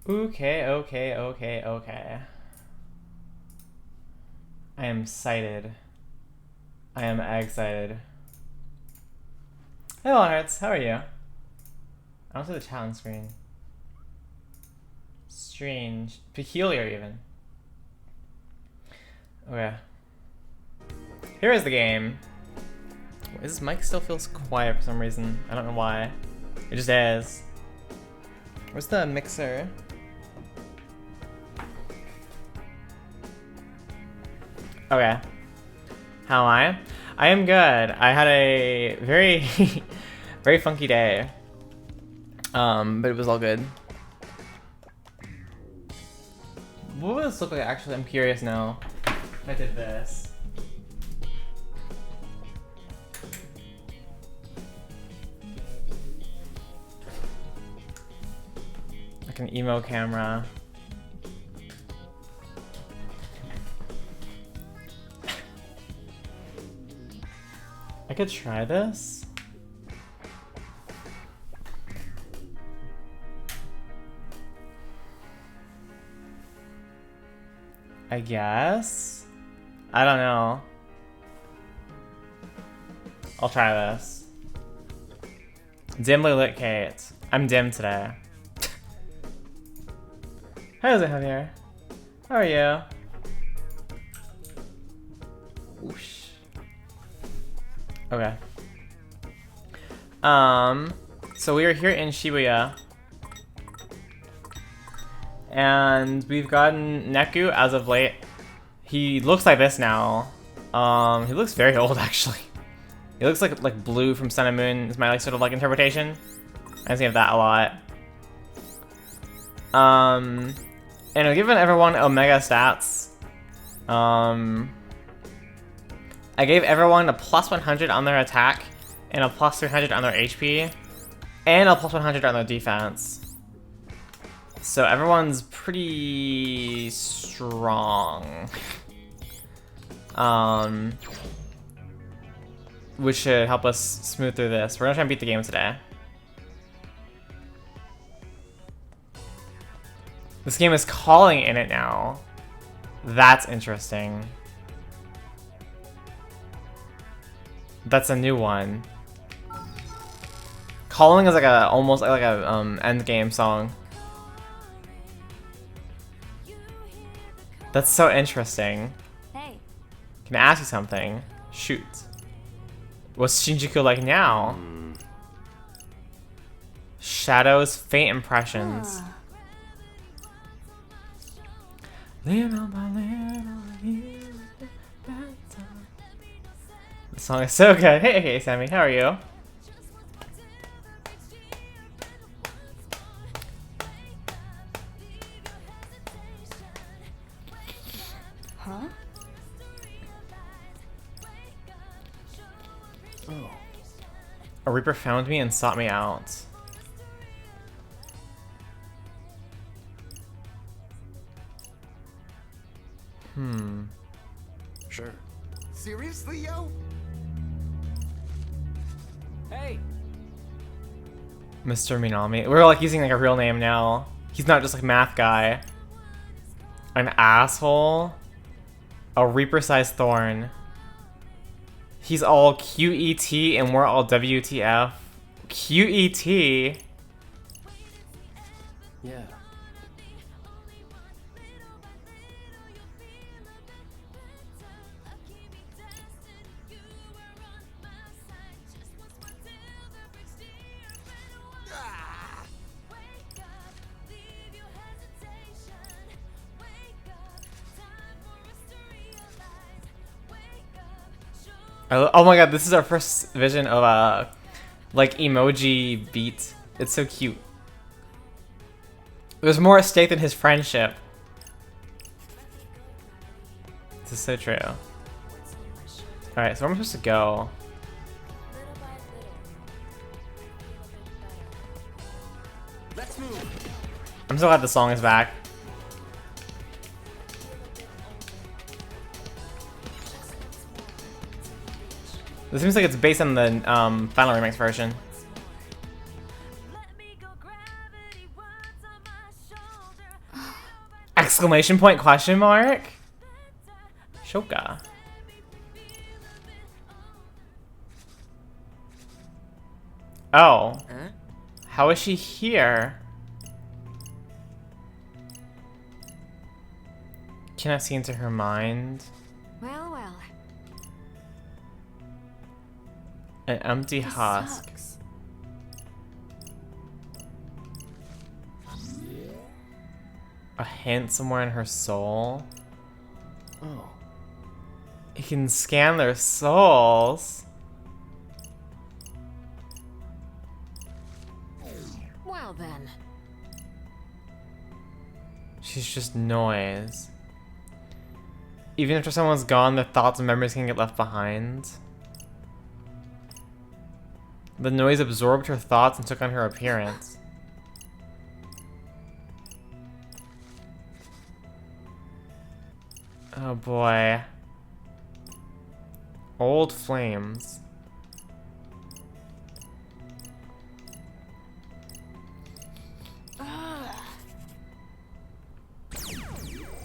Okay, okay, okay, okay. I am excited. I am excited. Hello, Hearts. How are you? I don't see the chat on screen. Strange. Peculiar, even. Okay. Here is the game. This mic still feels quiet for some reason. I don't know why. It just is. Where's the mixer? Okay. How am I? I am good. I had a very, very funky day. But it was all good. What would this look like actually? I'm curious now. If I did this. Like an emo camera. I could try this. I guess. I don't know. I'll try this. Dimly lit Kate. I'm dim today. Hi, Javier. How are you? Whoosh. Okay. So we are here in Shibuya. And we've gotten Neku as of late. He looks like this now. He looks very old actually. He looks like Blue from Sun and Moon is my like sort of like interpretation. I see that a lot. And I've given everyone Omega stats. I gave everyone a plus 100 on their attack, and a plus 300 on their HP, and a plus 100 on their defense. So everyone's pretty strong. Which should help us smooth through this. We're gonna try and beat the game today. This game is calling in it now. That's interesting. That's a new one. Calling is like a almost like a end game song. That's so interesting. Hey. Can I ask you something? Shoot. What's Shinjuku like now? Shadows, faint impressions. Little by little, the song is so good. Hey, Sammy, how are you? Huh? Oh. A Reaper found me and sought me out. Sure. Seriously, yo? Hey. Mr. Minami. We're like using like a real name now. He's not just like math guy. An asshole. A Reaper-sized thorn. He's all QET and we're all WTF. QET? Yeah. Oh my god, this is our first vision of a like emoji beat. It's so cute. There's more at stake than his friendship. This is so true. Alright, so where am I supposed to go? Let's move. I'm so glad the song is back. This seems like it's based on the final remix version. Exclamation point question mark? Shoka. Oh. Huh? How is she here? Can I see into her mind? Well, well. An empty This husk. sucks. A hint somewhere in her soul. Oh. It can scan their souls. Well then. She's just noise. Even after someone's gone, their thoughts and memories can get left behind. The noise absorbed her thoughts and took on her appearance. Oh boy. Old flames.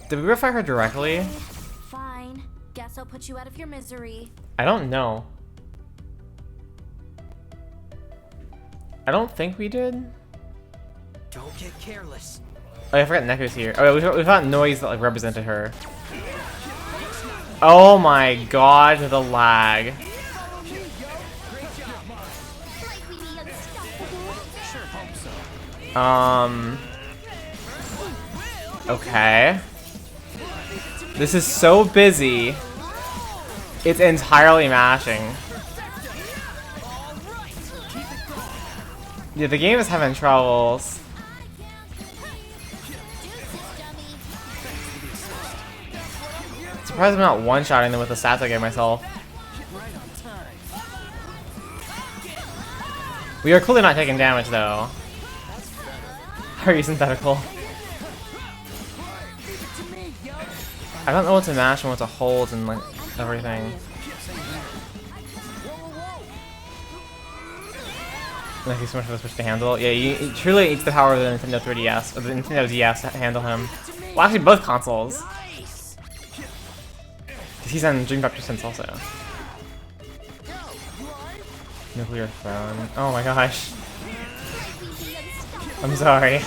Did we verify her directly? Fine. Guess I'll put you out of your misery. I don't know. I don't think we did. Don't get careless. Oh, I forgot Neku'S here. Oh, yeah, we found noise that like represented her. Oh my god, the lag. Okay. This is so busy. It's entirely mashing. Yeah, the game is having troubles. Surprised I'm not one-shotting them with the stats I gave myself. We are clearly not taking damage though. How are you synthetical? I don't know what to mash and what to hold and like everything. Like he's so much of a switch to handle. Yeah, he truly needs the power of the Nintendo 3DS or the Nintendo DS to handle him. Well, actually, both consoles. Because he's on Dream Factor Sense also. Nuclear Throne. Oh my gosh. I'm sorry.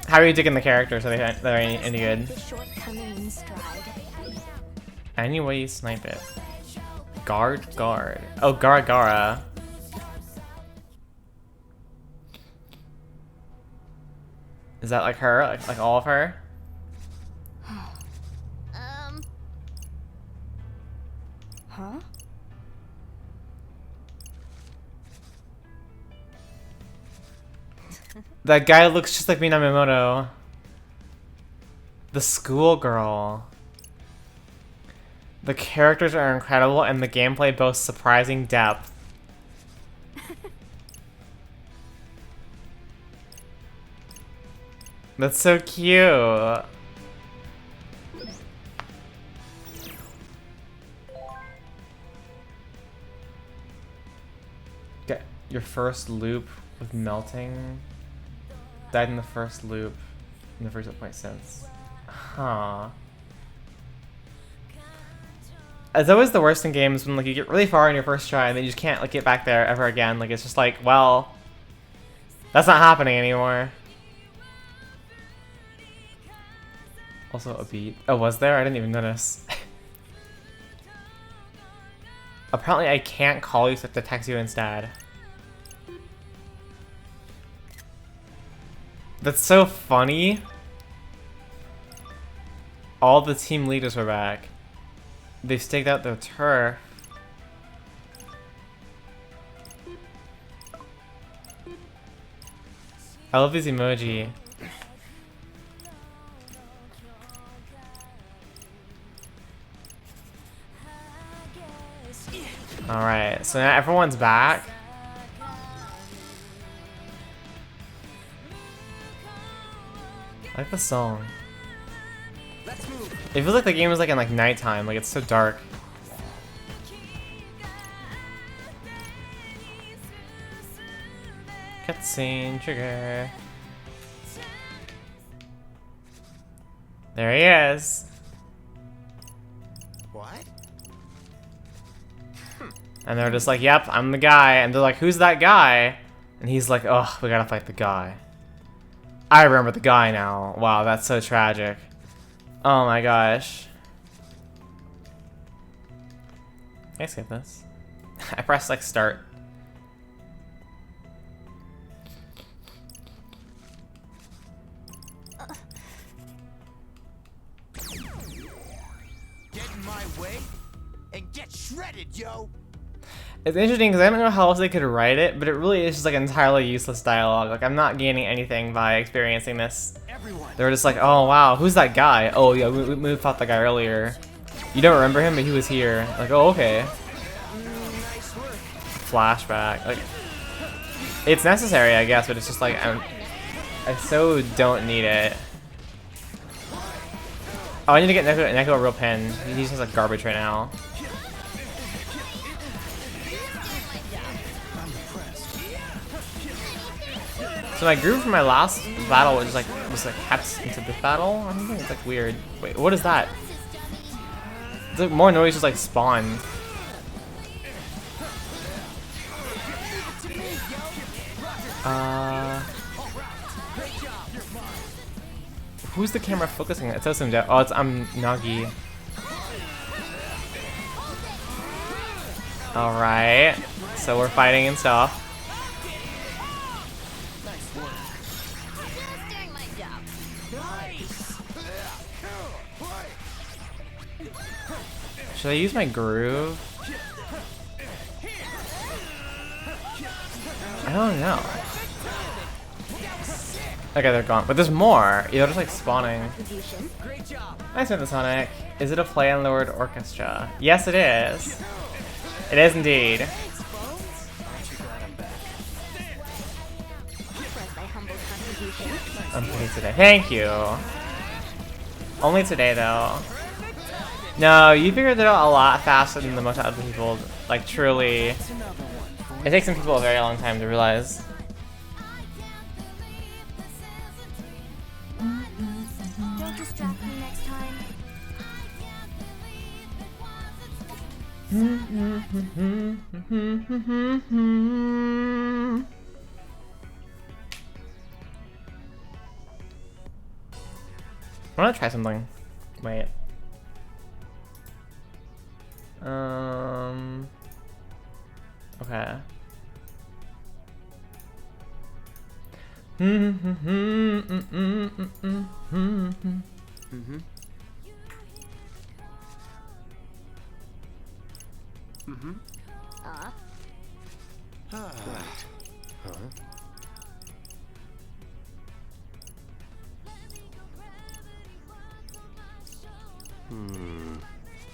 How are you digging the characters? Are they any good? The shortcoming in stride. Any way you snipe it. Guard. Oh, Gara. Is that like her? Like all of her? Huh? That guy looks just like Minamoto. The schoolgirl. The characters are incredible and the gameplay boasts surprising depth. That's so cute. Get your first loop with melting. Died in the first loop. Never reached that point since. Huh. It's always the worst in games when like you get really far in your first try and then you just can't like get back there ever again. Like it's just like, well, that's not happening anymore. Also a beat. Oh, was there? I didn't even notice. Apparently I can't call you so I have to text you instead. That's so funny. All the team leaders are back. They've staked out their turf. I love these emoji. Alright, so now everyone's back. I like the song. Let's move. It feels like the game is like in like nighttime, like it's so dark. Cutscene trigger. There he is. What? And they're just like, yep, I'm the guy. And they're like, who's that guy? And he's like, oh, we gotta fight the guy. I remember the guy now. Wow, that's so tragic. Oh my gosh. Can I skip this? I pressed like start. Get in my way and get shredded, yo! It's interesting because I don't know how else they could write it, but it really is just like entirely useless dialogue. Like I'm not gaining anything by experiencing this. Everyone. They were just like, oh wow, who's that guy? Oh yeah, we fought that guy earlier. You don't remember him, but he was here. Like, oh okay. Nice work. Flashback. Like, it's necessary, I guess, but it's just like I so don't need it. Oh, I need to get Neku a real pen. He just has like garbage right now. So my groove from my last battle was like kept into this battle. I don't think it's like weird. Wait, what is that? It's like more noise just like spawn. Who's the camera focusing? It says him. Oh, it's Nagi. All right, so we're fighting and stuff. Should I use my groove? I don't know. Okay, they're gone. But there's more. They're just like spawning. Nice with the Sonic. Is it a play on Lord Orchestra? Yes, it is. It is indeed. Unpaid today. Thank you. Only today, though. No, you figured it out a lot faster than the most other people. Like, truly. It takes some people a very long time to realize. Don't distract me next time. I want to try something. Wait. Okay.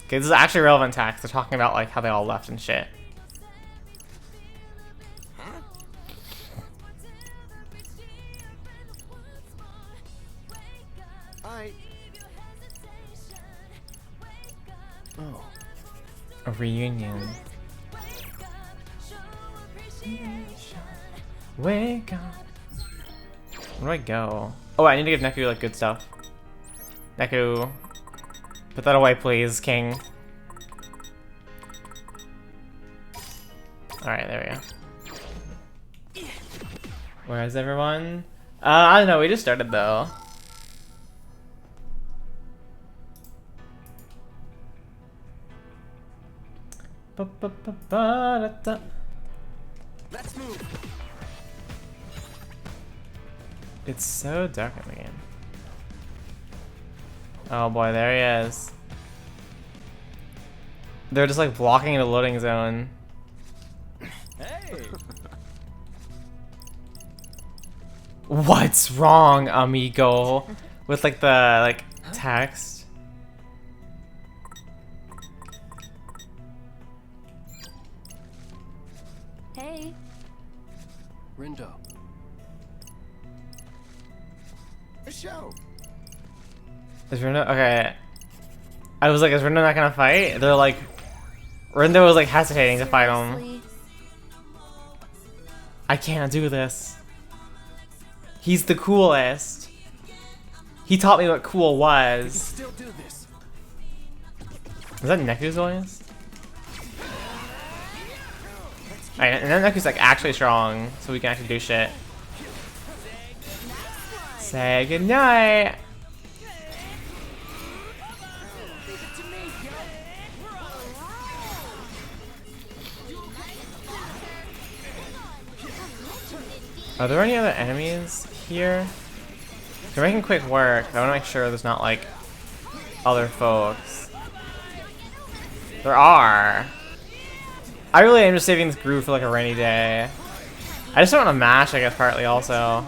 Okay, this is actually relevant text. They're talking about like how they all left and shit. Oh. A reunion. Wake up. Where do I go? Oh, I need to give Neku like good stuff. Neku, put that away, please, King. All right, there we go. Where is everyone? I don't know. We just started though. Let's move. It's so dark in the game. Oh boy, there he is. They're just like blocking the loading zone. Hey. What's wrong, amigo? With like the text. Hey. Rindo. A show. Is Rindo okay? I was like, is Rindo not gonna fight? They're like, Rindo was like hesitating to fight him. Seriously? I can't do this. He's the coolest. He taught me what cool We can was. still do this. Is that Neku'S voice? Alright, and then Neku'S like actually strong, so we can actually do shit. Say goodnight. Are there any other enemies here? They're making quick work. I want to make sure there's not like other folks. There are. I really am just saving this groove for like a rainy day. I just don't want to mash, I guess, partly also.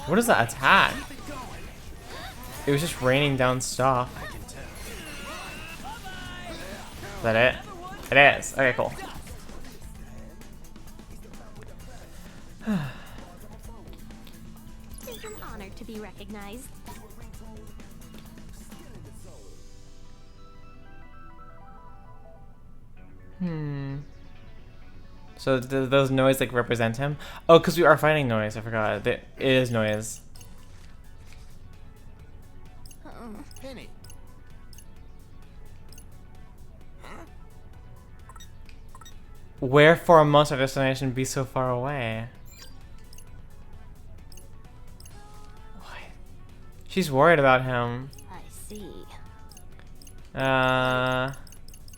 What is that attack? It was just raining down stuff. Is that it? It is. Okay, cool. It's an honor to be recognized. So those noise like represent him? Oh, because we are fighting noise. I forgot. It is noise. Penny. Wherefore must our destination be so far away? What? She's worried about him. I see. Uh.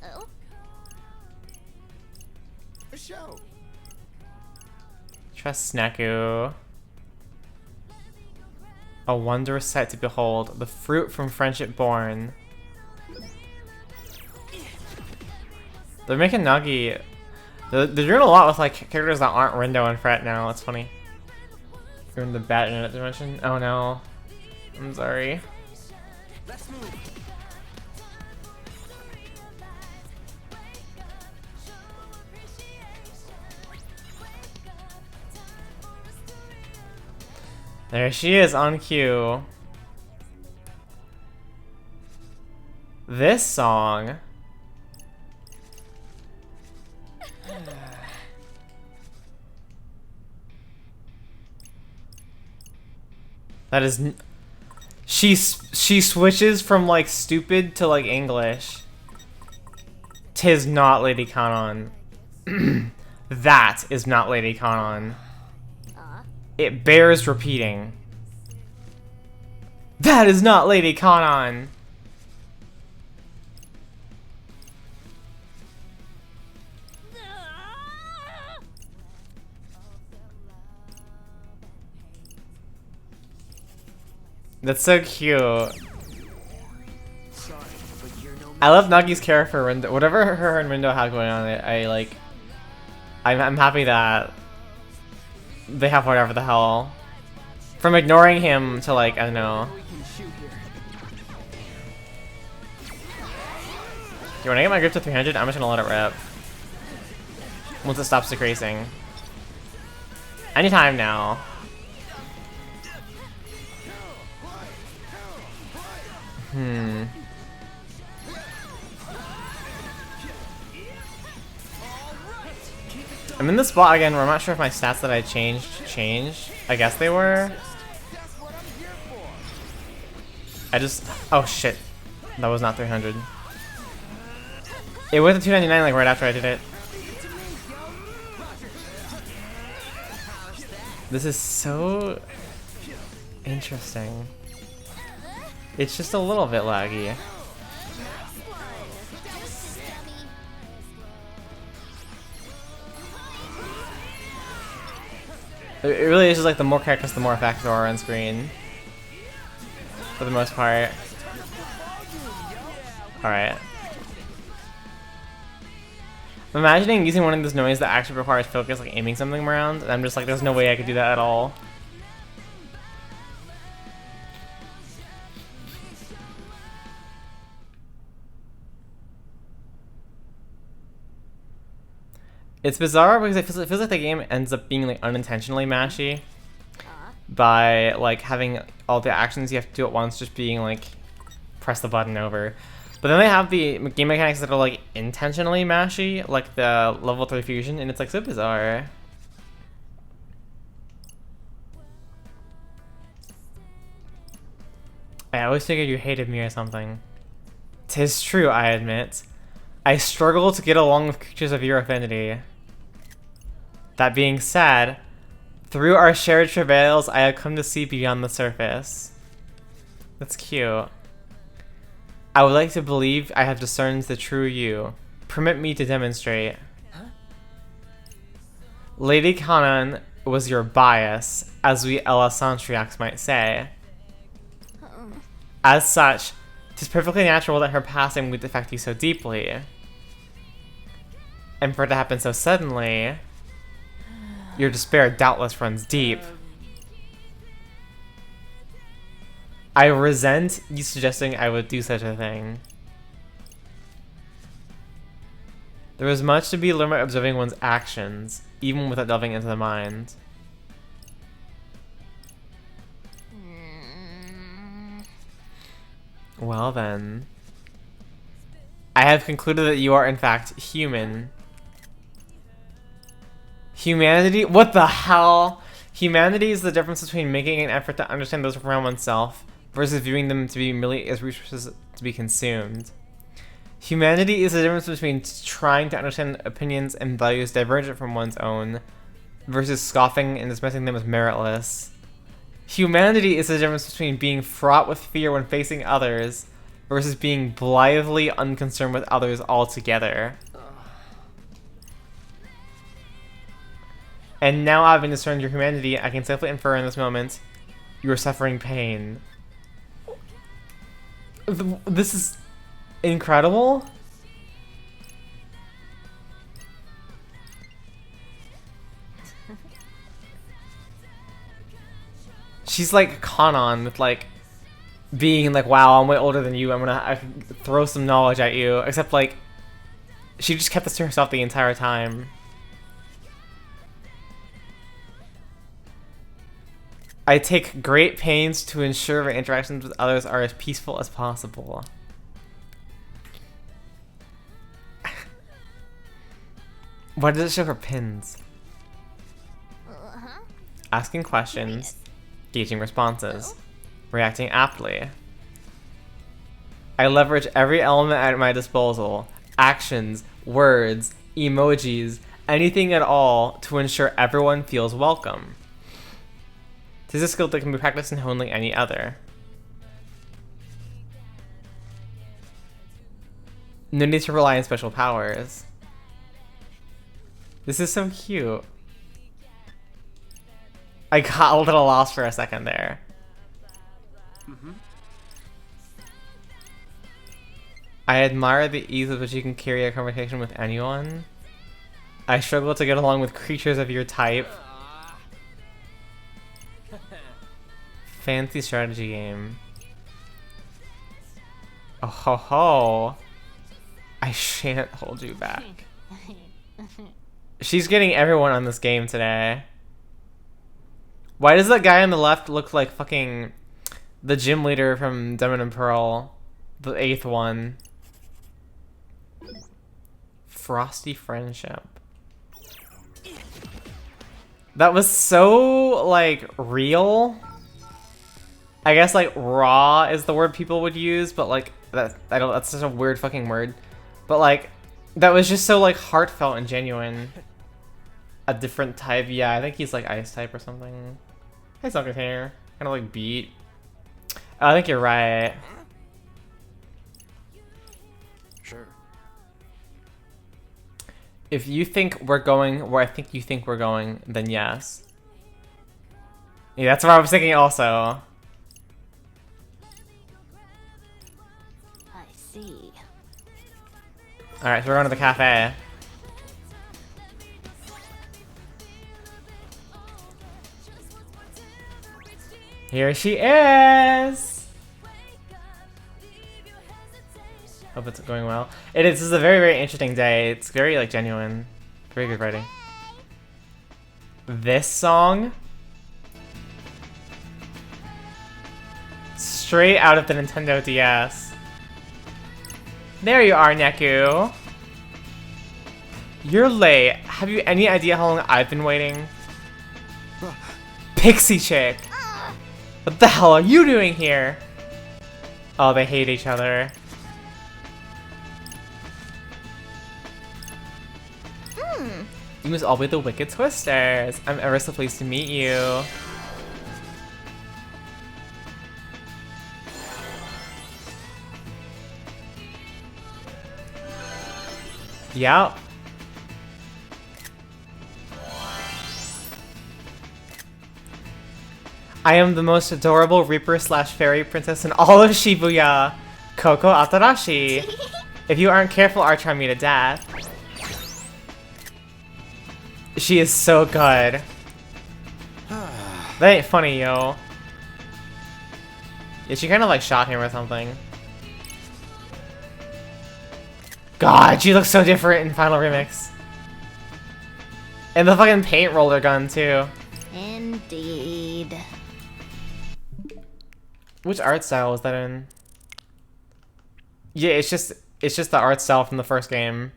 Oh? For show. Trust Neku. A wondrous sight to behold. The fruit from friendship born. They're making Nagi. They're doing a lot with like characters that aren't Rindo and Fret now. It's funny. You're in the bad internet dimension. Oh no. I'm sorry. Let's move. There she is on cue. This song. That is. She switches from like stupid to like English. 'Tis not Lady Kanon. That is not Lady Kanon. It bears repeating. That is not Lady Kanon. That's so cute. Sorry, but you're no I love Nagi's character, Rindo. Whatever her and Rindo have going on, I like. I'm happy that they have whatever the hell. From ignoring him to like, I don't know. we can shoot here. When I get my grip to 300, I'm just gonna let it rip. Once it stops decreasing. Anytime now. I'm in the spot again where I'm not sure if my stats that I changed. I guess they were. That's what I'm here for. I just. Oh shit. That was not 300. It went to 299 like right after I did it. This is so interesting. It's just a little bit laggy. It really is just like the more characters, the more effects there are on screen. For the most part. Alright. I'm imagining using one of those noise that actually requires focus, like aiming something around, and I'm just like, there's no way I could do that at all. It's bizarre because it feels like the game ends up being like unintentionally mashy by like having all the actions you have to do at once just being like press the button over. But then they have the game mechanics that are like intentionally mashy, like the level 3 fusion, and it's like so bizarre. I always figured you hated me or something. 'Tis true, I admit. I struggle to get along with creatures of your affinity. That being said, through our shared travails, I have come to see beyond the surface. That's cute. I would like to believe I have discerned the true you. Permit me to demonstrate. Lady Kanan was your bias, as we Ella Santriacs might say. As such, 'tis perfectly natural that her passing would affect you so deeply. And for it to happen so suddenly, your despair doubtless runs deep. I resent you suggesting I would do such a thing. There is much to be learned by observing one's actions, even without delving into the mind. Well then. I have concluded that you are in fact human. Humanity? What the hell? Humanity is the difference between making an effort to understand those around oneself versus viewing them to be merely as resources to be consumed. Humanity is the difference between trying to understand opinions and values divergent from one's own versus scoffing and dismissing them as meritless. Humanity is the difference between being fraught with fear when facing others versus being blithely unconcerned with others altogether. And now having discerned your humanity, I can safely infer in this moment, you are suffering pain. This is incredible. She's like Kanan with like being like, wow, I'm way older than you, I can throw some knowledge at you, except like she just kept this to herself the entire time. I take great pains to ensure my interactions with others are as peaceful as possible. Why does it show her pins? Asking questions, gauging responses, reacting aptly. I leverage every element at my disposal, actions, words, emojis, anything at all to ensure everyone feels welcome. This is a skill that can be practiced and honed like any other. No need to rely on special powers. This is so cute. I got a little lost for a second there. I admire the ease with which you can carry a conversation with anyone. I struggle to get along with creatures of your type. Fancy strategy game. Oh ho ho. I shan't hold you back. She's getting everyone on this game today. Why does that guy on the left look like fucking the gym leader from Diamond and Pearl? The 8th one. Frosty friendship. That was so, like, real. I guess like raw is the word people would use, but like that's such a weird fucking word. But like that was just so like heartfelt and genuine. A different type, yeah, I think he's like ice type or something. Hey, Sucker Hair. Kinda like beat. I think you're right. Sure. If you think we're going where I think you think we're going, then yes. Yeah, that's what I was thinking also. Alright, so we're going to the cafe. Here she is! Hope it's going well. It is. This is a very, very interesting day. It's very, like, genuine. Very good writing. This song? Straight out of the Nintendo DS. There you are, Neku. You're late. Have you any idea how long I've been waiting? Pixie Chick! What the hell are you doing here? Oh, they hate each other. You must all be the Wicked Twisters. I'm ever so pleased to meet you. Yep. I am the most adorable Reaper slash Fairy Princess in all of Shibuya. Koko Atarashi. If you aren't careful, I'll charm you to death. She is so good. That ain't funny, yo. Yeah, she kind of like shot him or something. God, she looks so different in Final Remix. And the fucking paint roller gun, too. Indeed. Which art style was that in? Yeah, it's just the art style from the first game.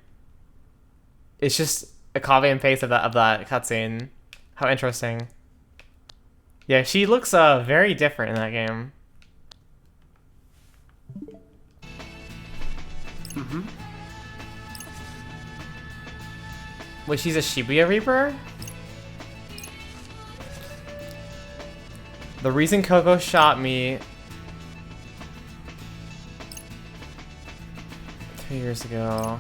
It's just a copy and paste of that cutscene. How interesting. Yeah, she looks very different in that game. Wait, she's a Shibuya Reaper? The reason Coco shot me 3 years ago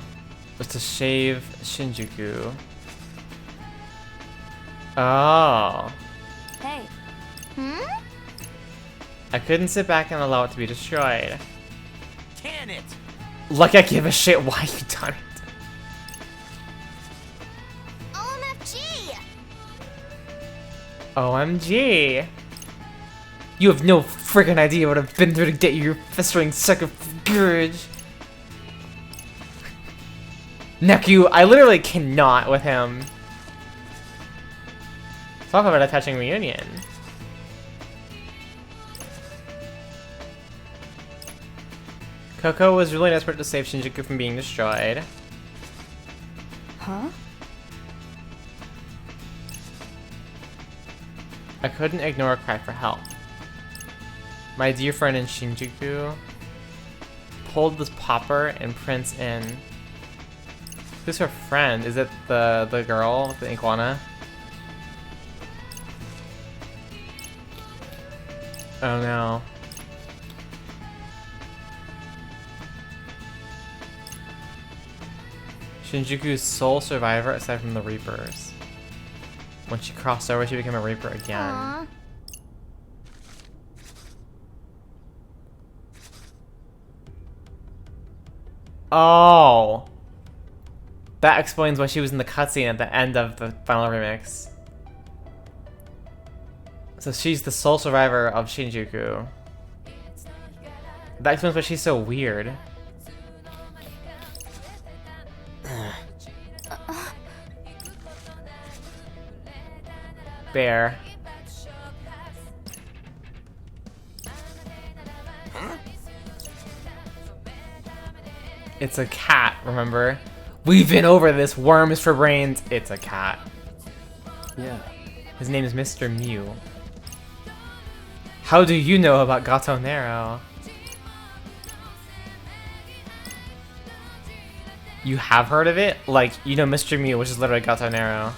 was to shave Shinjuku. Oh. Hey. I couldn't sit back and allow it to be destroyed. Can it? Like I give a shit why you done it. OMFG! OMG. You have no friggin' idea what I've been through to get you, your festering sucker of courage. Neku, I literally cannot with him. Talk about a touching reunion. Coco was really desperate to save Shinjuku from being destroyed. Huh? I couldn't ignore a cry for help. My dear friend in Shinjuku pulled this popper and Prince in. Who's her friend? Is it the girl with the iguana? Oh no. Shinjuku's sole survivor aside from the Reapers. When she crossed over, she became a Reaper again. Aww. Oh! That explains why she was in the cutscene at the end of the final remix. So she's the sole survivor of Shinjuku. That explains why she's so weird. Bear. It's a cat, remember? We've been over this. Worms for brains. It's a cat. Yeah. His name is Mr. Mew. How do you know about Gato Nero? You have heard of it? Like, you know Mr. Mew, which is literally Gato Nero.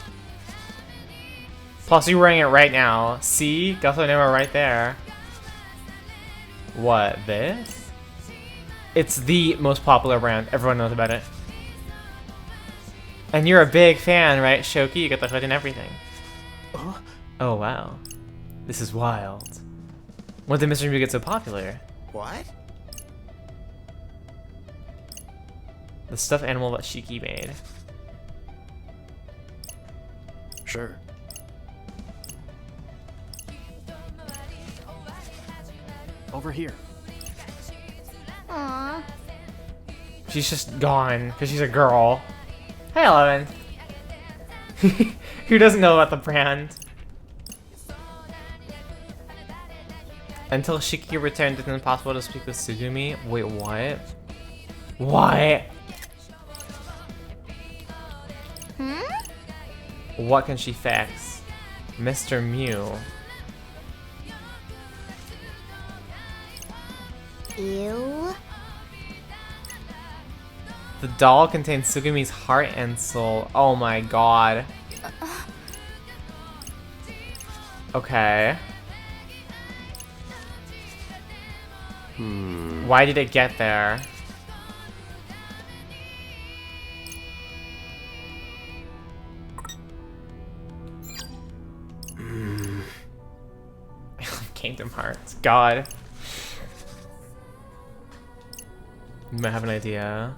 Plus, you're wearing it right now. See? Gato Nero right there. What, this? It's the most popular brand. Everyone knows about it. And you're a big fan, right, Shoki? You got the hood and everything. Oh, wow. This is wild. When did Mr. Mew get so popular? What? The stuffed animal that Shiki made. Sure. Over here. Aww. She's just gone, because she's a girl. Hey, Eleven. Who doesn't know about the brand? Until Shiki returned, it's impossible to speak with Tsugumi. Wait, what? What? What can she fix? Mr. Mew. Ew. The doll contains Tsugumi's heart and soul. Oh my god. Okay. Why did it get there? Kingdom Hearts. God. You might have an idea.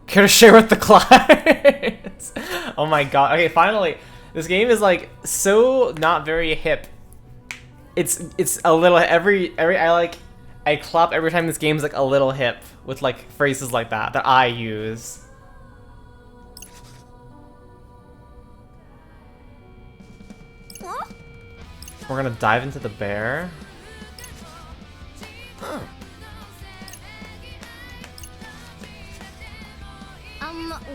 Care to share with the clients? Oh my god. Okay, finally. This game is like so not very hip. It's a little I clap every time this game's like a little hip with like phrases like that I use. We're gonna dive into the bear.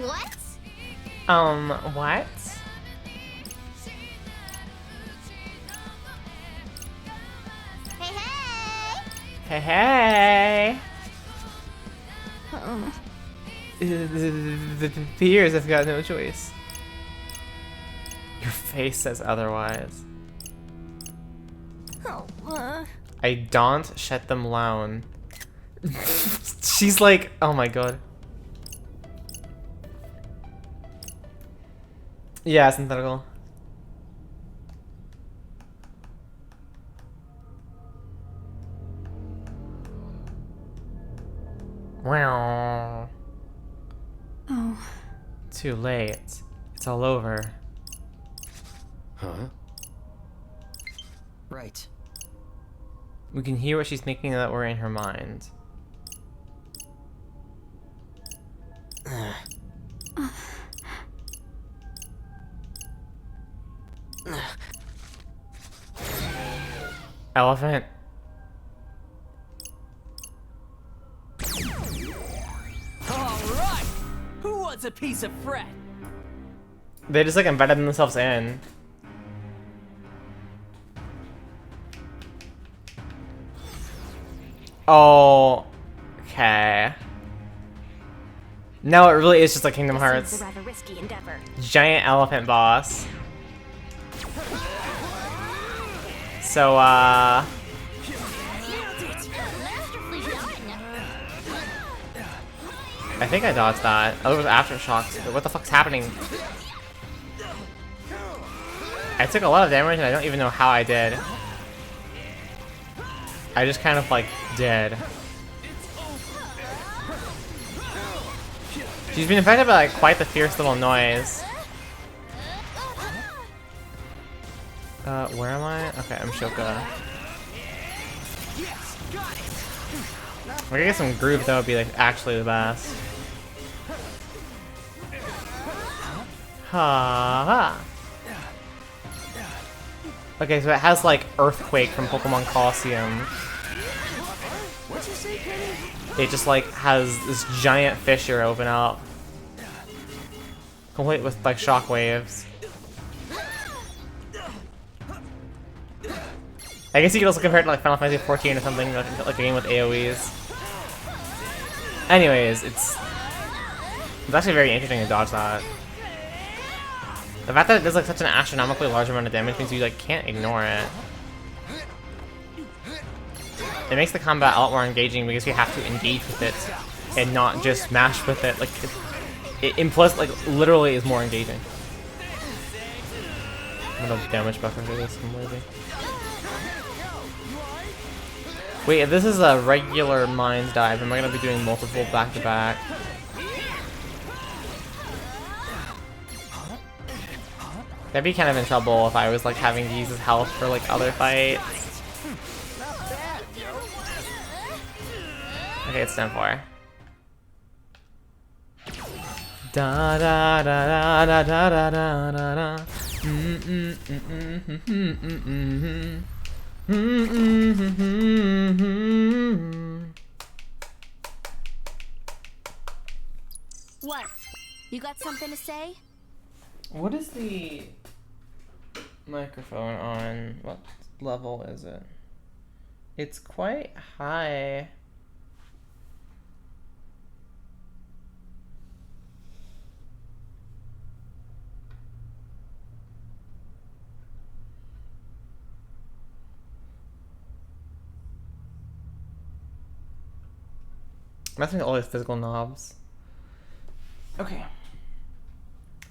What? What? Hey, hey! Hey, hey! The peers have got no choice. Your face says otherwise. I don't shut them down. She's like, oh my god. Yeah, synthetical. Wow. Oh. Too late. It's all over. Huh? Right. We can hear what she's thinking that we're in her mind. Elephant. Alright! Who wants a piece of Fred? They just like embedded themselves in. Oh, okay. No, it really is just like Kingdom Hearts. Seems a rather risky endeavor. Giant elephant boss. So, Masterfully done. I think I dodged that. Oh, it was aftershocks. What the fuck's happening? I took a lot of damage and I don't even know how I did. I just kind of like did. She's been affected by like quite the fierce little noise. Where am I? Okay, I'm Shoka. If I could get some groove, that would be like actually the best. Ha ha. Okay, so it has like Earthquake from Pokemon Colosseum. It just like has this giant fissure open up. Complete with like shockwaves. I guess you could also compare it to like Final Fantasy 14 or something, like a game with AoEs. Anyways, it's actually very interesting to dodge that. The fact that it does like such an astronomically large amount of damage means you like can't ignore it. It makes the combat a lot more engaging because you have to engage with it and not just mash with it. Like it plus like literally is more engaging. I'm gonna damage buffer for this. I'm lazy. Wait, if this is a regular mines dive, am I gonna be doing multiple back to back? I'd be kind of in trouble if I was like having to use his health for like other fights. Okay, it's 10-4. Da da da da da da da da da. What? You got something to say? What is the microphone on? What level is it? It's quite high. messing with all these physical knobs. Okay.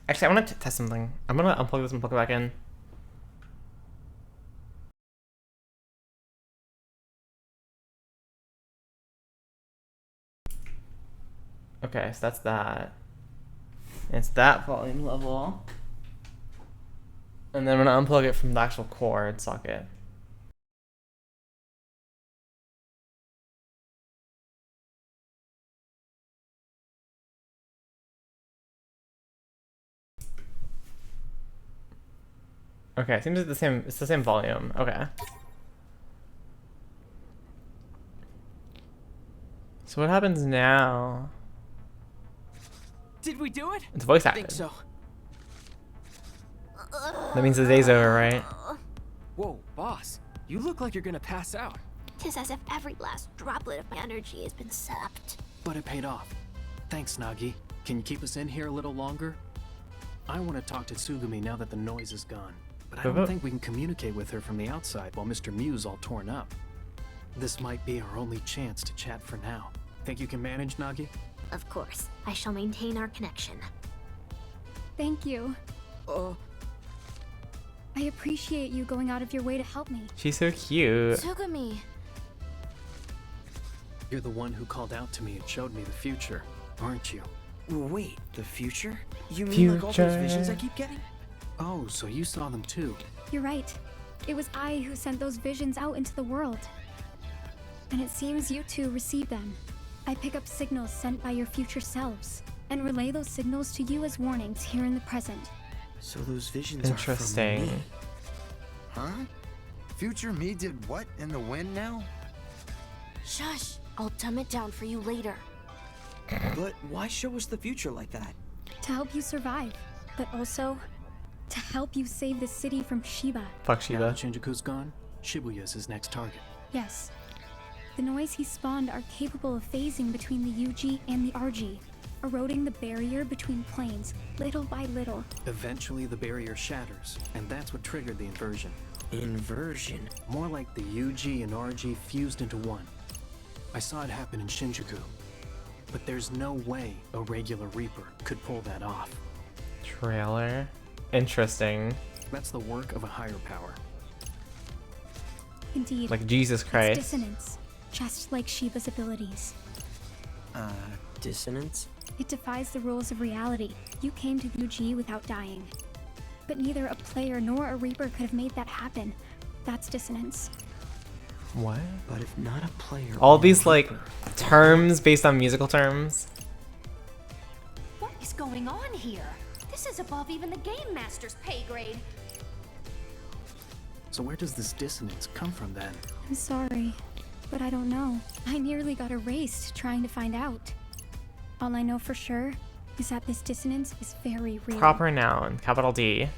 Actually, I want to test something. I'm gonna unplug this and plug it back in. Okay, so that's that. It's that volume level. And then I'm gonna unplug it from the actual cord socket. Okay, seems like it's the same volume. Okay. So what happens now? Did we do it? It's voice I acted. think so. That means the day's over, right? Whoa, boss. You look like you're gonna pass out. Tis as if every last droplet of my energy has been sapped. But it paid off. Thanks, Nagi. Can you keep us in here a little longer? I want to talk to Tsugumi now that the noise is gone. But I don't think we can communicate with her from the outside while Mr. Mew's all torn up. This might be our only chance to chat for now. Think you can manage, Nagi? Of course, I shall maintain our connection. Thank you. I appreciate you going out of your way to help me. She's so cute. Tsugumi. You're the one who called out to me and showed me the future, aren't you? Wait, the future? You mean like all those visions I keep getting? Oh, so you saw them too. You're right. It was I who sent those visions out into the world. And it seems you two received them. I pick up signals sent by your future selves, and relay those signals to you as warnings here in the present. So those visions Interesting. are from me. Huh? Future me did what in the wind now? Shush! I'll dumb it down for you later. But why show us the future like that? To help you survive, but also to help you save the city from Shiba. Fuck Now Shiba. that Shinjuku's gone, Shibuya's his next target. Yes. The noise he spawned are capable of phasing between the UG and the RG, eroding the barrier between planes, little by little. Eventually, the barrier shatters, and that's what triggered the inversion. Inversion. More like the UG and RG fused into one. I saw it happen in Shinjuku. But there's no way a regular Reaper could pull that off. Trailer. Interesting. That's the work of a higher power. Indeed, Like Jesus it's Christ. dissonance, just like Shiba's abilities. Dissonance? It defies the rules of reality. You came to UG without dying. But neither a player nor a Reaper could have made that happen. That's dissonance. What? But if not a player. All or a these like Reaper- terms based on musical terms. What is going on here? This is above even the Game Master's pay grade. So where does this dissonance come from then? I'm sorry, but I don't know. I nearly got erased trying to find out. All I know for sure is that this dissonance is very real. Proper noun. Capital D.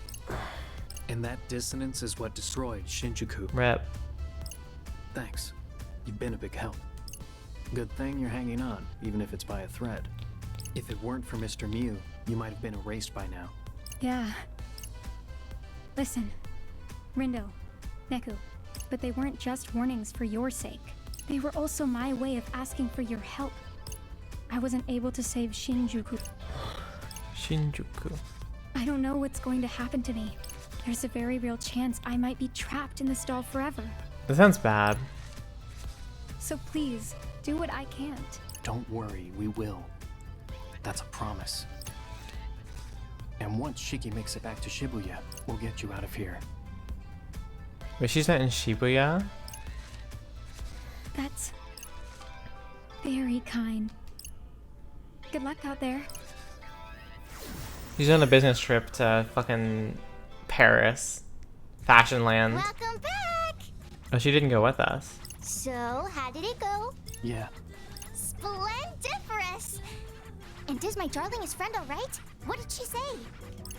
And that dissonance is what destroyed Shinjuku. Rip. Thanks. You've been a big help. Good thing you're hanging on, even if it's by a thread. If it weren't for Mr. Mew, you might have been erased by now. Yeah. Listen, Rindo, Neku, but they weren't just warnings for your sake. They were also my way of asking for your help. I wasn't able to save Shinjuku. Shinjuku. I don't know what's going to happen to me. There's a very real chance I might be trapped in this doll forever. That sounds bad. So please, do what I can't. Don't worry, we will. That's a promise. And once Shiki makes it back to Shibuya, we'll get you out of here. Wait, she's not in Shibuya? That's very kind. Good luck out there. She's on a business trip to fucking Paris. Fashion land. Welcome back! Oh, she didn't go with us. So, how did it go? Yeah, Splendiferous! And is my darling his friend alright? What did she say?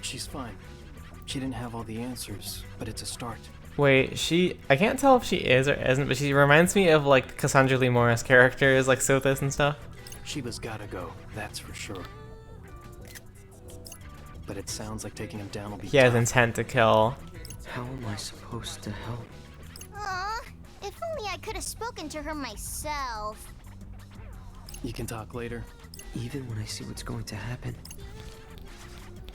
she's fine. She didn't have all the answers, but it's a start. Wait, I can't tell if she is or isn't, but she reminds me of like Cassandra Lee Morris characters, like Sothis and stuff. Shiba's gotta go, that's for sure. But it sounds like taking him down will be He has tough. intent to kill. How am I supposed to help? Aw, if only I could have spoken to her myself. You can talk later. Even when I see what's going to happen.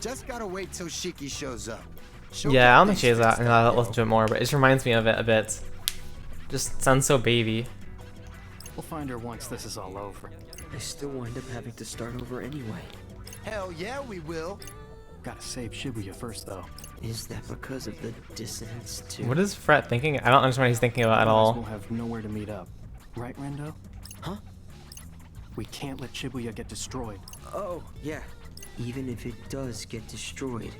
Just gotta wait till Shiki shows up. She'll Yeah, get I don't think things she is that. fixed And up, I'll bro. listen to it more, but it just reminds me of it a bit. Just sounds so baby. We'll find her once this is all over. I still wind up having to start over anyway. Hell yeah, we will. Gotta save Shibuya first, though. Is that because of the dissonance too? What is Fret thinking? I don't understand what he's thinking about at Otherwise, we'll all. have nowhere to meet up. Right, Rendo? Huh? We can't let Shibuya get destroyed. Oh, yeah. Even if it does get destroyed,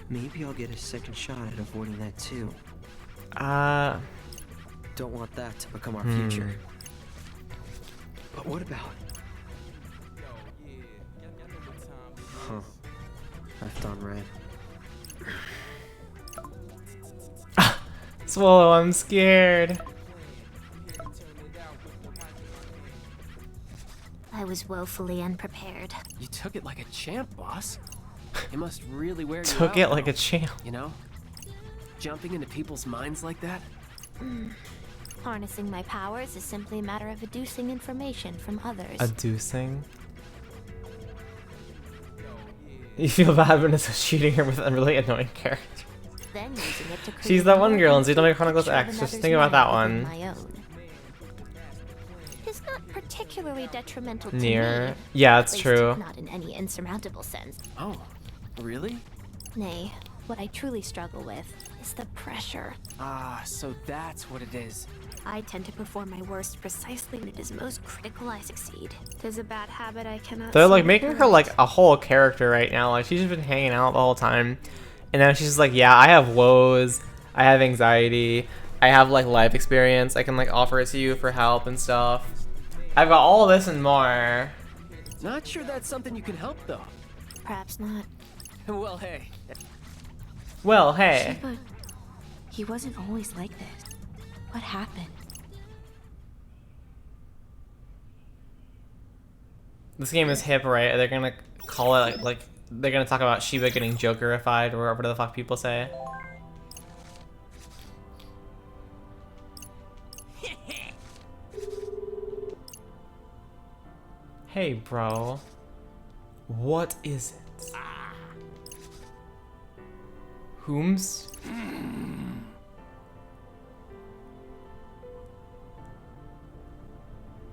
maybe I'll get a second shot at avoiding that too. Don't want that to become our future. But what about? Huh. I've done red. Swallow, I'm scared. I was woefully unprepared. You took it like a champ, boss. It must really wear you Took out, it like though, a champ. You know? Jumping into people's minds like that? Harnessing my powers is simply a matter of adducing information from others. Adducing. You feel bad when associating her with a really annoying character. Then using it to create She's that one more girl in complete Xenoblade Chronicles picture of X. Just another's think about that mind one. within my own. It's not particularly detrimental to Near. me. Yeah, At it's least true. Not in any insurmountable sense. Oh, really? Nay, what I truly struggle with is the pressure. Ah, so that's what it is. I tend to perform my worst precisely when it is most critical I succeed. It is a bad habit I cannot. They're like seem to making her correct. like a whole character right now. Like she's just been hanging out the whole time, and now she's just like, yeah, I have woes, I have anxiety, I have like life experience. I can like offer it to you for help and stuff. I've got all this and more. Not sure that's something you can help, though. Perhaps not. Well, hey. Well, hey. But he wasn't always like this. What happened? This game is hip, right? They're gonna call it like they're gonna talk about Shiba getting Jokerified or whatever the fuck people say. Hey, bro. What is it? Whom's?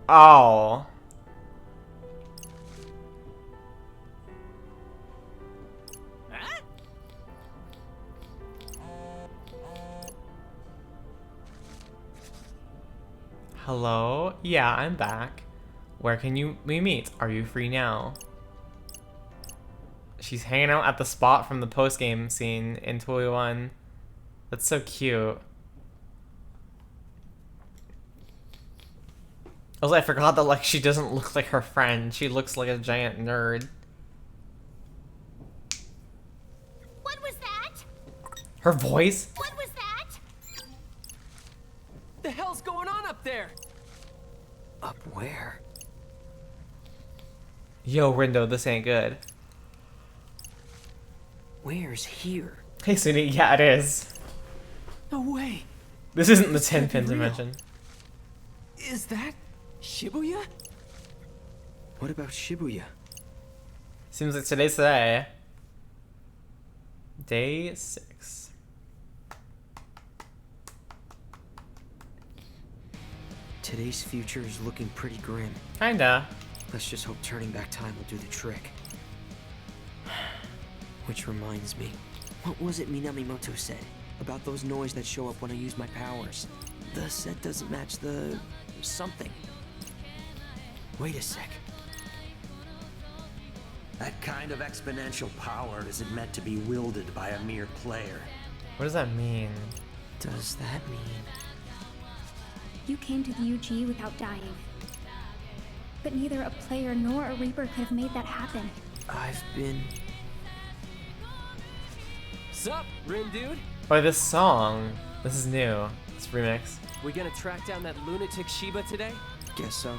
Oh. Hello? Yeah, I'm back. Where can we meet? Are you free now? She's hanging out at the spot from the post-game scene in 201. That's so cute. Also, I forgot that like she doesn't look like her friend. She looks like a giant nerd. What was that? Her voice? What was that? The hell's going on up there? Up where? Yo, Rindo, this ain't good. Where's here? Hey, Suni, yeah, it is. No way. This isn't the 10 can't be pin real. dimension. Is that Shibuya? What about Shibuya? Seems like today's today. Day 6. Today's future is looking pretty grim. Kinda. Let's just hope turning back time will do the trick. Which reminds me, what was it Minamimoto said about those noise that show up when I use my powers? The set doesn't match the something. Wait a sec. That kind of exponential power isn't meant to be wielded by a mere player. What does that mean? Does that mean? You came to the UG without dying. But neither a player nor a Reaper could have made that happen. I've been... Sup, Rin dude? Oh, this song. This is new. This remix. We gonna track down that lunatic Shiba today? Guess so.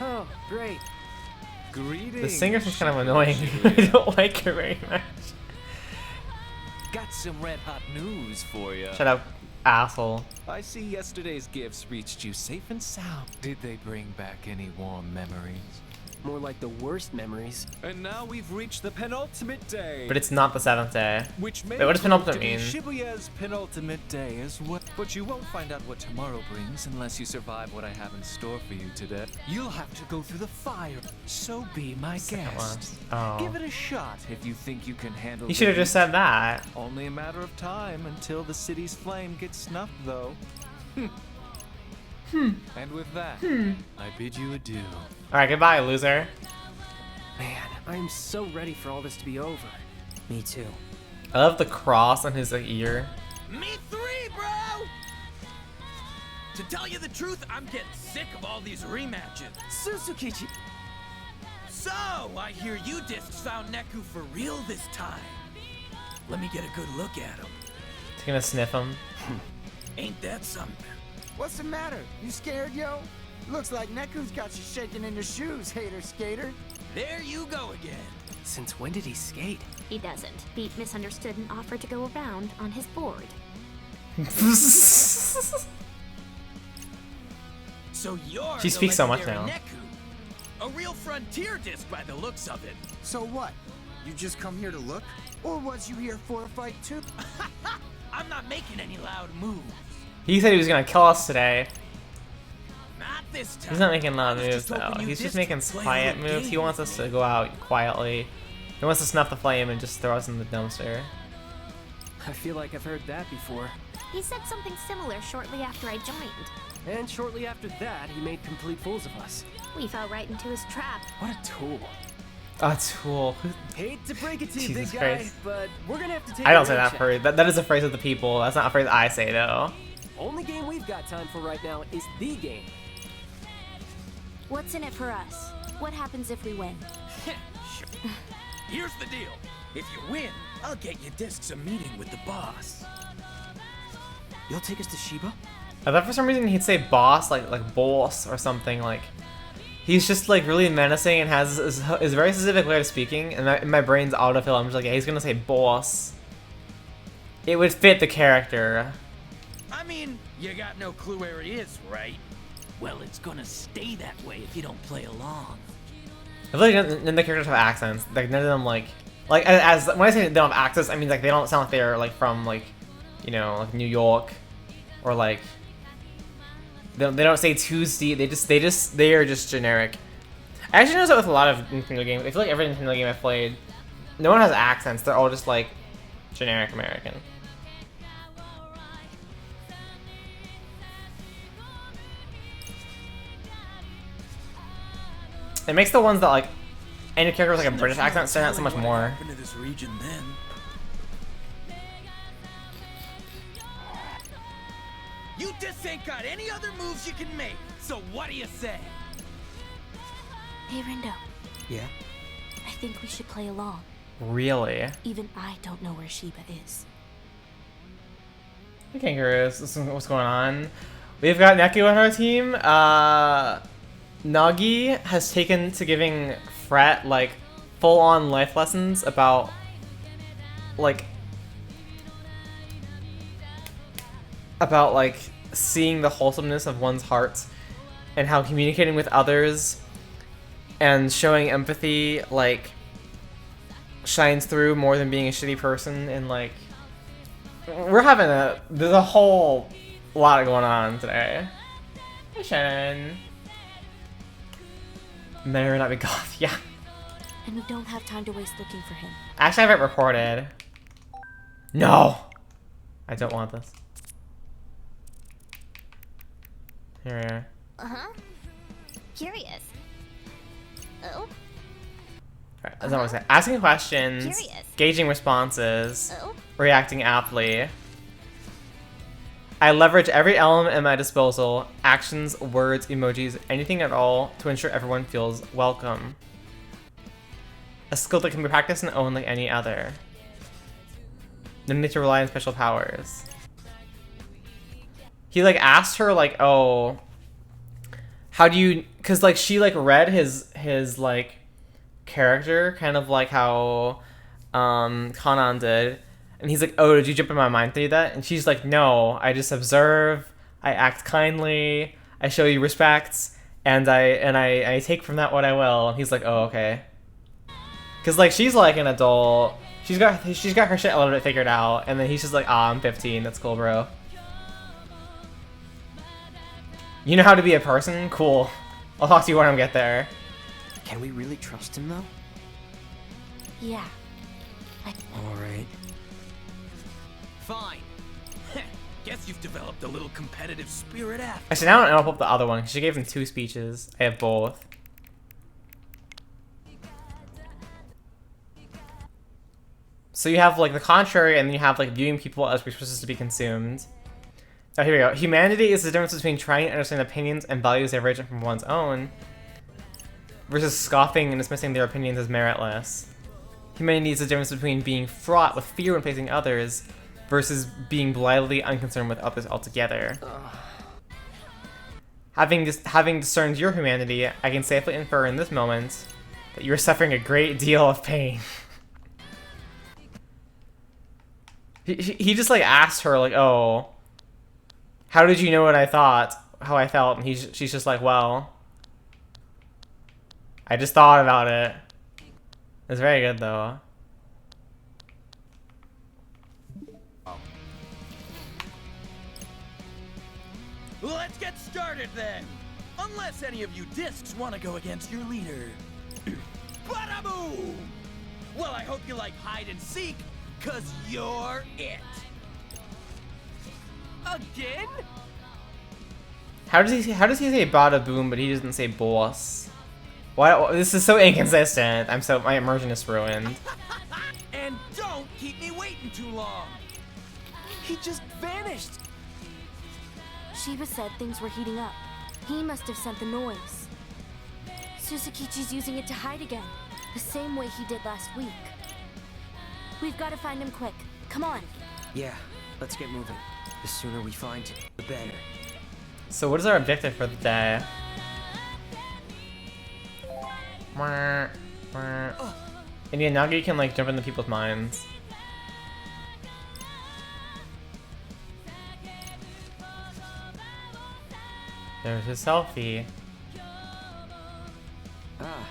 Oh, great. Greetings. The singer's just kind of annoying. I don't like her very much. Got some red hot news for you. Shut up. asshole. I see yesterday's gifts reached you safe and sound. Did they bring back any warm memories? More like the worst memories. And now we've reached the penultimate day. But it's not the 7th day. Which may Wait, what does prove penultimate to be mean? Shibuya's penultimate day as well. But you won't find out what tomorrow brings unless you survive what I have in store for you today. You'll have to go through the fire, so be my guest. Oh. Give it a shot if you think you can handle You should have just said that. Only a matter of time until the city's flame gets snuffed, though. And with that, I bid you adieu. Alright, goodbye, loser. Man, I am so ready for all this to be over. Me too. I love the cross on his like, ear. Me three, bro! To tell you the truth, I'm getting sick of all these rematches. Suzukichi! So, I hear you discs found Neku for real this time. Let me get a good look at him. He's gonna sniff him. Ain't that something? What's the matter? You scared, yo? Looks like Neku's got you shaking in your shoes, hater skater. There you go again. Since when did he skate? He doesn't. Beat misunderstood and offered to go around on his board. So you're She the speaks so much legendary now. Neku. A real frontier disc by the looks of it. So what? You just come here to look? Or was you here for a fight too? I'm not making any loud moves. He said he was gonna kill us today. Not this time. He's not making loud I was moves just though. hoping you He's just discs making would play a quiet little moves. He game wants with us me. to go out quietly. He wants to snuff the flame and just throw us in the dumpster. I feel like I've heard that before. He said something similar shortly after I joined. And shortly after that, he made complete fools of us. We fell right into his trap. What a tool. Oh, tool. Hate to break it to you, Jesus big guy, Christ. but we're gonna have to take I a don't say rain that check. phrase. That is a phrase of the people. That's not a phrase I say though. Only game we've got time for right now is the game. What's in it for us? What happens if we win? Sure. Here's the deal. If you win, I'll get you discs a meeting with the boss. You'll take us to Shiba? I thought for some reason he'd say boss, like boss or something. Like he's just like really menacing and has his very specific way of speaking. And in my brain's autofill, I'm just like, yeah, he's gonna say boss. It would fit the character. I mean, you got no clue where it is, right? Well, it's gonna stay that way if you don't play along. I feel like none of the characters have accents. Like none of them like as when I say they don't have accents, I mean like they don't sound like they're like from like, you know, like New York or like they don't say Tuesday. They are just generic. I actually noticed that with a lot of Nintendo games. I feel like every Nintendo game I've played, no one has accents. They're all just like generic American. It makes the ones that like any character with like a British accent stand out so much more. Happened to this region then. You just ain't got any other moves you can make. So what do you say? Hey, Rindo. Yeah? I think we should play along. Really? Even I don't know where Shiba is. Hey Kangaroos, what's going on? We've got Neku on our team. Nagi has taken to giving Fret like full-on life lessons about like seeing the wholesomeness of one's heart and how communicating with others and showing empathy like shines through more than being a shitty person. And like there's a whole lot going on today. Hey Shannon. May or not be goth, yeah. And we don't have time to waste looking for him. Actually, I have it recorded. No! I don't want this. Here we are. Uh-huh. Curious. Oh? Alright, that's not what I said. Asking questions, Curious. gauging responses, Oh? reacting aptly. I leverage every element at my disposal, actions, words, emojis, anything at all, to ensure everyone feels welcome. A skill that can be practiced and owned like any other. No need to rely on special powers. He like asked her like, oh, how do you, cause like she like read his like character, kind of like how Kanan did, And he's like, oh, did you jump in my mind through that? And she's like, no, I just observe, I act kindly, I show you respect, and I take from that what I will. And he's like, oh, okay. Cause like she's like an adult, she's got her shit a little bit figured out, and then he's just like, ah, I'm 15, that's cool, bro. You know how to be a person? Cool. I'll talk to you when I get there. Can we really trust him though? Yeah. Alright. Fine. Guess you've developed a little competitive spirit after. Actually, now I'll pull up the other one. She gave him 2 speeches. I have both. So you have like the contrary, and then you have like viewing people as resources to be consumed. Oh, here we go. Humanity is the difference between trying to understand opinions and values divergent from one's own, versus scoffing and dismissing their opinions as meritless. Humanity is the difference between being fraught with fear when facing others, versus being blithely unconcerned with others altogether. Having discerned your humanity, I can safely infer in this moment that you are suffering a great deal of pain. He just like asked her like, oh, how did you know what I thought, how I felt? And she's just like, well, I just thought about it. It's very good though. Let's get started then. Unless any of you discs want to go against your leader. Bada boom! Well, I hope you like hide and seek, cause you're it. Again? How does he say bada boom, but he doesn't say boss? Why? This is so inconsistent. My immersion is ruined. And don't keep me waiting too long. He just vanished. Shiva said things were heating up. He must have sent the noise. Suzukichi's using it to hide again, the same way he did last week. We've got to find him quick. Come on. Yeah, let's get moving. The sooner we find him, the better. So what is our objective for the day? And yeah, Nagi can like jump into people's minds. There's his selfie. Ah.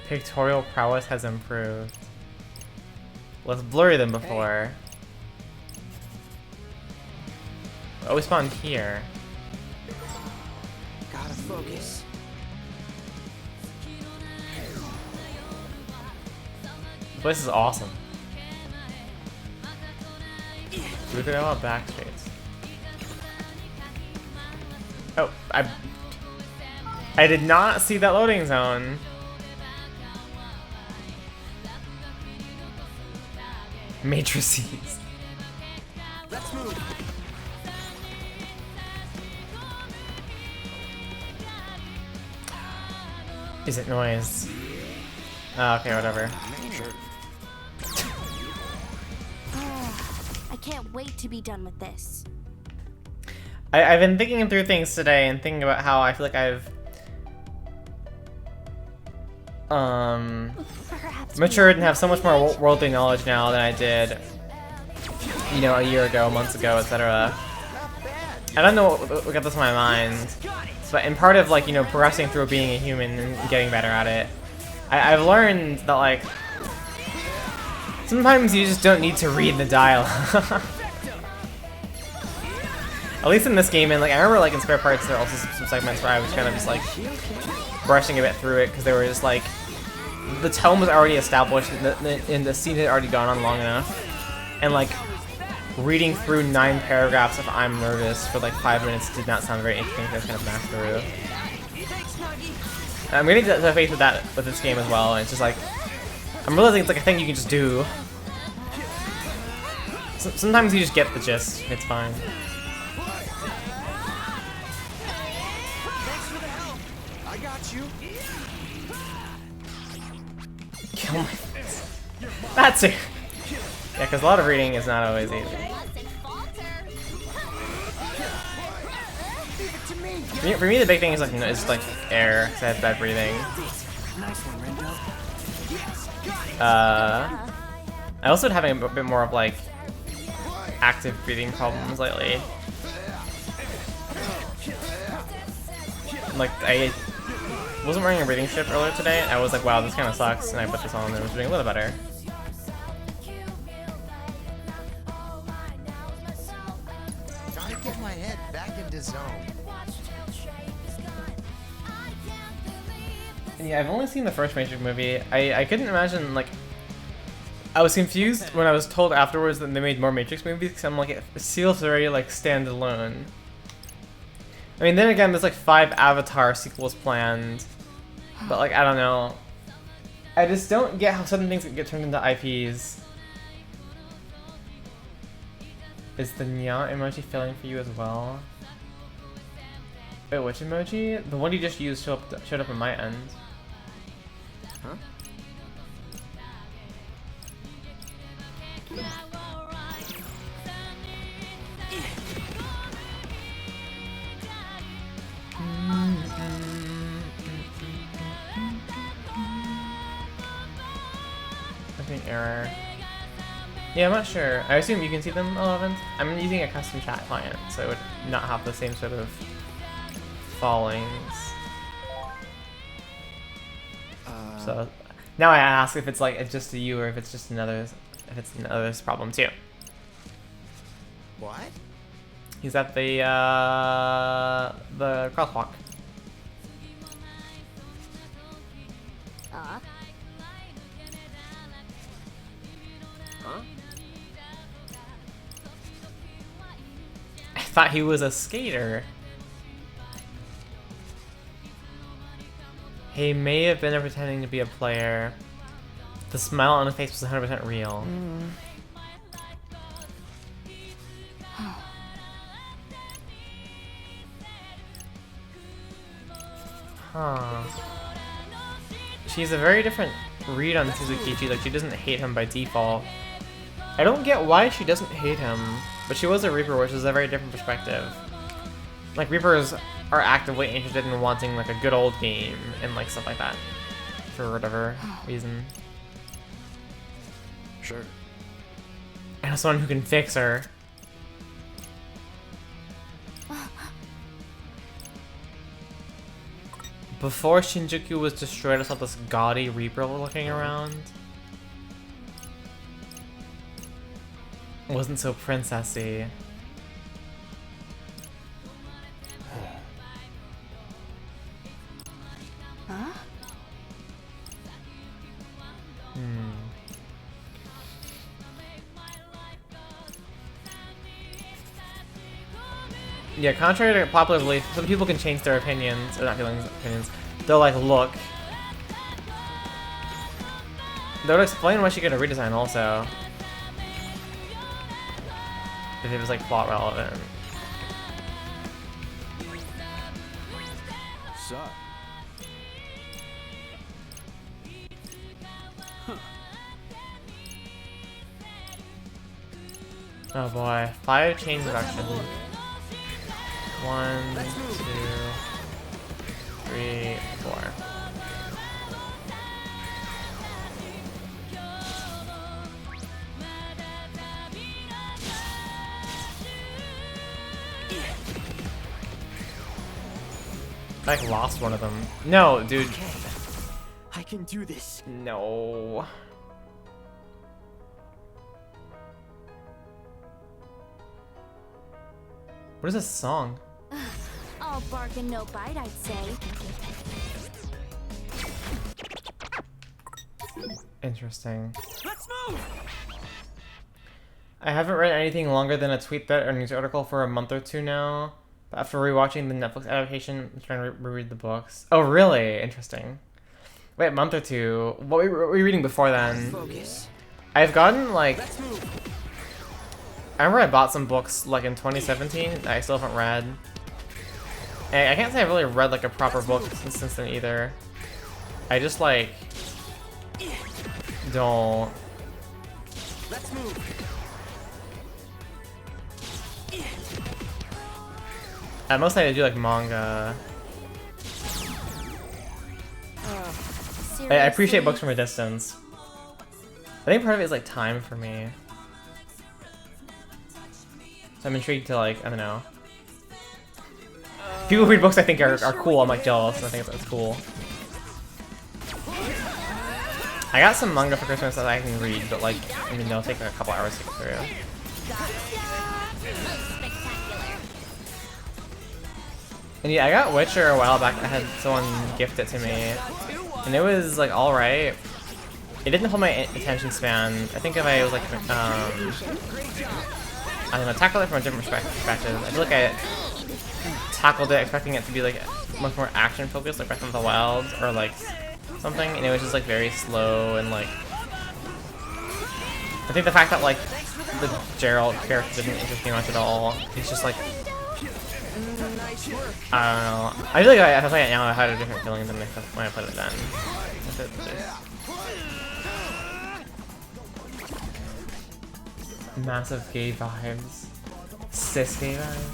Pictorial prowess has improved. Less blurry than before. Oh, we spawned here. Gotta focus. This place is awesome. Look at all the back streets. Oh, I did not see that loading zone. Matrices. Let's move. Is it noise? Oh, okay, whatever. I can't wait to be done with this. I've been thinking through things today and thinking about how I feel like I've matured and have so much more worldly knowledge now than I did, you know, a year ago, months ago, etc. I don't know what got this in my mind, but in part of like, you know, progressing through being a human and getting better at it, I've learned that like sometimes you just don't need to read the dialogue. At least in this game, and like I remember like in spare parts there are also some segments where I was kind of just like brushing a bit through it because they were just like the tone was already established and the scene had already gone on long enough, and like reading through 9 paragraphs of I'm nervous for like 5 minutes did not sound very interesting to kind of mash through. I'm getting to face with that with this game as well, and it's just like I'm realizing it's like a thing you can just do. Sometimes you just get the gist, it's fine. I got you. Kill my face. That's it. Yeah, because a lot of reading is not always easy. For me, the big thing is like air, because I have bad breathing. Nice one, Rendo. I also been having a bit more of like active breathing problems lately. Like I wasn't wearing a breathing strip earlier today. I was like, wow, this kind of sucks, and I put this on and it was doing a little better. Gotta get my head back into zone. Yeah, I've only seen the first Matrix movie. I couldn't imagine, like, I was confused when I was told afterwards that they made more Matrix movies, because I'm like, it feels very, like, standalone. I mean, then again, there's like 5 Avatar sequels planned, but like, I don't know. I just don't get how certain things get turned into IPs. Is the Nya emoji failing for you as well? Wait, which emoji? The one you just used showed up on my end. Huh? Error. Yeah, I'm not sure. I assume you can see them, 11th. I'm using a custom chat client, so it would not have the same sort of fallings. So now I ask if it's like it's just a you or if it's just another's problem too. What? He's at the crosswalk. Huh? I thought he was a skater. He may have been pretending to be a player. The smile on his face was 100% real. Huh. She's a very different read on Suzukichi, like she doesn't hate him by default. I don't get why she doesn't hate him, but she was a Reaper, which is a very different perspective. Like, Reapers are actively interested in wanting, like, a good old game and, like, stuff like that. For whatever reason. Sure. And someone who can fix her. Before Shinjuku was destroyed, I saw this gaudy Reaper looking around. Wasn't so princessy. Huh? Yeah, contrary to popular belief, some people can change their opinions, or not feelings, opinions. They'll like look. They would explain why she got a redesign also. If it was like plot relevant. Sup? Oh boy, 5 chain reduction. 1, 2, 3, 4. I like lost one of them. No, dude. Okay. I can do this. No. What is this song? All bark and no bite, I'd say. Interesting. Let's move! I haven't read anything longer than a tweet thread or news article for a month or two now. But after rewatching the Netflix adaptation, I'm trying to reread the books. Oh, really? Interesting. Wait, a month or two. What were we reading before then? Focus. I've gotten, like... Let's move. I remember I bought some books, like, in 2017 that I still haven't read. And I can't say I've really read, like, a proper book since then either. I just, like... don't... Let's move. Mostly I do, like, manga. I appreciate books from a distance. think part of it is like time for me. So I'm intrigued to like, I don't know. People who read books I think are cool, I'm like jealous, and I think that's cool. I got some manga for Christmas that I can read, but like, I mean, they'll take like a couple hours to get through. And yeah, I got Witcher a while back. I had someone gift it to me, and it was like alright. It didn't hold my attention span. I think if I was like, I don't know, tackled it from a different perspective. I feel like I tackled it expecting it to be like much more action focused, like Breath of the Wild or like something, and it was just like very slow and like. I think the fact that like the Gerald character didn't interest me much at all. It's just like. I don't know. I feel like if I play it now, I had a different feeling than when I played it then. Massive gay vibes. Cis gay vibes.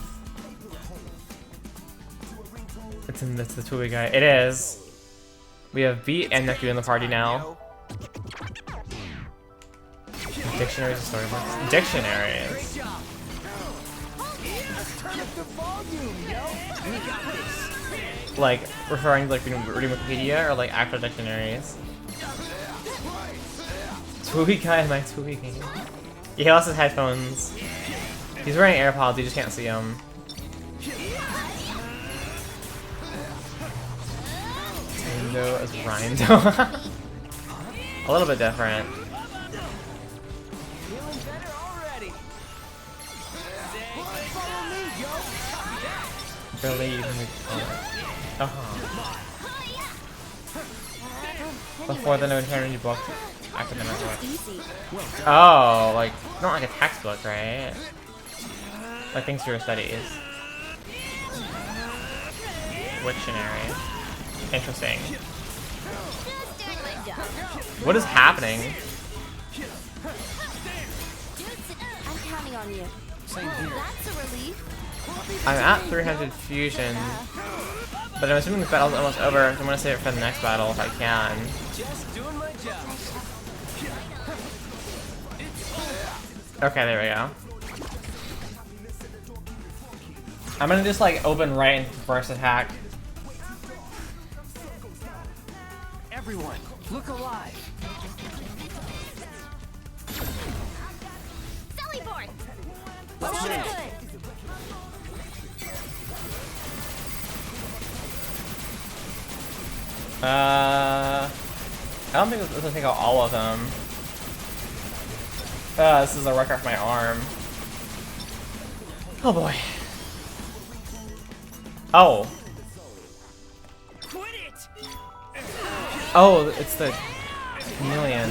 It's the Tui guy. It is. We have Beat and Neku in the party now. Dictionaries and storybooks. Dictionaries. Like referring to like reading Wikipedia or like actual dictionaries. Tui guy, my Tui game. Yeah, he lost his headphones. He's wearing AirPods, you just can't see him. Tando as Rindo. A little bit different. Really, you can before the note you book academic book. Oh, like not like a textbook, right? Like things for your studies. Wiktionary. Interesting. What is happening? I'm counting on you. Same here. That's a relief. I'm at 300 fusion, but I'm assuming this battle's almost over, so I'm gonna save it for the next battle if I can. Just doing my job. Okay, there we go. I'm gonna just like open right into the first attack. Everyone, look alive. Sillyboard. Oh, shit. I don't think this will take out all of them. This is a wreck off my arm. Oh boy. Oh. Oh, it's the chameleon.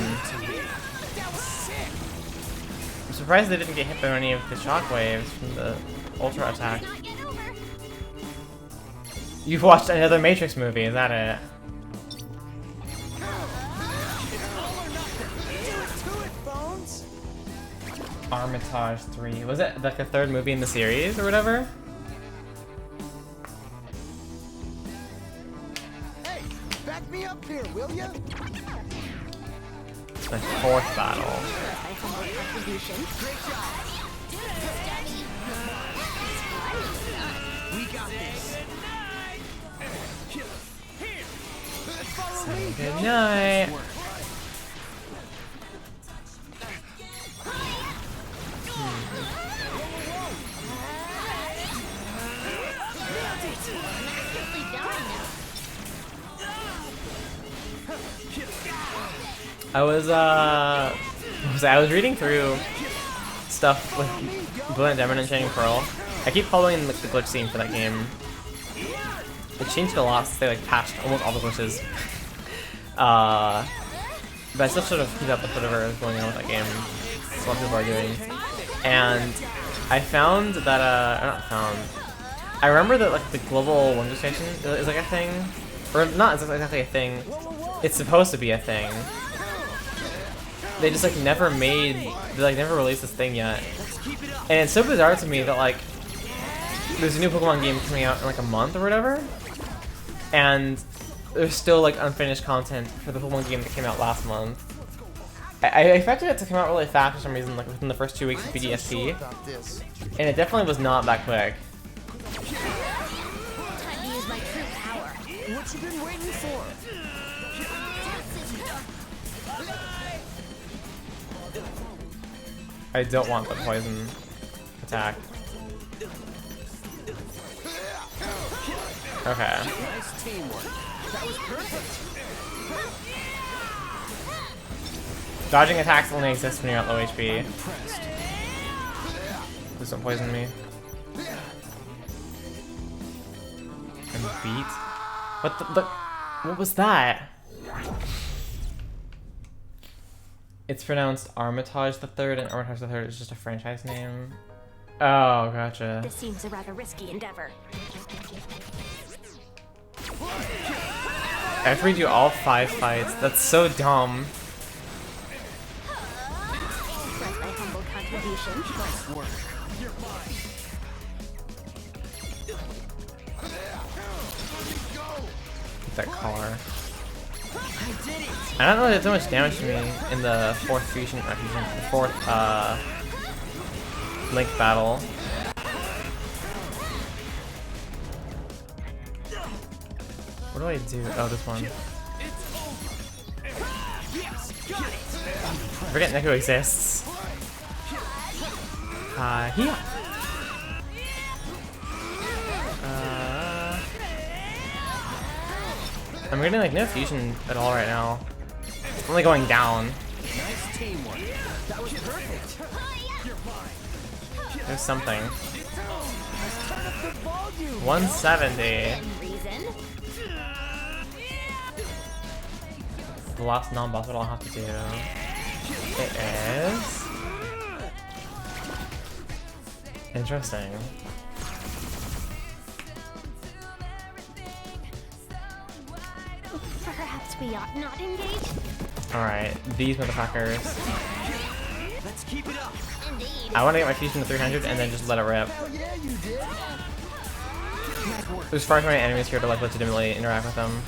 I'm surprised they didn't get hit by any of the shockwaves from the ultra attack. You've watched another Matrix movie, is that it? Armitage 3. Was it like the third movie in the series or whatever? Hey, back me up here, will ya? It's the fourth battle. We got this. Good night. I was reading through stuff with Brilliant Diamond and Shining Pearl. I keep following the glitch scene for that game. It changed a lot since they like patched almost all the glitches. But I still sort of keep up with whatever is going on with that game. That's what people are doing. And I found that I remember that like the global wonder station is like a thing, or not exactly a thing. It's supposed to be a thing. They just like never released this thing yet, and it's so bizarre to me that like there's a new Pokemon game coming out in like a month or whatever, and there's still like unfinished content for the Pokemon game that came out last month. I expected it to come out really fast for some reason, like within the first 2 weeks of BDSP, and it definitely was not that quick. Time to use my true power. What you been waiting for? I don't want the poison attack. Okay. Nice teamwork. That was perfect. Dodging attacks only exist when you're at low HP. Please don't poison me. And beat? What was that? It's pronounced Armitage the Third, and Armitage the Third is just a franchise name. Oh, gotcha. This seems a rather risky endeavor. I have to redo all 5 fights. That's so dumb. Plus my humble contribution. Nice work. Get that car. I don't know, it did so much damage to me in the fourth the fourth Link battle. What do I do? Oh, this one. I forget Neku exists. Here. I'm getting like no fusion at all right now. It's only going down. Nice teamwork. That was perfect. There's something. 170. The last non-boss, what I'll have to do. It is... interesting. Perhaps we ought not engage? Alright, these motherfuckers. Let's keep it up. Indeed. I want to get my fusion to 300 and then just let it rip. Yeah, you did. There's far too many enemies here to like legitimately interact with them.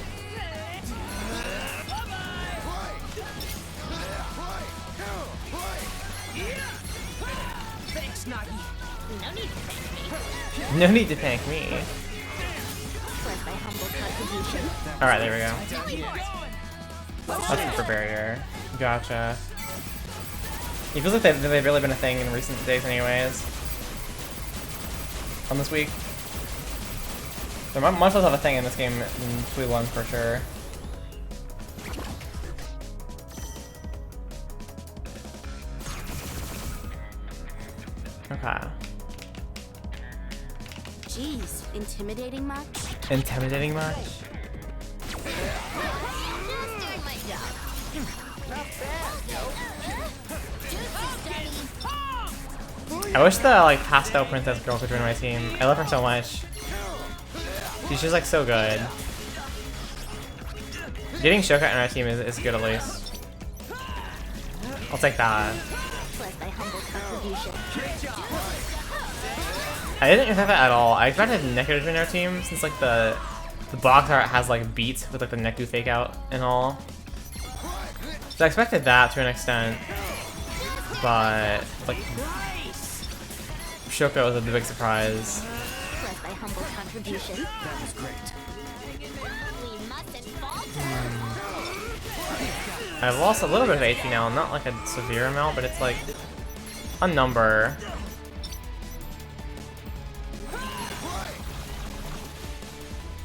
Thanks, Nagi. No need to thank me. No need to thank me. Plus my humble contribution. Alright, there we go. That's for barrier. Gotcha. It feels like they've really been a thing in recent days anyways. On this week. They're much less of a thing in this game than 2v1 for sure. Okay. Jeez, intimidating much? Intimidating much? Just doing my job. Not bad, I wish the like pastel princess girl could join my team. I love her so much. She's just like so good. Getting Shoka in our team is good at least. I'll take that. Plus my humble contribution. I didn't expect that at all. I expected Neku to join our team since like the box art has like beats with like the Neku fake out and all. So I expected that to an extent, but like Shoka was a big surprise. Plus my humble contribution. That was great. We mustn't falter. I've lost a little bit of HP now, not like a severe amount, but it's like a number.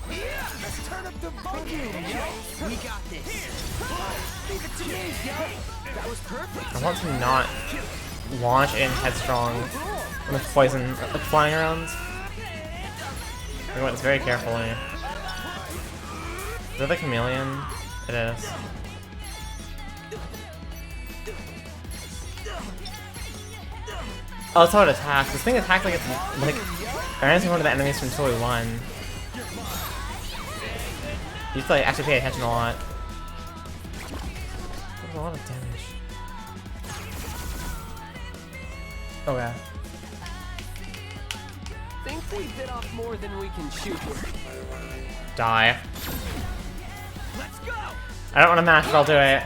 Let's turn up the volume, yo. We got this. Leave it to me, yo. That was perfect. I want to not launch in headstrong with poison flying around. I went very carefully. Is that the chameleon? It is. Oh, that's how it attacks. This thing attacks like it's like answering one of the enemies from Toy 1. You have to like actually pay attention a lot. That was a lot of damage. Oh yeah. Think we bit off more than we can chew here. Die. Let's go. I don't want to mash, but I'll do it.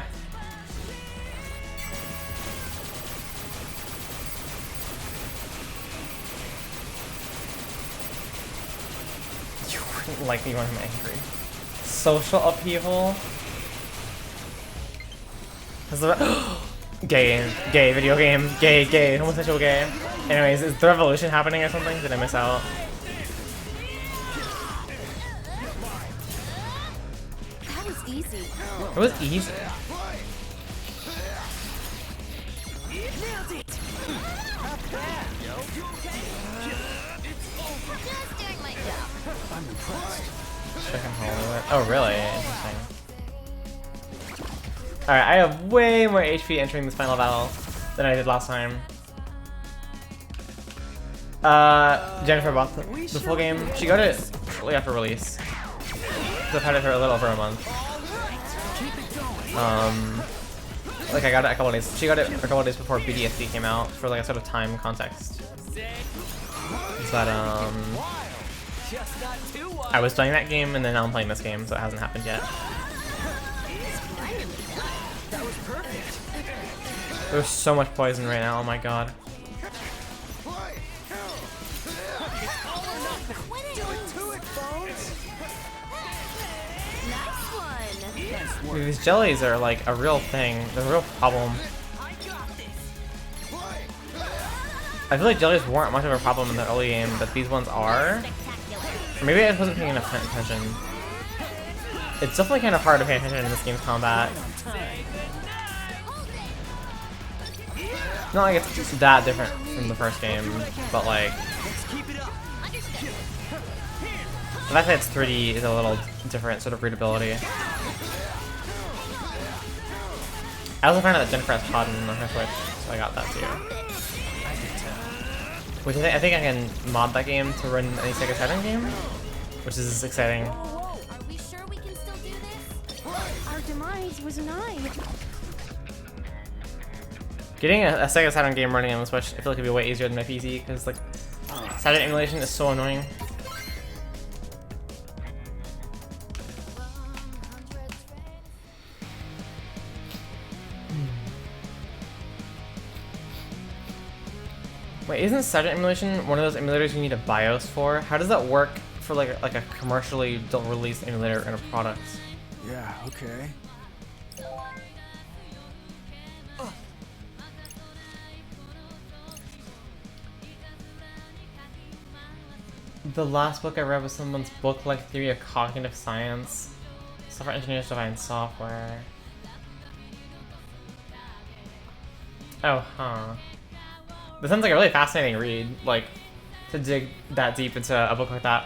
like me when I'm angry. Social upheaval. Gay, video game, gay, homosexual gay. Anyways, is the revolution happening or something? Did I miss out? That was easy. It was easy. Just doing my job. I'm impressed. Chicken Hollywood. Oh, really? Interesting. Alright, I have way more HP entering this final battle than I did last time. Jennifer bought the full game. She got it shortly after release. So I've had it for a little over a month. Like I got it a couple days. She got it a couple days before BDSD came out for like a sort of time context. But I was playing that game and then now I'm playing this game, so it hasn't happened yet. There's so much poison right now, oh my god. Dude, these jellies are like a real thing, they're a real problem. I feel like jellies weren't much of a problem in the early game, but these ones are. Or maybe I just wasn't paying enough attention. It's definitely kind of hard to pay attention in this game's combat. Not like it's that different from the first game, but like the fact that it's 3D is a little different sort of readability. I also found out that Jennifer has Podden on her Switch, so I got that too. Which I think I can mod that game to run any Sega Saturn game, which is exciting. Are we sure we can still do this? Our demise was nigh. Getting a Sega Saturn game running on the Switch, I feel like it'd be way easier than my PC, because like Saturn emulation is so annoying. Wait, isn't Saturn emulation one of those emulators you need a BIOS for? How does that work for like a commercially released emulator in a product? Yeah, okay. The last book I read was someone's book-like theory of cognitive science. Software engineers define software. Oh, huh. This sounds like a really fascinating read, like, to dig that deep into a book like that.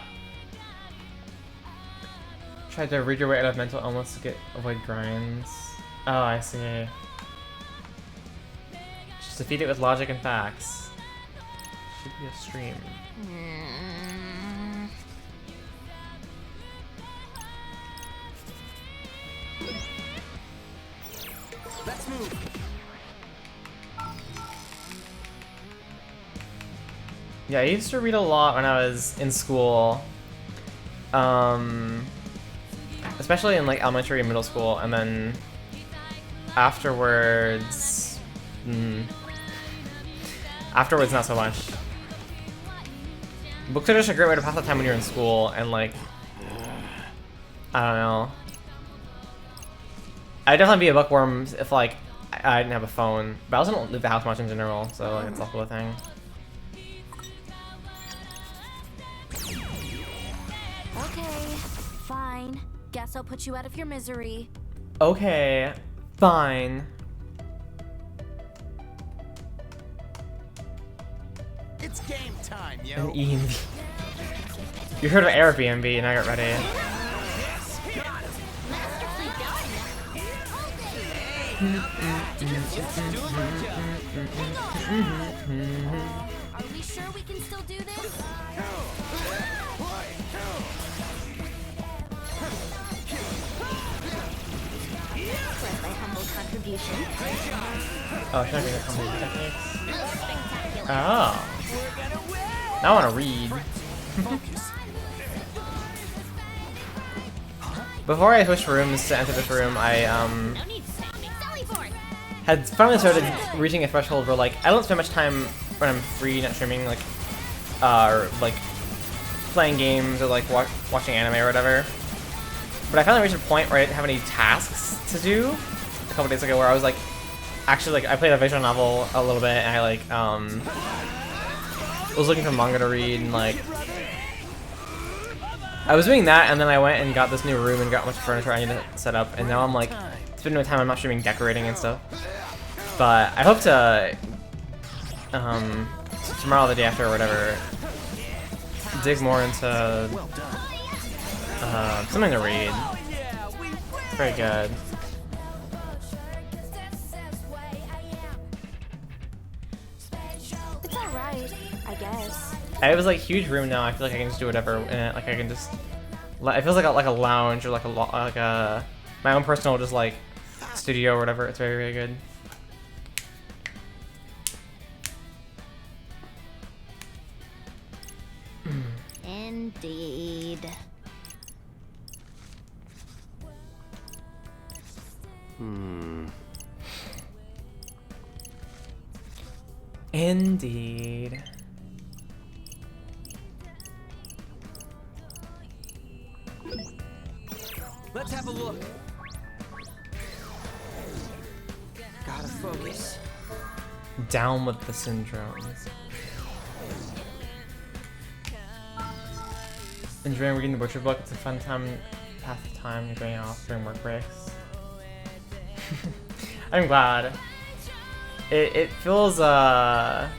Try to read your way out of mental illness to avoid grinds. Oh, I see. Just defeat it with logic and facts. Should be a stream. Let's move. Yeah, I used to read a lot when I was in school. Especially in like elementary and middle school, and then afterwards, afterwards not so much. Books are just a great way to pass the time when you're in school, and like, I don't know. I'd definitely be a bookworm if like I didn't have a phone, but I also don't leave the house much in general, so like it's also a thing. Okay, fine. Guess I'll put you out of your misery. Okay, fine. It's game time, yo. An EMB. You heard of Airbnb, now get ready. Are we sure we can still do this? For my humble contribution. Oh, should I read the combo techniques? Oh. Now I want to read. Before I switched rooms to enter this room, I had finally started reaching a threshold where like I don't spend much time when I'm free, not streaming, like playing games or like watching anime or whatever. But I finally reached a point where I didn't have any tasks to do a couple days ago, where I was like, actually, like I played a visual novel a little bit, and I like was looking for manga to read, and like I was doing that, and then I went and got this new room and got a bunch of furniture I need to set up, and now I'm like spending my time, I'm not streaming decorating and stuff. But I hope to tomorrow or the day after or whatever, dig more into something to read. It's very good. It's alright, I guess. I have this like huge room now. I feel like I can just do whatever in it. Like I can just, it feels like a lounge or like a my own personal just like studio or whatever. It's very, very good. Indeed. Indeed. Let's have a look. Gotta focus. Down with the syndrome. Enjoying reading the Butcher book. It's a fun time, pass the time. You're going off during work breaks. I'm glad. It feels I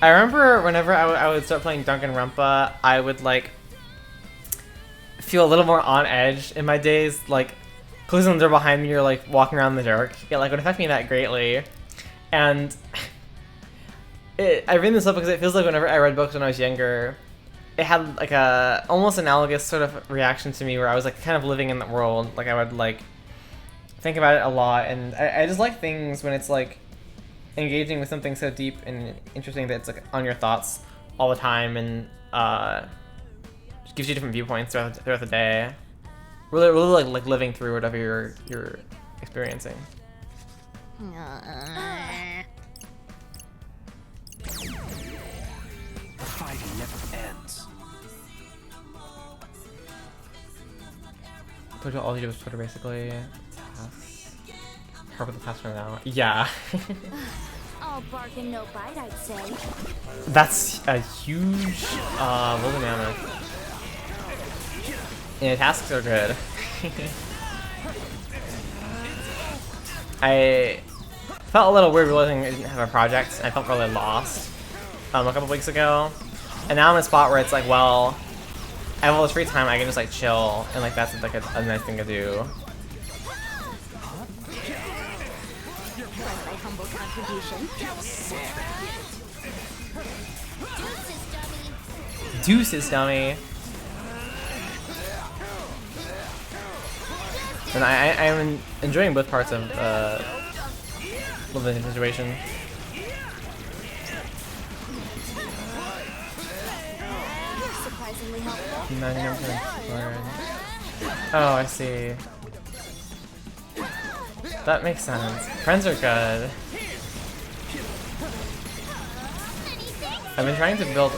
remember whenever I would start playing Danganronpa, I would like feel a little more on edge in my days, like closing the door behind me or like walking around in the dark. It like would affect me that greatly. And I bring this up because it feels like whenever I read books when I was younger, it had like a almost analogous sort of reaction to me, where I was like kind of living in the world. Like I would like think about it a lot, and I just like things when it's like engaging with something so deep and interesting that it's like on your thoughts all the time, and just gives you different viewpoints throughout the day. Really like living through whatever you're experiencing. The fighting never ends. Twitter, all you do is Twitter basically. Tasks. Help with the task for now. Yeah. All bark and no bite, I'd say. That's a huge woolly mammoth. Yeah, tasks are good. I felt a little weird realizing I didn't have a project. I felt really lost a couple weeks ago, and now I'm in a spot where it's like, well, I have all this free time. I can just like chill, and like that's like a nice thing to do. My humble contribution. Deuces, dummy. And I'm enjoying both parts of living situation. Surprisingly helpful. 99% Oh, I see. That makes sense. Friends are good. I've been trying to build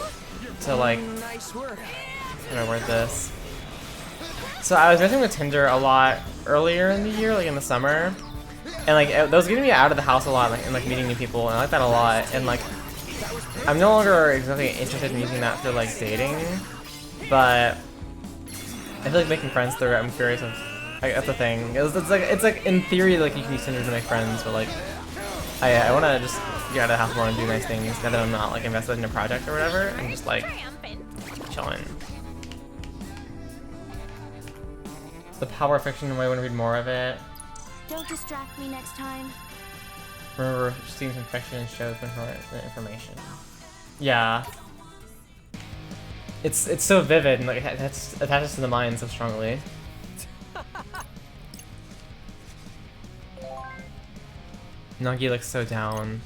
to like, how do I word this? So I was messing with Tinder a lot earlier in the year, like in the summer, and like that was getting me out of the house a lot, like, and like meeting new people, and I like that a lot. And like, I'm no longer exactly interested in using that for like dating, but I feel like making friends through it. I'm curious if that's the thing. It's like in theory like you can use Tinder to make friends, but like I want to just get out of the house more and do nice things now that I'm not like invested in a project or whatever. I'm just like chilling. The Power of Fiction, I want to read more of it. Don't distract me next time. Remember seeing some fiction and shows before the information. Yeah. It's so vivid and like it attaches to the mind so strongly. Nagi looks so down.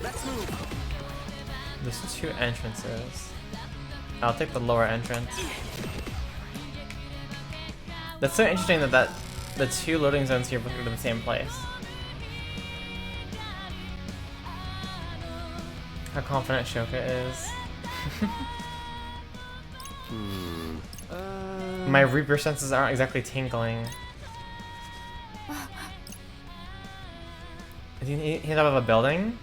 Let's move. There's 2 entrances. I'll take the lower entrance. That's so interesting that the two loading zones here go to the same place. How confident Shoka is. My Reaper senses aren't exactly tingling. Is he on top of a building?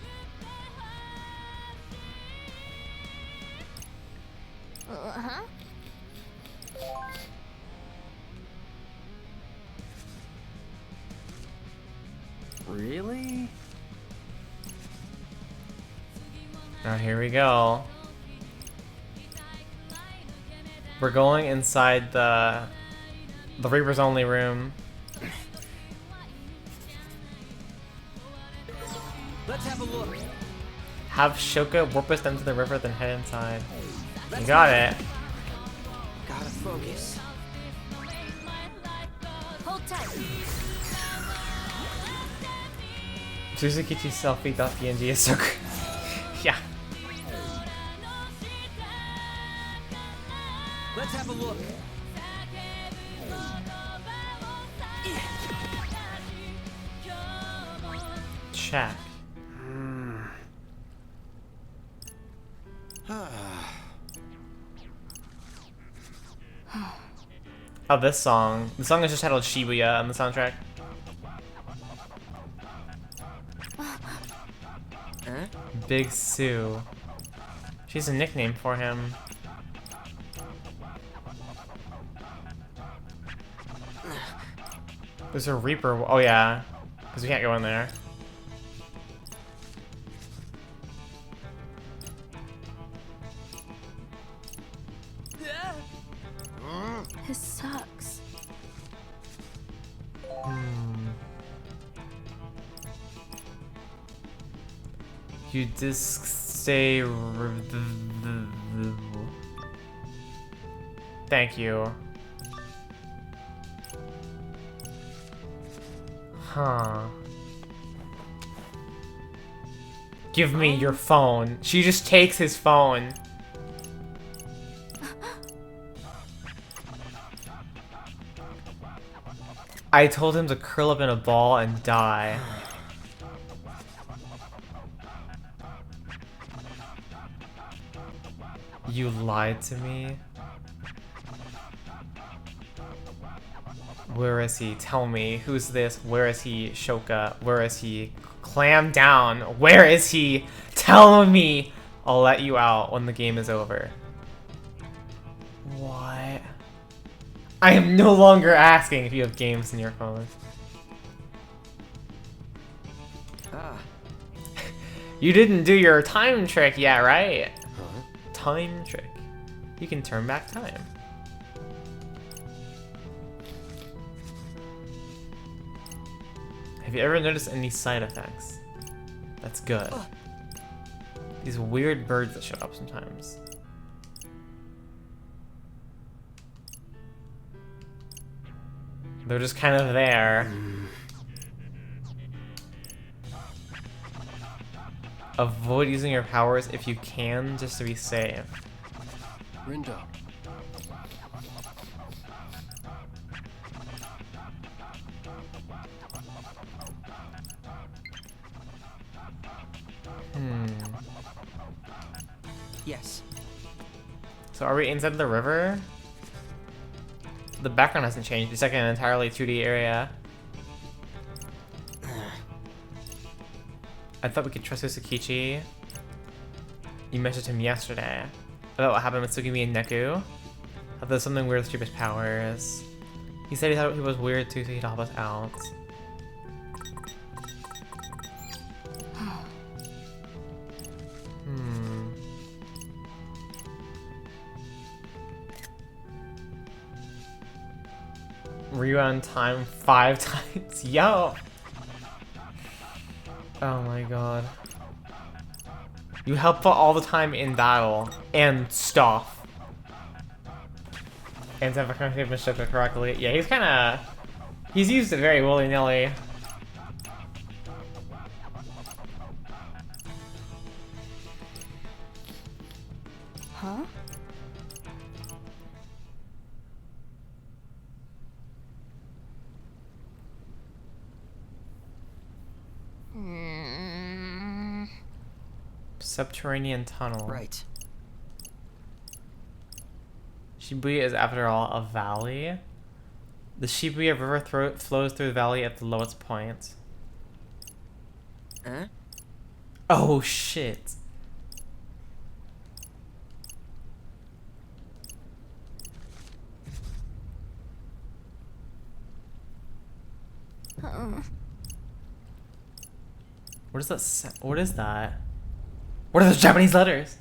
Uh-huh. Really? Oh, here we go. We're going inside the Reaper's only room. Let's have a look. Have Shoka warp us into the river, then head inside. You got it. Gotta focus. Hold tight. Suzukichi selfie.png is so good. Yeah. Let's have a look. Check. Oh, this song. The song is just titled Shibuya on the soundtrack. Big Sue. She's a nickname for him. There's a Reaper. Oh yeah, because we can't go in there. This sucks. You just stay. Thank you. Huh. Give me your phone. She just takes his phone. I told him to curl up in a ball and die. You lied to me? Where is he? Tell me. Who's this? Where is he? Shoka. Where is he? Clam down. Where is he? Tell me! I'll let you out when the game is over. What? I am no longer asking if you have games in your phone. You didn't do your time trick yet, right? Time trick. You can turn back time. Have you ever noticed any side effects? That's good. These weird birds that show up sometimes. They're just kind of there. Avoid using your powers if you can, just to be safe. Rindo. Yes. So are we inside the river? The background hasn't changed. It's like an entirely 2D area. I thought we could trust Usakichi. You messaged him yesterday about what happened with Tsugumi and Neku. That there's something weird with Chiba's powers. He said he thought he was weird too, so he'd help us out. Rerun time 5 times. Yo! Oh my god. You help all the time in battle and stuff. And if I can't say Mishoka correctly. Yeah, he's kinda... He's used it very willy-nilly. Huh? Subterranean tunnel. Right. Shibuya is, after all, a valley. The Shibuya River flows through the valley at the lowest point. Huh? Oh, shit. What is that? What is that? What are those Japanese letters?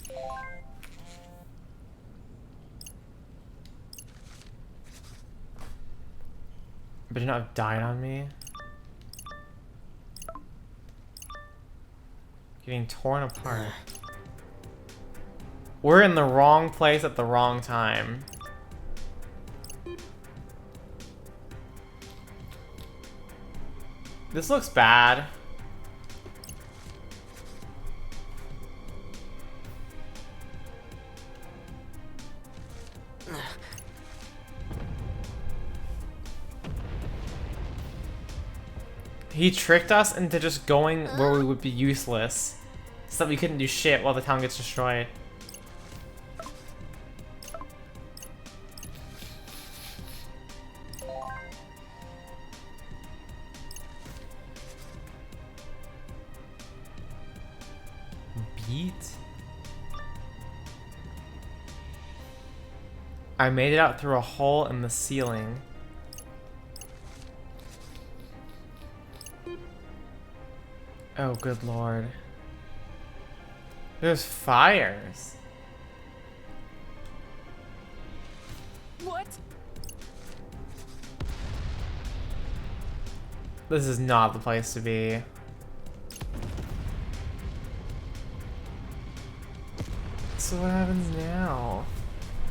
But you not have died on me. Getting torn apart. We're in the wrong place at the wrong time. This looks bad. He tricked us into just going where we would be useless, so that we couldn't do shit while the town gets destroyed. Beat? I made it out through a hole in the ceiling. Oh, good lord. There's fires. What? This is not the place to be. So what happens now?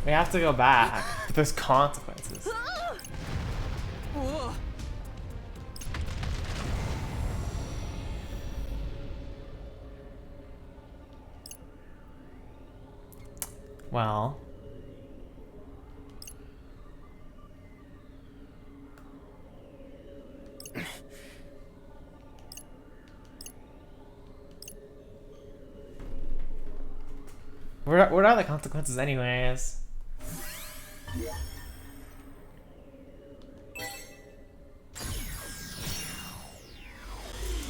We have to go back. But there's consequences. Well. What are the consequences anyways?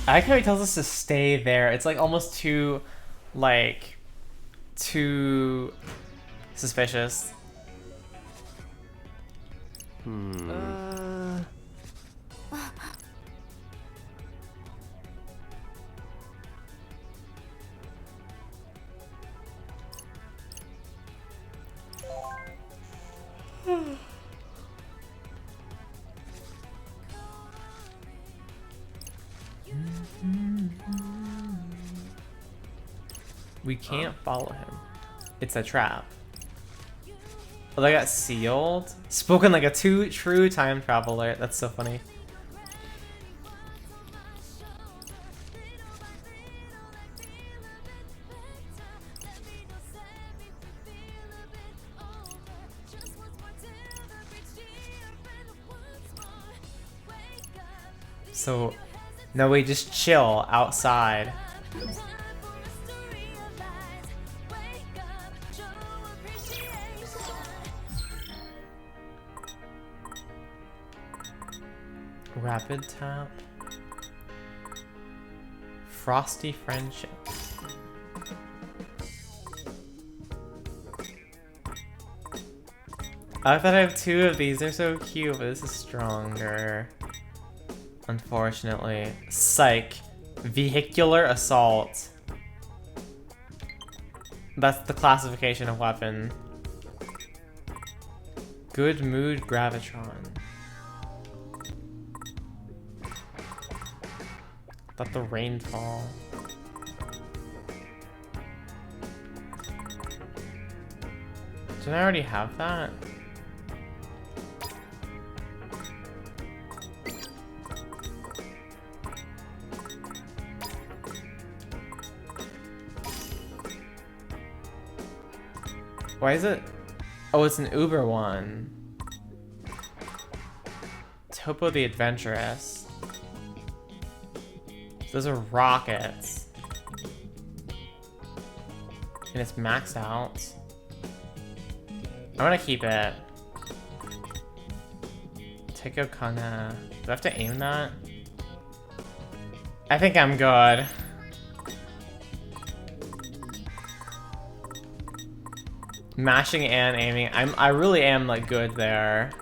I like how he tells us to stay there. It's like almost too, like, too suspicious. We can't follow him. It's a trap. Oh, that got sealed? Spoken like a true time traveler. That's so funny. So, no, we just chill outside. Rapid tap. Frosty friendship. I thought I have two of these. They're so cute, but this is stronger. Unfortunately. Psych. Vehicular assault. That's the classification of weapon. Good mood gravitron. Thought the rainfall. Didn't I already have that? Why is it? Oh, it's an Uber one. Topo the Adventurous. Those are rockets. And it's maxed out. I'm gonna keep it. Takeo Kana. Do I have to aim that? I think I'm good. Mashing and aiming. I really am like good there.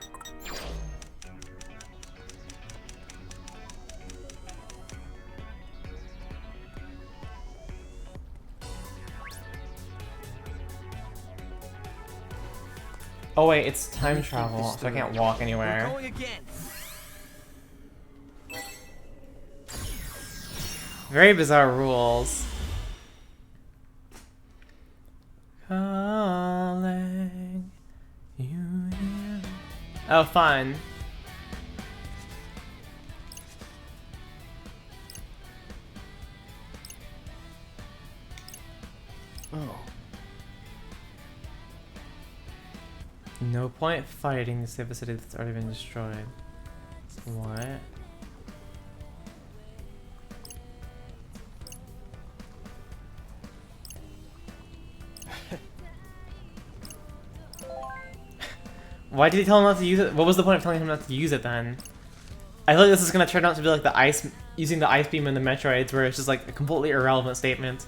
Oh wait, it's time travel, so I can't walk anywhere. We're going again. Very bizarre rules. Calling you here. Oh, fun. Oh. No point fighting to save a city that's already been destroyed. What? Why did he tell him not to use it? What was the point of telling him not to use it then? I feel like this is gonna turn out to be like the ice, using the ice beam in the Metroids, where it's just like a completely irrelevant statement.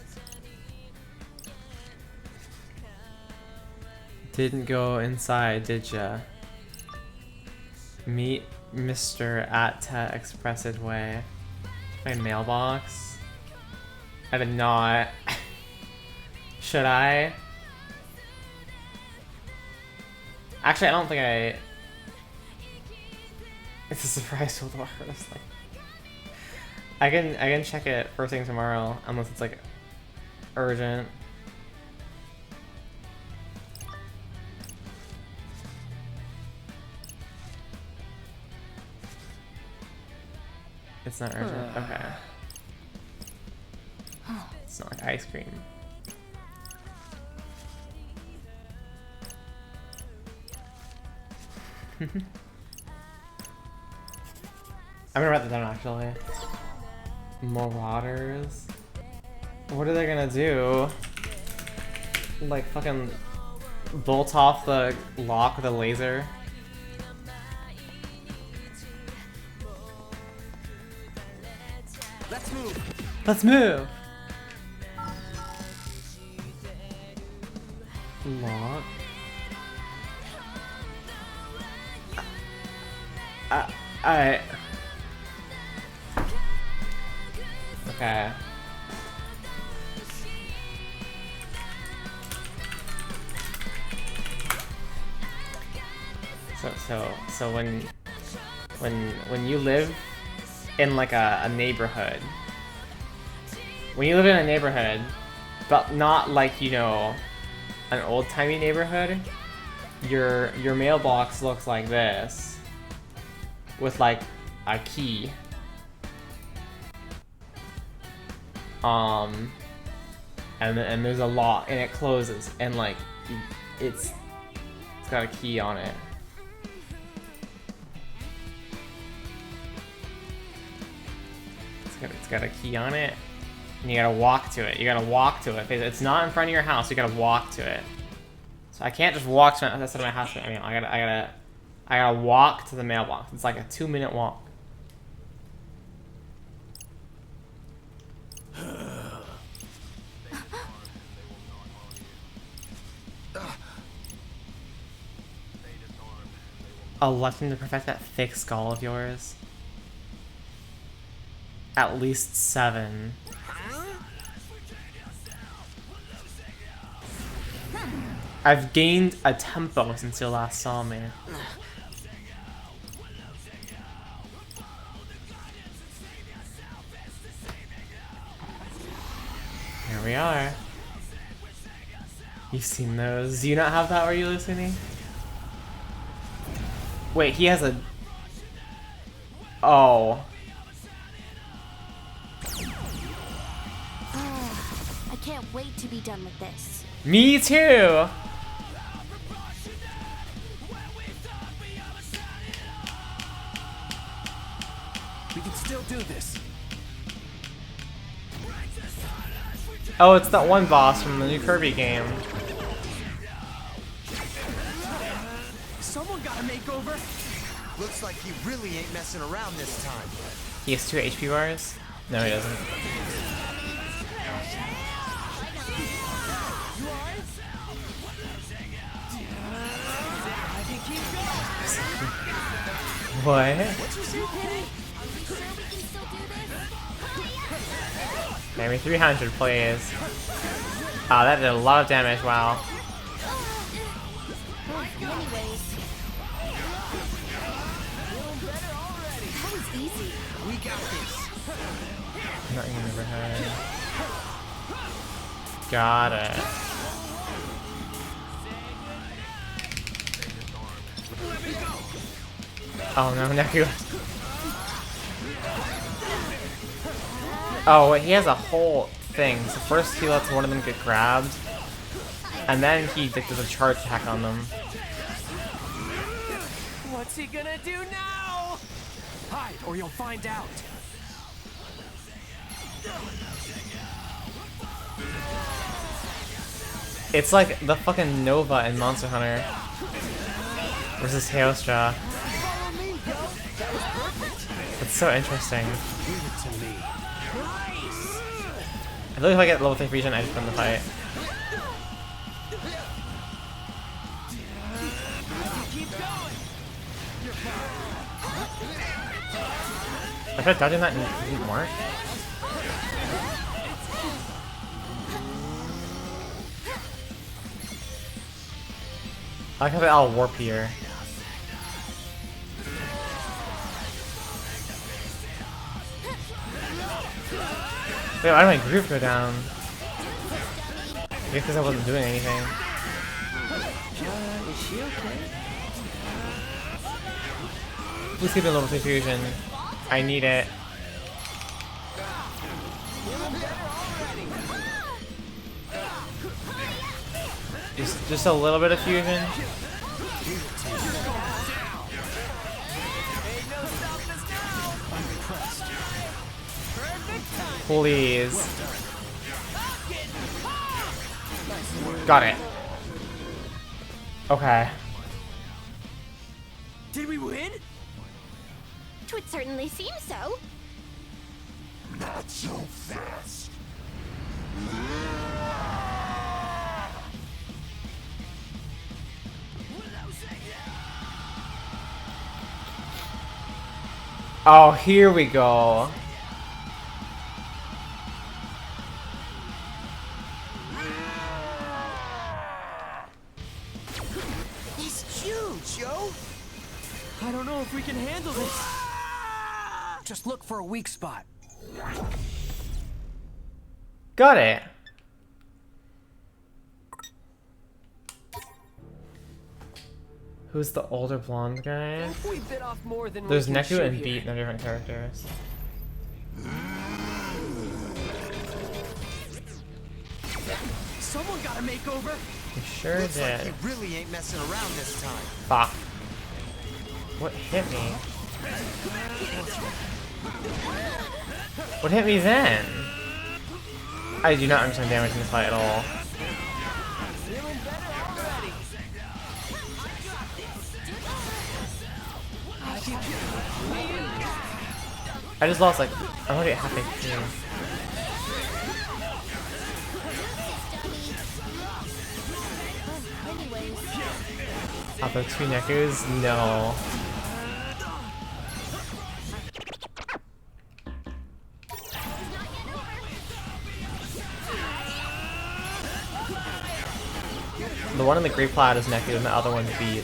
Didn't go inside, did ya? Meet Mr. at Ta Expressed Way. My mailbox? I did not. Should I? Actually, I don't think I... It's a surprise to the artist. Like, I can check it first thing tomorrow, unless it's like urgent. It's not urgent. Okay. It's not like ice cream. I'm gonna write that down actually. Marauders. What are they gonna do? Like fucking bolt off the lock with a laser? Let's move. Let's move! Lock. Alright. Okay. So when you live in like a neighborhood, when you live in a neighborhood, but not like, you know, an old-timey neighborhood, your mailbox looks like this, with like a key. And there's a lock, and it closes, and like it's got a key on it. It's got a key on it, and you gotta walk to it. You gotta walk to it. It's not in front of your house. You gotta walk to it. So I can't just walk to the side of my house. I mean, I gotta walk to the mailbox. It's like a 2-minute walk. A lesson to perfect that thick skull of yours. At least 7. I've gained a tempo since you last saw me. Here we are. You've seen those. Do you not have that where you listening? Wait, he has a... Oh. I can't wait to be done with this. Me too! We can still do this. Oh, it's that one boss from the new Kirby game. Someone got a makeover. Looks like he really ain't messing around this time. He has 2 HP bars? No, he doesn't. What? Maybe 300, please. Oh, that did a lot of damage, wow. Anyways. That was easy. We got this. Not even overhead. Got it. Oh no, Neku. Oh, he has a whole thing. So first he lets one of them get grabbed, and then he does a charge attack on them. What's he gonna do now? Hide, or you'll find out. It's like the fucking Nova in Monster Hunter versus Hailstra. It's so interesting. Give it to me. I feel like if I get level 3 fusion, I just win the fight. I tried dodging that and it didn't work. I like how they all warp here. Wait, why did my group go down? I guess because I wasn't doing anything. Is she okay? Please give me a level 2 fusion. I need it. Just a little bit of fusion. Please. Got it. Okay. Did we win? Twould certainly seem so. Not so fast. Oh, here we go. He's huge, yo. I don't know if we can handle this. Just look for a weak spot. Got it. Who's the older blonde guy? We bit off more than There's we can Neku chew and here. Beat, they're different characters. Someone got a makeover. You sure Looks like did. he really ain't messing around this time. Fuck. What hit me? What hit me then? I do not understand damage in this fight at all. Feeling better already. I just lost like, I'm already at half HP. Are there 2 Neku's? No. The one in the Great Cloud is Neku and the other one's Beat.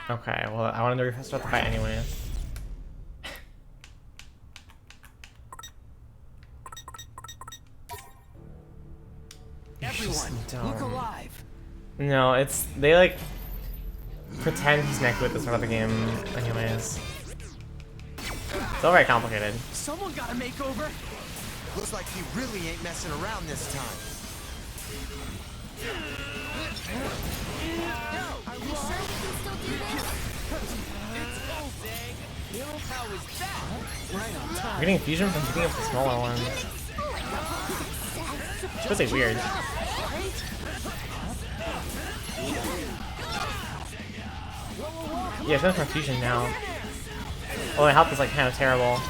Okay, well I wanted to restart the fight anyways. Everyone, look alive. No, it's they like pretend he's Neku at the start of the game anyways. It's all very complicated. Someone got a makeover. Looks like he really ain't messing around this time. Are we sure we can still do this? It's full, Zang. How was that? I'm getting fusion from beating up the smaller ones. It's really weird. Yeah, it's not from fusion now. Oh, my health is like kind of terrible.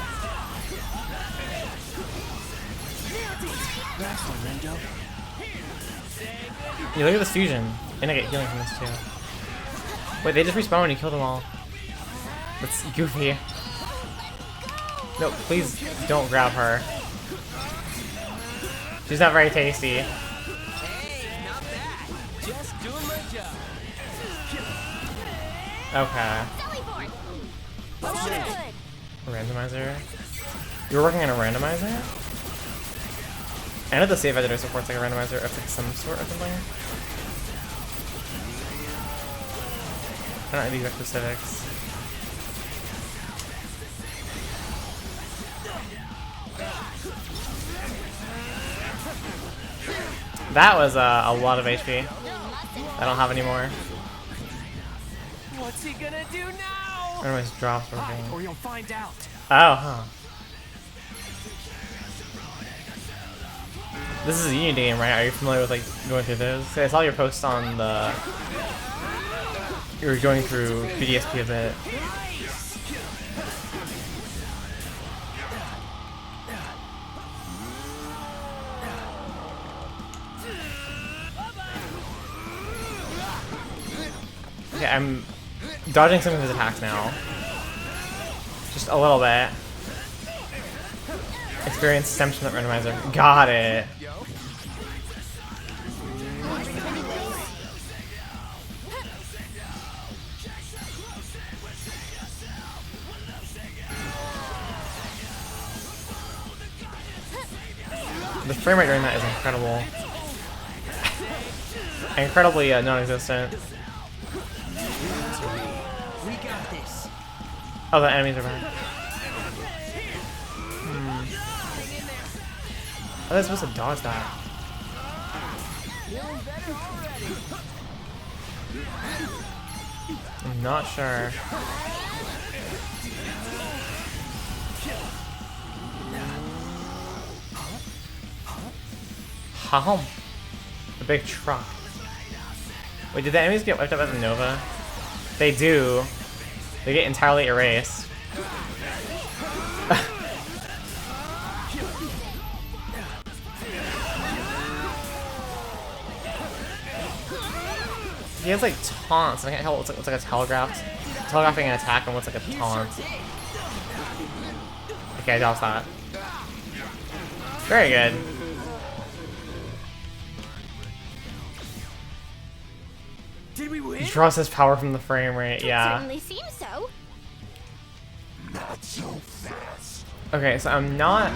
Yeah, look at this fusion. And I get healing from this too. Wait, they just respawn when you kill them all. That's goofy. No, please don't grab her. She's not very tasty. Okay. Randomizer. You're working on a randomizer? I know the save editor supports like a randomizer of like some sort or something. I don't know the exact specifics. That was a lot of HP. I don't have any more. What's he gonna do now? Randomized drops or something. Or you'll find out. Oh, huh. This is a Unity game, right? Are you familiar with like going through those? I saw your post on the. You were going through BDSP a bit. Okay, I'm dodging some of his attacks now. Just a little bit. Experience stems from the randomizer. Got it. The frame rate during that is incredible. Incredibly non-existent. We got this. Oh, the enemies are back. How are they supposed to dodge that? I'm not sure. Hum. The big truck. Wait, did the enemies get wiped out by the Nova? They do. They get entirely erased. He has like taunts. I can't tell what's like a telegraphing an attack and what's like a taunt. Okay, I dodged that. Very good. Did we win? He draws his power from the frame rate, yeah. Certainly seems so. Not so fast. Okay, so I'm not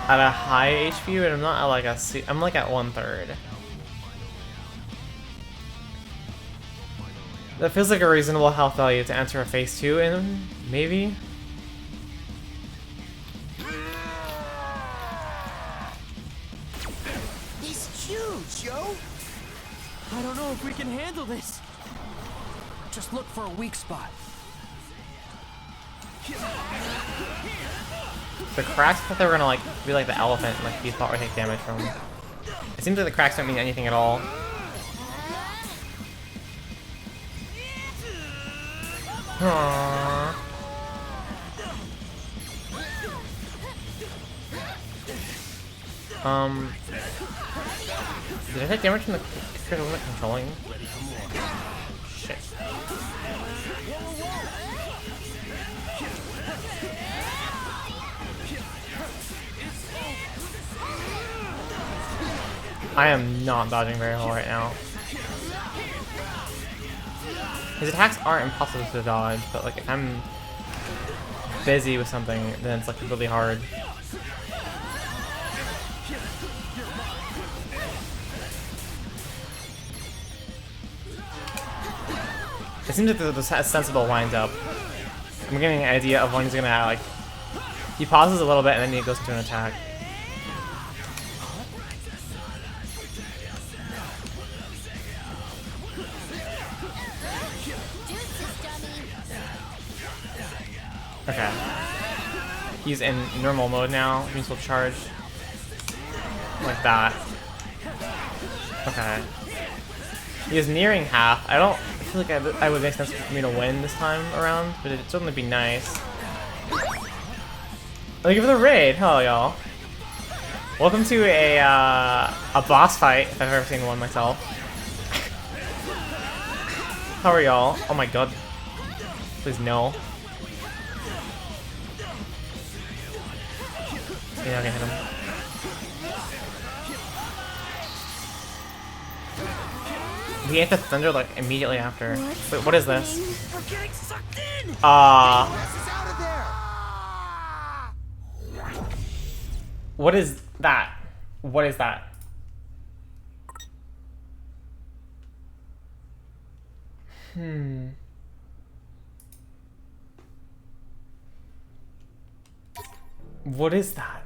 at a high HP, but I'm not at like I'm like at 1/3. That feels like a reasonable health value to enter a phase 2 in, maybe? He's huge, yo. I don't know if we can handle this. Just look for a weak spot. The cracks, I thought they were gonna like be like the elephant and like be thought would take damage from. It seems like the cracks don't mean anything at all. Aww. Did I take damage from the character wasn't controlling? Shit. I am not dodging very well right now. His attacks aren't impossible to dodge, but like if I'm busy with something, then it's like really hard. It seems like there's a sensible wind-up. I'm getting an idea of when he's gonna like. He pauses a little bit and then he goes into an attack. Okay. He's in normal mode now, which means he'll charge like that. Okay. He is nearing half. I feel like I would make sense for me to win this time around, but it'd certainly be nice. Thank you for the raid. Hello, y'all. Welcome to a boss fight, if I've ever seen one myself. How are y'all? Oh my god. Please no. Yeah, I can hit him. We hit the thunder like immediately after. Wait, what is this? We're getting sucked in. What is that? What is that? What is that?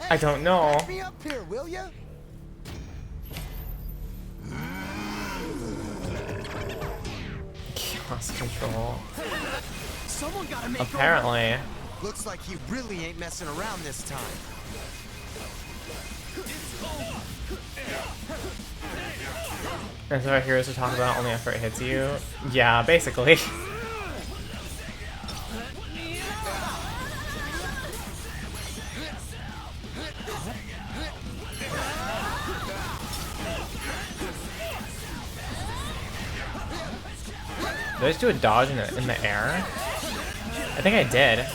I don't know. Back me up here, will ya? Chaos control. Someone gotta make Apparently. Looks like he really ain't messing around this time. That's what our heroes to talk about only after it hits you. Yeah, basically. Did I just do a dodge in the air? I think I did. Okay,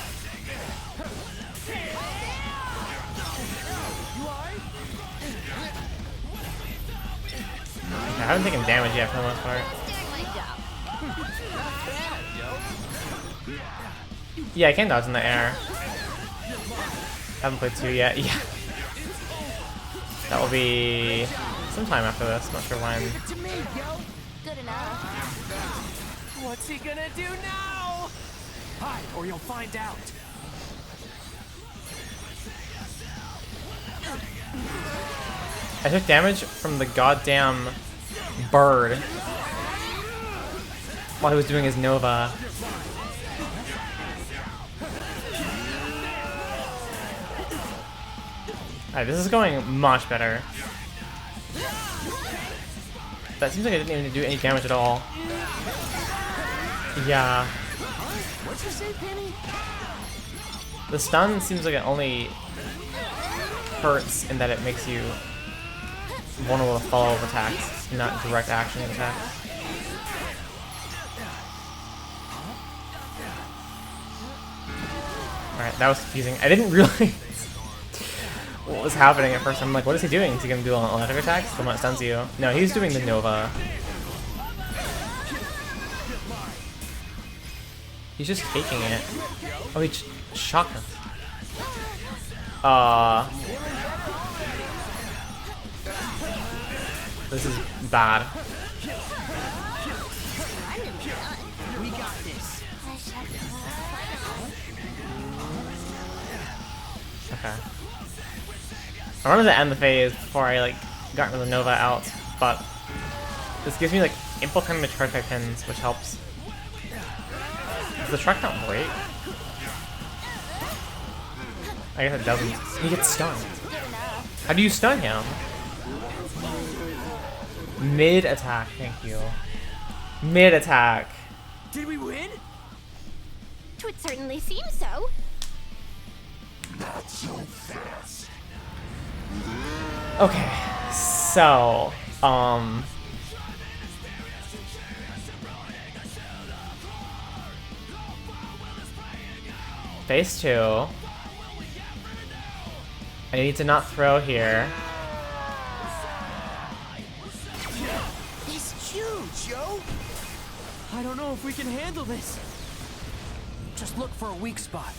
I haven't taken damage yet for the most part. Yeah, I can dodge in the air. Haven't played 2 yet. Yeah. That will be sometime after this. Not sure when. Good enough. What's he gonna do now? Hide, or you'll find out. I took damage from the goddamn bird while he was doing his Nova. Alright, this is going much better. That seems like I didn't even do any damage at all. Yeah. What'd you say, Penny? The stun seems like it only hurts in that it makes you vulnerable to follow-up attacks, not direct action attacks. Alright, that was confusing. I didn't realize what was happening at first. I'm like, what is he doing? Is he gonna do an electric attacks? The one that stuns you. No, he's doing the Nova. He's just taking it. Oh, he shocked us. This is bad. We got this. Okay. I wanted to end the phase before I like got rid of the Nova out, but this gives me like ample time to charge my pins, which helps. Does the truck not break? I guess it doesn't. He gets stunned. How do you stun him? Mid attack, thank you. Mid attack. Did we win? It would certainly seem so. Not so fast. Okay, so, phase 2. I need to not throw here. He's huge, yo. I don't know if we can handle this. Just look for a weak spot.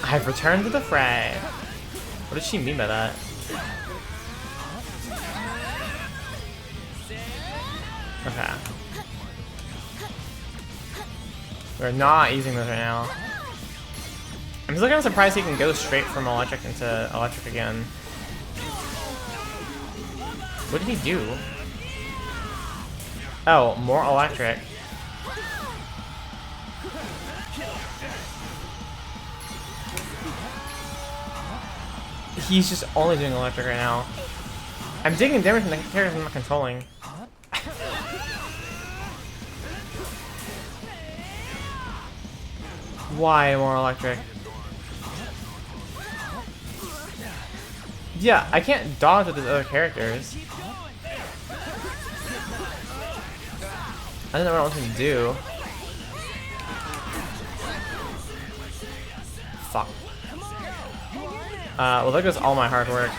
I've returned to the fray. What does she mean by that? Okay. We're not using this right now. I'm still kind of surprised he can go straight from electric into electric again. What did he do? Oh, more electric. He's just only doing electric right now. I'm taking damage from the characters I'm not controlling. Why more electric? Yeah, I can't dodge with these other characters. I don't know what I want him to do. Fuck. Well, there goes all my hard work.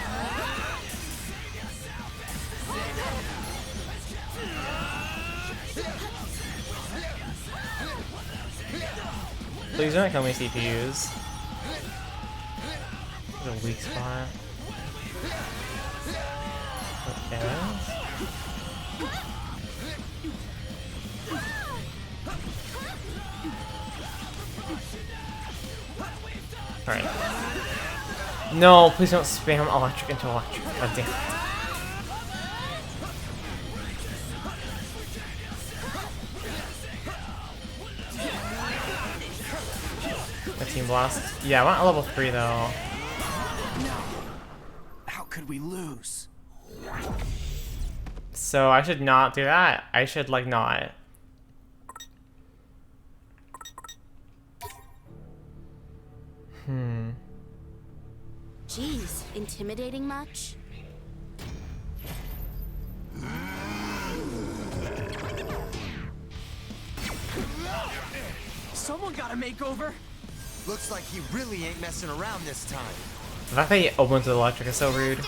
Please don't kill me, CPUs. There's a weak spot. Okay. Alright. No, please don't spam electric into electric. God damn it. A team blast. Yeah, I want a level 3 though. How could we lose? So I should not do that. I should like not. Jeez, intimidating much? Someone got a makeover. Looks like he really ain't messing around this time. The fact that he opens with electric is so rude.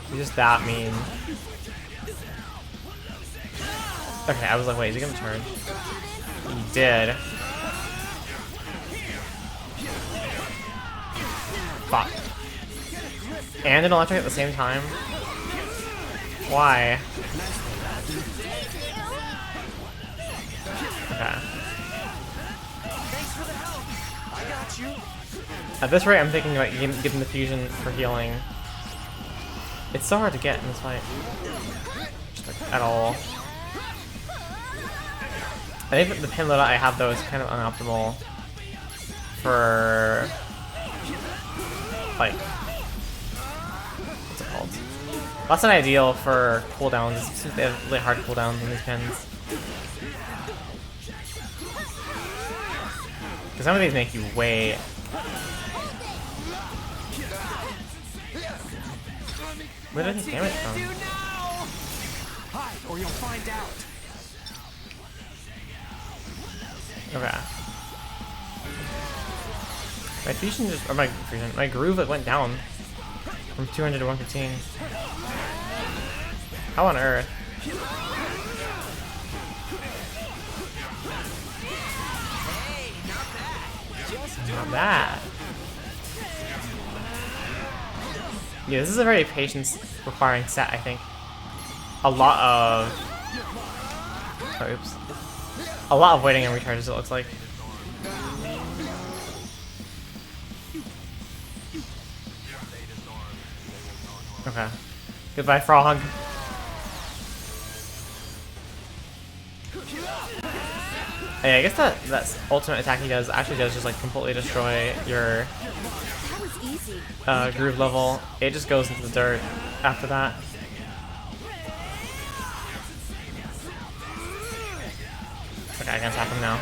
He's just that mean. Okay, I was like, wait, is he gonna charge? He did. Fuck. And an electric at the same time? Why? Okay. At this rate, I'm thinking about getting the fusion for healing. It's so hard to get in this fight. Just like, at all. I think that the pin loadout I have though is kind of unoptimal for like what's it called? That's not ideal for cooldowns since they have really hard cooldowns on these pins. Because some of these make you wait. Where did he damage from? Hide, or you'll find out. Okay. My fusion just, or my fusion, my groove like went down from 200 to 115. How on earth? Not bad. Yeah, this is a very patience requiring set, I think. A lot of... Oh, oops. A lot of waiting and recharges, it looks like. Okay. Goodbye, frog. Hey, I guess that ultimate attack he does actually does just like completely destroy your groove level. It just goes into the dirt after that. Okay, I can attack him now.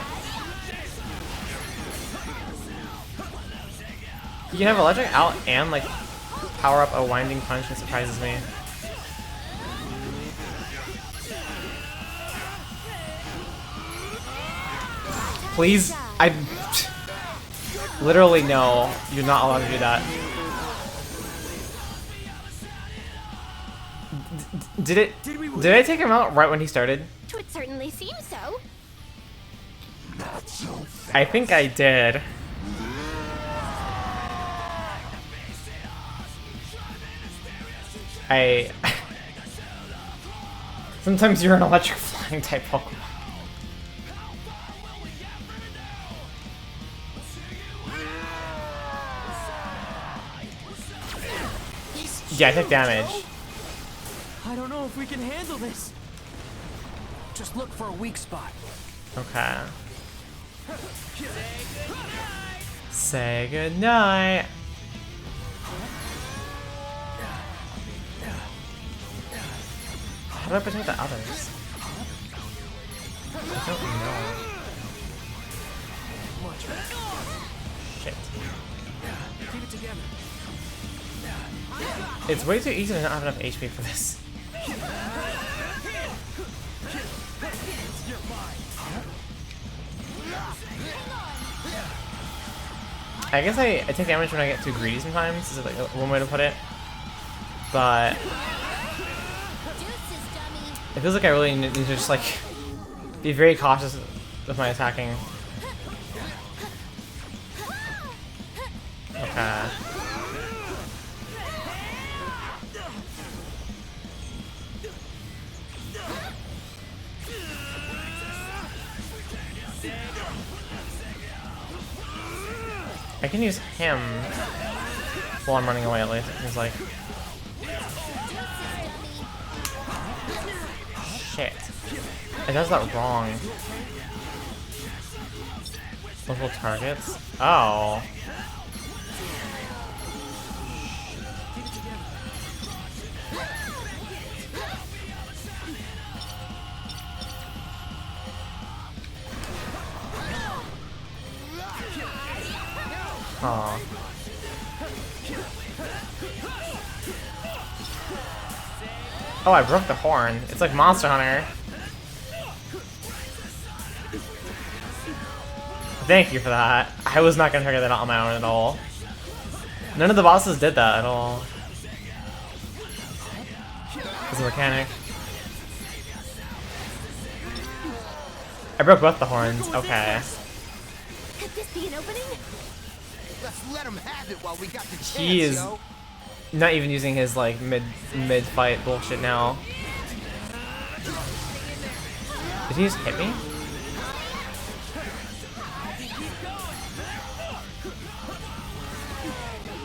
You can have electric out and like power up a winding punch, that surprises me. Please, I literally no, you're not allowed to do that. Did I take him out right when he started? It would certainly seem so. I think I did. Sometimes you're an electric flying type Pokemon. Yeah, I took damage. know if we can handle this. Just look for a weak spot. Okay. Say goodnight. How do I protect the others? I don't know. Shit. Keep it together. It's way too easy to not have enough HP for this. I guess I take damage when I get too greedy sometimes, is like one way to put it. But it feels like I really need to just like be very cautious with my attacking. Okay. I can use him while I'm running away at least. He's like... Shit. It does that wrong. Multiple targets? Oh. Aw. Oh, I broke the horn. It's like Monster Hunter. Thank you for that. I was not gonna figure that out on my own at all. None of the bosses did that at all. As a mechanic. I broke both the horns. Okay. Could this be an opening? Let's let him have it while we got the chance, He is yo. not even using his like mid fight bullshit now. Did he just hit me?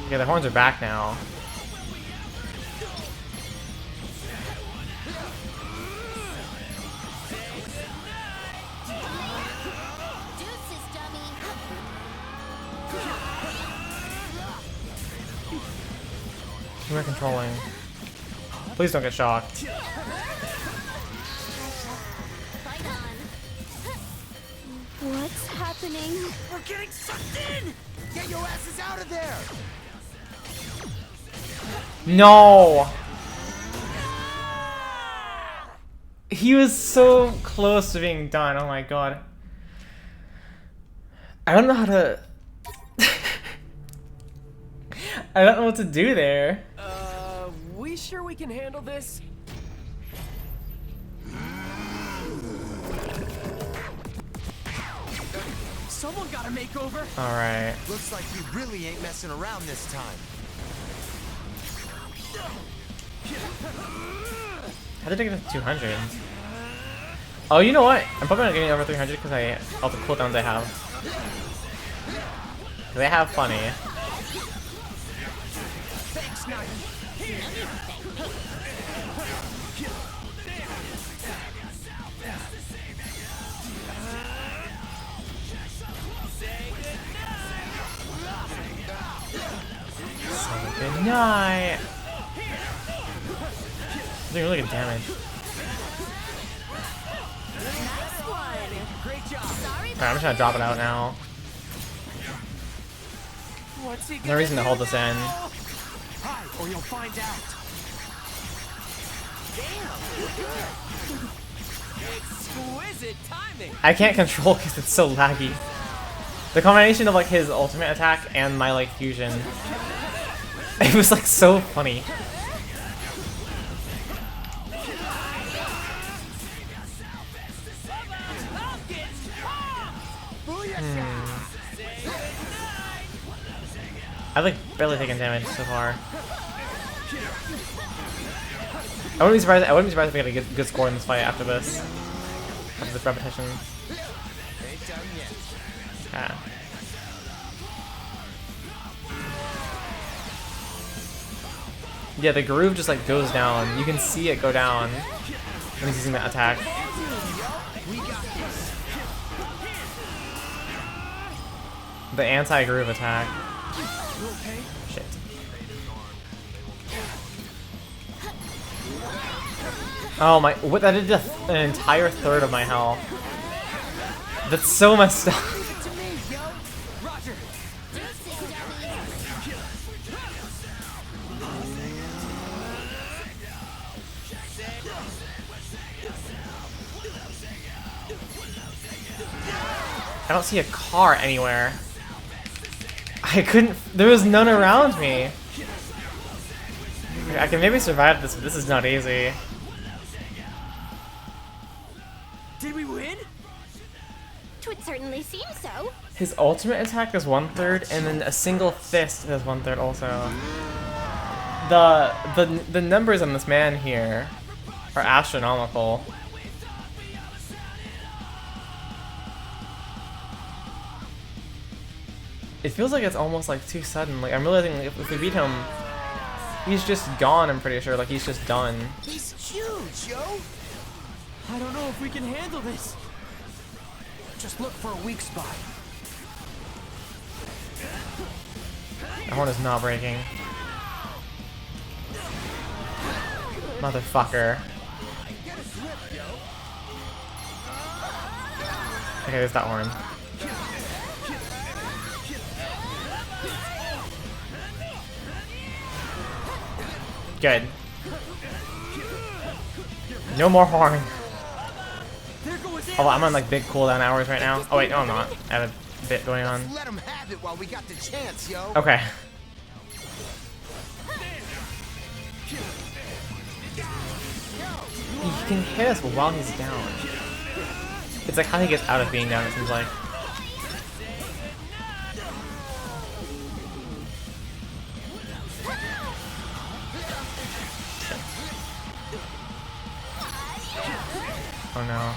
Yeah, the horns are back now. Who am I controlling? Please don't get shocked. What's happening? We're getting sucked in! Get your asses out of there! No! He was so close to being done, oh my god. I don't know how to... I don't know what to do there. We sure we can handle this? Someone got a makeover. Alright. Looks like you really ain't messing around this time. How did I get to 200? Oh, you know what? I'm probably not getting over 300 because all the cooldowns I have. They have funny. Good night. Doing really good damage. Alright, I'm just gonna drop it out now. No reason to hold this in. Or you'll find out. Damn. Exquisite timing. I can't control because it's so laggy. The combination of like his ultimate attack and my like fusion. It was like so funny. I've like barely taken damage so far. I wouldn't be surprised if we get a good score in this fight after this. After this repetition. Yeah. Yeah, the groove just like goes down. You can see it go down when he's using that attack. The anti-groove attack. Shit. Oh my, what, that did an entire third of my health. That's so messed up. I don't see a car anywhere. I couldn't, there was none around me. I can maybe survive this, but this is not easy. Did we win? Twould certainly seem so. His ultimate attack is 1/3, and then a single fist is 1/3 also. The numbers on this man here are astronomical. It feels like it's almost like too sudden. Like I'm realizing if we beat him, he's just gone. I'm pretty sure. Like he's just done. He's huge, yo. I don't know if we can handle this. Just look for a weak spot. The horn is not breaking. Motherfucker. Okay, there's that horn. Good. No more horn. Oh, I'm on like big cooldown hours right now. Oh wait, no I'm not. I have a bit going on. Let him have it while we got the chance, yo. Okay. He can hit us while he's down. It's like how he gets out of being down, it seems like. Oh no.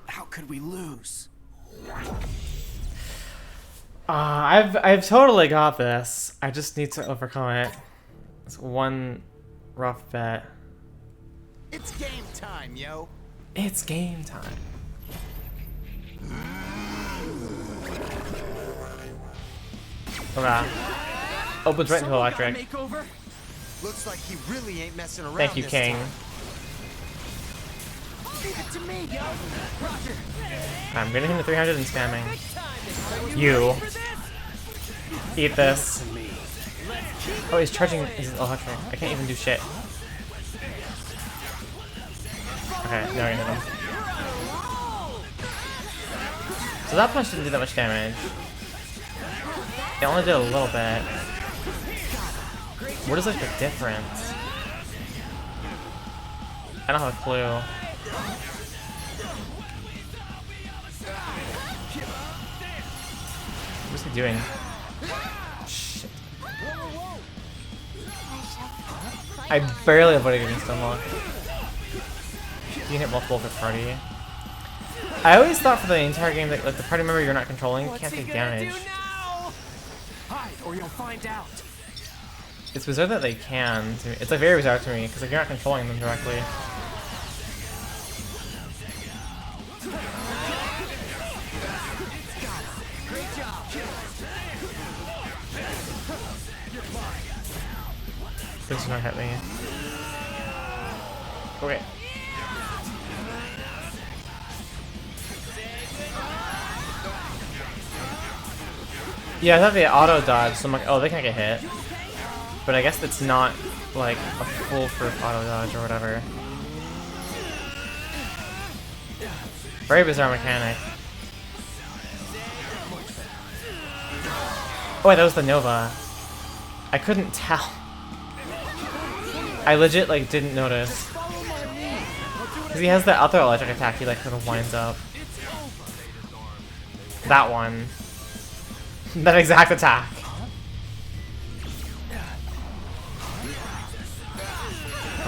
How could we lose? I've totally got this. I just need to overcome it. It's one rough bet. It's game time, yo. It's game time. Okay. Opens right into electric. Looks like he really ain't messing around. Thank you, this King. time. Leave it to me, yo. Roger. I'm getting him to 300 and spamming. You. Eat this. Oh, he's charging his electric. I can't even do shit. Okay, now I hit him. So that punch didn't do that much damage. It only did a little bit. What is like the difference? I don't have a clue. What's he doing? Shit. I barely avoided getting stunlocked. You can hit multiple for party. I always thought for the entire game that like the party member you're not controlling can't take damage. Hide, or you'll find out. It's bizarre that they can. To me. It's like very bizarre to me because like you're not controlling them directly. Please do not hit me. Okay. Yeah, I thought they auto dodge, so I'm like, oh, they can't get hit. But I guess it's not like a foolproof auto dodge or whatever. Very bizarre mechanic. Oh wait, that was the Nova. I couldn't tell. I legit like didn't notice. Cause he has that other electric attack he like sort of winds up. That one. That exact attack.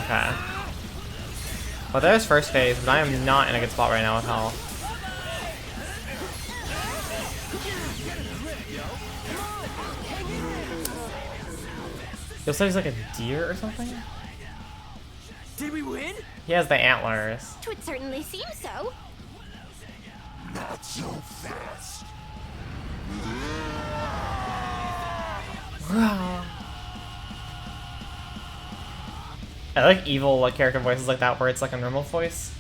Okay. Well, there's first phase, but I am not in a good spot right now with health. Looks like he's like a deer or something? Did we win? He has the antlers. Twould certainly seem so. Not so fast. I like evil like character voices like that where it's like a normal voice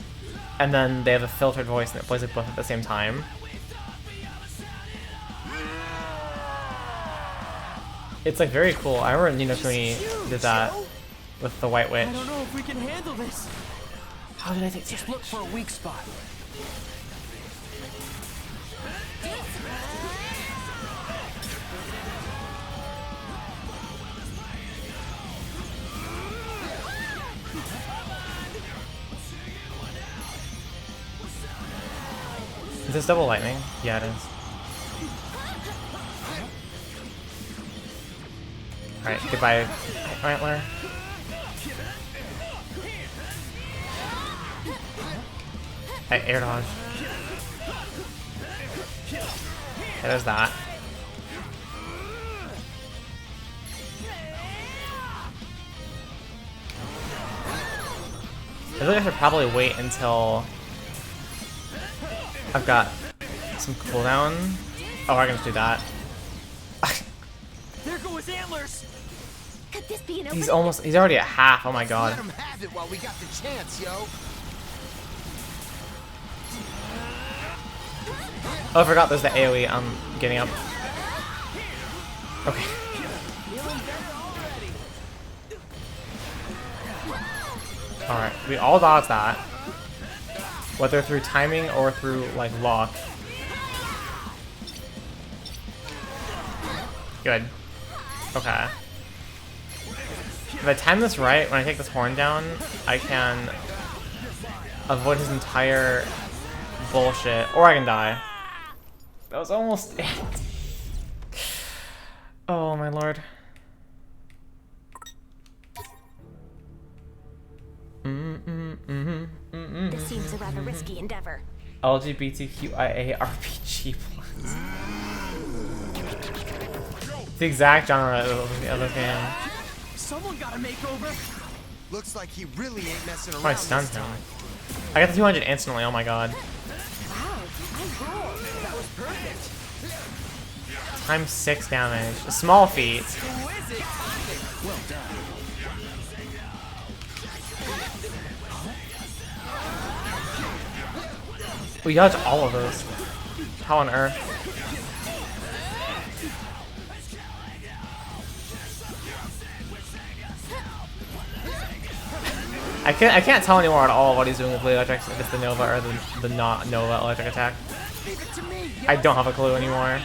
and then they have a filtered voice and it plays it both at the same time. It's like very cool. I remember Ni no Kuni did that with the White Witch. I don't know if we can handle this. How did I take Just look for a weak spot. Is this double lightning? Yeah, it is. Alright, goodbye, Antler. I air dodge. Yeah, there's that. I think I should probably wait until I've got some cooldown. Oh, I can just do that. There go his antlers. Could this be an He's already at half. Oh my god. Let him have it while we got the chance, yo. Oh, I forgot there's the AoE. I'm getting up. Okay. Alright, we all dodged that. Whether through timing or through, like, luck. Good. Okay. If I time this right, when I take this horn down, I can avoid his entire bullshit. Or I can die. That was almost it. Oh my lord. This seems a rather risky endeavor. LGBTQIA RPG plus. It's the exact genre of the game. Someone got a makeover. Looks like he really ain't messing around. Oh, I stunned him. I got the 200 instantly. Oh my god. Wow, I rolled. That was perfect. Times 6 damage. A small feat. Who is it? Well done. We dodged all of those. How on earth? I can't tell anymore at all what he's doing with Blade Electric, if it's the Nova or the not Nova electric attack. I don't have a clue anymore.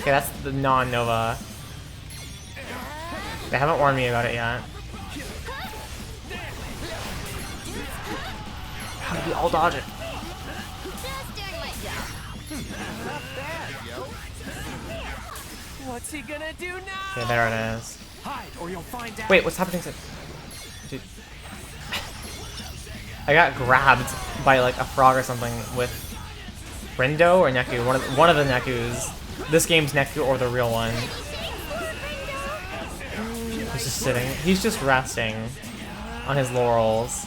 Okay, that's the non-Nova. They haven't warned me about it yet. How did we all dodge it? What's he gonna do now? Okay, there it is. Hide, or you'll find out. Wait, what's happening to... Dude. I got grabbed by like a frog or something with Rindo or Neku, one of the Neku's. This game's Neku or the real one. He's just sitting. He's just resting on his laurels.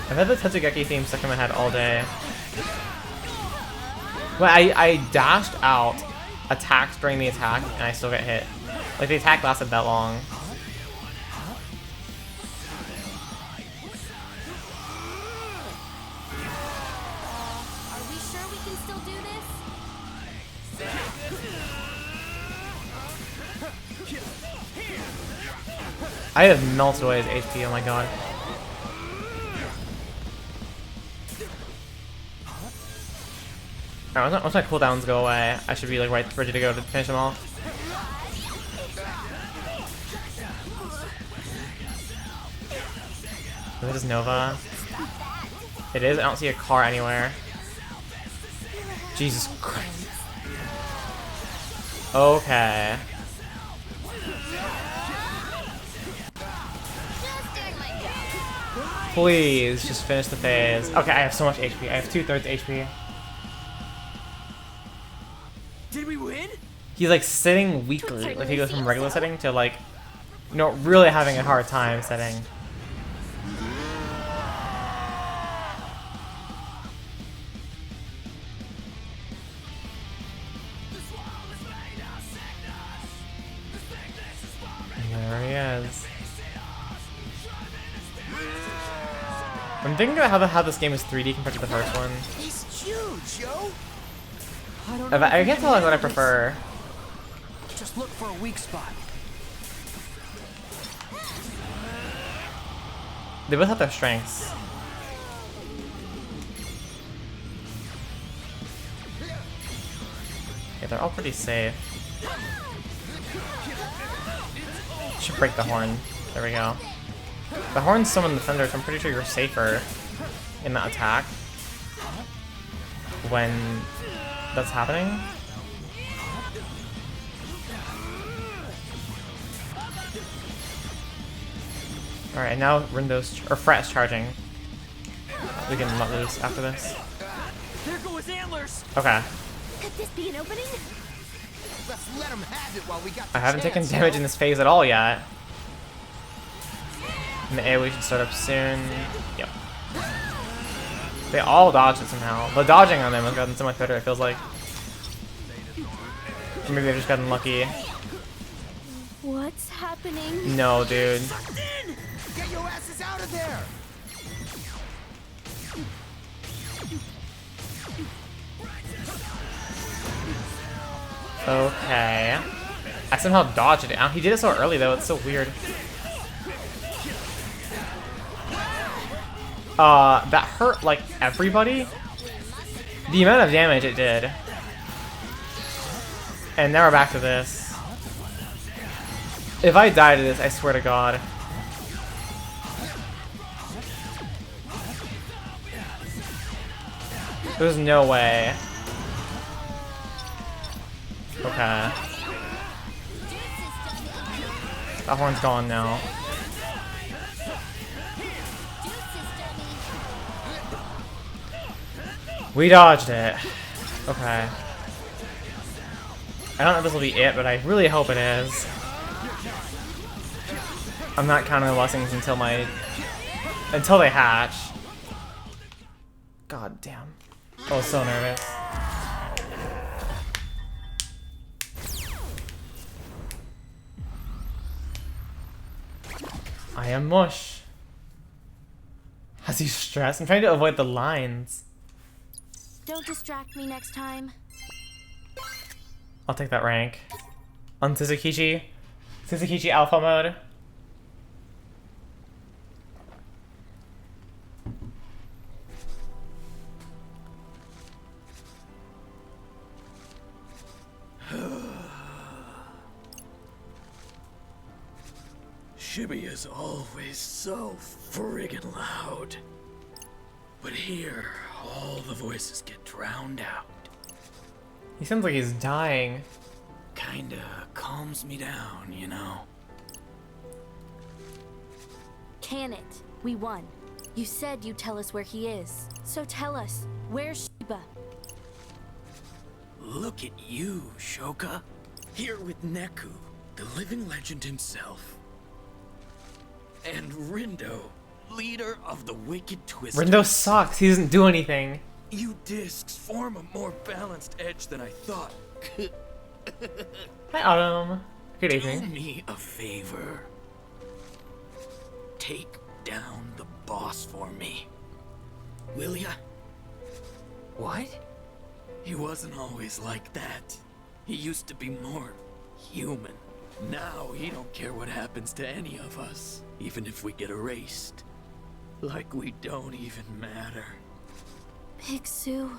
I've had the Tetsugeki theme stuck in my head all day. But I dashed out, attacked during the attack, and I still get hit. Like, the attack lasted that long. Are we sure we can still do this? I have melted away his HP, oh my god. Alright, once my cooldowns go away, I should be like ready to go to finish them off. Is this Nova? It is? I don't see a car anywhere. Jesus Christ. Okay. Please just finish the phase. Okay, I have so much HP. I have 2/3 HP. Did we win? He's like sitting weakly. Like he goes from regular setting to like, you know, really having a hard time setting. There he is. I'm thinking about how this game is 3D compared to the first one. He's huge, yo. I can't tell like what I prefer. Just look for a weak spot. They both have their strengths. Yeah, they're all pretty safe. Should break the horn. There we go. The horn's still in the thunder, so I'm pretty sure you're safer in that attack when that's happening. Alright, and now Rindo's or Fret's charging. We can let loose after this. There go his antlers. Okay. Could this be an opening? Let's let him have it while we got I haven't taken damage in this phase at all yet. And the AoE should start up soon. Yep. They all dodged it somehow. The dodging on them has gotten so much better, it feels like. Or maybe they've just gotten lucky. What's happening? No, dude. Get your asses out of there! Okay. I somehow dodged it. He did it so early though, it's so weird. That hurt like everybody. The amount of damage it did. And now we're back to this. If I die to this, I swear to God. There's no way. Okay. That horn's gone now. We dodged it. Okay. I don't know if this will be it, but I really hope it is. I'm not counting the blessings until they hatch. God damn. I was so nervous. I am mush. Has he stressed? I'm trying to avoid the lines. Don't distract me next time. I'll take that rank. On Suzukichi. Suzukichi Alpha mode. Shibby is always so friggin' loud. But here, all the voices get drowned out. He sounds like he's dying. Kinda calms me down, you know? Can it? We won. You said you'd tell us where he is. So tell us, where's Shiba? Look at you, Shoka. Here with Neku, the living legend himself. And Rindo, leader of the Wicked Twisters. Rindo sucks. He doesn't do anything. You discs form a more balanced edge than I thought. Hi, Autumn. Good evening. Do me a favor. Take down the boss for me. Will ya? What? He wasn't always like that. He used to be more human. Now he don't care what happens to any of us, even if we get erased. Like we don't even matter. Big Sue.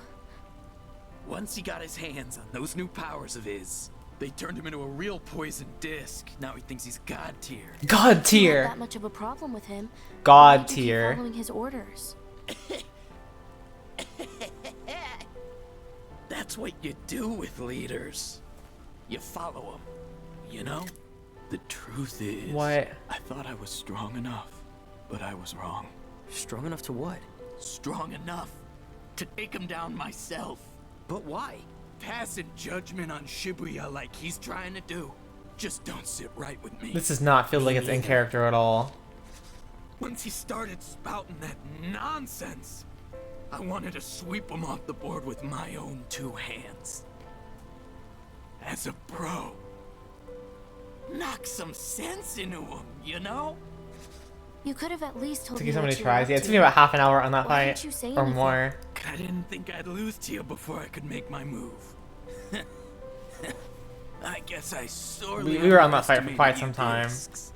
Once he got his hands on those new powers of his, they turned him into a real poison disc. Now he thinks he's God tier. God Not tier. that much of a problem with him. God Why do you keep tier. Following his orders. That's what you do with leaders. You follow them, you know? The truth is, What? I thought I was strong enough, but I was wrong. Strong enough to what? Strong enough to take him down myself. But why? Passing judgment on Shibuya like he's trying to do just don't sit right with me. This does not feel like it's in character at all. Once he started spouting that nonsense, I wanted to sweep him off the board with my own 2 hands. As a pro, knock some sense into him, you know? You could have at least told Took me you so what many you were tries. up Yeah, it to. took me about half an hour on that Why fight didn't you say or anything? more. I didn't think I'd lose to you before I could make my move. I guess I sorely We were on that fight for underestimated quite you some time. discs.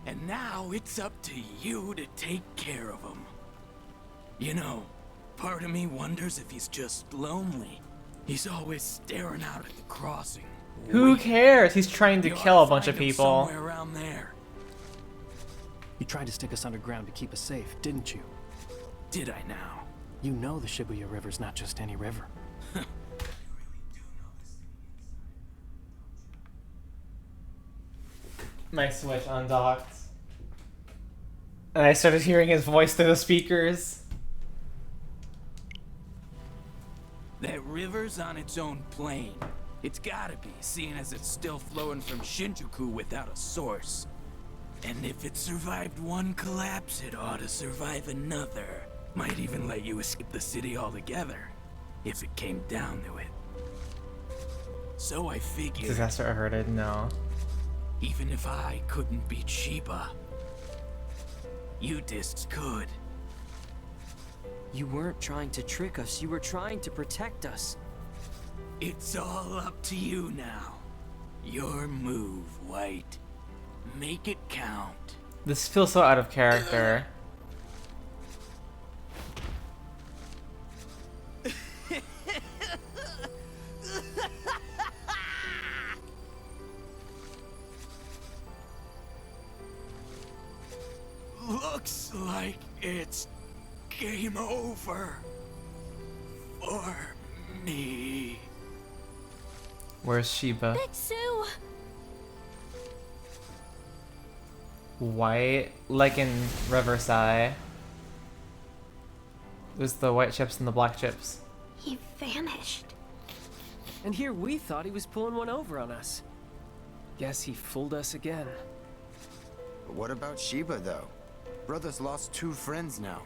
And now it's up to you to take care of him. You know, part of me wonders if he's just lonely. He's always staring out at the crossing. Who waiting. cares? He's trying to You kill ought a bunch to of find him people. Somewhere around there. You tried to stick us underground to keep us safe, didn't you? Did I now? You know the Shibuya River's not just any river. My Switch undocked. And I started hearing his voice through the speakers. That river's on its own plane. It's gotta be, seeing as it's still flowing from Shinjuku without a source. And if it survived one collapse, it ought to survive another. Might even let you escape the city altogether, if it came down to it. So I figured, Disaster averted, no. even if I couldn't beat Sheba, you discs could. You weren't trying to trick us, you were trying to protect us. It's all up to you now. Your move, White. Make it count. This feels so out of character. Looks like it's game over for me. Where's Sheba? Big Sue! White, like in Riverside. There's the white chips and the black chips. He vanished. And here we thought he was pulling one over on us. Guess he fooled us again. But what about Sheba, though? Brother's lost 2 friends now.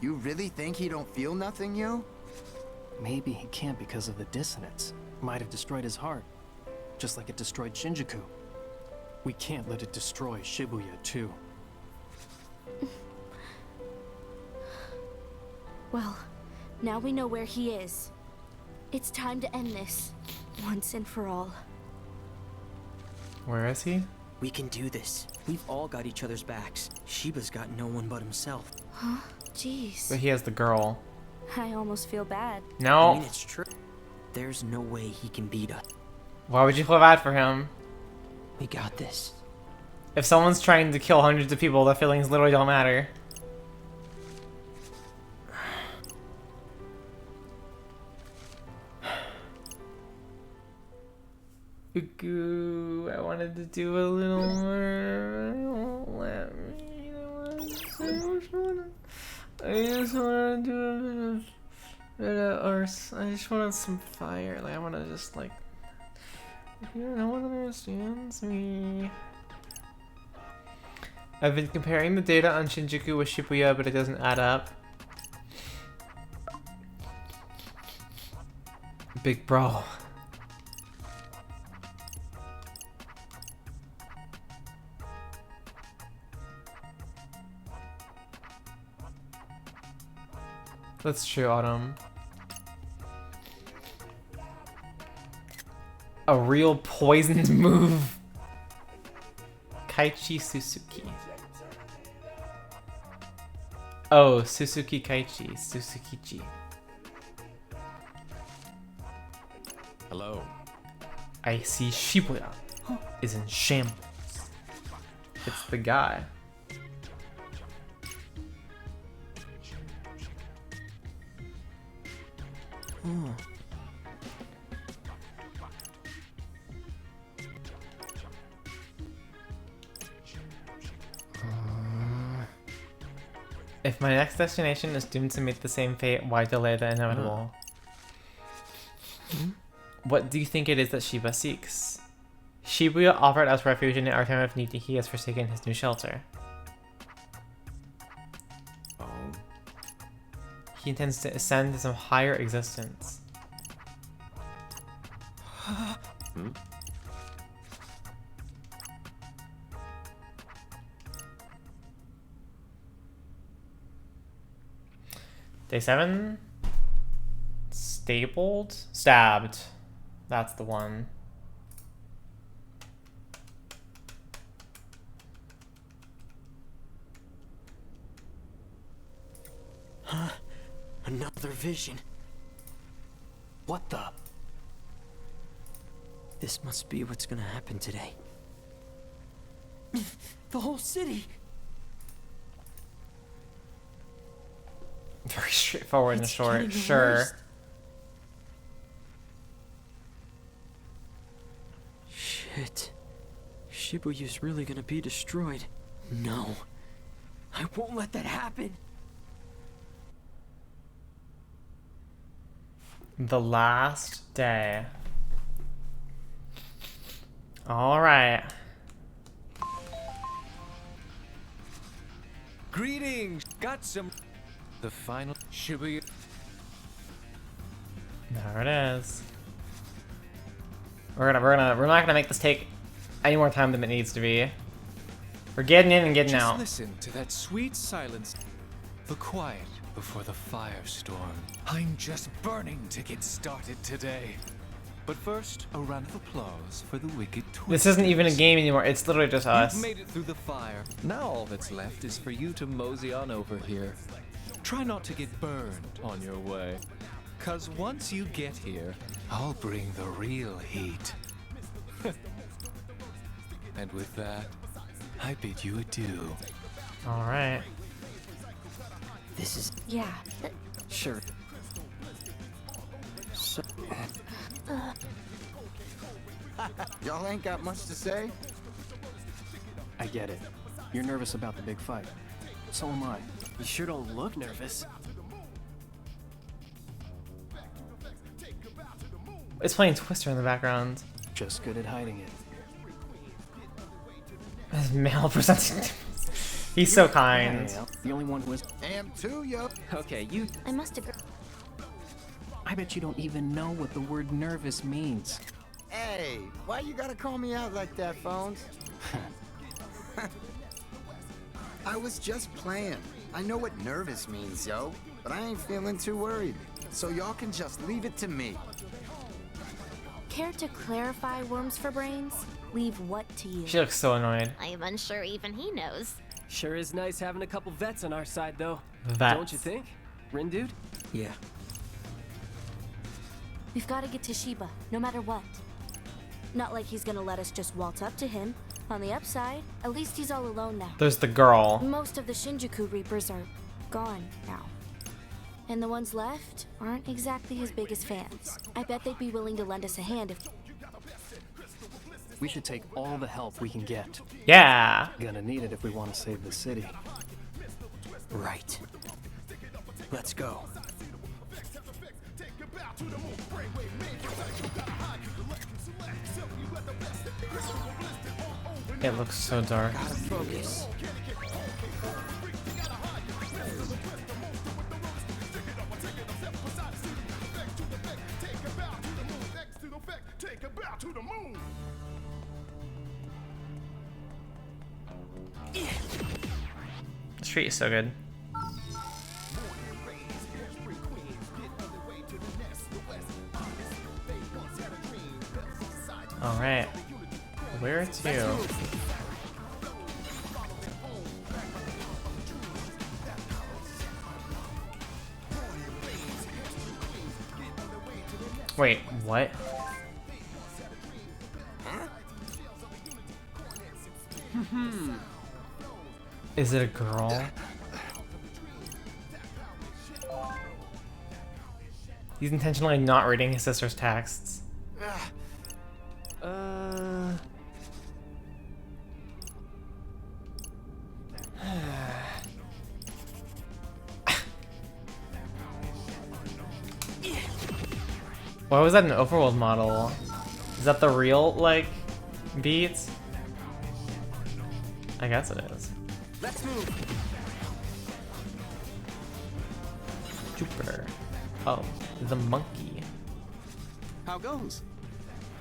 You really think he don't feel nothing, yo? Maybe he can't because of the dissonance. Might have destroyed his heart. Just like it destroyed Shinjuku. We can't let it destroy Shibuya, too. Well, now we know where he is. It's time to end this, once and for all. Where is he? We can do this. We've all got each other's backs. Sheba's got no one but himself. Huh? Jeez. But he has the girl. I almost feel bad. No. I mean, it's true. There's no way he can beat us. Why would you feel bad for him? We got this. If someone's trying to kill hundreds of people, their feelings literally don't matter. Ooh, I wanted to do a little more. It won't let me. I just want to do a bit of arse. I just wanted some fire. Like, I want to just, like. No one understands me. I've been comparing the data on Shinjuku with Shibuya, but it doesn't add up. Big bro. That's true, Autumn. A real poisoned move. Kaichi Suzuki. Oh, Suzuki Kaichi. Suzukichi. Hello. I see Shibuya is in shambles. It's the guy. If my next destination is doomed to meet the same fate, why delay the inevitable? What do you think it is that Shiba seeks? Shibuya offered us refuge in our time of need. He has forsaken his new shelter. Oh. He intends to ascend to some higher existence. Day 7. Stapled? Stabbed. That's the one. Huh? Another vision. What the? This must be what's gonna happen today. The whole city! Very straightforward and It's short. getting Sure. worse. Shit. Shibuyu's really gonna be destroyed. No. I won't let that happen. The last day. Alright. Greetings! Got some. The final Shibuya. There it is. We're not gonna make this take any more time than it needs to be. We're getting in and getting Just out. listen to that sweet silence. The quiet before the firestorm. I'm just burning to get started today. But first, a round of applause for the wicked twisters. This isn't even a game anymore. It's literally just us. You've made it through the fire. Now all that's left is for you to mosey on over here. Try not to get burned on your way. 'Cause once you get here, I'll bring the real heat. And with that, I bid you adieu. Alright. This is... Yeah. Sure. So... Y'all ain't got much to say? I get it. You're nervous about the big fight. So am I. You sure don't look nervous. It's playing Twister in the background. Just good at hiding it. His male presenting. He's so kind. Yeah, the only one who is... Am too, yo. Okay, you... I must have. I bet you don't even know what the word nervous means. Hey, why you gotta call me out like that, Phones? I was just playing. I know what nervous means, yo, but I ain't feeling too worried. So y'all can just leave it to me. Care to clarify, Worms for Brains? Leave what to you? She looks so annoyed. I am unsure even he knows. Sure is nice having a couple vets on our side, though. Vets. Don't you think, Rin dude? Yeah. We've got to get to Shiba, no matter what. Not like he's gonna let us just waltz up to him. On the upside, at least he's all alone now. There's the girl. Most of the Shinjuku Reapers are gone now. And the ones left aren't exactly his biggest fans. I bet they'd be willing to lend us a hand if... We should take all the help we can get. Yeah. Gonna need it if we want to save the city. Right. Let's go. It looks so dark. Gotta focus. The street is so good. Alright. Where to? Wait, what? Is it a girl? He's intentionally not reading his sister's texts. Why was that an overworld model? Is that the real, like, beat? I guess it is. Let's move. Jupiter. Oh, the monkey. How goes?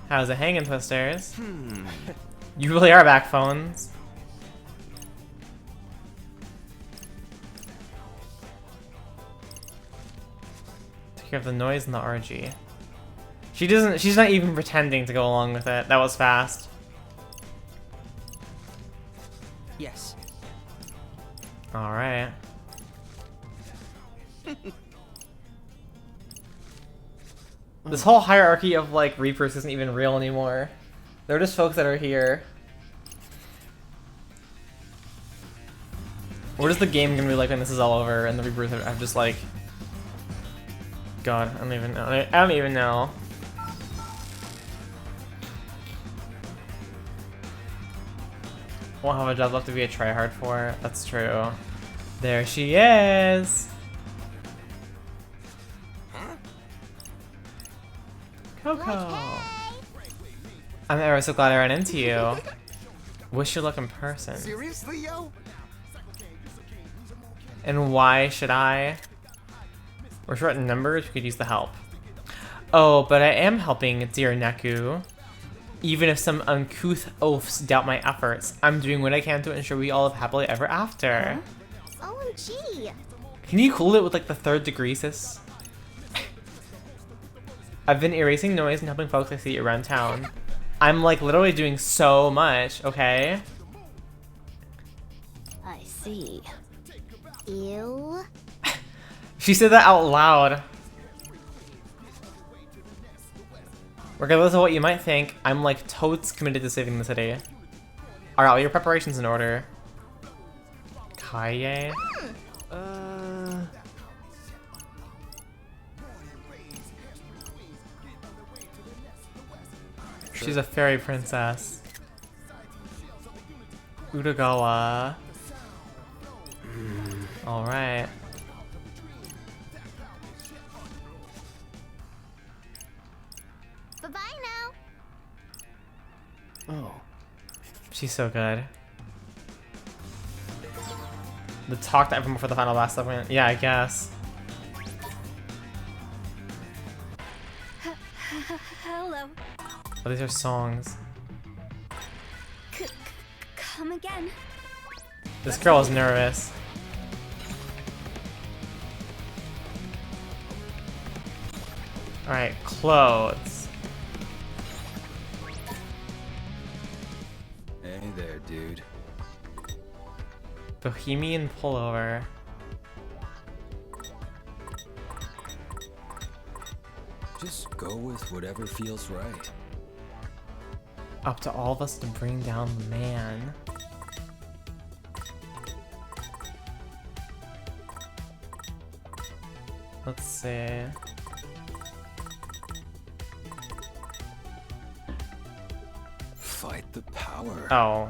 How's it hanging, Twisters? You really are back, phones. Take care of the noise and the RG. She's not even pretending to go along with it. That was fast. Yes. Alright. This whole hierarchy of, like, Reapers isn't even real anymore. They're just folks that are here. What is the game gonna be like when this is all over and the Reapers have just, like... God, I don't even know. I don't even know. Won't have a job left to be a tryhard for. That's true. There she is! Coco! I'm ever so glad I ran into you. Wish you luck in person. Seriously, yo? And why should I? We're short in numbers, we could use the help. Oh, but I am helping, dear Neku. Even if some uncouth oafs doubt my efforts, I'm doing what I can to ensure we all live happily ever after. OMG. Can you cool it with like the 3rd degree, sis? I've been erasing noise and helping folks I see around town. I'm like literally doing so much, okay? I see. Ew. She said that out loud. Regardless of what you might think, I'm like totes committed to saving the city. Are all your preparations in order? Kaye? She's a fairy princess. Utagawa. Alright. Bye-bye now. Oh. She's so good. The talk to everyone for the final last segment. Yeah, I guess. Hello. Oh, these are songs. Come again. This girl is nervous. Alright, clothes. Hey there, dude. Bohemian pullover. Just go with whatever feels right. Up to all of us to bring down the man. Let's see. Fight the power. Oh.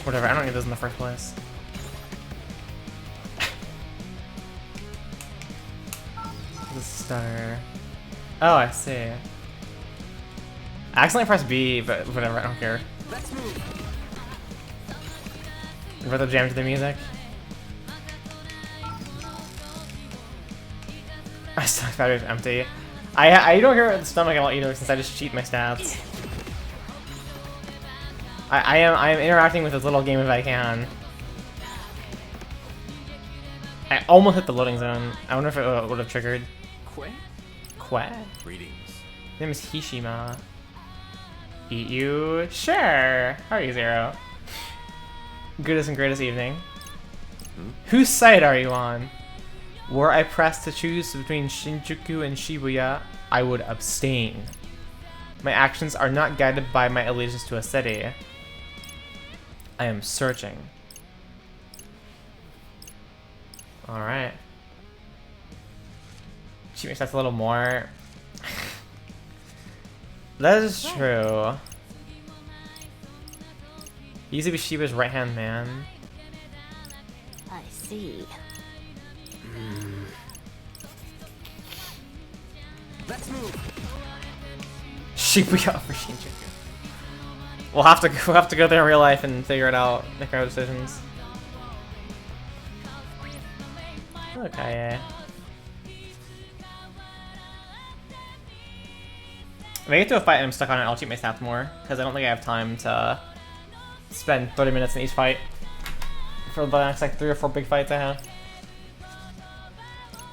Whatever, I don't need those in the first place. The stutter. Oh, I see. I accidentally pressed B, but whatever, I don't care. Let's move. I'd rather jam to the music. My stomach battery is empty. I don't care about the stomach at all either, since I just cheat my stats. I am interacting with this little game if I can. I almost hit the loading zone. I wonder if it would have triggered. Quay? Greetings. His name is Hishima. Eat you? Sure. How are you, Zero? Goodest and greatest evening. Whose side are you on? Were I pressed to choose between Shinjuku and Shibuya, I would abstain. My actions are not guided by my allegiance to a city. I am searching. Alright. She makes that a little more. That is true. He used to be Shiba's right-hand man. I see. Let's move. Shibuya for Shinjuku. We'll have to go there in real life and figure it out. Make our decisions. Okay. If I get to a fight and I'm stuck on it, I'll cheat my stats more, because I don't think I have time to spend 30 minutes in each fight for the next like 3 or 4 big fights I have.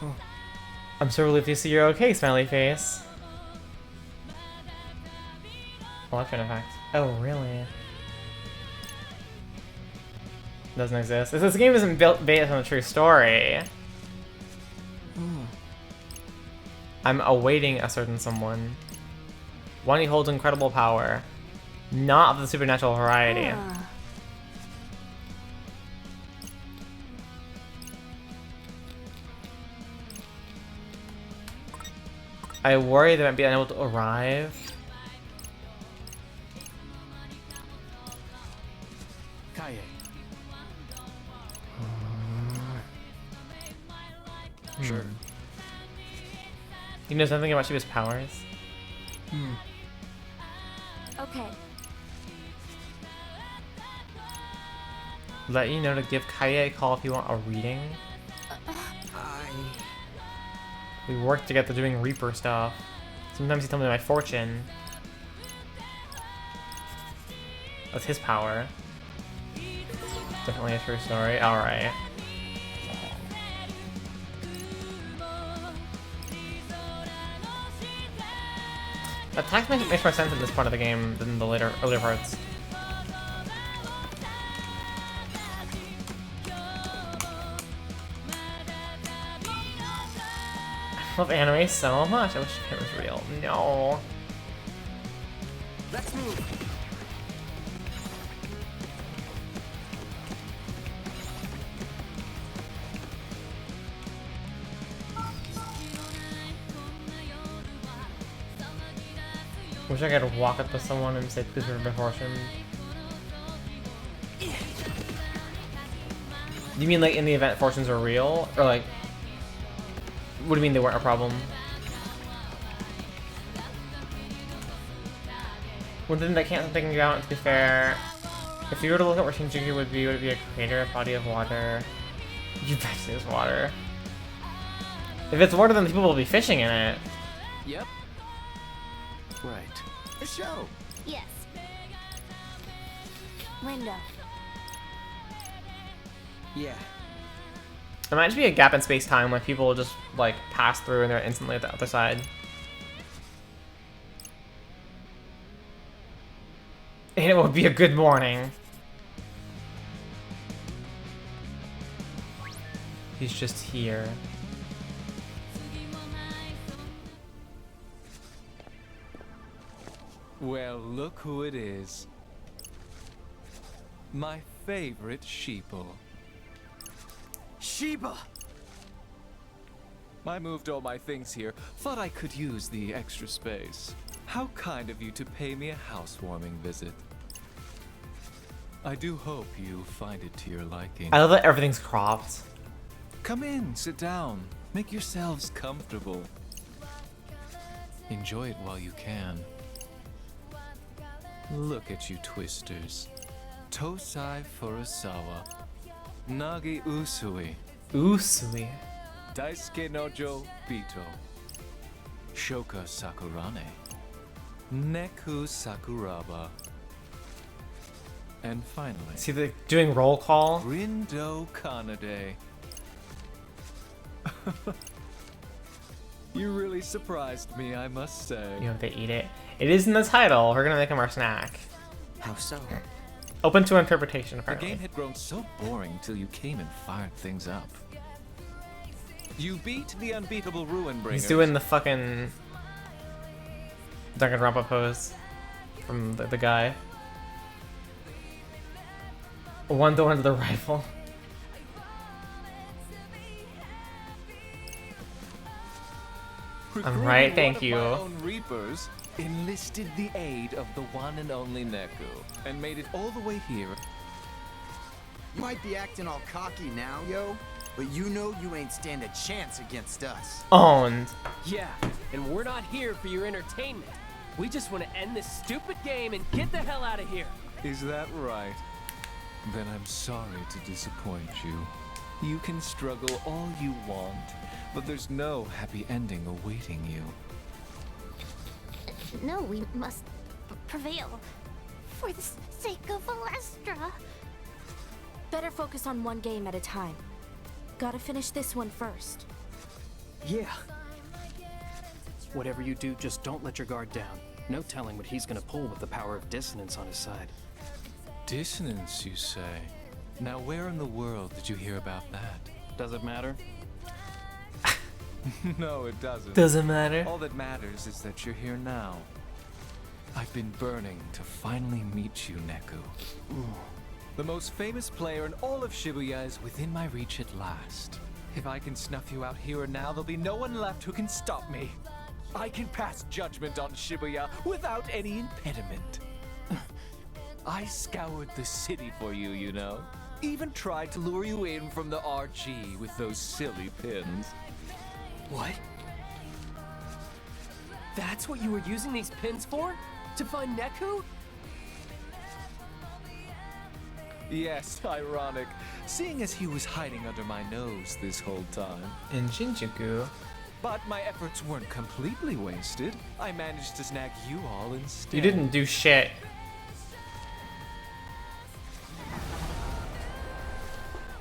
Oh. I'm so relieved to see you're okay, smiley face. Electron effect. Oh, really? Doesn't exist. This game isn't built based on a true story. I'm awaiting a certain someone. One who holds incredible power. Not of the supernatural variety. I worry they might be unable to arrive. Kaye. Sure. You know something about Shiba's powers? Okay. Let you know to give Kaye a call if you want a reading. We work together doing Reaper stuff. Sometimes he tells me my fortune. That's his power. Definitely a true story. Alright. Attack makes more sense in this part of the game than the earlier parts. I love anime so much. I wish it was real. No. Let's move. Wish I could walk up to someone and say please for my fortune. You mean like in the event fortunes are real? Or like, what do you mean they weren't a problem? One thing that can't stop thinking about, to be fair, if you were to look at where Shinjuku would it be a crater, a body of water? You bet it's water. If it's water, then people will be fishing in it. Yep. Right. A show. Yes. Linda. Yeah. There might just be a gap in space-time where people will just, like, pass through and they're instantly at the other side. And it will be a good morning. He's just here. Well, look who it is. My favorite sheeple. Shiba! I moved all my things here. Thought I could use the extra space. How kind of you to pay me a housewarming visit. I do hope you find it to your liking. I love that everything's cropped. Come in, sit down. Make yourselves comfortable. Enjoy it while you can. Look at you twisters. Tosai Furusawa. Nagi Usui. Usui. Daisuke Nojo Bito. Shoka Sakurane. Neku'S Sakuraba. And finally... See, they're doing roll call? Rindo Kanade. You really surprised me, I must say. You know, they eat it. It is in the title. We're gonna make them our snack. How so? Open to interpretation, apparently. The game had grown so boring till you came and fired things up. You beat the unbeatable Ruin Bringers. He's doing the fucking Danganronpa pose from the guy. One to one to the rifle. I'm right, thank you. One of my own Reapers enlisted the aid of the one and only Neku and made it all the way here. You might be acting all cocky now, yo, but you know you ain't stand a chance against us. Owned. Yeah, and we're not here for your entertainment. We just want to end this stupid game and get the hell out of here. Is that right? Then I'm sorry to disappoint you. You can struggle all you want, but there's no happy ending awaiting you. No, we must prevail. For the sake of Alestra. Better focus on one game at a time. Gotta finish this one first. Yeah. Whatever you do, just don't let your guard down. No telling what he's gonna pull with the power of dissonance on his side. Dissonance, you say? Now where in the world did you hear about that? Does it matter? No, it doesn't. Doesn't matter. All that matters is that you're here now. I've been burning to finally meet you, Neku. The most famous player in all of Shibuya is within my reach at last. If I can snuff you out here and now, there'll be no one left who can stop me. I can pass judgment on Shibuya without any impediment. I scoured the city for you, you know. Even tried to lure you in from the RG with those silly pins. What? That's what you were using these pins for? To find Neku? Yes, ironic, seeing as he was hiding under my nose this whole time. In Shinjuku. But my efforts weren't completely wasted. I managed to snag you all instead. You didn't do shit.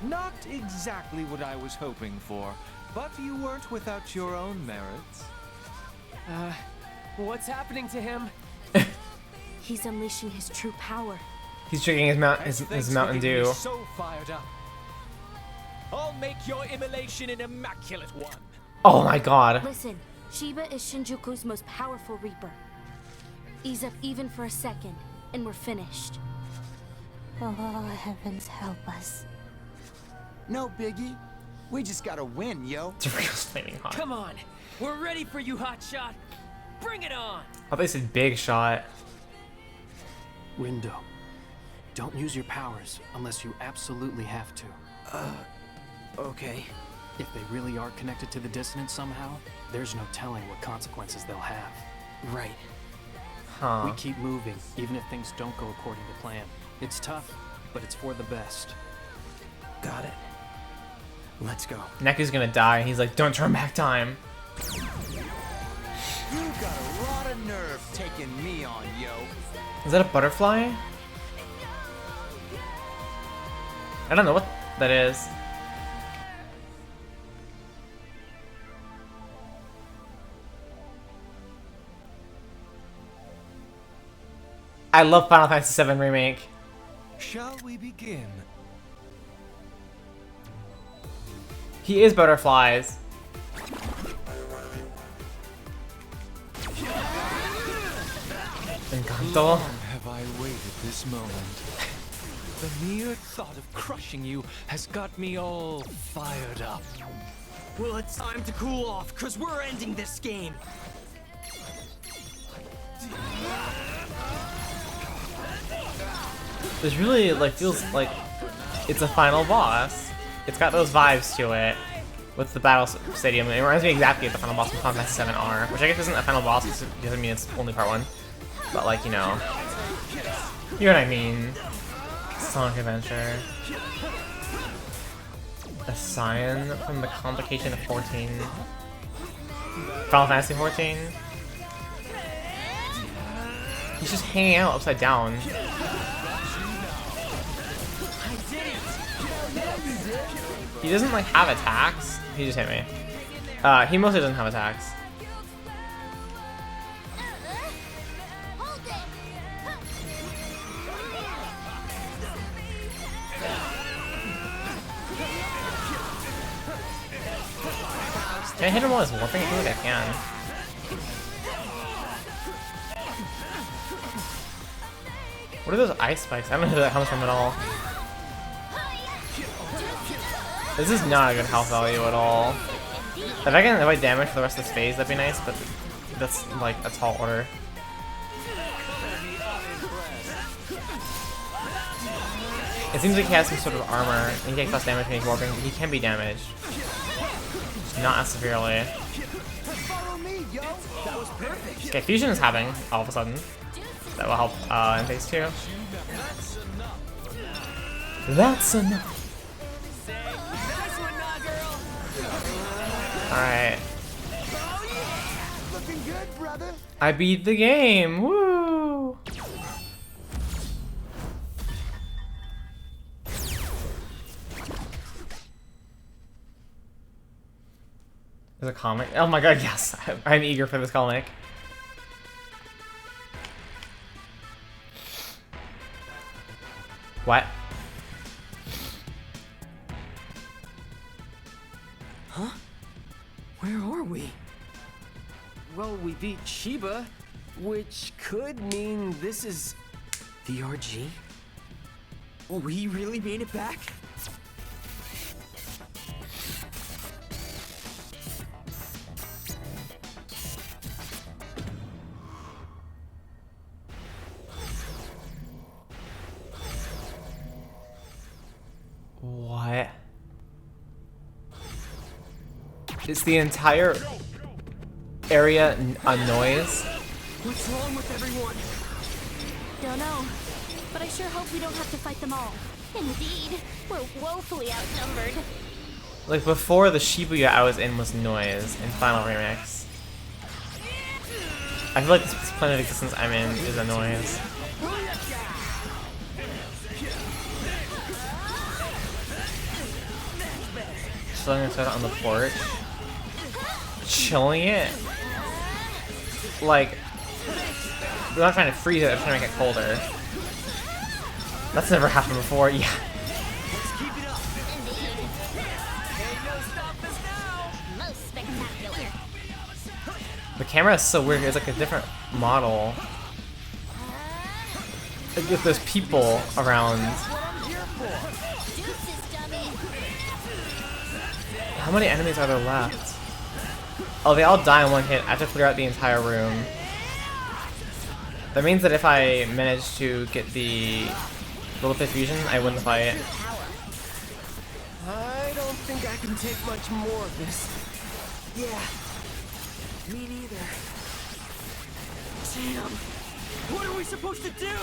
Not exactly what I was hoping for, but you weren't without your own merits. What's happening to him? He's unleashing his true power. He's drinking his Mountain Dew. So fired up. I'll make your immolation an immaculate one. Oh my god. Listen, Shiba is Shinjuku's most powerful Reaper. Ease up even for a second, and we're finished. Oh, heavens help us. No biggie. We just gotta win, yo. It's real flaming hot. Come on, we're ready for you, hotshot. Bring it on. I thought they said big shot. Window. Don't use your powers unless you absolutely have to. Okay. If they really are connected to the dissonance somehow, there's no telling what consequences they'll have. Right. Huh. We keep moving, even if things don't go according to plan. It's tough, but it's for the best. Got it. Let's go. Neku's gonna die, and he's like, don't turn back time. You got a lot of nerve taking me on, yo. Is that a butterfly? I don't know what that is. I love Final Fantasy VII Remake. Shall we begin? He is butterflies. Encanto. Have I waited this moment? The mere thought of crushing you has got me all fired up. Well, it's time to cool off, cause we're ending this game. This really like feels like it's a final boss. It's got those vibes to it with the battle stadium. It reminds me exactly of the final boss from Final Fantasy VII R, which I guess isn't a final boss. It doesn't mean it's only part 1, but like you know what I mean. Sonic Adventure. A sign from the complication of 14. Final Fantasy 14. He's just hanging out upside down. He doesn't like have attacks. He just hit me. He mostly doesn't have attacks. Can I hit him while he's warping? I feel like I can. What are those ice spikes? I don't know who that comes from at all. This is not a good health value at all. If I can avoid damage for the rest of this phase, that'd be nice, but that's like a tall order. It seems like he has some sort of armor, and he takes less damage when he's warping, but he can be damaged. Not as severely. Okay, fusion is happening all of a sudden. That will help in phase 2. That's enough. Alright. I beat the game! Woo! There's a comic. Oh my god, yes! I'm eager for this comic. What? Huh? Where are we? Well, we beat Sheba, which could mean this is... The RG? We really made it back? What? Is the entire area a noise? What's wrong with everyone? Don't know, but I sure hope we don't have to fight them all. Indeed, we're woefully outnumbered. Like before, the Shibuya I was in was noise in Final Remix. I feel like this plane of existence I'm in is a noise. Chilling inside on the porch. Chilling it? Like, we're not trying to freeze it, we're trying to make it colder. That's never happened before, yeah. Let's keep it up. Indeed. Ain't no stopping us now. Most spectacular. The camera is so weird, it's like a different model. Like if there's people around. How many enemies are there left? Oh, they all die in one hit. I have to clear out the entire room. That means that if I manage to get the Lilith fusion, I win the fight. I don't think I can take much more of this. Yeah. Me neither. Damn. What are we supposed to do?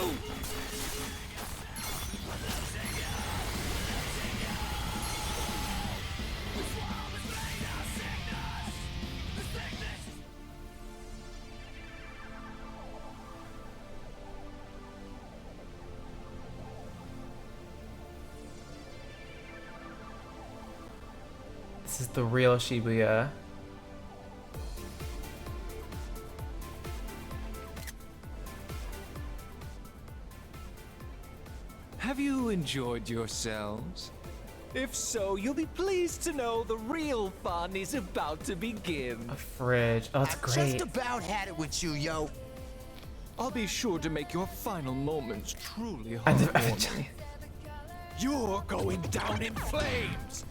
This is the real Shibuya. Have you enjoyed yourselves? If so, you'll be pleased to know the real fun is about to begin. A fridge. Oh, that's great. Just about had it with you, yo. I'll be sure to make your final moments truly I heartwarming. You're going down in flames!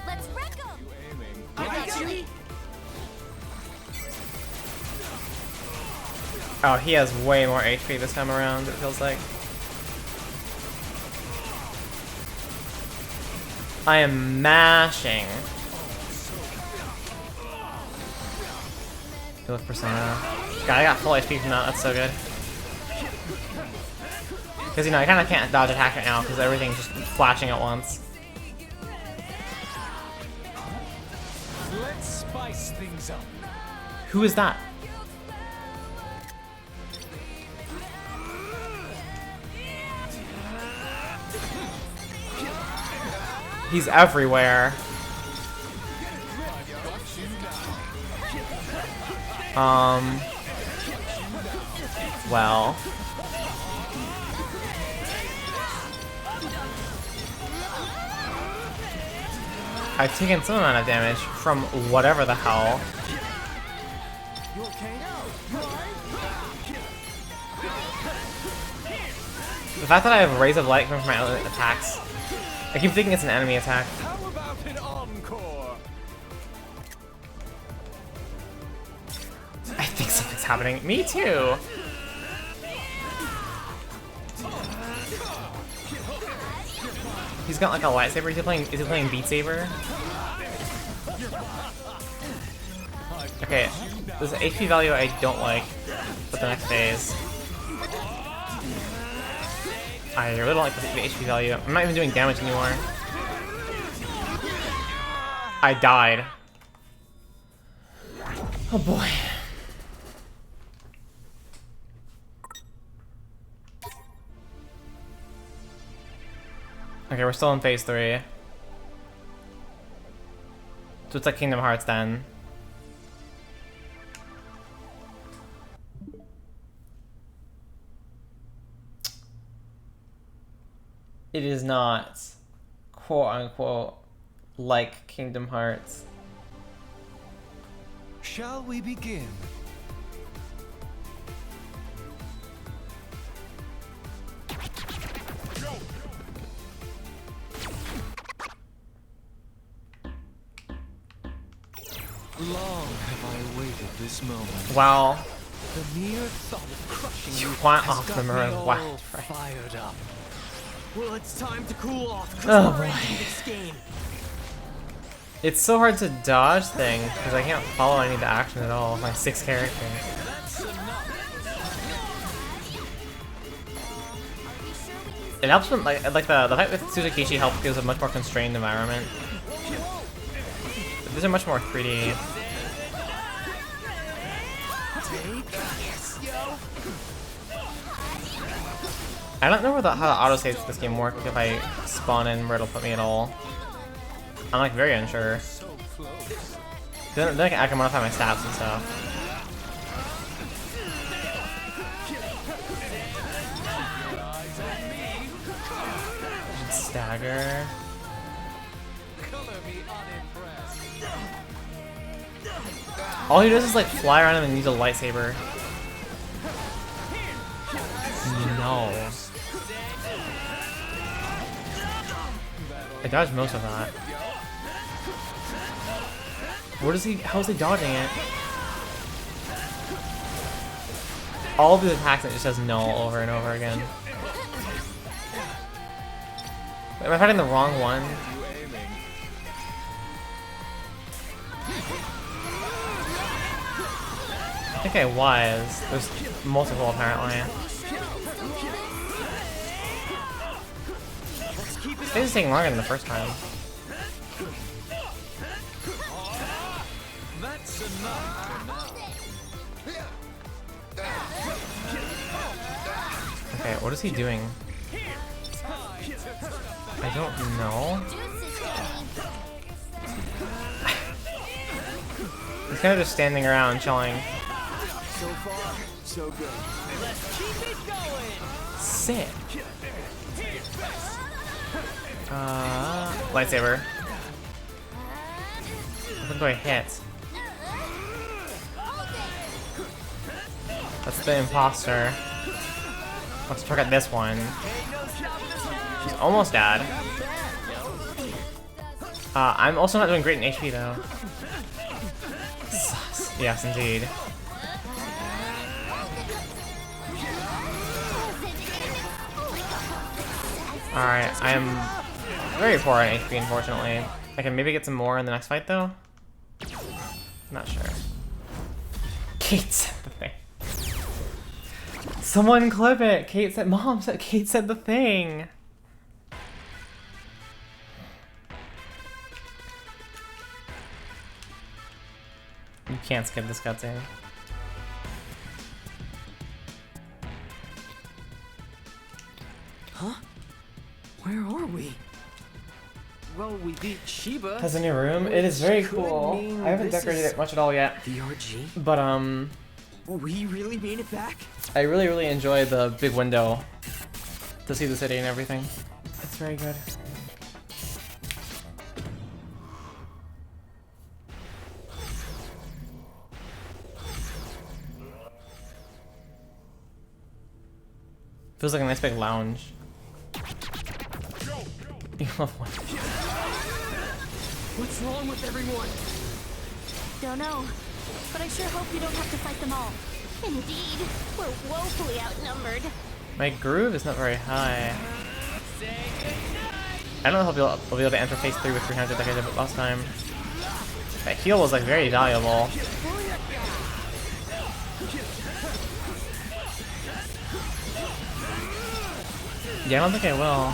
Let's wreck 'em. I got you. Oh, he has way more HP this time around, it feels like. I am mashing. You look Persona. God, I got full HP from that, that's so good. Because, you know, I kind of can't dodge attack right now because everything's just flashing at once. Let's spice things up. Who is that? He's everywhere. Well. I've taken some amount of damage from whatever the hell. The fact that I have Rays of Light coming from my other attacks. I keep thinking it's an enemy attack. How about an encore? I think something's happening. Me too. He's got like a lightsaber. Is he playing Beat Saber? Okay, there's an HP value I don't like for the next phase. I really don't like the HP value. I'm not even doing damage anymore. I died. Oh boy. Okay, we're still in phase 3. So it's like Kingdom Hearts then. It is not, quote unquote, like Kingdom Hearts. Shall we begin? Long have I awaited this moment. Wow. The mere thought of crushing You you want has off the got me mirror. all Wow. fired up. Well, it's time to cool off. Oh We're boy. ending this game. It's so hard to dodge things because I can't follow any of the action at all with my 6 characters. It helps when like the fight with Suzukishi helps gives a much more constrained environment. These are much more 3D. I don't know how the autosaves for this game work, if I spawn in where it'll put me at all. I'm like very unsure. Then I can modify my stats and stuff. Stagger. All he does is like fly around him and use a lightsaber. No. I dodged most of that. What is he? How is he dodging it? All of his attacks, it just says no over and over again. Wait, am I fighting the wrong one? I think I was. There's multiple apparently. This is taking longer than the first time. Okay, what is he doing? I don't know. He's kind of just standing around chilling. So far, so good. Let's keep it going. Sick. Lightsaber. What do I hit? That's the imposter. Let's check out this one. She's almost dead. I'm also not doing great in HP though. Sus. Yes, indeed. Alright, I am very poor on HP, unfortunately. I can maybe get some more in the next fight, though? Not sure. Kate said the thing. Someone clip it! Kate said the thing! You can't skip this cutscene. Huh? Where are we? Well, we beat Shiba. Has a new room. It is very cool. I haven't decorated it much at all yet. The RG? But we really made it back? I really enjoy the big window to see the city and everything. It's very good. Feels like a nice big lounge. What's wrong with everyone? Don't know, but I sure hope you don't have to fight them all. Indeed, we're woefully outnumbered. My groove is not very high. I don't know if I'll be able to enter phase 3 with 300 like I did last time. That heal was like very valuable. Yeah, I don't think I will.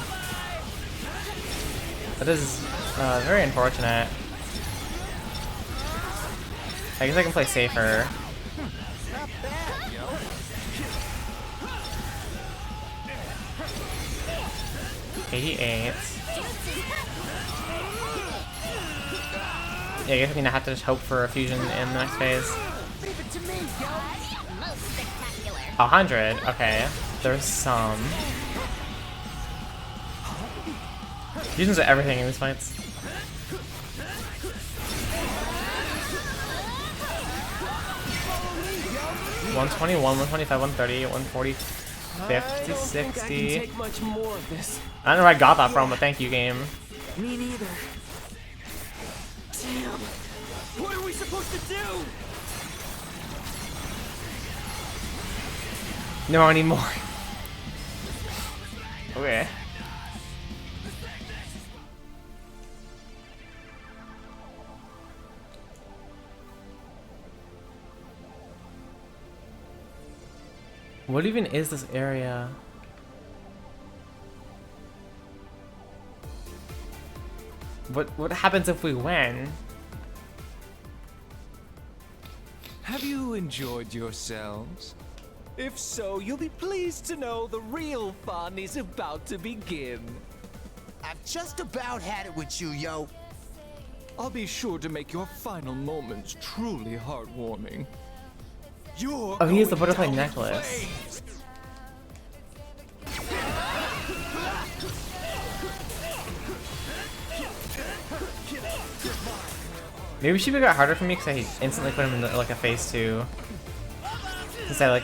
That is very unfortunate. I guess I can play safer. 88. Yeah, I guess I'm gonna have to just hope for a fusion in the next phase. 100, okay. There's some. Fusions are everything in these fights. $121, 125, 130, 140, 50, 60. Take much more of this. I don't know where I got that from, but thank you, game. Me neither. Damn. What are we supposed to do? No, I need more. Okay. What even is this area? What happens if we win? Have you enjoyed yourselves? If so, you'll be pleased to know the real fun is about to begin. I've just about had it with you, yo. I'll be sure to make your final moments truly heartwarming. Oh, he has the butterfly necklace. Maybe Shiba got harder for me because I instantly put him in like a phase 2. Since I like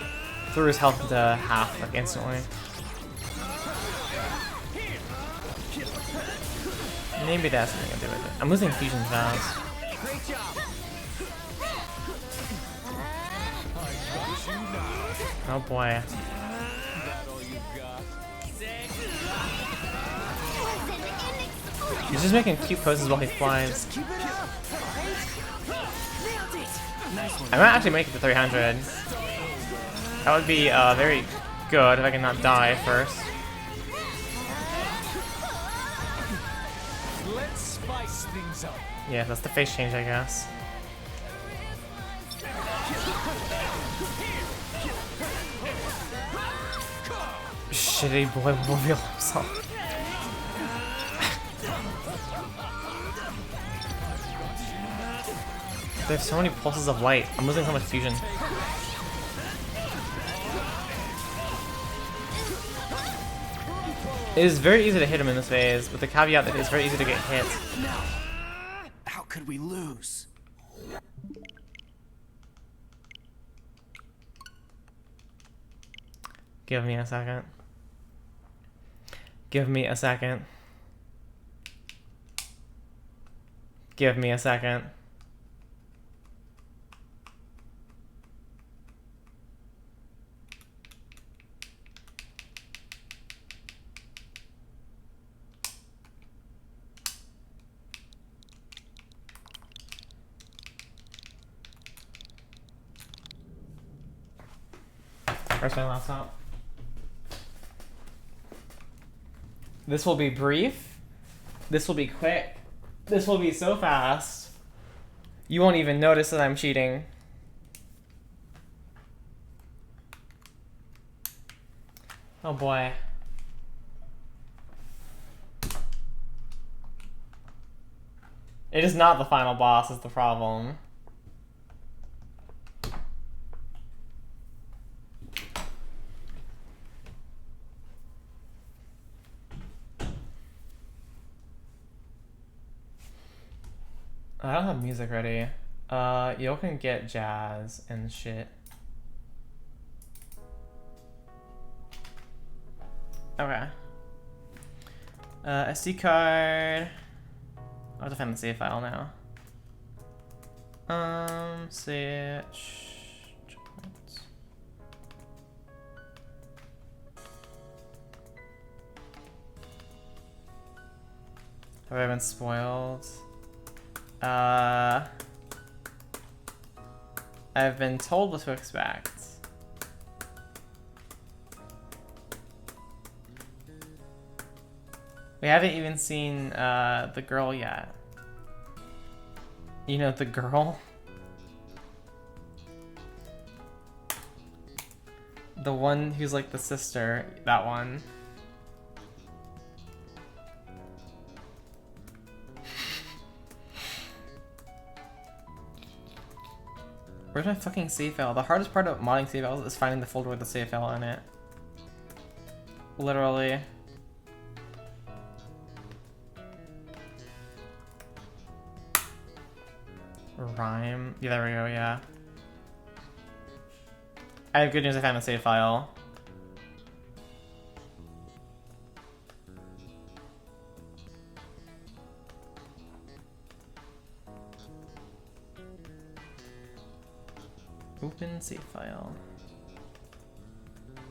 threw his health into half like instantly. Maybe that's something to do with it. I'm losing fusion fast. Great job. Oh boy. He's just making cute poses while he flies. I might actually make it to 300. That would be very good if I can not die first. Let's spice things up. Yeah, that's the face change, I guess. Shitty boy will reveal himself. There's so many pulses of light. I'm losing so much fusion. It is very easy to hit him in this phase, with the caveat that it's very easy to get hit. How could we lose? Give me a second. Give me a second. Give me a second. Where's my laptop? This will be brief. This will be quick. This will be so fast. You won't even notice that I'm cheating. Oh boy. It is not the final boss is the problem. I don't have music ready. You can get jazz and shit. Okay. SD card. I'll have to find the save file now. Switch. Have I been spoiled? I've been told what to expect. We haven't even seen the girl yet. You know the girl? The one who's like the sister, that one. Where's my fucking save file? The hardest part of modding save files is finding the folder with the save file in it. Literally. Rhyme. Yeah, there we go, yeah. I have good news, I found the save file. Open save file.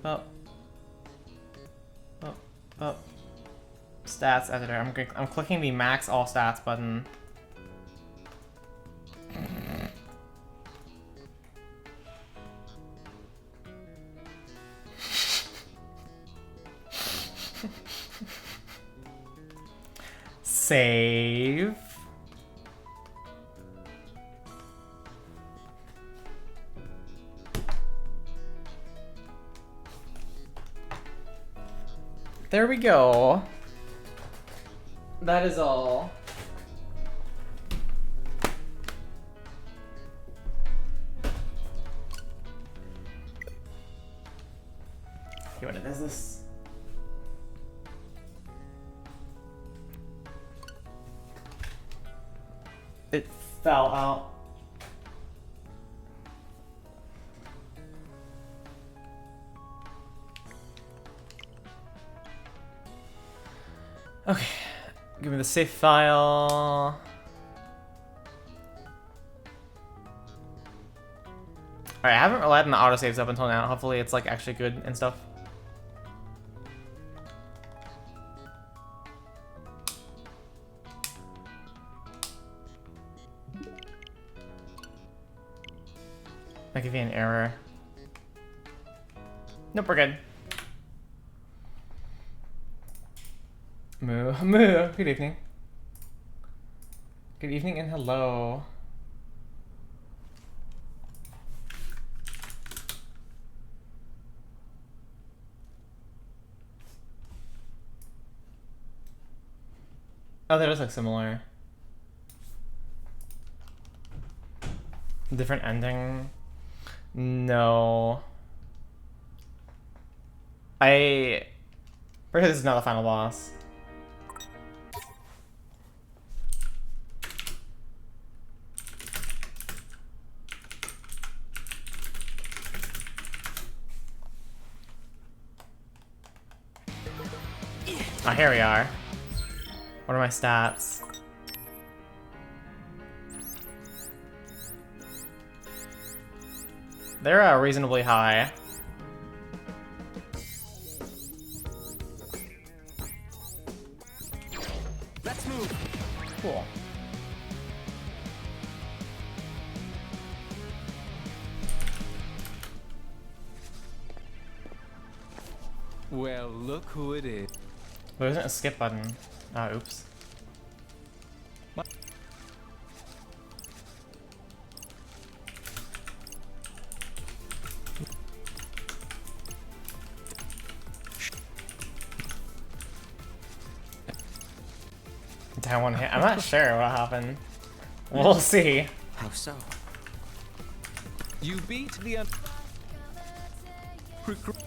Oh. Oh. Oh. Stats editor. I'm clicking the max all stats button. Save. There we go. That is all. Okay, what is this? It fell out. Okay, give me the save file. Alright, I haven't relied on the autosaves up until now. Hopefully it's like actually good and stuff. Might give you an error. Nope, we're good. Moo. Moo. Good evening. Good evening and hello. Oh, that does look similar. Different ending? No. Pretty sure this is not the final boss. Oh, here we are. What are my stats? They're reasonably high. Let's move. Cool. Well, look who it is. There isn't a skip button. Ah, oops. Down one hit. I'm not sure what happened. We'll see. How so? You beat the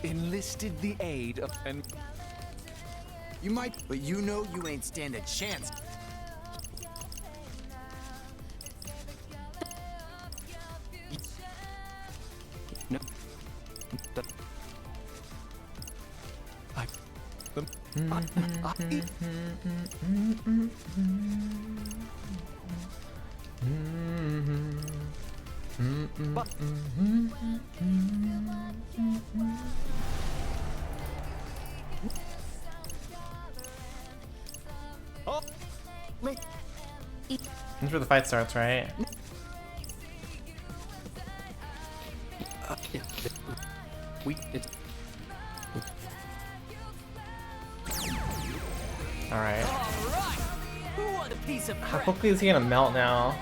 enlisted the aid of and You might, but you know you ain't stand a chance. No. That's where the fight starts, right? Alright. What a piece of How crap. quickly is he gonna melt now?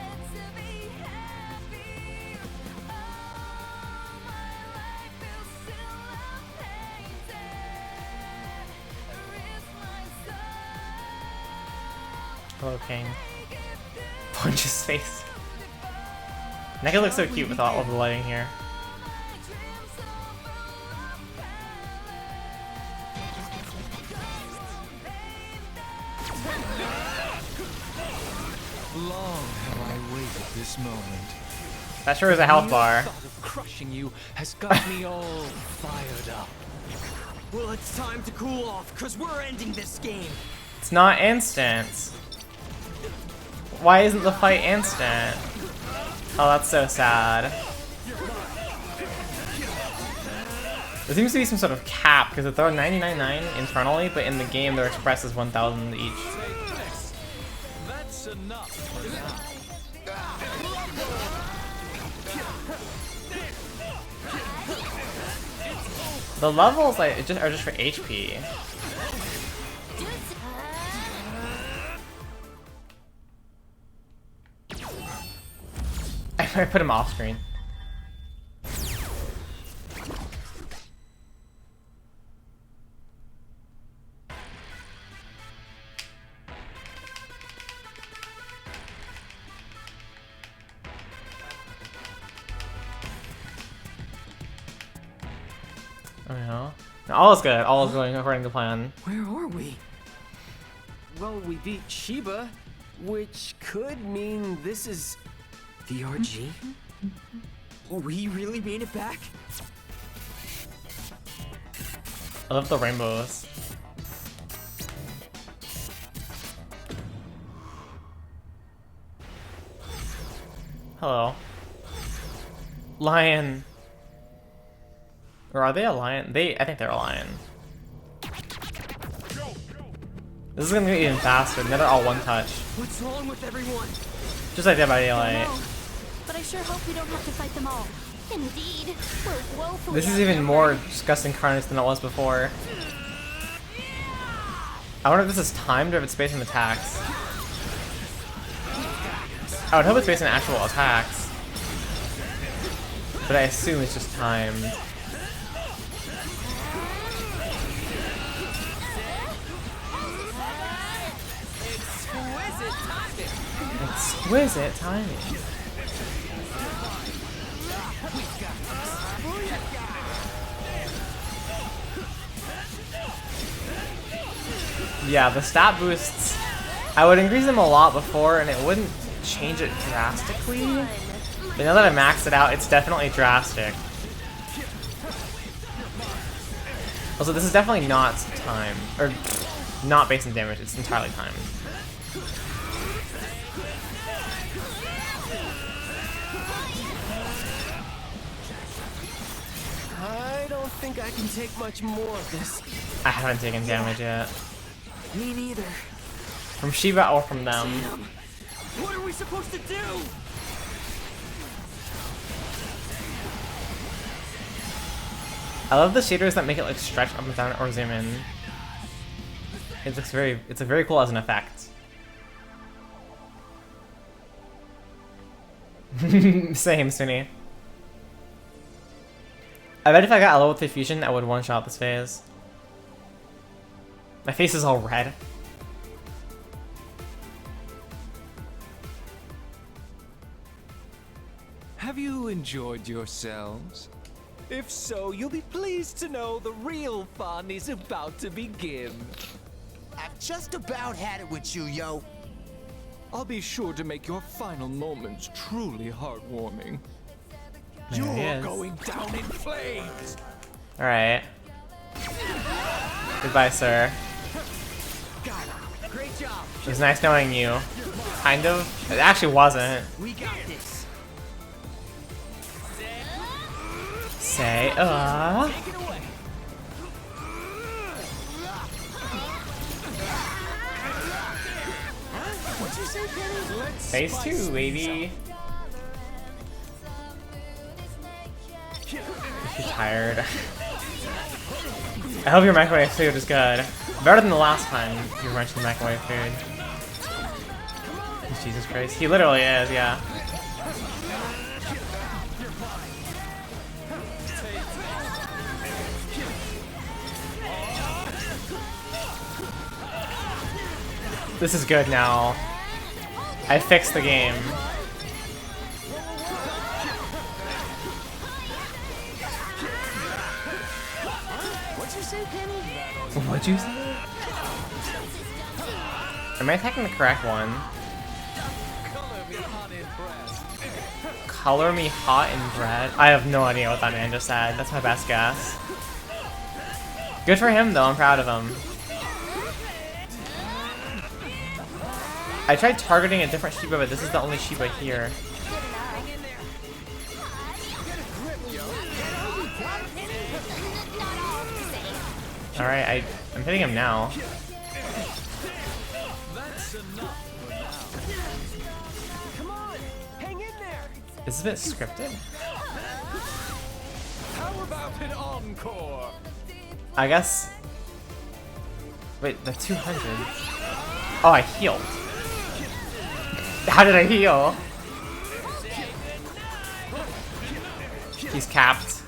Hello, King. Punch his face. Neku looks so cute with all of the lighting here. Long have I waited this moment. That sure is a health bar. The thought of crushing you has got me all fired up. Well, it's time to cool off, because we're ending this game. It's not instant. Why isn't the fight instant? Oh, that's so sad. There seems to be some sort of cap, because they're 99.9 internally, but in the game they're expressed as 1,000 each. That's enough for now. The levels are just for HP. I put him off screen. Oh no. No, all is good. All is going according to plan. Where are we? Well, we beat Sheba, which could mean this is... The RG? We really made it back? I love the rainbows. Hello. Lion. Or are they a lion? I think they're a lion. This is gonna get even faster. Now they're all one touch. What's wrong with everyone? Just like Dead by Daylight. But I sure hope we don't have to fight them all. Indeed, we're woefully This is even more disgusting carnage than it was before. I wonder if this is timed or if it's based on attacks. I would hope it's based on actual attacks. But I assume it's just timed. Exquisite timing. Yeah, the stat boosts, I would increase them a lot before and it wouldn't change it drastically. But now that I maxed it out, it's definitely drastic. Also, this is definitely not timed, or not based on damage, it's entirely timed. I don't think I can take much more of this. I haven't taken damage yet. Me neither. From Shiva or from them. Damn. What are we supposed to do? I love the shaders that make it like stretch up and down or zoom in. It looks it's very cool as an effect. Same, Sunny. I bet if I got a level 3 fusion, I would one-shot this phase. My face is all red. Have you enjoyed yourselves? If so, you'll be pleased to know the real fun is about to begin. I've just about had it with you, yo. I'll be sure to make your final moments truly heartwarming. There he You're is. going down in flames. Alright. Goodbye, sir. Great job. It was nice knowing you. Kind of. It actually wasn't. We got this. Say, Take it away. What'd you say? Phase 2, baby. You're tired. I hope your microwave food is good. Better than the last time you mentioned microwave food. Jesus Christ. He literally is, yeah. This is good now. I fixed the game. What'd you say, Penny? What'd you say? Am I attacking the correct one? Color me hot and bread? I have no idea what that man just said. That's my best guess. Good for him though, I'm proud of him. I tried targeting a different Shiba, but this is the only Shiba here. Alright, I'm hitting him now. Is this a bit scripted? How about an encore? I guess. Wait, the 200. Oh, I healed. How did I heal? He's capped.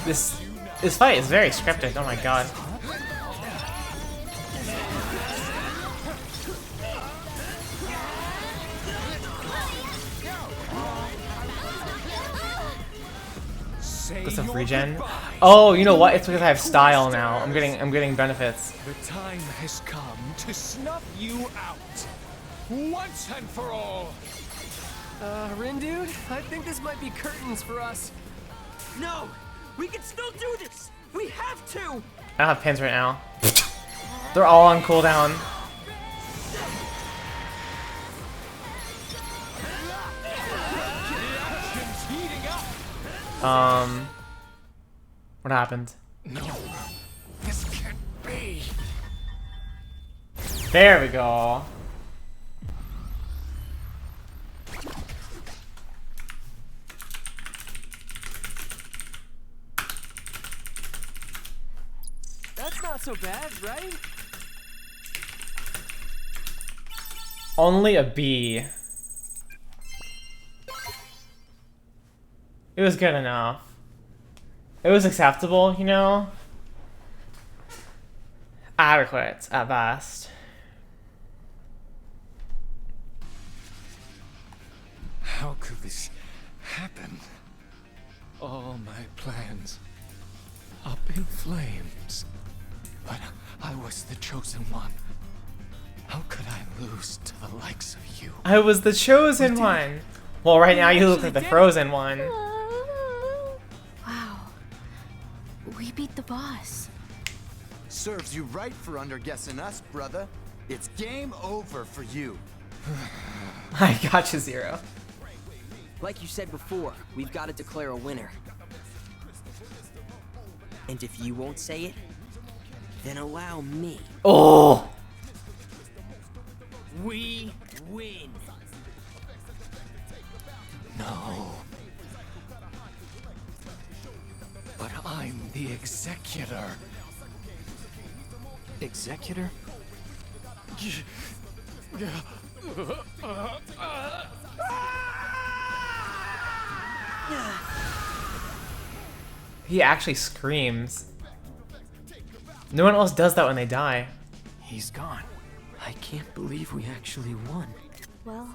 This fight is very scripted. Oh my god. Get some regen. Oh, you know what? It's because I have style now. I'm getting benefits. The time has come to snuff you out. Once and for all. Rin dude, I think this might be curtains for us. No! We can still do this! We have to! I don't have pins right now. They're all on cooldown. What happened? No, this can't be. There we go. That's not so bad, right? Only a B. It was good enough. It was acceptable, you know? Adequate, at best. How could this happen? All my plans up in flames. But I was the chosen one. How could I lose to the likes of you? I was the chosen one! Well, right now you look like the frozen one. Wow. We beat the boss. Serves you right for underguessing us, brother. It's game over for you. I gotcha, Zero. Like you said before, we've got to declare a winner. And if you won't say it, then allow me. Oh! We win. No. But I'm the executor. Executor? He actually screams. No one else does that when they die. He's gone. I can't believe we actually won. Well,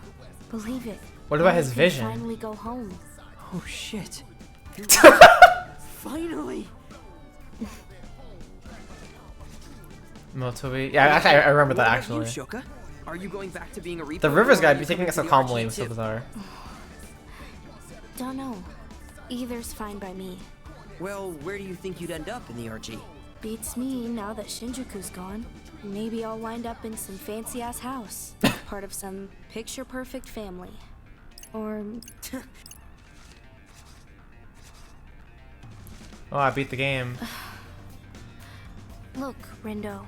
believe it. What about Now his we can vision? Finally go home. Oh shit. Finally. Motobi. Yeah, actually, I remember that actually. What about you, Shoka? Are you going back to being a Reaper? The Rivers or guy are be you taking coming us to so the calmly RG was so too? bizarre. Don't know. Either's fine by me. Well, where do you think you'd end up in the RG? Beats me now that Shinjuku's gone. Maybe I'll wind up in some fancy-ass house. Part of some picture-perfect family. Or... Oh, I beat the game. Look, Rindo.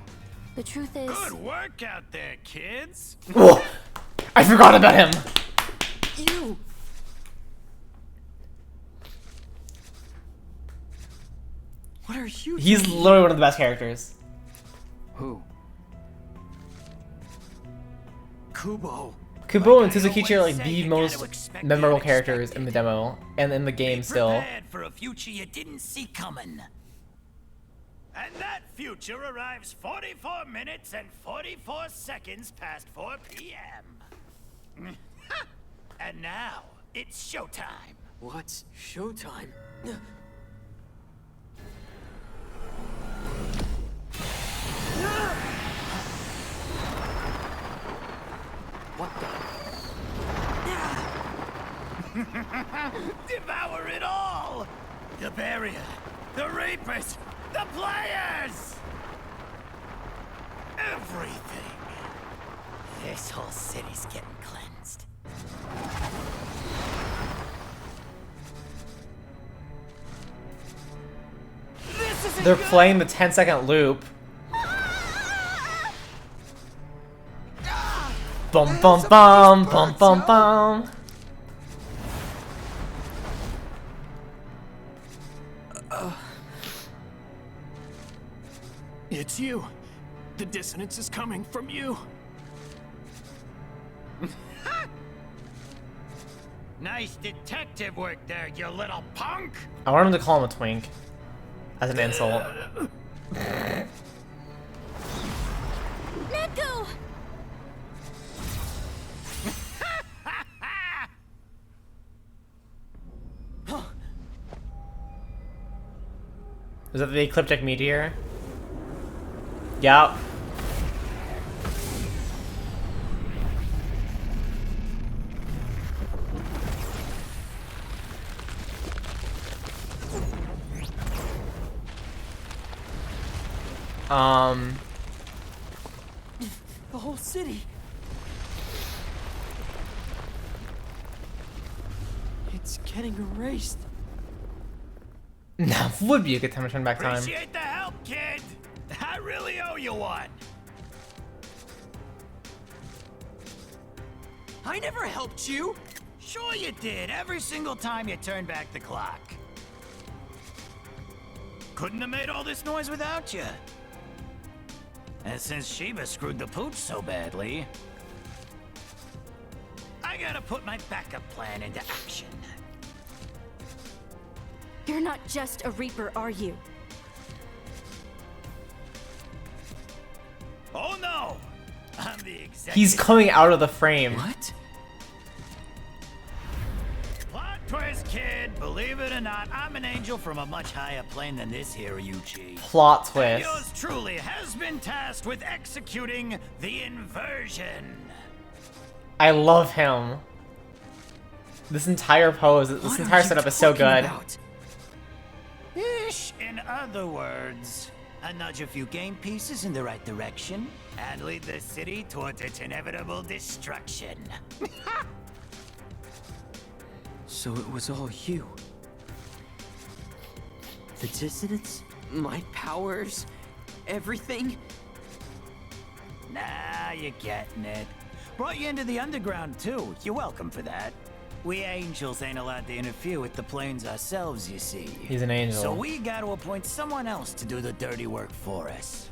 The truth is... Good work out there, kids. Whoa! I forgot about him! You! What are you He's doing? literally one of the best characters. Who? Kubo. Kubo and Tsuzukichi are like the most memorable characters in the demo and in the game still. Prepared for a future you didn't see coming. And that future arrives 44 minutes and 44 seconds past 4 p.m. And now, it's showtime. What's showtime? What the? Devour it all! The barrier, the reapers, the players! Everything. This whole city's getting cleansed. They're playing the 10-second loop. Bum bum bum bum bum bum. It's you. The dissonance is coming from you. Nice detective work there, you little punk! I want him to call him a twink. As an insult. Neku! Is that the ecliptic meteor? Yep. The whole city. It's getting erased. Now would be a good time to turn back time. Appreciate the help, kid! I really owe you one! I never helped you! Sure you did, every single time you turned back the clock. Couldn't have made all this noise without you. And since Shiba screwed the pooch so badly, I gotta put my backup plan into action. You're not just a Reaper, are you? Oh no! I'm the executive. He's coming out of the frame. What? Plot twist, kid! Believe it or not, I'm an angel from a much higher plane than this here, Yuchi. Plot And twist. yours truly has been tasked with executing the inversion. I love him. This entire pose, this entire setup is so good. Ish, in other words, I nudge a few game pieces in the right direction and lead the city towards its inevitable destruction. So it was all you. The dissonance? My powers? Everything? Nah, you're getting it. Brought you into the underground too. You're welcome for that. We angels ain't allowed to interfere with the planes ourselves, you see. He's an angel. So we gotta appoint someone else to do the dirty work for us.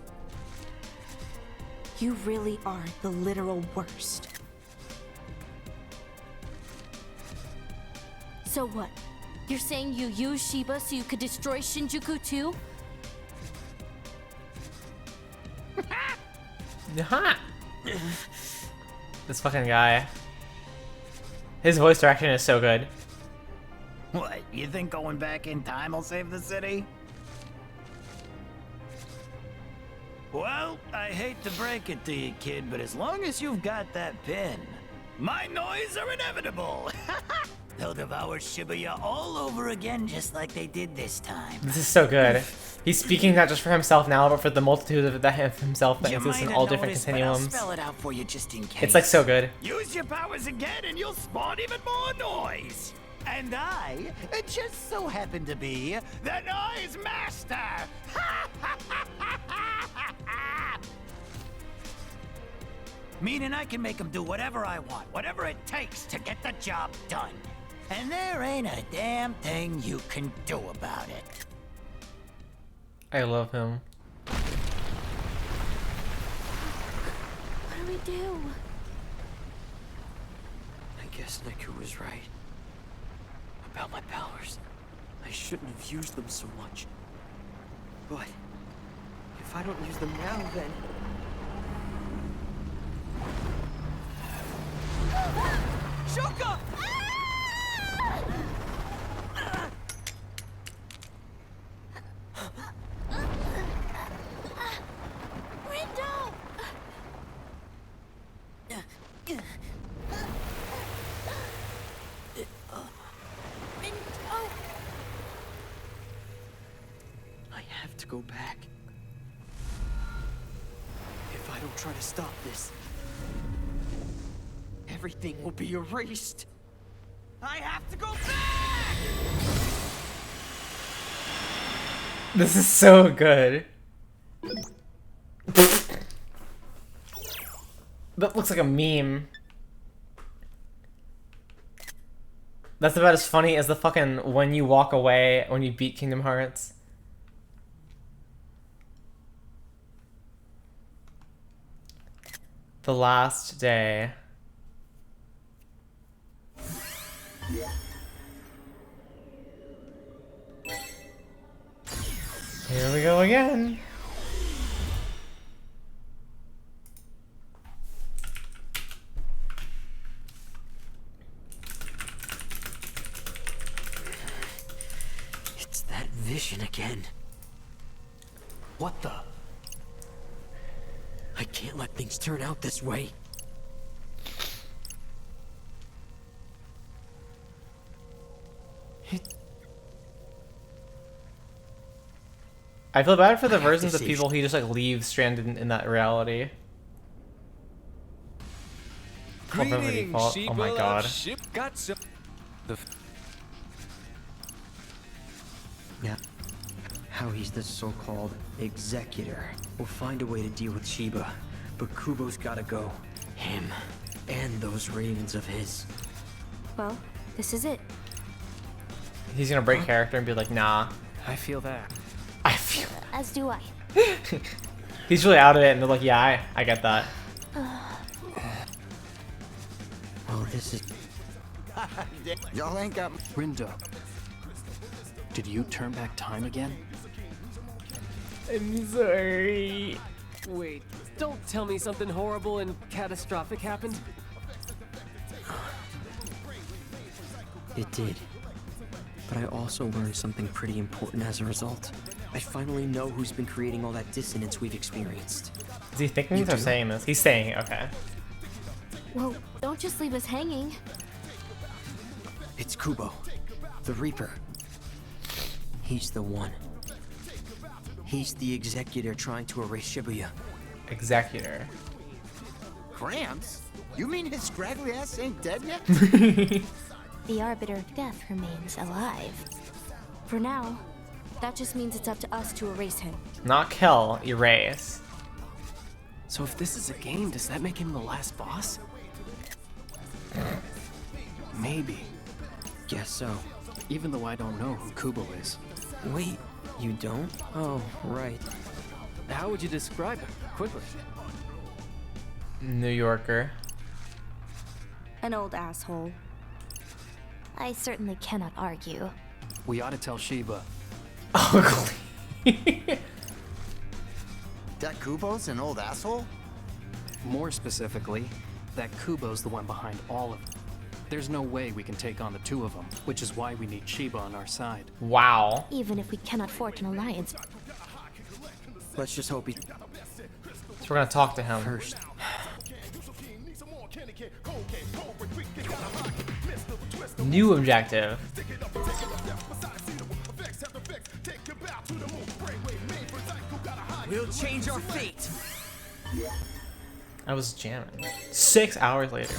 You really are the literal worst. So what? You're saying you used Shiba so you could destroy Shinjuku too? Aha! This fucking guy. His voice direction is so good. What, you think going back in time will save the city? Well, I hate to break it to you, kid, but as long as you've got that pin, my noise are inevitable. They'll devour Shibuya all over again just like they did this time. This is so good. He's speaking not just for himself now, but for the multitude of himself that You exists in might all have different noticed, but I'll continuums. spell it out for you just in case. It's like so good. Use your powers again and you'll spawn even more noise. And I just so happen to be the noise master. Meaning I can make him do whatever I want, whatever it takes to get the job done. And there ain't a damn thing you can do about it. I love him. What do we do? I guess Neku was right. About my powers. I shouldn't have used them so much. But if I don't use them now, then... Shuka! I have to go back. If I don't try to stop this, everything will be erased. I have to go back! This is so good. That looks like a meme. That's about as funny as the fucking when you walk away when you beat Kingdom Hearts. The last day. Here we go again. It's that vision again. What the? I can't let things turn out this way. I feel bad for the versions of people who just like leave stranded in that reality. Greetings, Oh my god. ship got some. Yeah. How he's the so-called executor. We'll find a way to deal with Shiba, but Kubo's gotta go. Him and those ravens of his. Well, this is it. He's gonna break character and be like, nah. I feel that. I feel As do I. He's really out of it and they're like, yeah, I get that. Oh, this is... Y'all ain't got... Rindo, did you turn back time again? I'm sorry. Wait, don't tell me something horrible and catastrophic happened. It did. But I also learned something pretty important as a result. I finally know who's been creating all that dissonance we've experienced. Is he thinking this or saying this? He's saying it, okay. Well, don't just leave us hanging. It's Kubo, the Reaper. He's the one. He's the executor trying to erase Shibuya. Executor. Gramps? You mean his scraggly ass ain't dead yet? The Arbiter of Death remains alive. For now, that just means it's up to us to erase him. Not kill, erase. So if this is a game, does that make him the last boss? Maybe. Guess so. Even though I don't know who Kubo is. Wait, you don't? Oh, right. How would you describe him? Quickly. New Yorker. An old asshole. I certainly cannot argue. We ought to tell Shiba. Ugly. That Kubo's an old asshole? More specifically, that Kubo's the one behind all of it. There's no way we can take on the two of them, which is why we need Shiba on our side. Wow. Even if we cannot forge an alliance. Let's just hope he... So we're gonna talk to him. First. New objective. We'll change our fate. I was jamming. 6 hours later.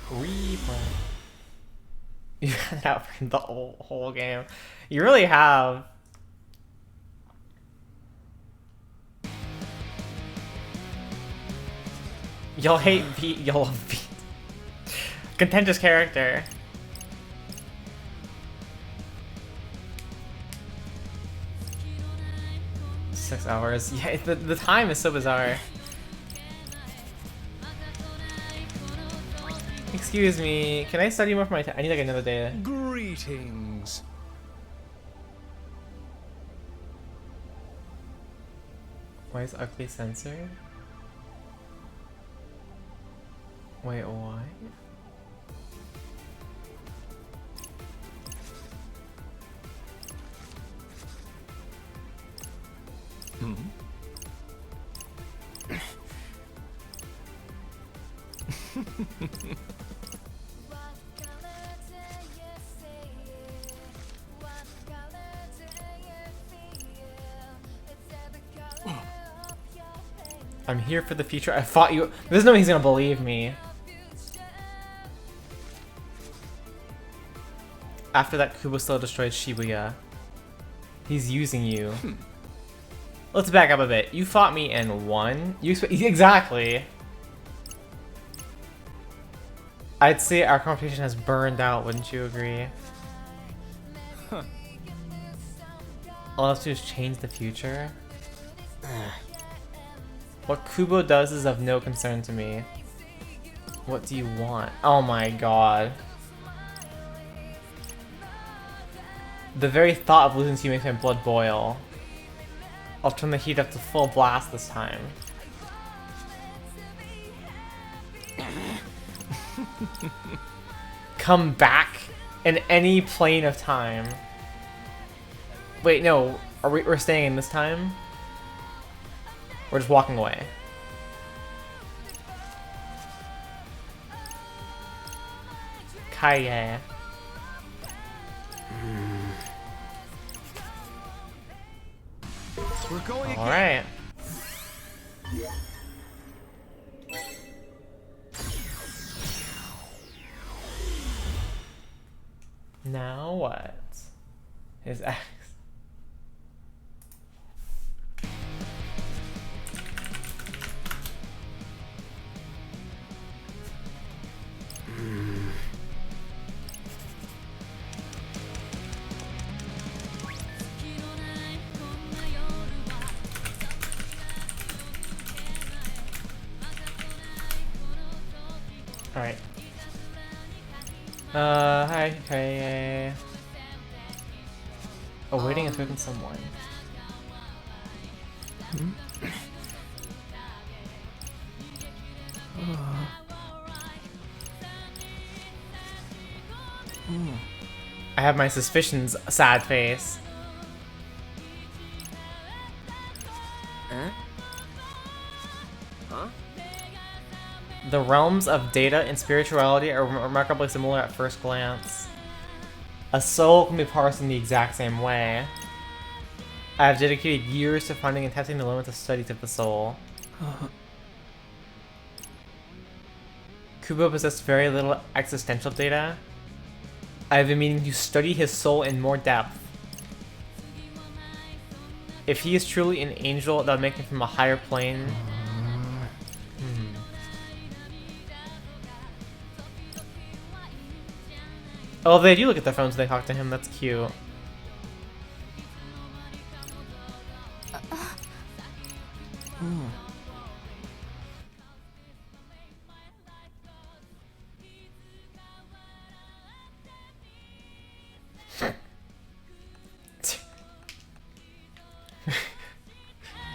Replay. You had it out for the whole game. You really have. Y'all hate V. Y'all love V. Contentious character. Six hours. Yeah, the time is so bizarre. Excuse me, can I study more for my I need like another day. Greetings. Why is ugly censored? Wait, why? Hmm? I'm here for the future. I fought you. There's no way he's gonna believe me. After that, Kubo still destroyed Shibuya. He's using you. Let's back up a bit. You fought me and won? You exactly. I'd say our competition has burned out, wouldn't you agree? Huh. All I have to do is change the future? What Kubo does is of no concern to me. What do you want? Oh my god. The very thought of losing to you makes my blood boil. I'll turn the heat up to full blast this time. Come back in any plane of time. Wait, no. We're staying in this time? We're just walking away. Kaye. We're going All right. Now what? His ex. Alright. Hi, hey. Awaiting a certain someone. I have my suspicions, sad face. Huh? The realms of data and spirituality are remarkably similar at first glance. A soul can be parsed in the exact same way. I have dedicated years to finding and testing the limits of studies of the soul. Kubo possessed very little existential data. I have been meaning to study his soul in more depth. If he is truly an angel, that would make him from a higher plane. Oh, they do look at their phones when they talk to him. That's cute.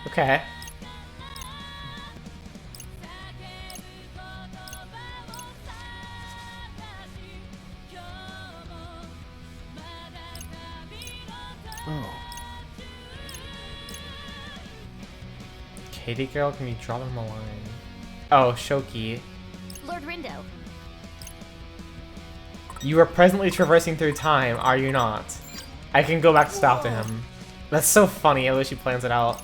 Okay. Katie girl, can you drop him a line? Oh, Shoki. Lord Rindo. You are presently traversing through time, are you not? I can go back to stop to him. That's so funny, at least she plans it out.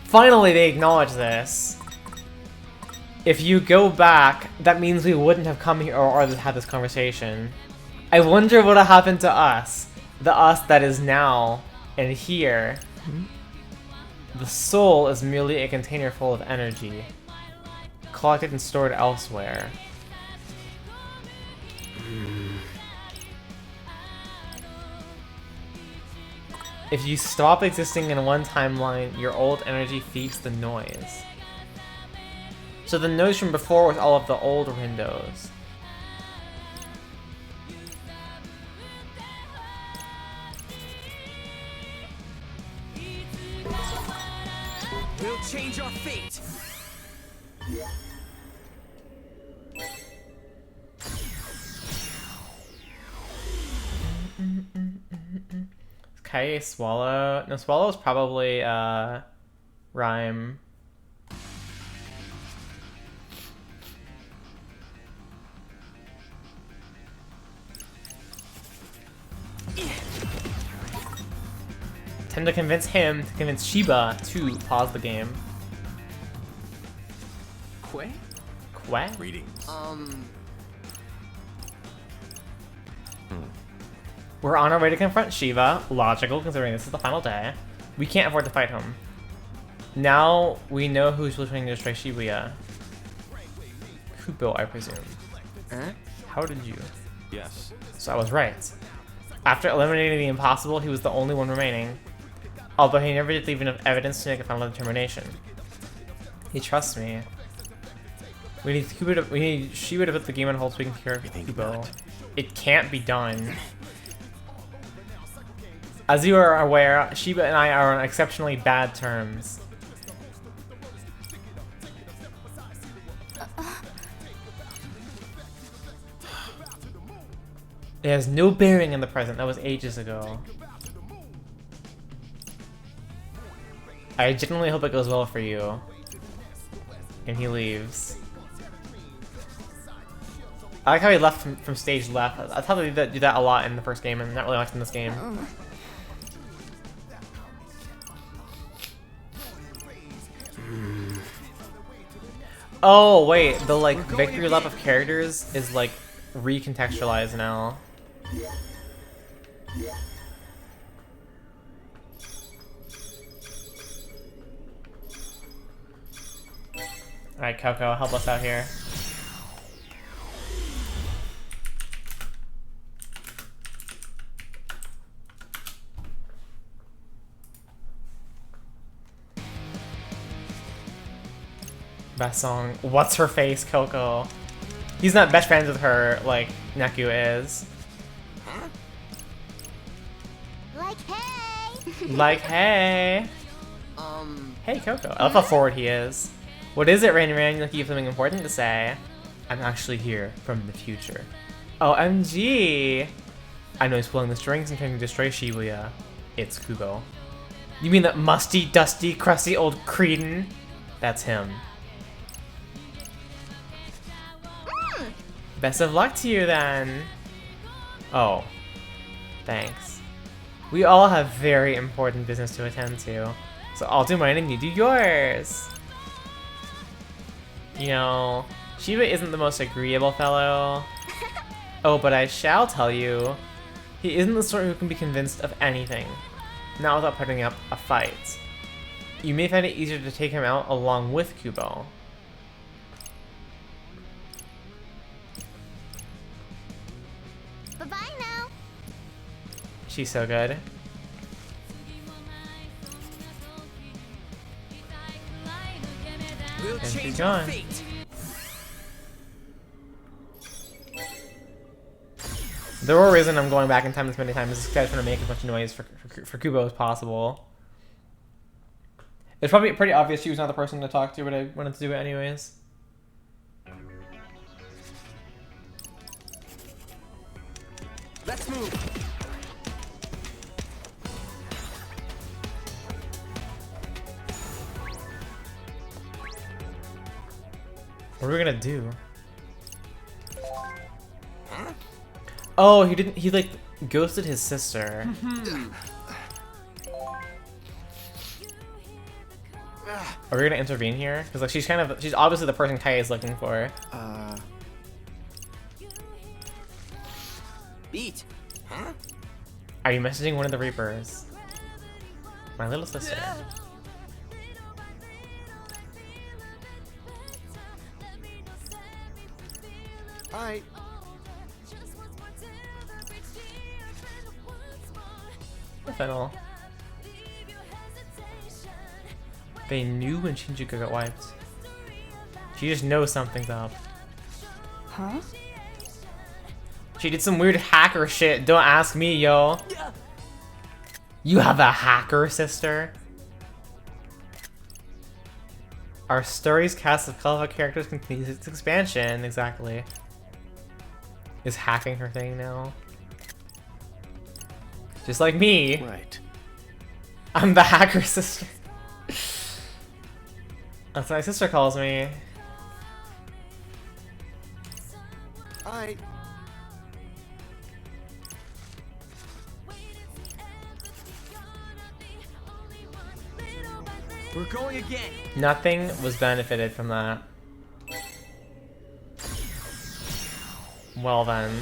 Finally, they acknowledge this. If you go back, that means we wouldn't have come here or had this conversation. I wonder what would happened to us. The us that is now and here. The soul is merely a container full of energy, collected and stored elsewhere. If you stop existing in one timeline, your old energy feeds the noise. So the noise from before was all of the old windows. We'll change our fate. Kaye Swallow? No, Swallow is probably Rhyme. Tend to convince him to convince Shiba to pause the game. Quay? Quay? Greetings. We're on our way to confront Shiva. Logical, considering this is the final day. We can't afford to fight him. Now we know who's really trying to destroy Shibuya. Kupo, I presume. Huh? How did you? Yes. So I was right. After eliminating the impossible, he was the only one remaining. Although he never did leave enough evidence to make a final determination. He trusts me. We need Shiba to put the game on hold so we can cure Kupo. It can't be done. As you are aware, Shiba and I are on exceptionally bad terms. It has no bearing in the present. That was ages ago. I genuinely hope it goes well for you. And he leaves. I like how he left from stage left. I thought they do that a lot in the first game and not really much in this game. Oh wait, the like victory lap of characters is like recontextualized now. Alright, Coco, help us out here. Best song. What's her face, Coco? He's not best friends with her like Neku is. Huh? Like, hey! Like, hey! Hey, Coco. I love how forward he is. What is it, Rain Rain? Like you have something important to say. I'm actually here from the future. OMG! I know he's pulling the strings and trying to destroy Shibuya. It's Kubo. You mean that musty, dusty, crusty old cretin? That's him. Best of luck to you then. Oh, thanks. We all have very important business to attend to, so I'll do mine and you do yours. You know, Shiba isn't the most agreeable fellow. Oh, but I shall tell you, he isn't the sort who can be convinced of anything, not without putting up a fight. You may find it easier to take him out along with Kubo. Bye-bye now. She's so good. We'll And she's change our gone. fate. The real reason I'm going back in time this many times is because I just want to make as much noise for Kubo as possible. It's probably pretty obvious she was not the person to talk to, but I wanted to do it anyways. Let's move. What are we gonna do? Huh? Oh, he didn't. He like ghosted his sister. Are we gonna intervene here? Because like she's obviously the person Kai is looking for. Beat. Huh? Are you messaging one of the Reapers? My little sister. Hi. Fennel. They knew when Shinjuku got wiped. She just knows something's up. Huh? She did some weird hacker shit. Don't ask me, yo. You have a hacker sister? Our story's cast of colorful characters continues its expansion. Exactly. Is hacking her thing now? Just like me. Right. I'm the hacker sister. That's what my sister calls me. Hi. We're going again. Nothing was benefited from that. Well then.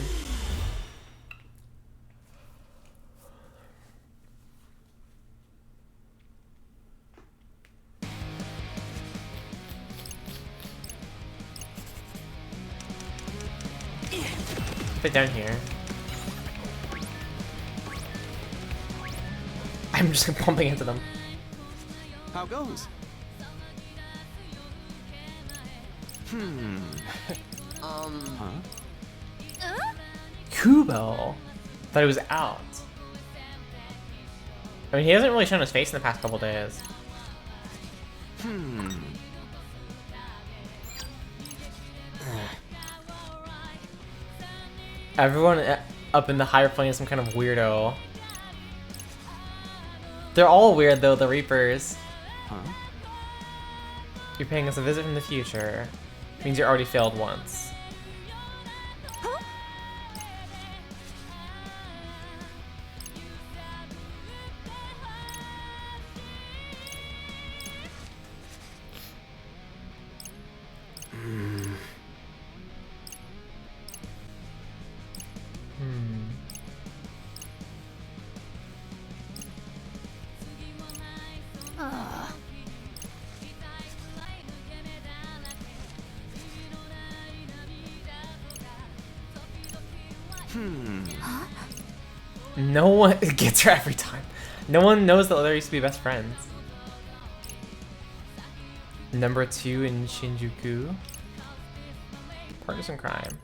Sit down here. I'm just bumping into them. How goes? Huh? Kubo. Thought he was out. I mean, he hasn't really shown his face in the past couple days. Everyone up in the higher plane is some kind of weirdo. They're all weird though, the Reapers. Huh? You're paying us a visit from the future. Means you already failed once. No one gets her every time. No one knows that they used to be best friends. Number 2 in Shinjuku. Partners in crime.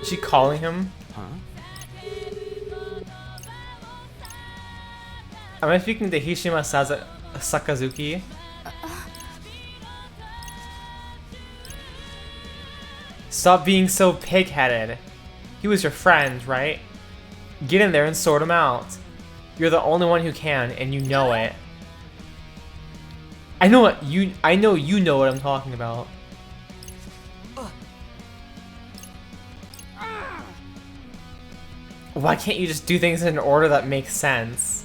Is she calling him? Huh? Am I speaking to Hishima Sakazuki? Stop being so pig-headed. He was your friend, right? Get in there and sort him out. You're the only one who can, and you know it. I know you know what I'm talking about. Why can't you just do things in an order that makes sense?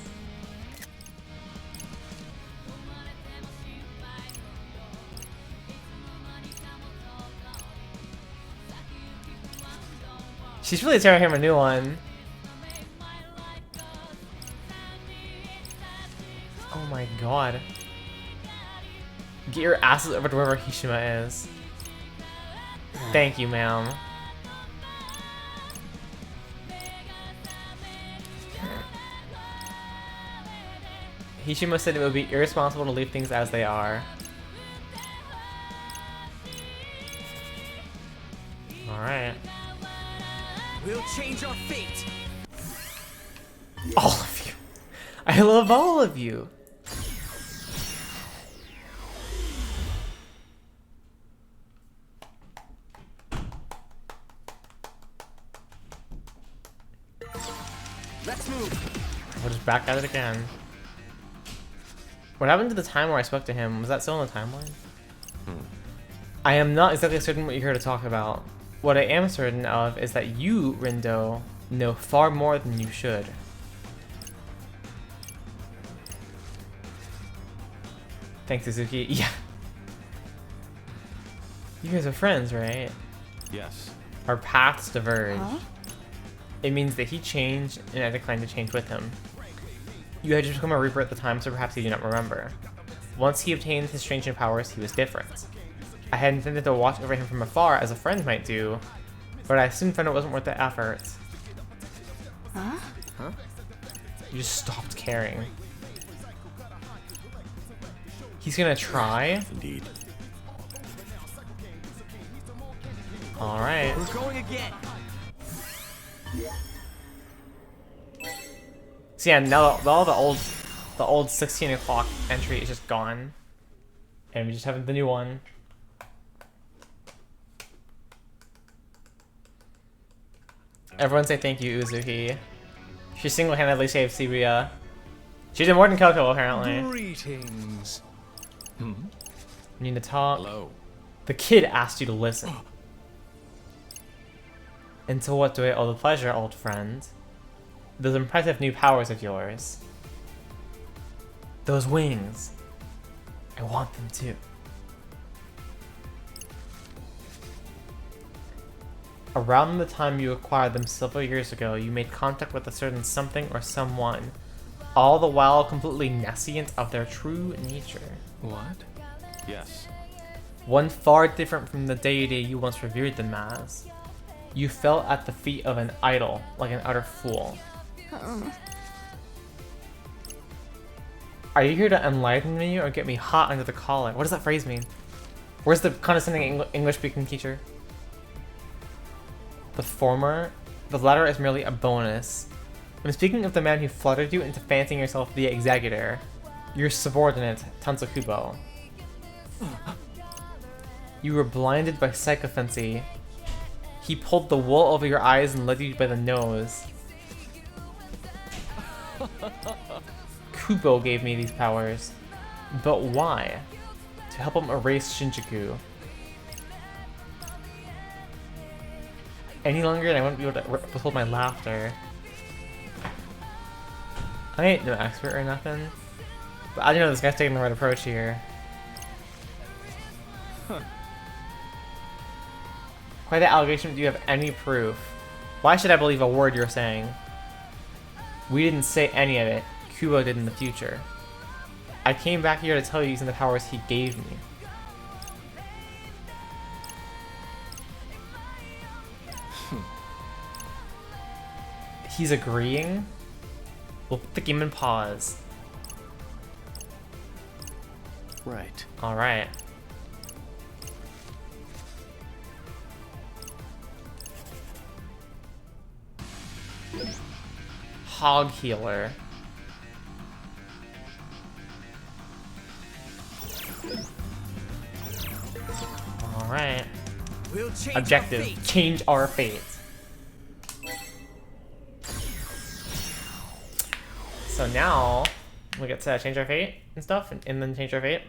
She's really tearing him a new one. Oh my god. Get your asses over to wherever Hishima is. Thank you, ma'am. Hishima said it would be irresponsible to leave things as they are. Alright. We'll change our fate. All of you. I love all of you. Let's move. We're just back at it again. What happened to the time where I spoke to him? Was that still in the timeline? I am not exactly certain what you're here to talk about. What I am certain of is that you, Rindo, know far more than you should. Thanks, Suzuki. Yeah. You guys are friends, right? Yes. Our paths diverged. Huh? It means that he changed, and I declined to change with him. You had just become a Reaper at the time, so perhaps you do not remember. Once he obtained his strange new powers, he was different. I had intended to watch over him from afar, as a friend might do, but I soon found it wasn't worth the effort. Huh? Huh? You just stopped caring. He's gonna try. Indeed. Alright. We're going again. So yeah, now all the old 16 o'clock entry is just gone. And we just have the new one. Everyone say thank you, Uzuki. She single-handedly saved Shibuya. She did more than Coco, apparently. Greetings. We need to talk. Hello. The kid asked you to listen. And to what do I owe the pleasure, old friend? Those impressive new powers of yours. Those wings. I want them too. Around the time you acquired them several years ago, you made contact with a certain something or someone, all the while completely nescient of their true nature. What? Yes. One far different from the deity you once revered them as. You fell at the feet of an idol, like an utter fool. Are you here to enlighten me or get me hot under the collar? What does that phrase mean? Where's the condescending English-speaking teacher? The latter is merely a bonus. I'm speaking of the man who fluttered you into fancying yourself the executor, your subordinate, Tansakubo. You were blinded by sycophancy. He pulled the wool over your eyes and led you by the nose. Kubo gave me these powers. But why? To help him erase Shinjuku. Any longer and I wouldn't be able to withhold my laughter. I ain't no expert or nothing. But I do know this guy's taking the right approach here. Huh. Quite the allegation, do you have any proof? Why should I believe a word you're saying? We didn't say any of it. Kubo did in the future. I came back here to tell you using the powers he gave me. He's agreeing. We'll put the game in pause. Right. Alright. Hog healer. Alright. We'll change Objective. our fate. Change our fate. So now we get to change our fate and stuff, and then change our fate.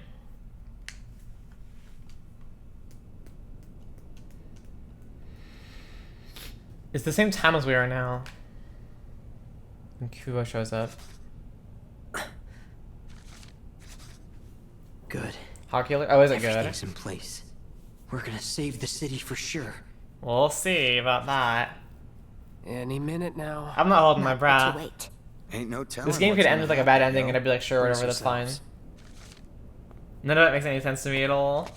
It's the same time as we are now. And Kubo shows up. Good. Hog healer? Oh, is it good? Everything's in place. We're gonna save the city for sure. We'll see about that. Any minute now. I'm not holding my breath. Wait. Ain't no telling. This game what's could end gonna with like a bad happen, ending yo. and I'd be like, sure, whatever, that's fine. None of that makes any sense to me at all.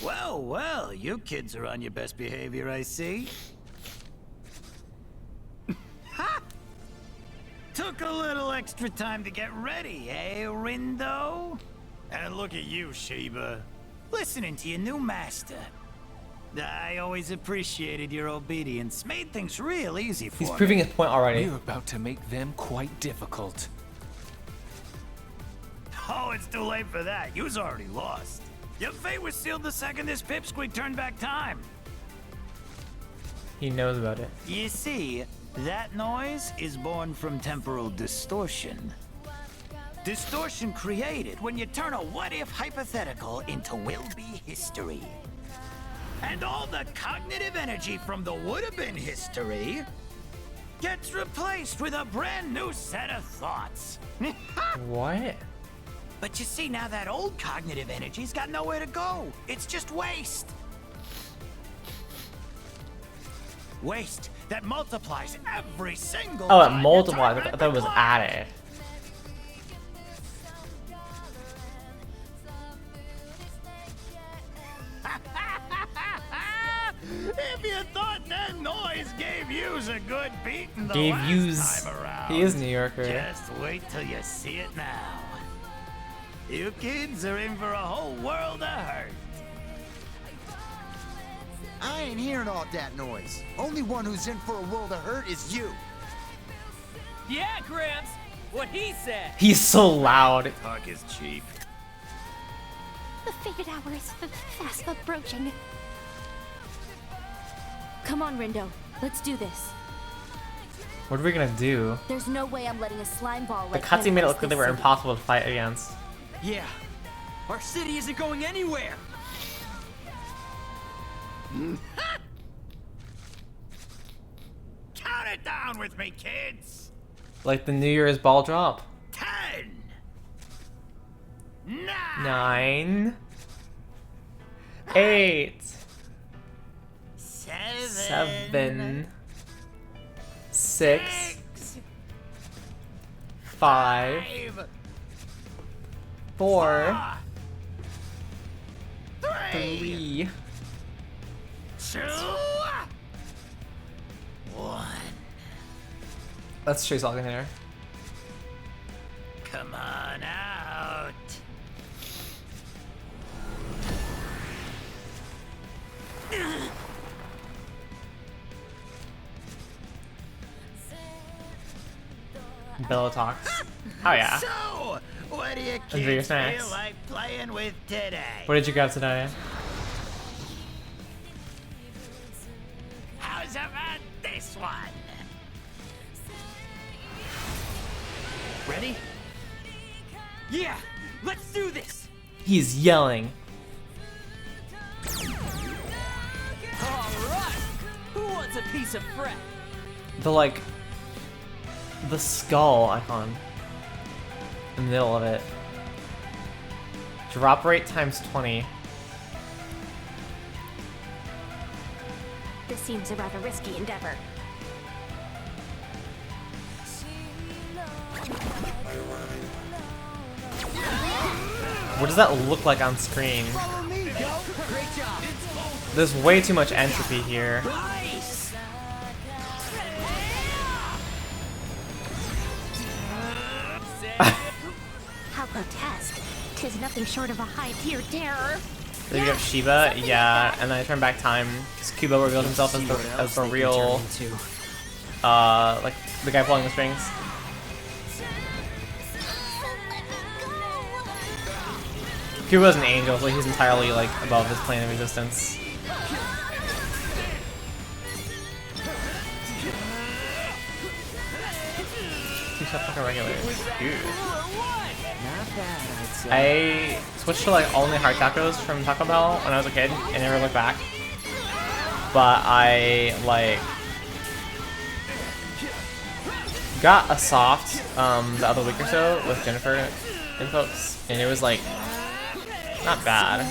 Well, well, you kids are on your best behavior, I see. Ha! Took a little extra time to get ready, eh, Rindo? And look at you, Sheba. Listening to your new master. I always appreciated your obedience. Made things real easy for He's me. proving his point already. We're about to make them quite difficult. Oh, it's too late for that. You's already lost. Your fate was sealed the second this pipsqueak turned back time. He knows about it. You see, that noise is born from temporal distortion. Distortion created when you turn a what-if hypothetical into will-be history. And all the cognitive energy from the would-have-been history gets replaced with a brand new set of thoughts. What? But you see, now that old cognitive energy's got nowhere to go. It's just waste. Waste that multiplies every single Oh, it time you multiplies. turn I thought it was added. If you thought that noise gave yous a good beating the Gave last yous. time around, He is New Yorker. just wait till you see it now. You kids are in for a whole world of hurt. I ain't hearing all that noise. Only one who's in for a world of hurt is you. Yeah, Gramps. What he said. He's so loud. Talk is cheap. The fated hour is fast approaching. Come on, Rindo. Let's do this. What are we gonna do? There's no way I'm letting a slime ball The like cutscene him made it face look like they this were city. impossible to fight against. Yeah. Our city isn't going anywhere. Count it down with me, kids. Like the New Year's ball drop. 10, 9, 9, 8, 7, 6, 5, 4, 3, 2, 1. Let's chase all in here. Come on out. Bella talks. Oh yeah. So, what do you Enjoy your kids snacks. feel like playing with today? What did you grab today? How's about this one? Ready? Yeah, let's do this. He's yelling. Alright! Who wants a piece of Fred? The skull icon in the middle of it. Drop rate times 20. This seems a rather risky endeavor. What does that look like on screen? Great job. There's way too much entropy here. Nice. How grotesque. 'Tis nothing short of a high-tier terror. Then you have Shiba, yeah, and then I turn back time because Kubo revealed himself as the real, like the guy pulling the strings. Kubo's an angel, so he's entirely like above his plane of existence. Two stuff like a regular. Dude. Not bad, I'd say. I switched to like only hard tacos from Taco Bell when I was a kid and never looked back. But I like got a soft the other week or so with Jennifer and folks, and it was like not bad.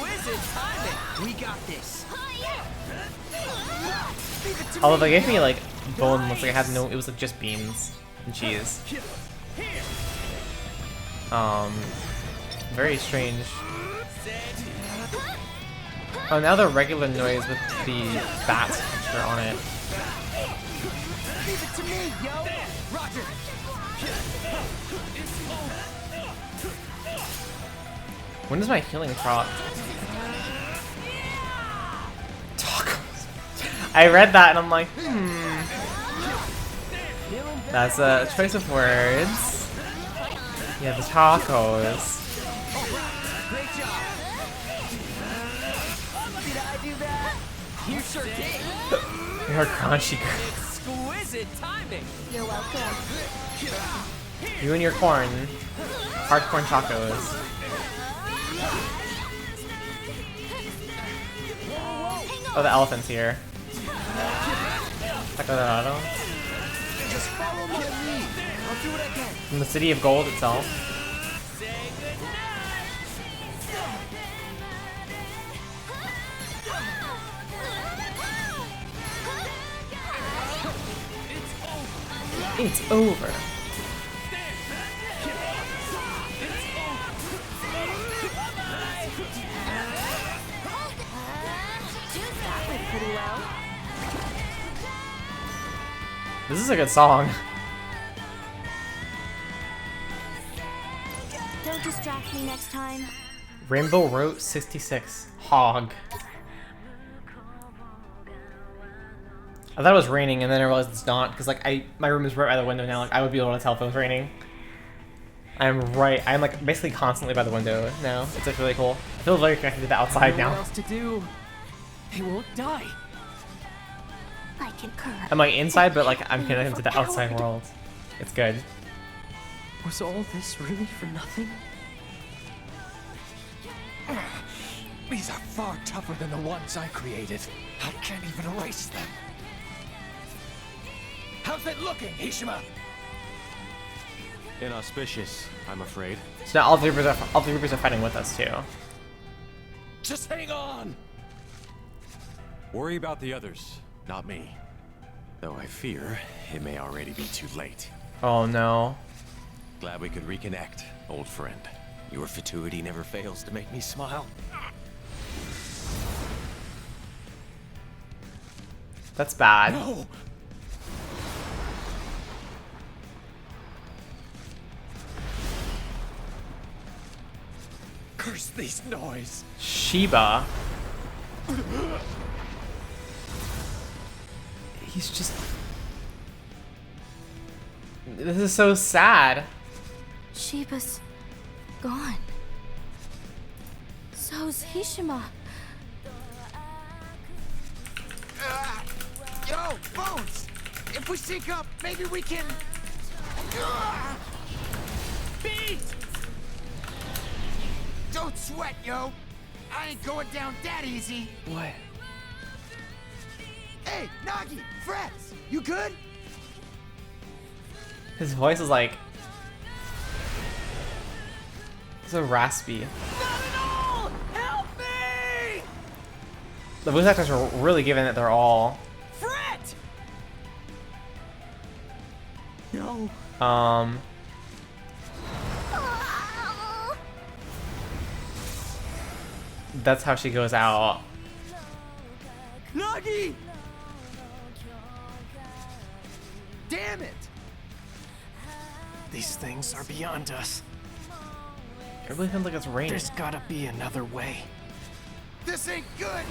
We got this. Although they gave me like boneless, like I had no, it was like just beans and cheese. Very strange. Oh, now the regular noise with the bat texture on it. Leave it to me, yo. Roger. When does my healing drop? Tacos. I read that and I'm like, that's a choice of words. Yeah, the tacos. Great job. Did I do that? You sure did. You're crunchy. Exquisite timing. You're welcome. You and your corn. Hard corn tacos. Oh, the elephant's here. Taco. Just follow my lead. I'll do what I can. From the city of gold itself. It's over. That went pretty well. This is a good song. Don't distract me next time. Rainbow Road 66. Hog. I thought it was raining, and then I realized it's not, because like my room is right by the window now. Like I would be able to tell if it was raining. I'm like basically constantly by the window now. It's like really cool. I feel very connected to the outside now. What else to do? They won't die. I concur. I'm like inside, but like I'm connected to the outside world. It's good. Was all this really for nothing? These are far tougher than the ones I created. I can't even erase them. How's it looking, Hishima? Inauspicious, I'm afraid. So now all the Reapers are fighting with us too. Just hang on! Worry about the others, not me. Though I fear it may already be too late. Oh no. Glad we could reconnect, old friend. Your fatuity never fails to make me smile. That's bad. No! Curse these noise! Sheba. He's just... This is so sad. Sheba's gone. So's Hishima. Yo, Bones! If we sync up, maybe we can... Beat! Don't sweat, yo! I ain't going down that easy! What? Hey, Nagi! Frets! You good? His voice is like... so raspy. Not at all! Help me! The voice actors are really giving it their all. Fret! No. That's how she goes out. Nagi! Damn it! These things are beyond us. It really feels like it's raining. There's gotta be another way. This ain't good!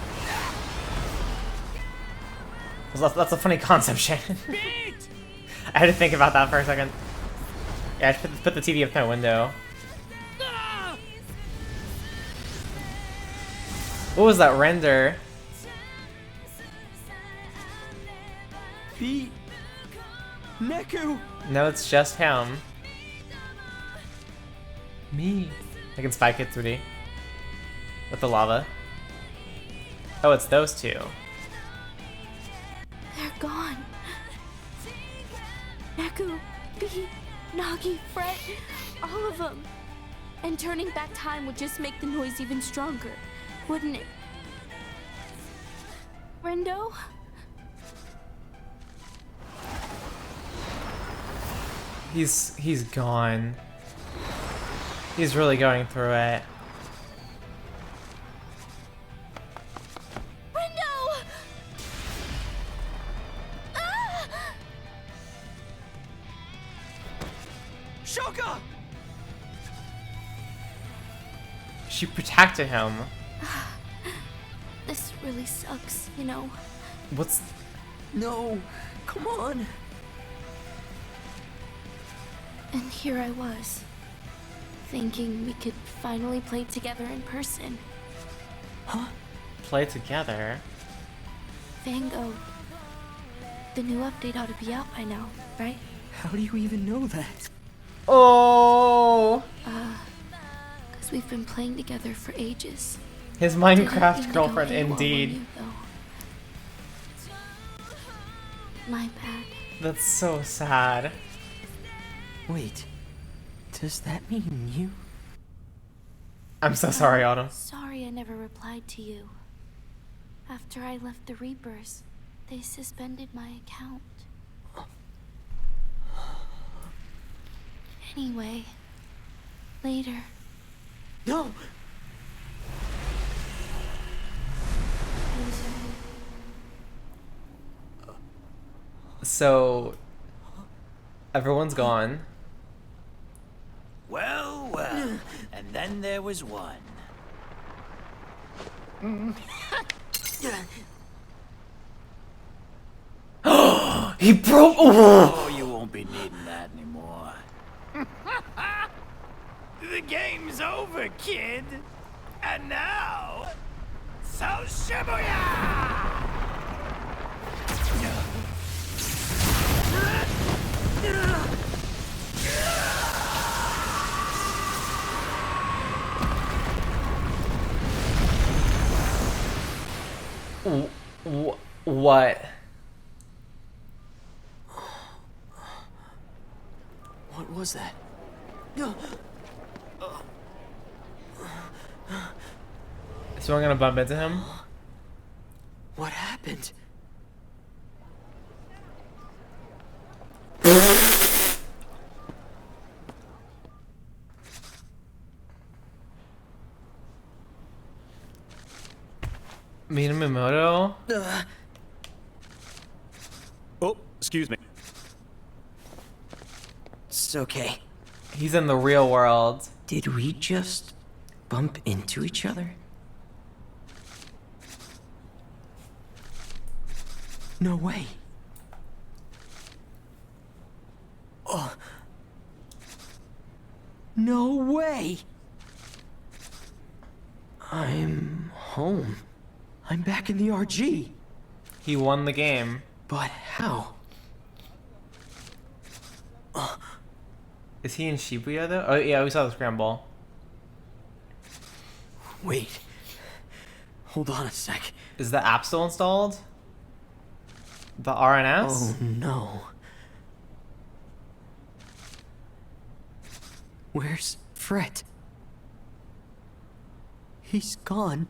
That's a funny concept, Shannon. Beat! I had to think about that for a second. Yeah, I should put the TV up to my window. Ah! What was that render? Beat. Neku. No, it's just him. Me. I can spike it 3D. With the lava. Oh, it's those two. They're gone. Neku, Beat, Nagi, Fret, all of them. And turning back time would just make the noise even stronger, wouldn't it? Rendo? He's gone. He's really going through it. Rendo! Ah! Shoka! She protected him. This really sucks, you know. What's... No. Come on. And here I was, thinking we could finally play together in person. Huh? Play together? Vango, the new update ought to be out by now, right? How do you even know that? Oh! Because we've been playing together for ages. His Didn't mean Minecraft to girlfriend, go AWOL on indeed. you, though. My bad. That's so sad. Wait. Does that mean you? I'm so sorry, Autumn. Sorry I never replied to you. After I left the Reapers, they suspended my account. Anyway, later. No! So, everyone's gone. Well, well. And then there was one. He broke. Oh, you won't be needing that anymore. The game's over, kid. And now, so Shibuya! What? What was that? Is someone gonna bump into him? What happened? Minamoto? Oh, excuse me. It's okay. He's in the real world. Did we just bump into each other? No way. Oh. No way. I'm home. I'm back in the RG. He won the game. But how? Is he in Shibuya though? Oh yeah, we saw the scramble. Wait. Hold on a sec. Is the app still installed? The RNS? Oh no. Where's Fred? He's gone.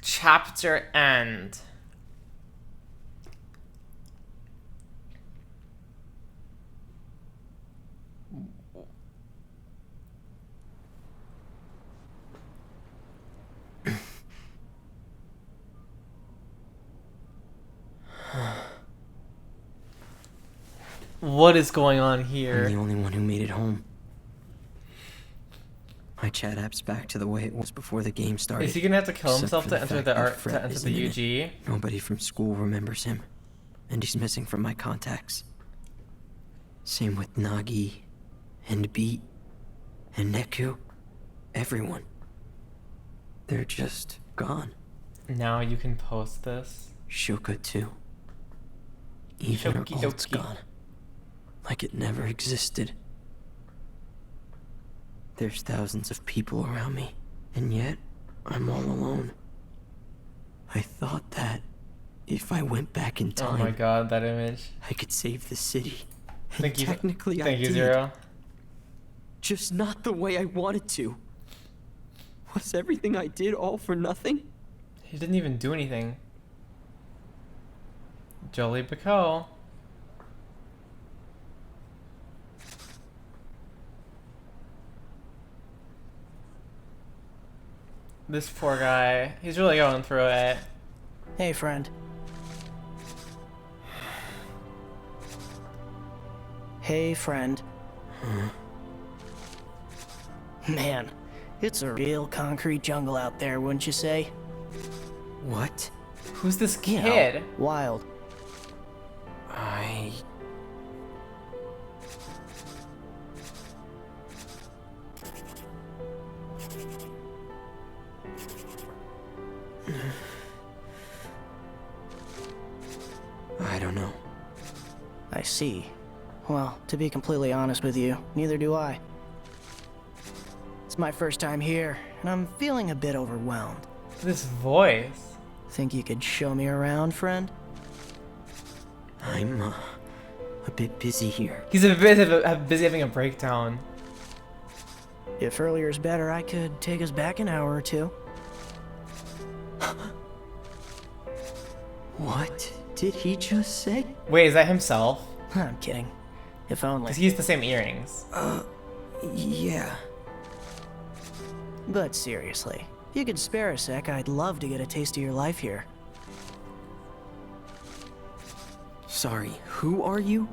Chapter end. What is going on here? I'm the only one who made it home. My chat app's back to the way it was before the game started. Is he gonna have to kill Except himself for to the enter fact the that art Fred to enter isn't the in it. UG? Nobody from school remembers him, and he's missing from my contacts. Same with Nagi, and Beat, and Neku. Everyone. They're just gone. Now you can post this. Shuka too. Even her Shoki ult's doki. gone. Like it never existed. There's thousands of people around me, and yet I'm all alone. I thought that if I went back in time, Oh my god, that image. I could save the city. And Thank you. technically I Thank you, did. Zero. Just not the way I wanted to. Was everything I did all for nothing? He didn't even do anything. Jolie Bacot. This poor guy. He's really going through it. Hey, friend. Hey, friend. Man, it's a real concrete jungle out there, wouldn't you say? What? Who's this You know, kid? wild. I don't know. I see. Well, to be completely honest with you, neither do I. It's my first time here, and I'm feeling a bit overwhelmed. This voice. Think you could show me around, friend? I'm a bit busy here. He's a bit busy having a breakdown. If earlier's better, I could take us back an hour or two. What did he just say? Wait, is that himself? I'm kidding. If only. Because he used the same earrings. Yeah. But seriously, if you could spare a sec, I'd love to get a taste of your life here. Sorry, who are you?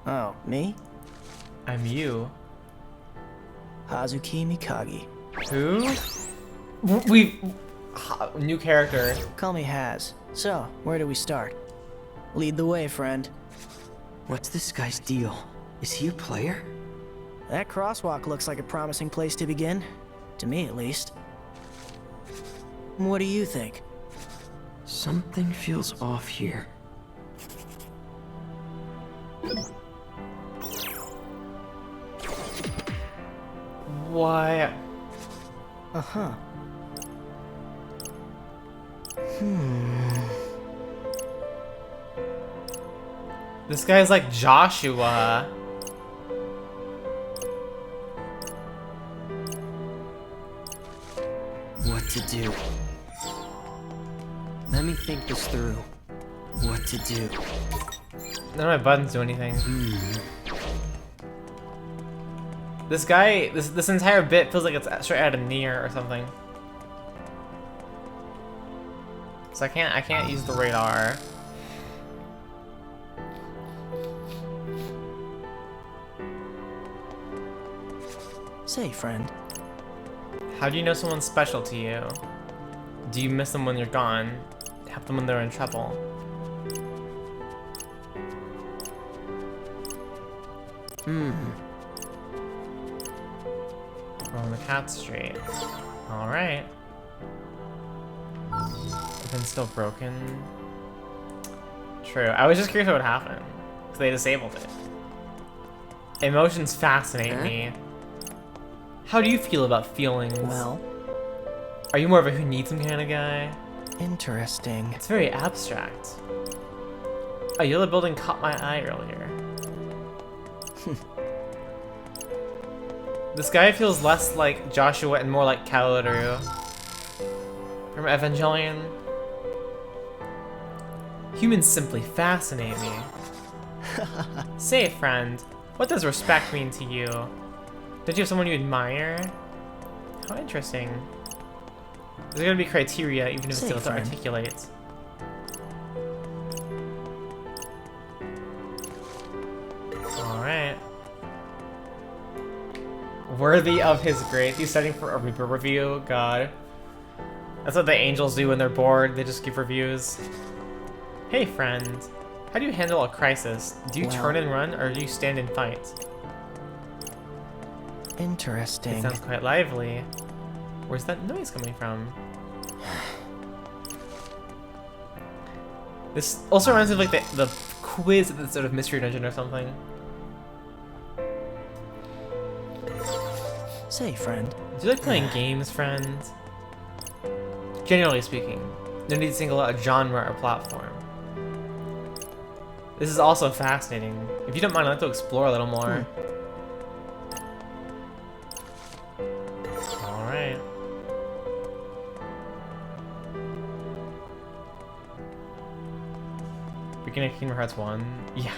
Oh, me? I'm you. Hazuki Mikagi. Who? New character. Call me Haz. So, where do we start? Lead the way, friend. What's this guy's deal? Is he a player? That crosswalk looks like a promising place to begin. To me, at least. What do you think? Something feels off here. Why? Uh-huh. This guy's like Joshua. What to do? Let me think this through. What to do? None of my buttons do anything. This guy, this entire bit feels like it's straight out of Nier or something. So I can't use the radar. Say, friend. How do you know someone's special to you? Do you miss them when you're gone? Help them when they're in trouble? On the cat street. Alright. Weapon's still broken. True. I was just curious what would happen. Because they disabled it. Emotions fascinate me. How do you feel about feelings? Well, are you more of a who needs them kind of guy? interesting. It's very abstract. A yellow building caught my eye earlier. This guy feels less like Joshua and more like Kaoru from Evangelion. Humans simply fascinate me. Say, friend, what does respect mean to you? Don't you have someone you admire? How interesting. There's gonna be criteria, even if it's difficult to articulate. Alright. Worthy of his grace. He's studying for a Reaper review. God. That's what the angels do when they're bored. They just give reviews. Hey, friend. How do you handle a crisis? Do you turn and run, or do you stand and fight? Interesting. It sounds quite lively. Where's that noise coming from? This also reminds me of like the quiz at the sort of mystery dungeon or something. Say, friend. Do you like playing games, friend? Generally speaking, no need to single out a genre or platform. This is also fascinating. If you don't mind, I'd like to explore a little more. Alright. Beginning of Kingdom Hearts 1? Yeah.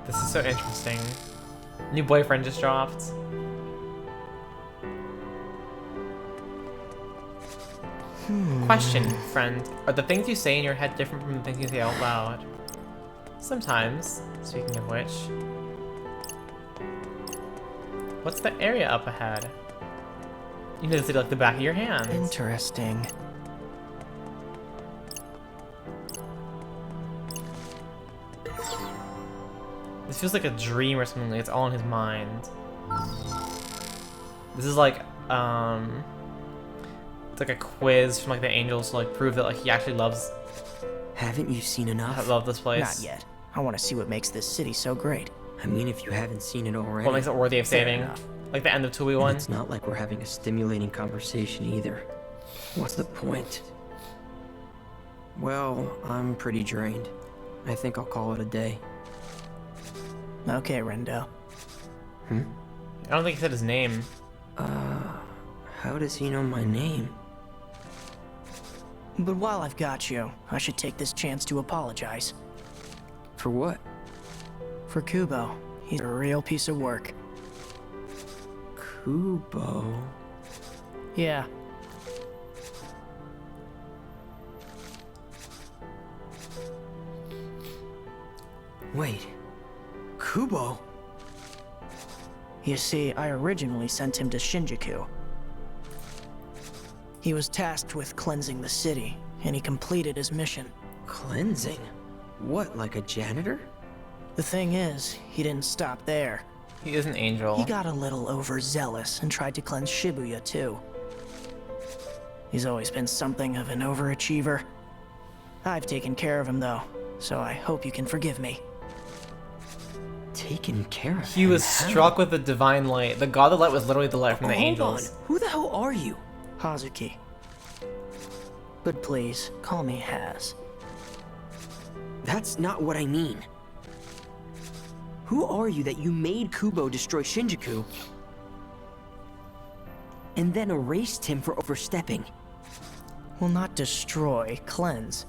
This is so interesting. New boyfriend just dropped. Question, friend. Are the things you say in your head different from the things you say out loud? Sometimes. Speaking of which. What's the area up ahead? You know, it's like the back of your hand. Interesting. This feels like a dream or something. Like it's all in his mind. This is like, it's like a quiz from like the angels to like prove that like he actually loves. Haven't you seen enough? I love this place. Not yet. I want to see what makes this city so great. I mean, if you haven't seen it already. What makes it worthy of saving? Like the end of 2v1? It's not like we're having a stimulating conversation either. What's the point? Well, I'm pretty drained. I think I'll call it a day. Okay, Rendo. I don't think he said his name. How does he know my name? But while I've got you, I should take this chance to apologize. For what? For Kubo. He's a real piece of work. Kubo? Yeah. Wait. Kubo? You see, I originally sent him to Shinjuku. He was tasked with cleansing the city, and he completed his mission. Cleansing? What, like a janitor? The thing is, he didn't stop there. He is an angel. He got a little overzealous and tried to cleanse Shibuya too. He's always been something of an overachiever. I've taken care of him though, so I hope you can forgive me. Taken care of? He was struck with the divine light. The god of light was literally the light from the angels. Hold on. Who the hell are you? Hazuki. But please, call me Haz. That's not what I mean. Who are you that you made Kubo destroy Shinjuku and then erased him for overstepping? Well, not destroy, cleanse.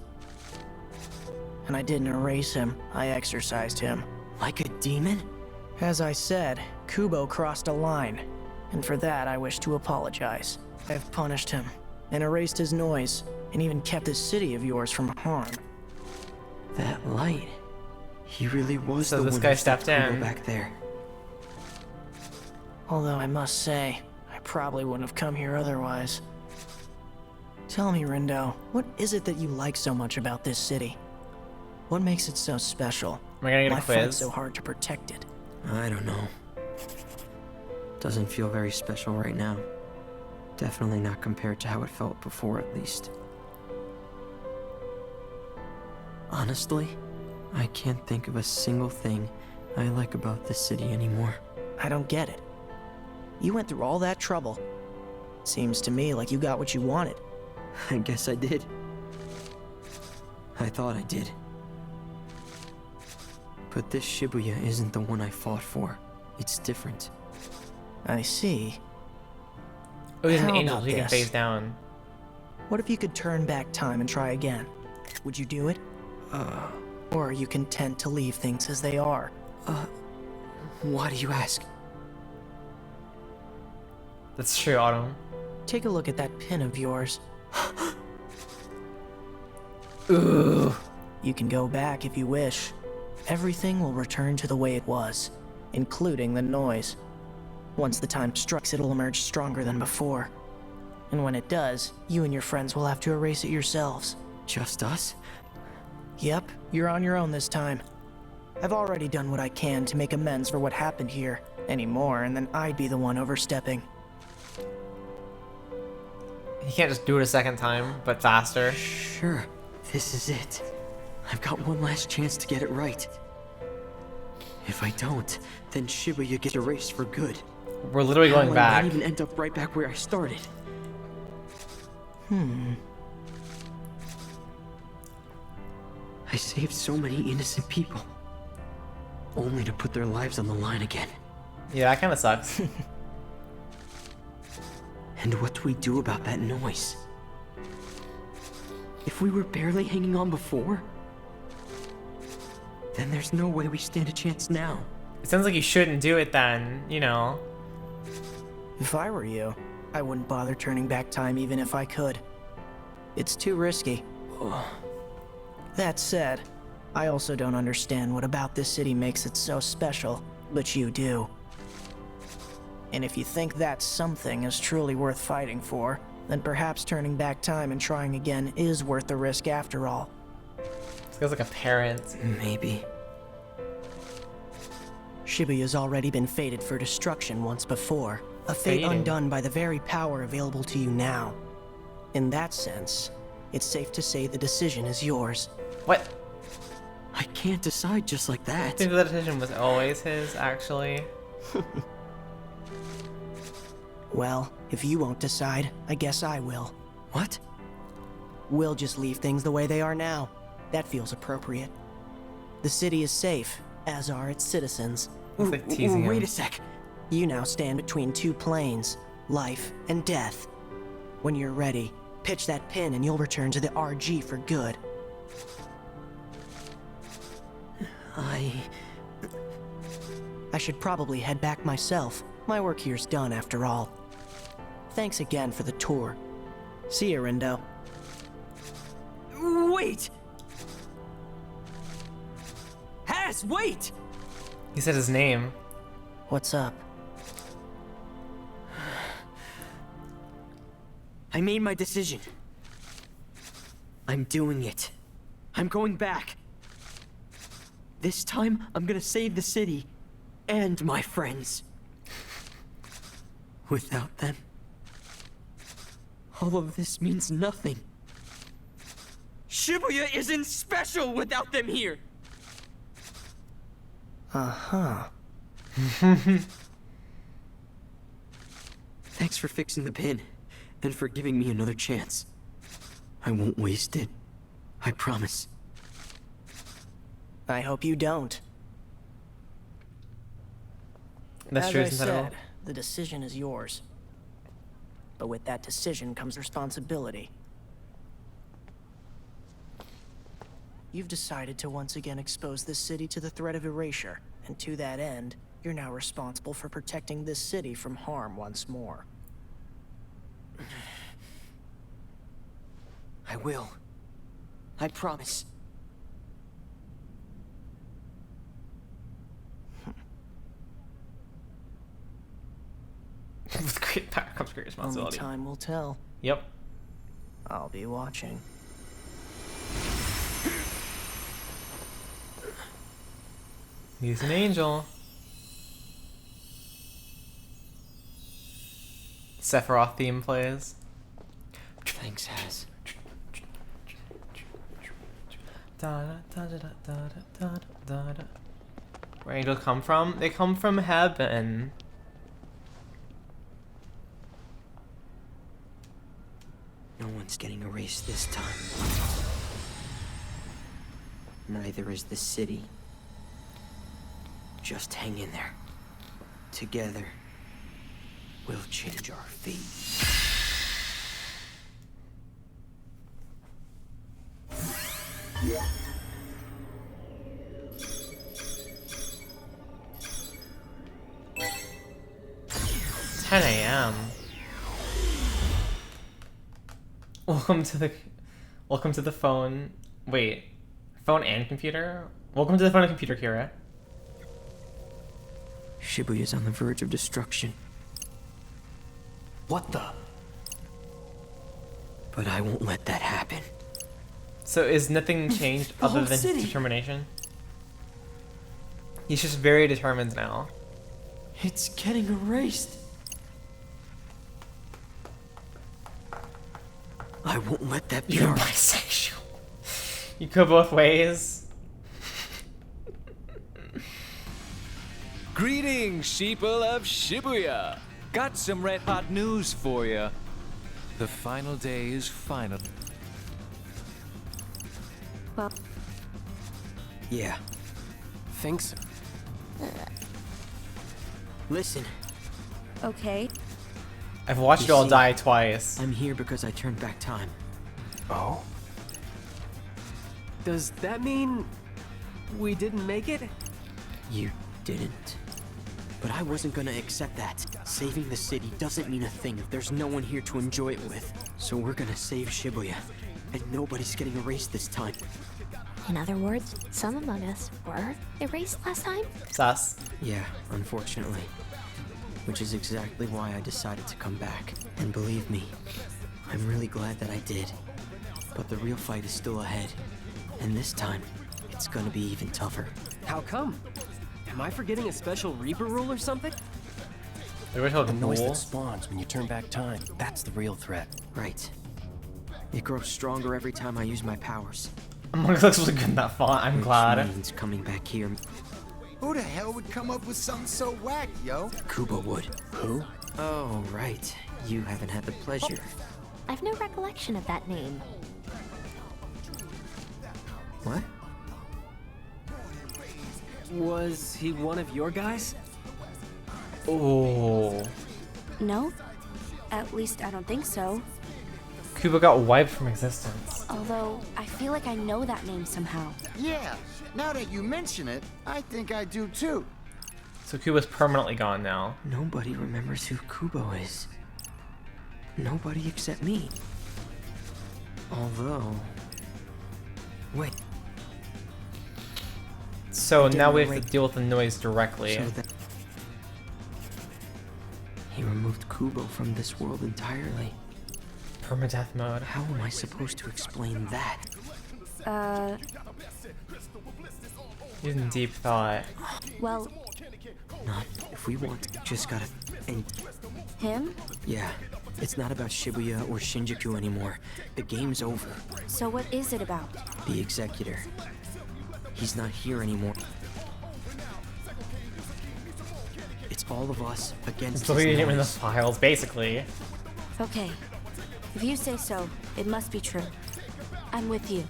And I didn't erase him, I exorcised him. Like a demon? As I said, Kubo crossed a line, and for that I wish to apologize. I've punished him, and erased his noise, and even kept this city of yours from harm. That light. He really was so the this one guy who stepped Kubo in back there. Although I must say, I probably wouldn't have come here otherwise. Tell me, Rindo, what is it that you like so much about this city? What makes it so special? Am I gonna get a Why quiz? fight so hard to protect it? I don't know. Doesn't feel very special right now. Definitely not compared to how it felt before, at least. Honestly, I can't think of a single thing I like about this city anymore. I don't get it. You went through all that trouble. Seems to me like you got what you wanted. I guess I did. I thought I did. But this Shibuya isn't the one I fought for. It's different. I see. Oh, he's an How angel, about so he can this? face down. What if you could turn back time and try again? Would you do it? Or are you content to leave things as they are? Why do you ask? That's true, Autumn. Take a look at that pin of yours. Ooh. You can go back if you wish. Everything will return to the way it was, including the noise. Once the time strikes, it'll emerge stronger than before. And when it does, you and your friends will have to erase it yourselves. Just us? Yep, you're on your own this time. I've already done what I can to make amends for what happened here. Any more, and then I'd be the one overstepping. He can't just do it a second time, but faster. Sure, this is it. I've got one last chance to get it right. If I don't, then Shibuya gets erased for good. We're literally going How back. I might even end up right back where I started. I saved so many innocent people, only to put their lives on the line again. Yeah, that kind of sucks. And what do we do about that noise? If we were barely hanging on before, then there's no way we stand a chance now. It sounds like you shouldn't do it then, you know. If I were you, I wouldn't bother turning back time even if I could. It's too risky. That said, I also don't understand what about this city makes it so special, but you do. And if you think that something is truly worth fighting for, then perhaps turning back time and trying again is worth the risk after all. This guy's like a parent. Maybe. Shibuya's already been fated for destruction once before, a fate Fated? undone by the very power available to you now. In that sense, it's safe to say the decision is yours. What? I can't decide just like I that. think the decision was always his, actually. Well, if you won't decide, I guess I will. What? We'll just leave things the way they are now. That feels appropriate. The city is safe, as are its citizens. It's like teasing Wait him. a sec. You now stand between two planes, life and death. When you're ready, pitch that pin and you'll return to the RG for good. I should probably head back myself. My work here's done after all. Thanks again for the tour. See you, Rindo. Wait! Has, wait! He said his name. What's up? I made my decision. I'm doing it. I'm going back. This time, I'm gonna save the city and my friends. Without them, all of this means nothing. Shibuya isn't special without them here. Uh-huh. Thanks for fixing the pin, and for giving me another chance. I won't waste it. I promise. I hope you don't. That's true, As I isn't that all? said, the decision is yours. But with that decision comes responsibility. You've decided to once again expose this city to the threat of erasure, and to that end, you're now responsible for protecting this city from harm once more. I will. I promise. With great power comes great Only responsibility. time will tell. Yep. I'll be watching. He's an angel. Sephiroth theme plays. Thanks, Has. Where angels come from? They come from heaven. No one's getting erased this time. Neither is the city. Just hang in there. Together, we'll change our fate. It's 10 a.m. Welcome to the phone. Wait, phone and computer? Welcome to the phone and computer, Kira. Shibuya's on the verge of destruction. What the? But I won't let that happen. So is nothing changed The other whole than city. his determination? He's just very determined now. It's getting erased. I won't let that be. You're bisexual. You go both ways. Greetings, sheeple of Shibuya. Got some red hot news for you. The final day is final. Well, Yeah. Thanks. Listen, okay. I've watched you all see, die twice. I'm here because I turned back time. Oh? Does that mean we didn't make it? You didn't. But I wasn't gonna accept that. Saving the city doesn't mean a thing if there's no one here to enjoy it with. So we're gonna save Shibuya. And nobody's getting erased this time. In other words, some among us were erased last time? Sus. Yeah, unfortunately. Which is exactly why I decided to come back. And believe me, I'm really glad that I did. But the real fight is still ahead. And this time, it's gonna be even tougher. How come? Am I forgetting a special Reaper rule or something? They were told The noise rule. that spawns when you turn back time, that's the real threat. Right. It grows stronger every time I use my powers. Among looks really good in that font. I'm glad. Which means coming back here, Who the hell would come up with something so whack, yo? Kubo would. Who? Oh, right. You haven't had the pleasure. I've no recollection of that name. What? Was he one of your guys? Oh. No? At least I don't think so. Kubo got wiped from existence. Although, I feel like I know that name somehow. Yeah, now that you mention it, I think I do too. So Kubo's permanently gone now. Nobody remembers who Kubo is. Nobody except me. Although... Wait. So now we have to deal with the noise directly. So that... He removed Kubo from this world entirely. Permadeath mode. How am I supposed to explain that? He's in deep thought. Well... Not if we want, just gotta... And... Him? Yeah. It's not about Shibuya or Shinjuku anymore. The game's over. So what is it about? The Executor. He's not here anymore. It's all of us against So we his him in the noise. files, basically. Okay. If you say so, it must be true. I'm with you.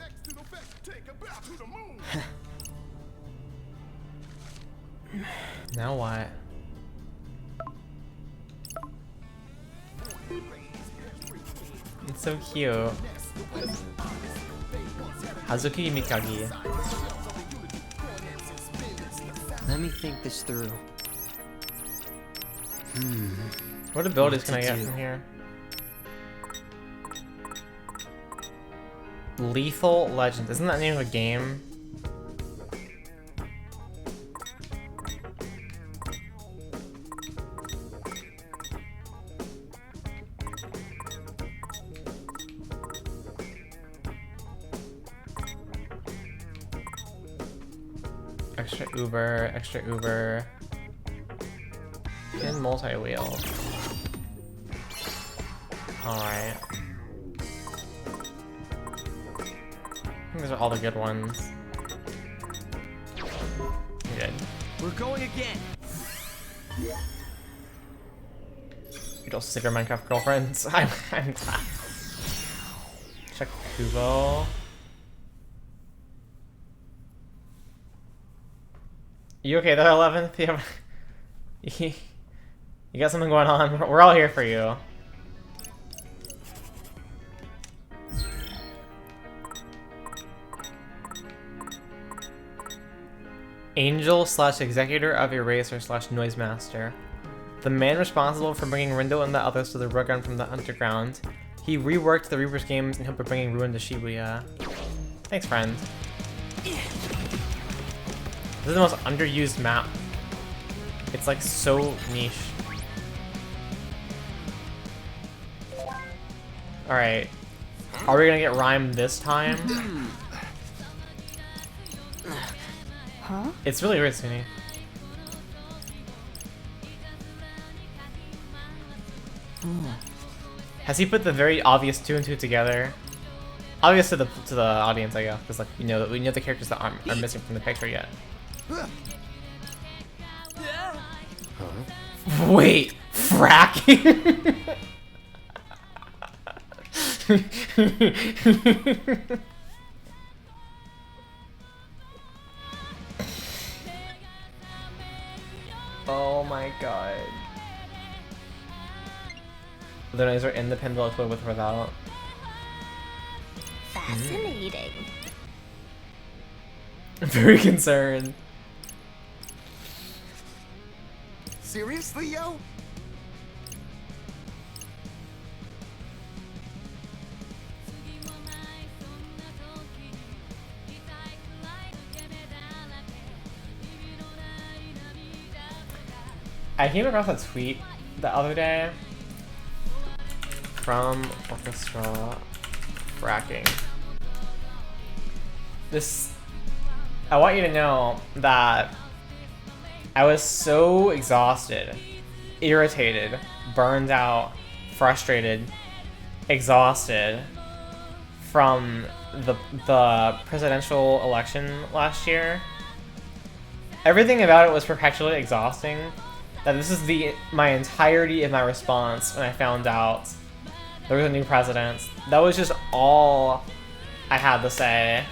Now what? It's so cute. Hazuki Mikagi. Let me think this through. What abilities What can I to get do? from here? Lethal Legends. Isn't that the name of a game? Extra Uber, extra Uber. And multi-wheel. Alright. I think those are all the good ones. Good. We're going again. You don't stick your Minecraft girlfriends. I'm Check Kubo. You okay there, 11th? You got something going on? We're all here for you. Angel / executor of Eraser / Noise Master. The man responsible for bringing Rindo and the others to the Ruggun from the underground. He reworked the Reapers games in hope of bringing ruin to Shibuya. Thanks, friend. This is the most underused map. It's like so niche. Alright. Are we gonna get rhyme this time? Huh? It's really weird, Sunny. Has he put the very obvious 2 and 2 together? Obvious to the audience, I guess, because like we know the characters that are missing from the picture yet. Wait, fracking? Oh my god. The noise are in the Pendle with or without. Fascinating. I'm very concerned. Seriously, yo? I came across a tweet the other day from Orchestra Fracking. I want you to know that I was so exhausted, irritated, burned out, frustrated, exhausted from the presidential election last year. Everything about it was perpetually exhausting. That this is my entirety of my response when I found out there was a new president. That was just all I had to say.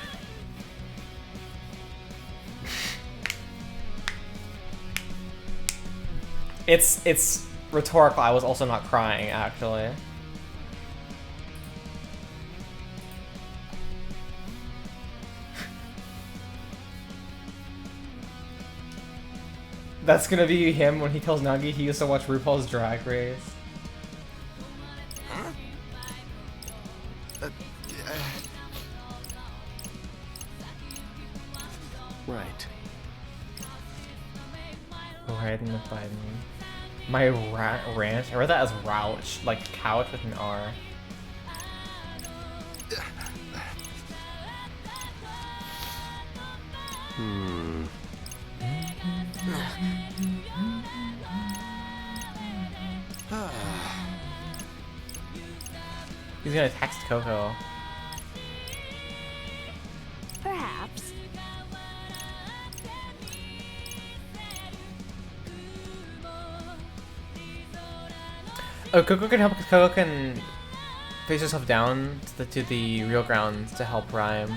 It's rhetorical. I was also not crying, actually. That's gonna be him when he tells Nagi he used to watch RuPaul's Drag Race. Huh? Right. Riding the Biden. My ranch. I read that as Rouch, like couch with an R. Hmm. He's gonna text Coco. Perhaps. Oh, Coco can help. Coco can face herself down to the real ground to help Rhyme.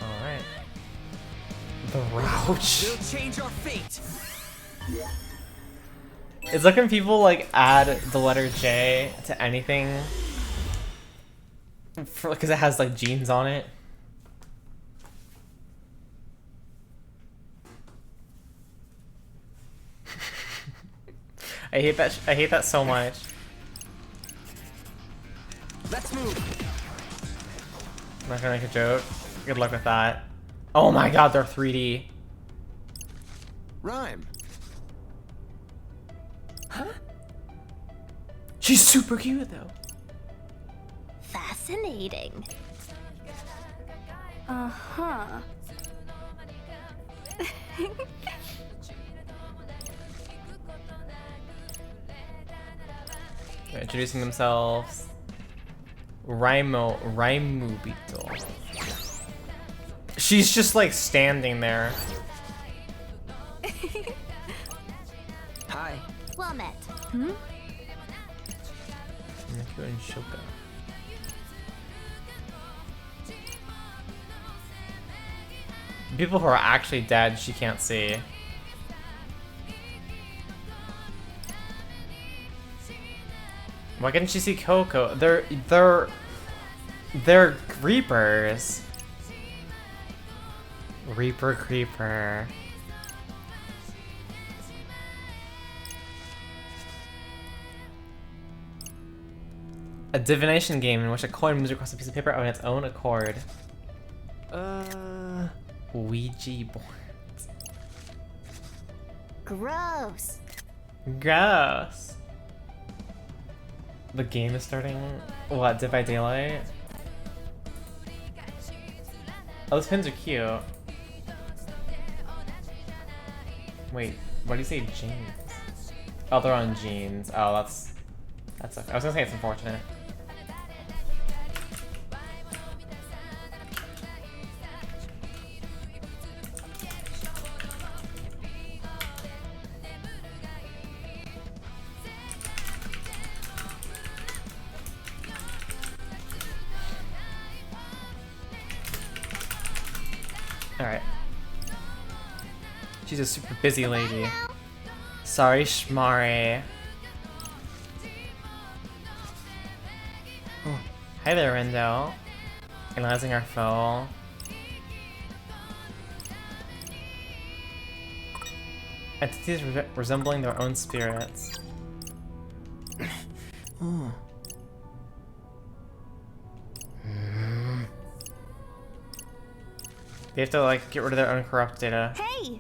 All right. The Rouch. We'll change our fate. It's like when people like add the letter J to anything, because it has like jeans on it. I hate that. I hate that so much. Let's move. I'm not gonna make a joke. Good luck with that. Oh my god, they're 3D. Rhyme. Huh? She's super cute though. Fascinating. Uh-huh. They're introducing themselves. Raimubito. She's just like standing there. Hi. Well met. Hmm? Neku and Shoka. People who are actually dead, she can't see. Why couldn't she see Coco? They're Reapers. Reaper Creeper. A divination game in which a coin moves across a piece of paper on its own accord. Ouija boards. Gross. Gross. The game is starting. What, Dead by Daylight? Oh, those pins are cute. Wait, why do you say jeans? Oh, they're on jeans. Oh, that's okay. I was gonna say it's unfortunate. Alright. She's a super busy lady. Sorry, Shmari. Oh. Hi there, Rendo. Analyzing our foe. Entities resembling their own spirits. Oh. They have to like get rid of their own corrupt data. Hey!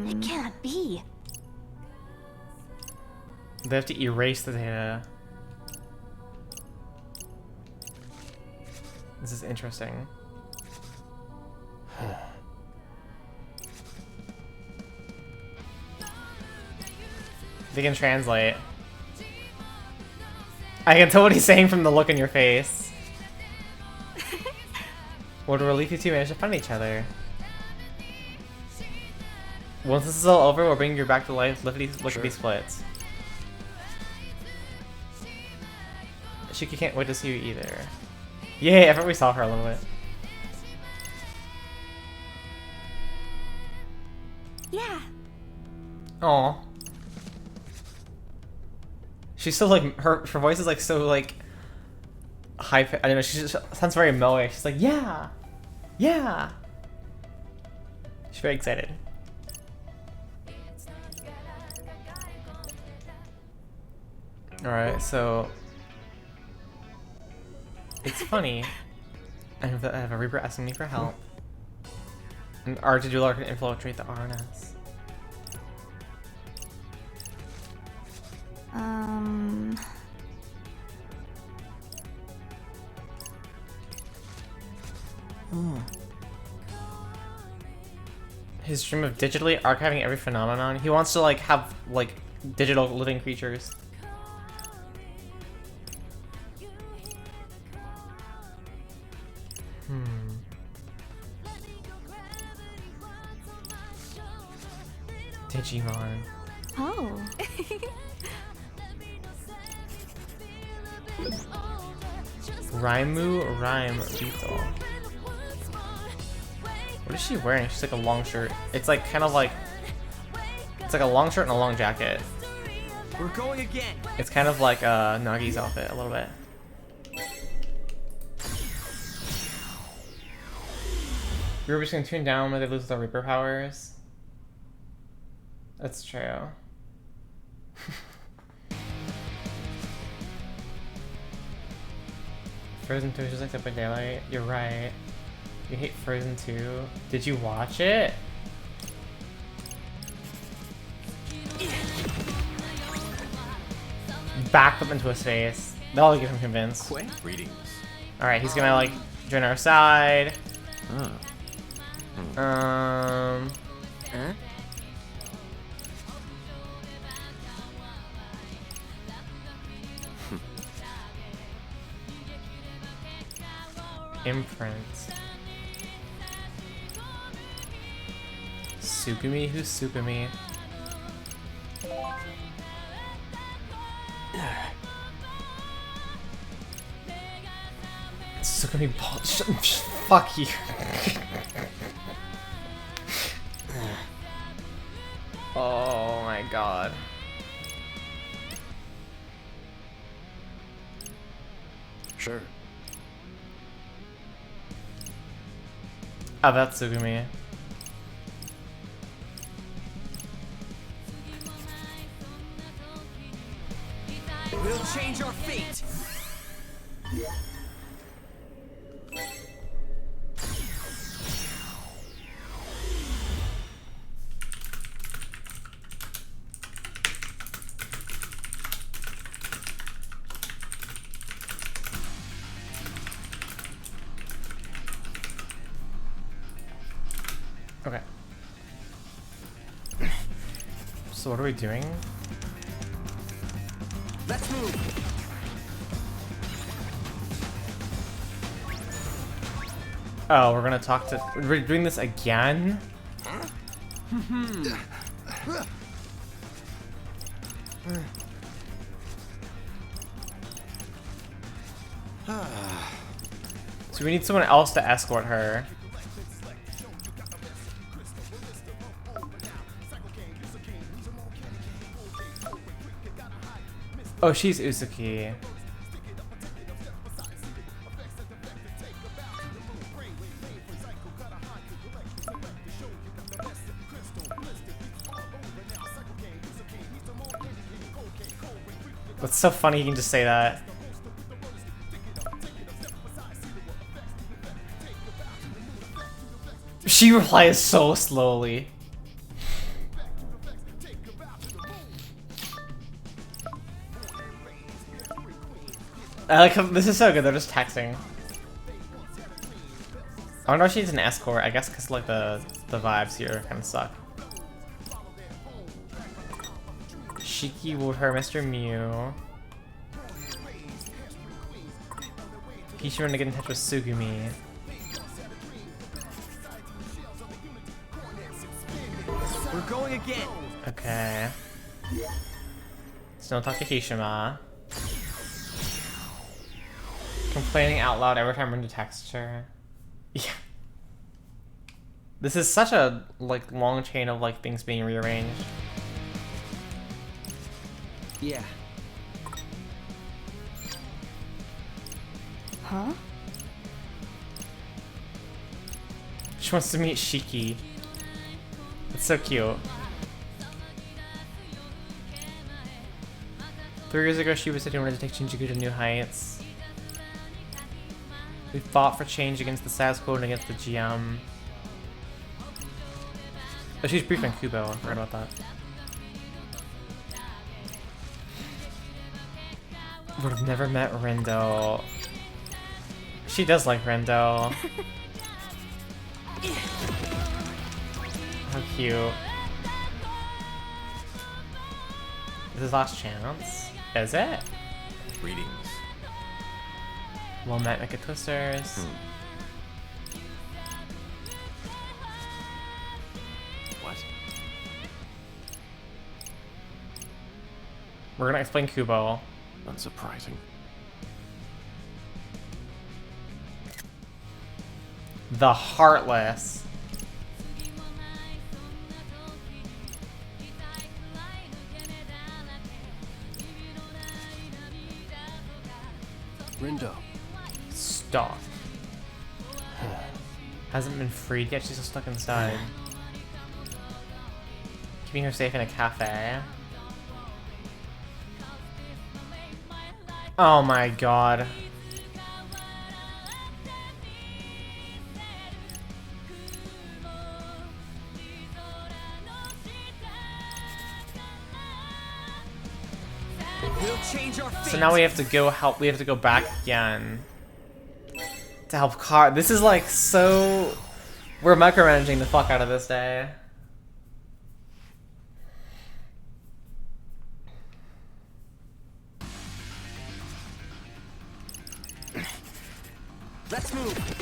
It can't be. They have to erase the data. This is interesting. They can translate. I can tell what he's saying from the look in your face. What a relief you two managed to find each other. Once this is all over, we'll bring you back to life. Lickety splits. Shiki can't wait to see you either. Yay, I thought we saw her a little bit. Yeah. Aw. She's so like, her voice is like so like high. I don't know, she just sounds very moe. She's like, yeah. Yeah. She's very excited. Alright, so it's funny. I have a Reaper asking me for help. And Artidular can infiltrate the RNS. His dream of digitally archiving every phenomenon. He wants to like have like digital living creatures. Digimon. Oh. Raimu Rhyme Beetle. What is she wearing? She's like a long shirt. It's like kind of like, it's like a long shirt and a long jacket. We're going again. It's kind of like Nagi's outfit a little bit. You're just gonna tune down when they lose their Reaper powers. That's true. Frozen 2 is just like Dead by Daylight. You're right. You hate Frozen 2. Did you watch it? Backed up into his face. That'll get him convinced. Greetings. Alright, he's gonna like join our side. Huh? Imprint. Sukumi? Who's Sukumi? Sukumi bullshit. Fuck you. Oh my god. Sure. Oh, that's Sugumi. We'll change our fate. Okay. So what are we doing? Let's move. Oh, we're gonna talk to. We're doing this again? So we need someone else to escort her. Oh, she's Uzuki. That's so funny you can just say that. She replies so slowly. I like how this is so good, they're just texting. I wonder if she's an escort, I guess because like the vibes here kind of suck. Shiki wooed her, Mr. Mew. Peach wanted to get in touch with Sugumi. We're going again. Okay. So don't talk to Hishima. Complaining out loud every time we're in texture. Yeah. This is such a like long chain of like things being rearranged. Yeah. Huh? She wants to meet Shiki. It's so cute. 3 years ago, Shiba said he wanted to take Shinjuku to new heights. We fought for change against the status quo and against the GM. Oh, she's briefed on Kubo. I forgot about that. Would have never met Rindo. She does like Rindo. How cute. This is his last chance. Is it? Greetings. Well met, Neku'S. What? We're gonna explain Kubo. Unsurprising. The Heartless. Rindo. Stop. Hasn't been freed yet, she's still stuck inside. Keeping her safe in a cafe. Oh my god. So now we have to go help. We have to go back again to help Car. This is like so. We're micromanaging the fuck out of this day. Let's move.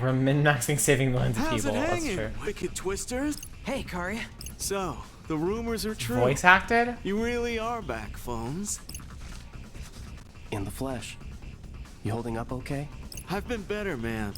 We're min-maxing saving millions of How's people. it That's hanging, true. wicked twisters? Hey, Karia. So, the rumors are true. Voice acted? You really are back, phones. In the flesh. You holding up okay? I've been better, man.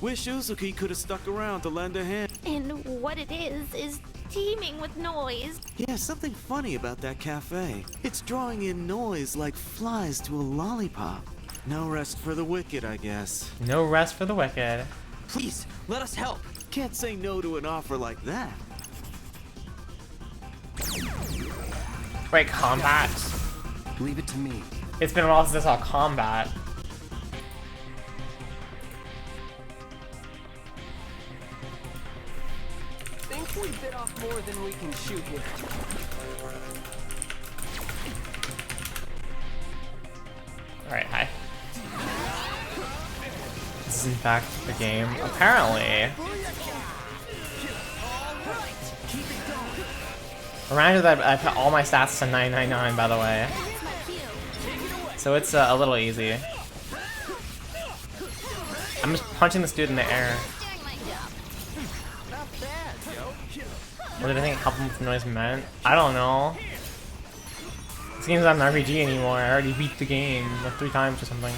Wish Uzuki could have stuck around to lend a hand. And what it is teeming with noise. Yeah, something funny about that cafe. It's drawing in noise like flies to a lollipop. No rest for the wicked, I guess. No rest for the wicked. Please, let us help. Can't say no to an offer like that. Wait, combat? Leave it to me. It's been a while since I saw combat. Think we bit off more than we can shoot here. Alright, hi. This is in fact the game. Apparently. Reminder that I put all my stats to 999, by the way. So it's a little easy. I'm just punching this dude in the air. What did I think helping with noise meant? I don't know. This game's not an RPG anymore. I already beat the game like 3 times or something.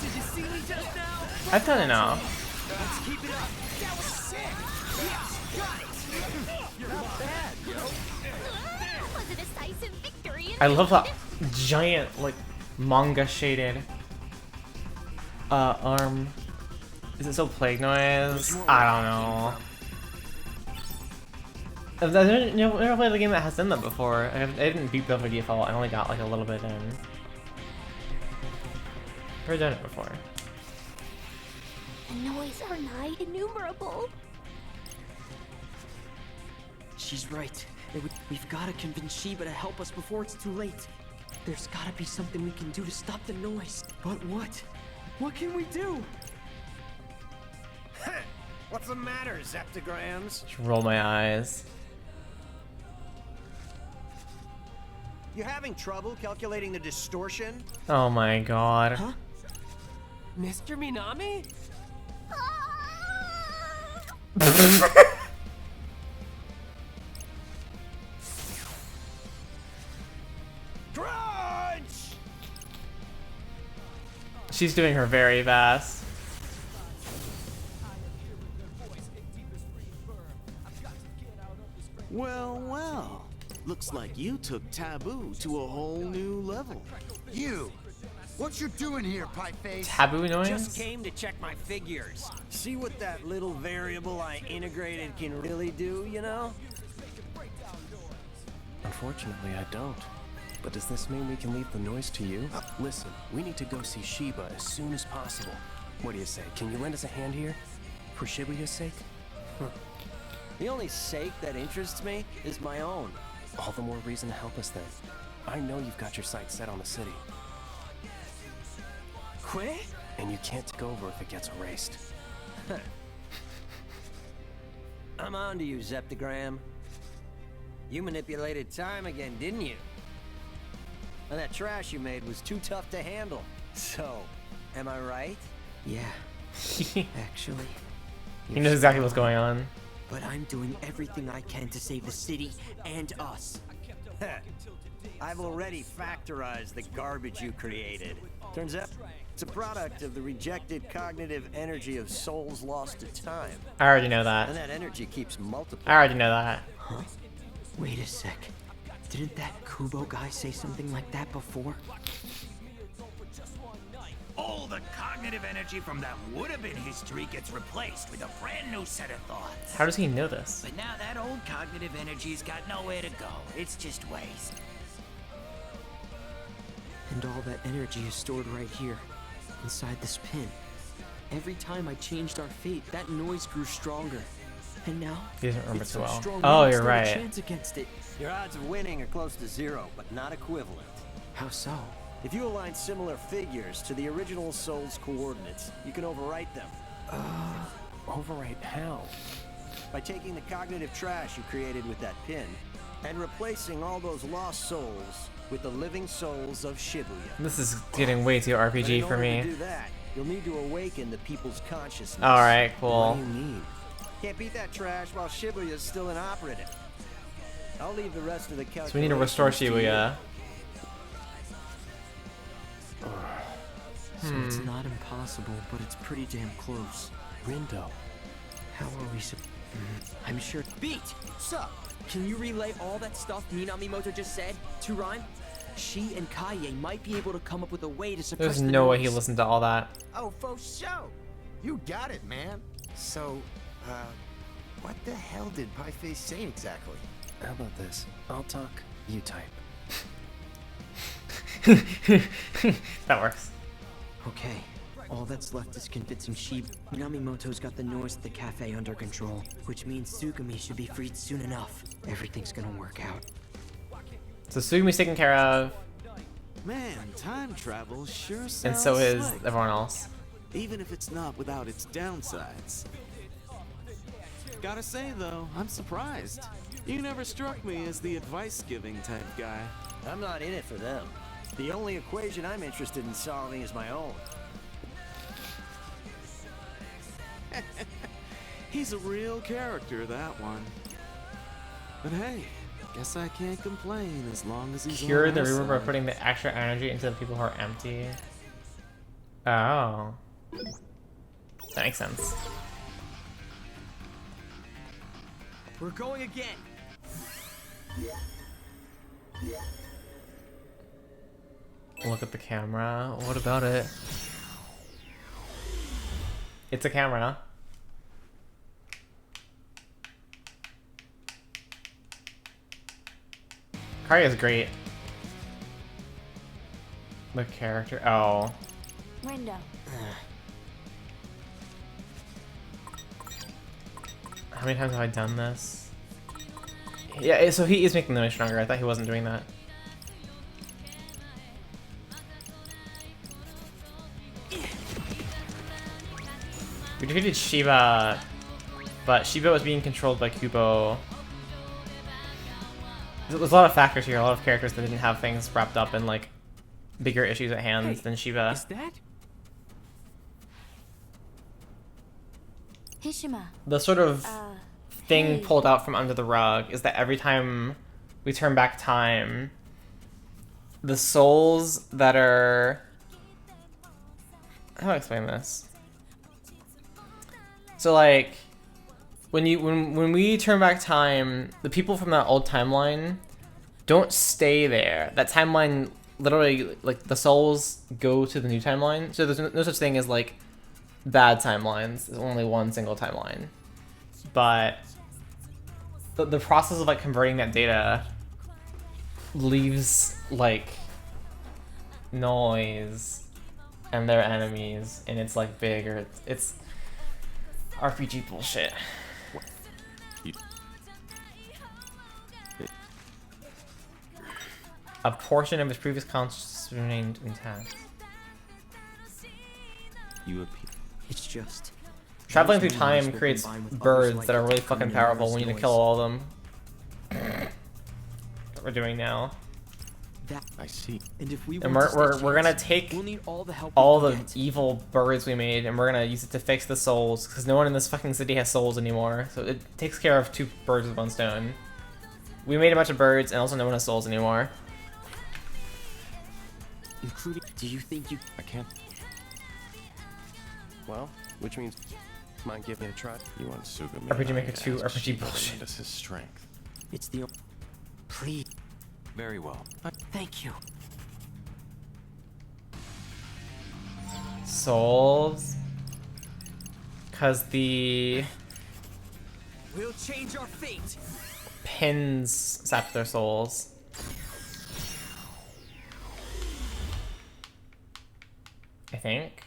Did you see me just now? I've done enough. Let's keep it up. That was sick. Yes, got it. You're not bad, yo. Was a decisive victory. I love that giant, like, manga shaded arm. Is it still Plague Noise? I don't know. I've never played a game that has done that before. I didn't beat Build by Default. I only got like a little bit in. Never done it before. The noise are nigh innumerable. She's right. We've got to convince Shiba to help us before it's too late. There's got to be something we can do to stop the noise. But what? What can we do? What's the matter, Zeptograms? Just roll my eyes. You having trouble calculating the distortion? Oh my god. Huh? Mr. Minami? She's doing her very best. Well, well. Looks like you took Taboo to a whole new level. You! What you doing here, Pieface? Taboo noise? Just came to check my figures. See what that little variable I integrated can really do, you know? Unfortunately, I don't. But does this mean we can leave the noise to you? Listen, we need to go see Shiba as soon as possible. What do you say? Can you lend us a hand here? For Shibuya's sake? The only sake that interests me is my own. All the more reason to help us then. I know you've got your sights set on the city. Quit? And you can't take over if it gets erased. I'm on to you, Zeptagram. You manipulated time again, didn't you? And that trash you made was too tough to handle. So, am I right? Yeah. Actually. He knows exactly what's going on. But I'm doing everything I can to save the city and us. I've already factorized the garbage you created. Turns out it's a product of the rejected cognitive energy of souls lost to time. I already know that. And that energy keeps multiplying. I already know that. Huh? Wait a sec. Didn't that Kubo guy say something like that before? All the cognitive energy from that would-have-been history gets replaced with a brand new set of thoughts. How does he know this? But now that old cognitive energy's got nowhere to go. It's just waste. And all that energy is stored right here, inside this pin. Every time I changed our fate, that noise grew stronger. And now, He doesn't remember it's too so well. strong Oh, we you're don't right. stand a chance against it. Your odds of winning are close to zero, but not equivalent. How so? If you align similar figures to the original soul's coordinates, you can overwrite them. Overwrite how? By taking the cognitive trash you created with that pin, and replacing all those lost souls with the living souls of Shibuya. This is getting way too RPG for To me. do that, you'll need to awaken the people's consciousness. Alright, cool. What do you need? Can't beat that trash while Shibuya's still inoperative. I'll leave the rest of the calculations So we need to restore Shibuya. So it's not impossible, but it's pretty damn close. Rindo. How are we I'm sure. Beat! Sup? Can you relay all that stuff Minamimoto just said to Rhyme? She and Kaie might be able to come up with a way to suppress There's the no way noise. he listened to all that. Oh, for sure. You got it, man. So, what the hell did Pieface say exactly? How about this? I'll talk, you type. That works. Okay. All that's left is convincing Shiba. Minamimoto's got the noise at the cafe under control, which means Tsugumi should be freed soon enough. Everything's gonna work out. So Sugumi's taken care of, Man, time travel sure sounds and so is slick. everyone else. Even if it's not without its downsides. Gotta say though, I'm surprised. You never struck me as the advice-giving type guy. I'm not in it for them. The only equation I'm interested in solving is my own. He's a real character, that one. But hey, guess I can't complain as long as he's Cure on the our reverb by side. putting the extra energy into the people who are empty. Oh. That makes sense. We're going again. Look at the camera. What about it? It's a camera. Karia is great. The character. Oh. Rindo. How many times have I done this? Yeah, so he is making the noise stronger. I thought he wasn't doing that. We defeated Shiba, but Shiba was being controlled by Kubo. There's a lot of factors here, a lot of characters that didn't have things wrapped up in like bigger issues at hand than Shiba. Is that? Hishima. The sort of thing hey. pulled out from under the rug is that every time we turn back time, the souls that are how do I explain this? So like, when we turn back time, the people from that old timeline don't stay there. That timeline literally, like, the souls go to the new timeline. So there's no such thing as like bad timelines. There's only one single timeline. But the process of like converting that data leaves like Noise and their enemies, and it's like big, or it's RPG bullshit. A portion of his previous consciousness remained intact. It's just traveling through time creates birds that are really fucking powerful. We need to kill all of them. What we're doing now. I see. And if we we're gonna take we'll need all the help all the evil birds we made, and we're gonna use it to fix the souls, because no one in this fucking city has souls anymore. So it takes care of 2 birds with 1 stone. We made a bunch of birds, and also no one has souls anymore. Including, do you think you... I can't. Well, which means, mind giving it a try? You want Sugami? RPG Maker 2 RPG bullshit. That's his strength. It's the... Please. Very well. Thank you. Souls. Cause the We'll change our fate. pins sap their souls. I think.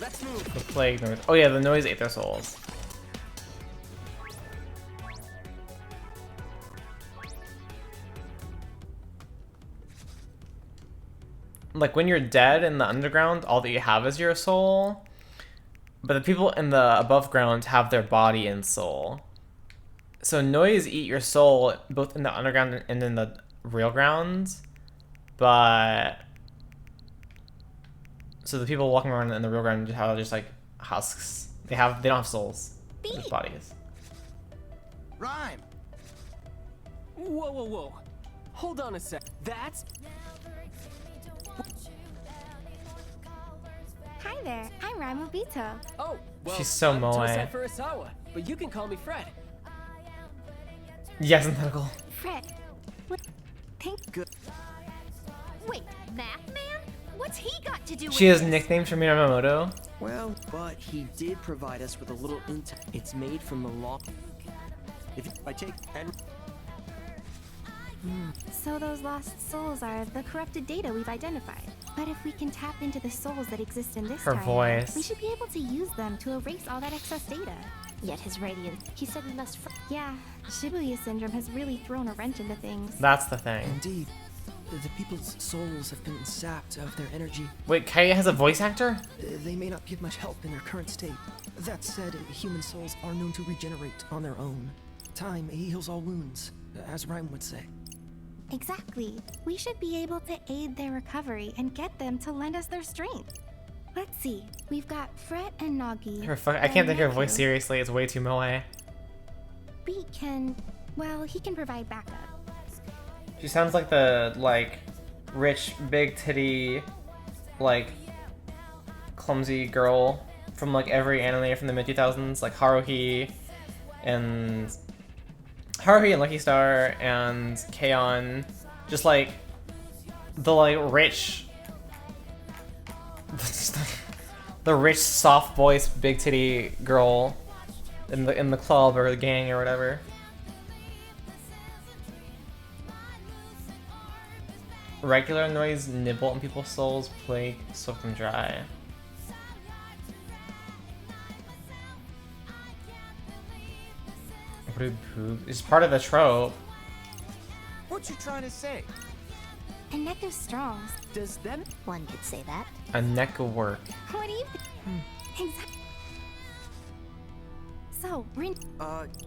Let's move. The plague noise. Oh yeah, the noise ate their souls. Like when you're dead in the underground, all that you have is your soul. But the people in the above ground have their body and soul. So noise eat your soul both in the underground and in the real grounds. But so the people walking around in the real ground are just like husks. They don't have souls. Just bodies. Rhyme. Whoa, whoa, whoa. Hold on a sec. That's... Hi there, I'm Raimobito. Oh, well, She's so I'm moe. Tosei Furusawa, but you can call me Fred. Yes, Neku'S. Fred. Good. Wait, Math Man? What's he got to do with She has this? nicknames for Minamoto. Well, but he did provide us with a little intel. It's made from the law. If I take and So those lost souls are the corrupted data we've identified. But if we can tap into the souls that exist in this Her timeline, voice. we should be able to use them to erase all that excess data. Yet his radiance. He said we must. Yeah, Shibuya syndrome has really thrown a wrench into things. That's the thing. Indeed. The people's souls have been sapped of their energy. Wait, Kaya has a voice actor? They may not give much help in their current state. That said, human souls are known to regenerate on their own. Time heals all wounds, as Rhyme would say. Exactly. We should be able to aid their recovery and get them to lend us their strength. Let's see. We've got Fret and Nagi. I can't take her Neku. voice seriously. It's way too moe. Beat can... Well, he can provide backup. She sounds like the, like, rich, big titty, like, clumsy girl from, like, every anime from the mid-2000s. Like, Haruhi and Lucky Star and K-On! Just, like, the, like, rich... the rich, soft voice, big titty girl in the club or the gang or whatever. Regular noise nibble on people's souls, plague, soak them dry. It's part of the trope. What you trying to say? And Neku's strong. Does them? One could say that. A Neku work. What do you Exactly. So, Rin,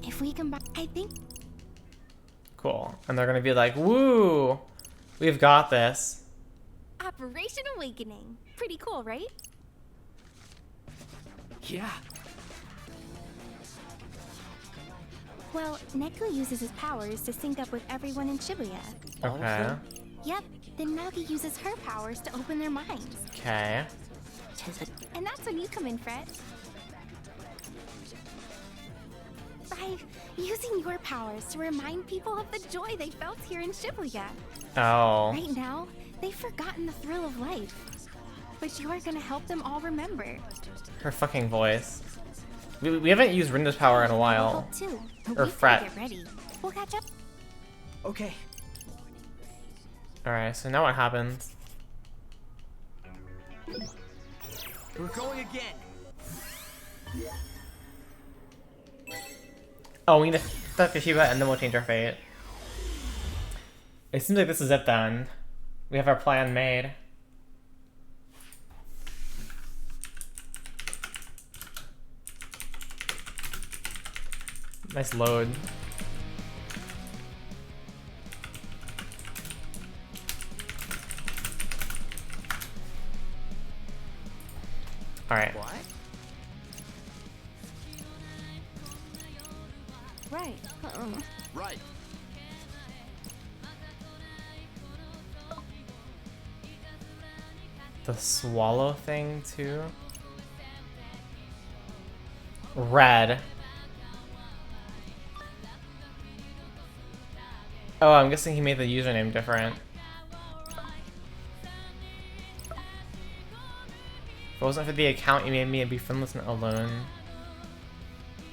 if we combine, I think... Cool. And they're gonna be like, woo! We've got this. Operation Awakening. Pretty cool, right? Yeah. Well, Neku uses his powers to sync up with everyone in Shibuya. Okay. Yep, then Nagi uses her powers to open their minds. Okay. And that's when you come in, Fred. By using your powers to remind people of the joy they felt here in Shibuya. Oh. Right now, they've forgotten the thrill of life. But you are gonna help them all remember. Her fucking voice. We haven't used Rinda's power in a while. Too, Or Fret. Get ready. We'll catch up. Okay. Alright, so now what happens? We're going again. Oh, we need to fuck Shiba and then we'll change our fate. It seems like this is it then. We have our plan made. Nice load. Alright. What? Right. Right. The swallow thing too? Red. Oh, I'm guessing he made the username different. If it wasn't for the account, you made me be friendless and alone.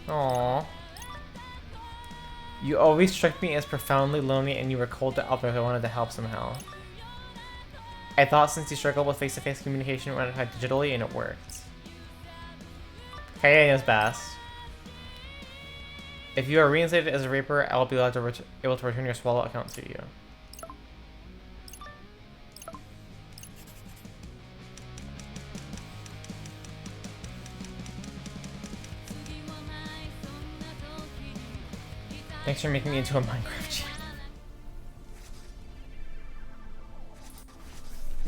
Aww. You always struck me as profoundly lonely and you were cold to others. I wanted to help somehow. I thought since you struggled with face-to-face communication, we wanted to try digitally, and it worked. Kaye knows best. If you are reinstated as a Reaper, I will be able to return your Swallow account to you. Thanks for making me into a Minecraft cheat.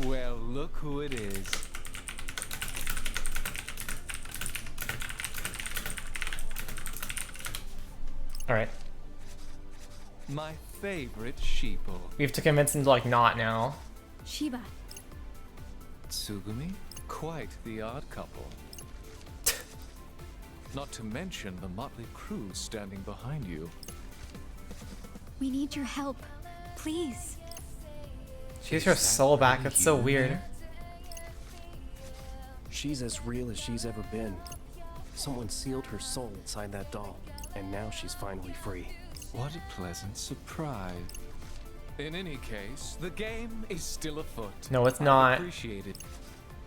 Well, look who it is. Alright. My favorite sheeple. We have to convince him to like not now. Shiba. Tsugumi? Quite the odd couple. Not to mention the motley crew standing behind you. We need your help. Please. She has her soul back. That's so weird. She's as real as she's ever been. Someone sealed her soul inside that doll, and now she's finally free. What a pleasant surprise. In any case, the game is still afoot. No, it's I not. appreciate it.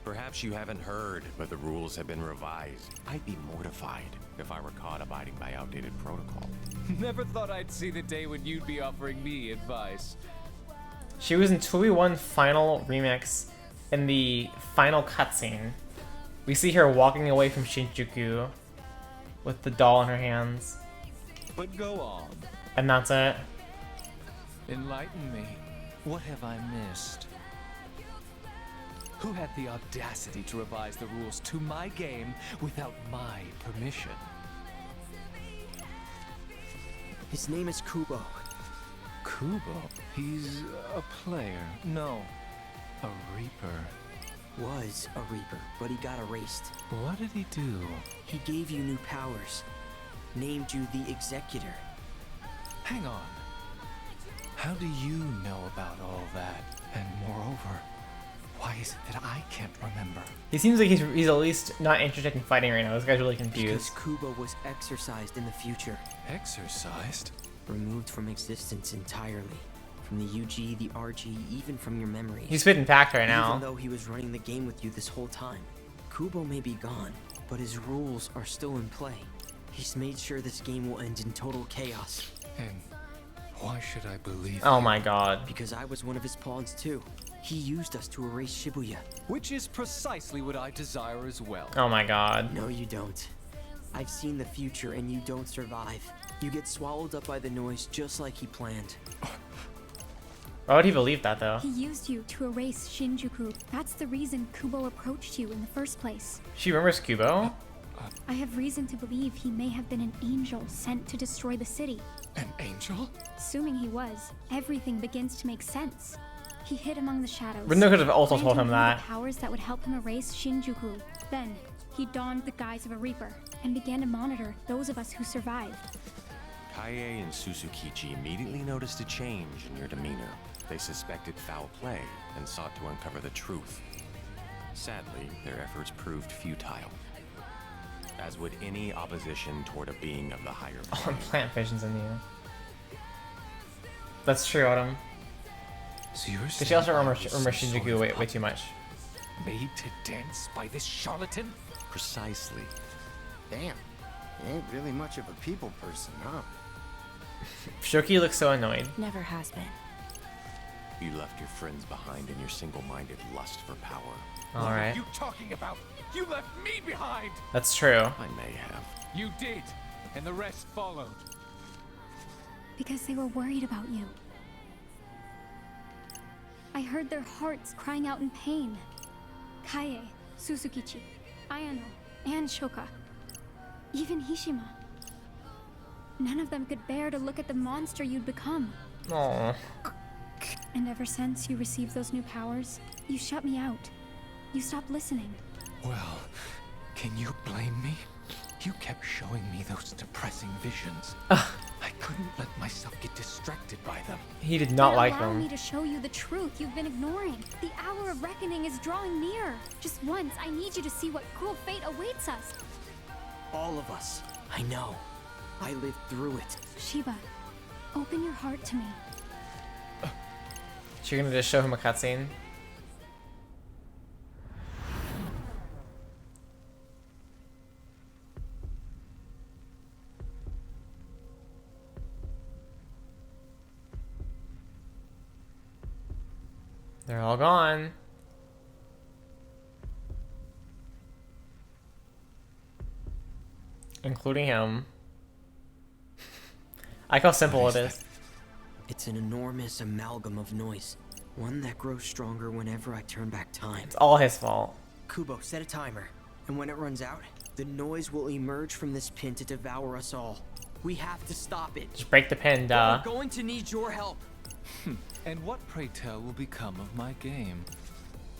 Perhaps you haven't heard, but the rules have been revised. I'd be mortified if I were caught abiding by outdated protocol. Never thought I'd see the day when you'd be offering me advice. She was in 2v1 Final Remix in the final cutscene. We see her walking away from Shinjuku with the doll in her hands. But go on. And that's it. Enlighten me. What have I missed? Who had the audacity to revise the rules to my game without my permission? His name is Kubo. Kubo? He's a player. No, a Reaper. Was a Reaper, but he got erased. What did he do? He gave you new powers. Named you the Executor. Hang on. How do you know about all that? And moreover, why is it that I can't remember? He seems like he's at least not interested in fighting right now. This guy's really confused. Because Kubo was exorcised in the future. Exorcised? Removed from existence entirely. From the UG, the RG, even from your memories. He's spitting facts right now. Even though he was running the game with you this whole time. Kubo may be gone, but his rules are still in play. He's made sure this game will end in total chaos. And why should I believe Oh my god. Because I was one of his pawns too. He used us to erase Shibuya. Which is precisely what I desire as well. Oh my god. No, you don't. I've seen the future and you don't survive. You get swallowed up by the noise just like he planned. Why would he believe that though? He used you to erase Shinjuku. That's the reason Kubo approached you in the first place. She remembers Kubo? I have reason to believe he may have been an angel sent to destroy the city. An angel? Assuming he was, everything begins to make sense. He hid among the shadows. Rindo could have also told granting him that. the powers that would help him erase Shinjuku. Then, he donned the guise of a Reaper and began to monitor those of us who survived. Kaie and Suzukichi immediately noticed a change in your demeanor. They suspected foul play and sought to uncover the truth. Sadly, their efforts proved futile, as would any opposition toward a being of the higher plane. Plant visions in you. That's true, Autumn. So you're Because she also remembers Shinjuku way too much. Made to dance by this charlatan? Precisely. Damn, you ain't really much of a people person, huh? Shoki looks so annoyed. Never has been. You left your friends behind in your single-minded lust for power. What Alright. are you talking about? You left me behind! That's true. I may have. You did, and the rest followed. Because they were worried about you. I heard their hearts crying out in pain. Kaie, Suzukichi, Ayano, and Shoka. Even Hishima. None of them could bear to look at the monster you'd become. Aww. And ever since you received those new powers, you shut me out. You stopped listening. Well, can you blame me? You kept showing me those depressing visions. I couldn't let myself get distracted by them. He did not like Allow them. me to show you the truth you've been ignoring. The hour of reckoning is drawing near. Just once, I need you to see what cruel fate awaits us. All of us. I know. I lived through it. Shiba, open your heart to me. She's gonna just show him a cutscene. They're all gone. Including him. I like how simple it is. It's an enormous amalgam of noise. One that grows stronger whenever I turn back time. It's all his fault. Kubo, set a timer. And when it runs out, the noise will emerge from this pin to devour us all. We have to stop it. Just break the pin, duh. We're going to need your help. And what, pray tell, will become of my game?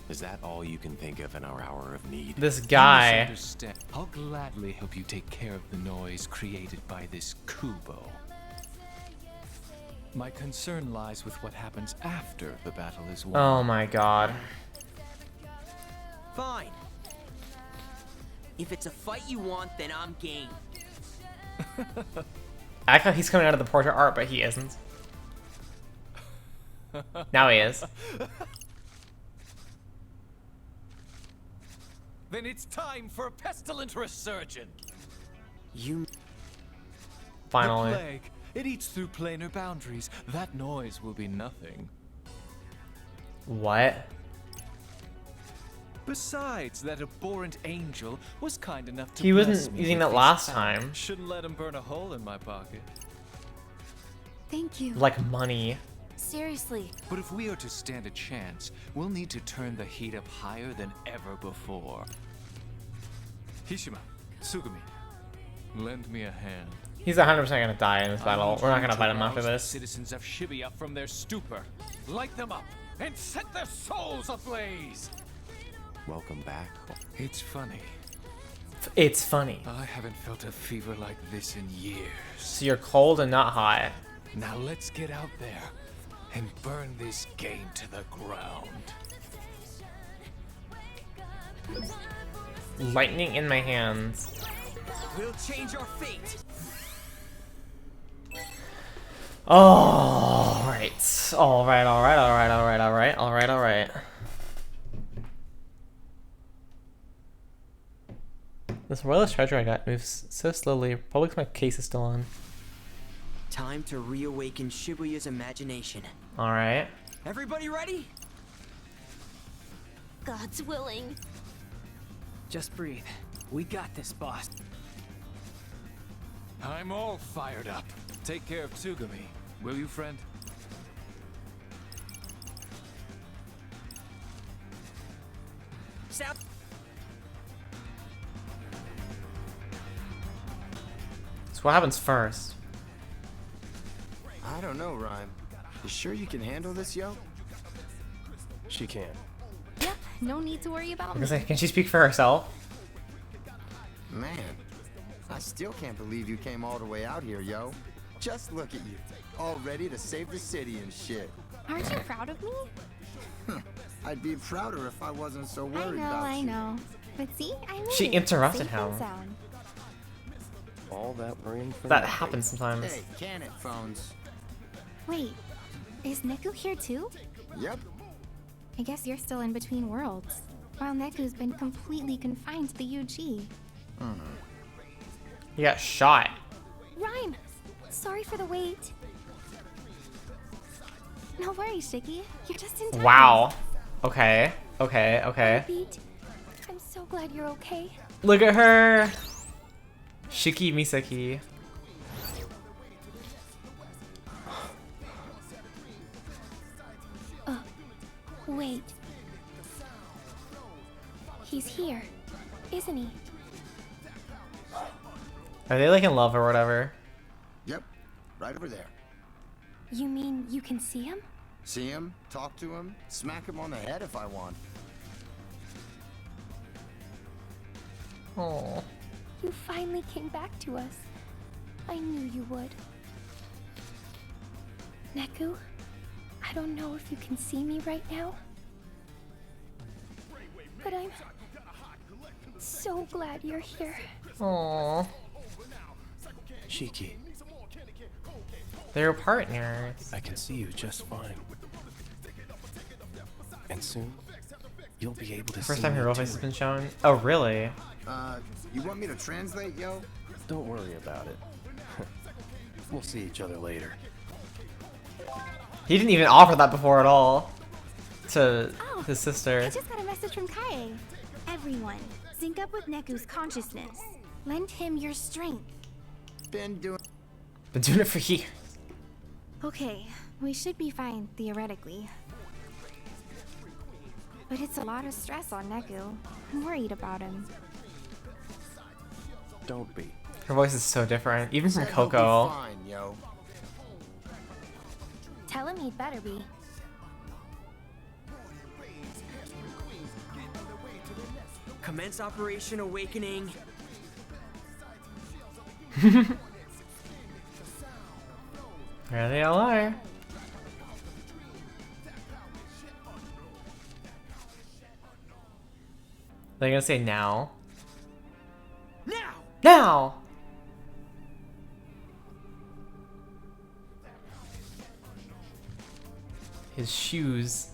Is that all you can think of in our hour of need? This You guy. misunderstand. I'll gladly help you take care of the noise created by this Kubo. My concern lies with what happens after the battle is won. Oh my god. Fine. If it's a fight you want, then I'm game. I like how he's coming out of the portrait art, but he isn't. Now he is. Then it's time for a pestilent resurgence. You... Finally. The plague. It eats through planar boundaries. That noise will be nothing. What? Besides, that abhorrent angel was kind enough to He bless wasn't me using with that these last powers. time. Shouldn't let him burn a hole in my pocket. Thank you. Like money. Seriously. But if we are to stand a chance, we'll need to turn the heat up higher than ever before. Hishima, Sugumi, lend me a hand. He's 100% gonna die in this battle. We're not gonna fight him after Rouse the this. citizens of Shibuya from their stupor. Light them up and set their souls ablaze. Welcome back. It's funny. It's funny. I haven't felt a fever like this in years. So you're cold and not hot. Now let's get out there and burn this game to the ground. Lightning in my hands. We'll change our fate. Alright. Alright. This royalist treasure I got moves so slowly. Probably 'cause my case is still on. Time to reawaken Shibuya's imagination. Alright. Everybody ready? God's willing. Just breathe. We got this, boss. I'm all fired up. Take care of Tsugumi, will you, friend? Sound. So what happens first? I don't know, Rhyme. You sure you can handle this, yo? She can. Yep, no need to worry about me. Can she speak for herself? Man, I still can't believe you came all the way out here, yo. Just look at you, all ready to save the city and shit. Aren't you proud of me? I'd be prouder if I wasn't so worried about I you. know. But see, I made She it. interrupted Safe and him. sound. All that worrying for That nothing. happens sometimes. Hey, can it, phones? Wait, is Neku here too? Yep. I guess you're still in between worlds, while Neku's been completely confined to the UG. He got shot. Rhyme! Sorry for the wait. No worries, Shiki. You're just in time. Wow. Okay. Okay. Okay. Beat. I'm so glad you're okay. Look at her. Shiki Misaki. Wait. He's here, isn't he? Are they like in love or whatever? Yep. Right over there. You mean you can see him? See him, talk to him, smack him on the head if I want. Oh. You finally came back to us. I knew you would. Neku, I don't know if you can see me right now, but I'm so glad you're here. Aww. Shiki, They're partners. I can see you just fine. And soon, you'll be able to First see time me hero too. face has been shown. Oh, really? You want me to translate, yo? Don't worry about it. We'll see each other later. He didn't even offer that before at all to his sister. I just got a message from Kaie. Everyone, sync up with Neku's consciousness. Lend him your strength. Been doing it for years. Okay, we should be fine, theoretically. But it's a lot of stress on Neku. I'm worried about him. Don't be. Her voice is so different, even from Said he'll be Coco. fine, yo. Tell him he'd better be. Commence Operation Awakening. There they all are. They're gonna say now. Now! Now! His shoes.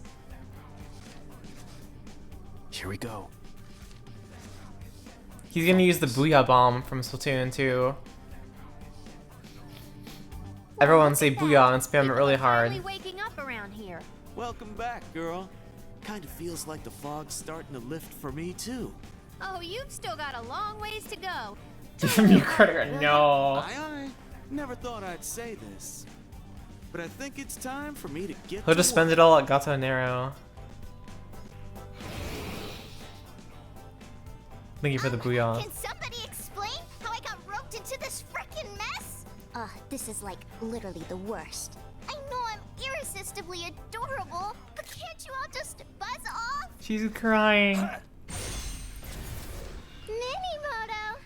Here we go. He's gonna use the Booyah Bomb from Splatoon 2. Everyone say Booyah and spam it really hard. Waking up around here. Welcome back, girl. Kinda feels like the fog's starting to lift for me, too. Oh, you've still got a long ways to go. You critter, no. Aye. Never thought I'd say this. But I think it's time for me to get He'll to just spend it all at Gato Nero. Thank you for the Booyah. Can somebody explain how I got roped into this frickin' mess? This is like literally the worst. I know I'm irresistibly adorable, but can't you all just buzz off? She's crying. Minimoto!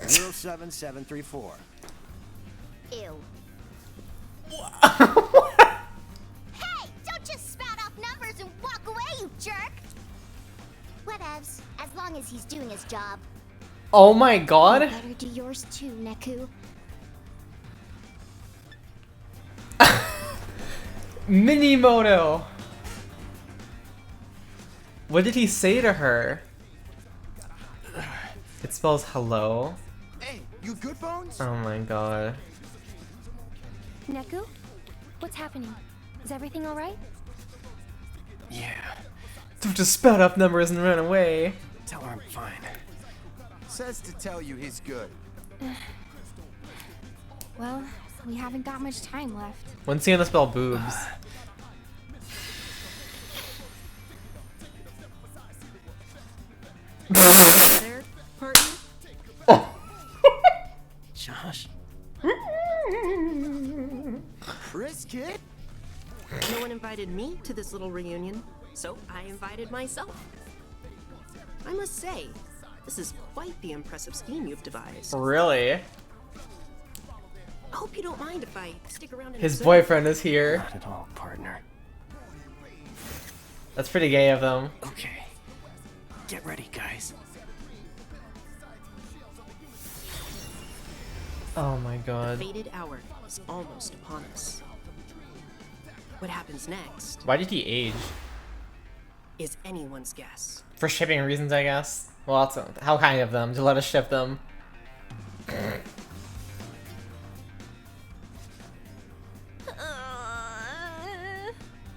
07734. Ew. Hey, don't just spout off numbers and walk away, you jerk! Whatevs, as long as he's doing his job. Oh my god. You better do yours too, Neku. Minimoto. What did he say to her? It spells hello. Hey, you good, Bones? Oh my god. Neku? What's happening? Is everything alright? Yeah. Don't just spout up numbers and run away. Tell her I'm fine. Says to tell you he's good. Well, we haven't got much time left. When's he gonna spell boobs? There, partner? one invited me to this little reunion, so I invited myself. I must say, this is quite the impressive scheme you've devised. Really? I hope you don't mind if I stick around and His observe. boyfriend is here. Not at all, partner. That's pretty gay of them. Okay. Get ready, guys. Oh my god. The fated hour is almost upon us. What happens next Why did he age? is anyone's guess. For shipping reasons, I guess. Well, that's how kind of them to let us ship them.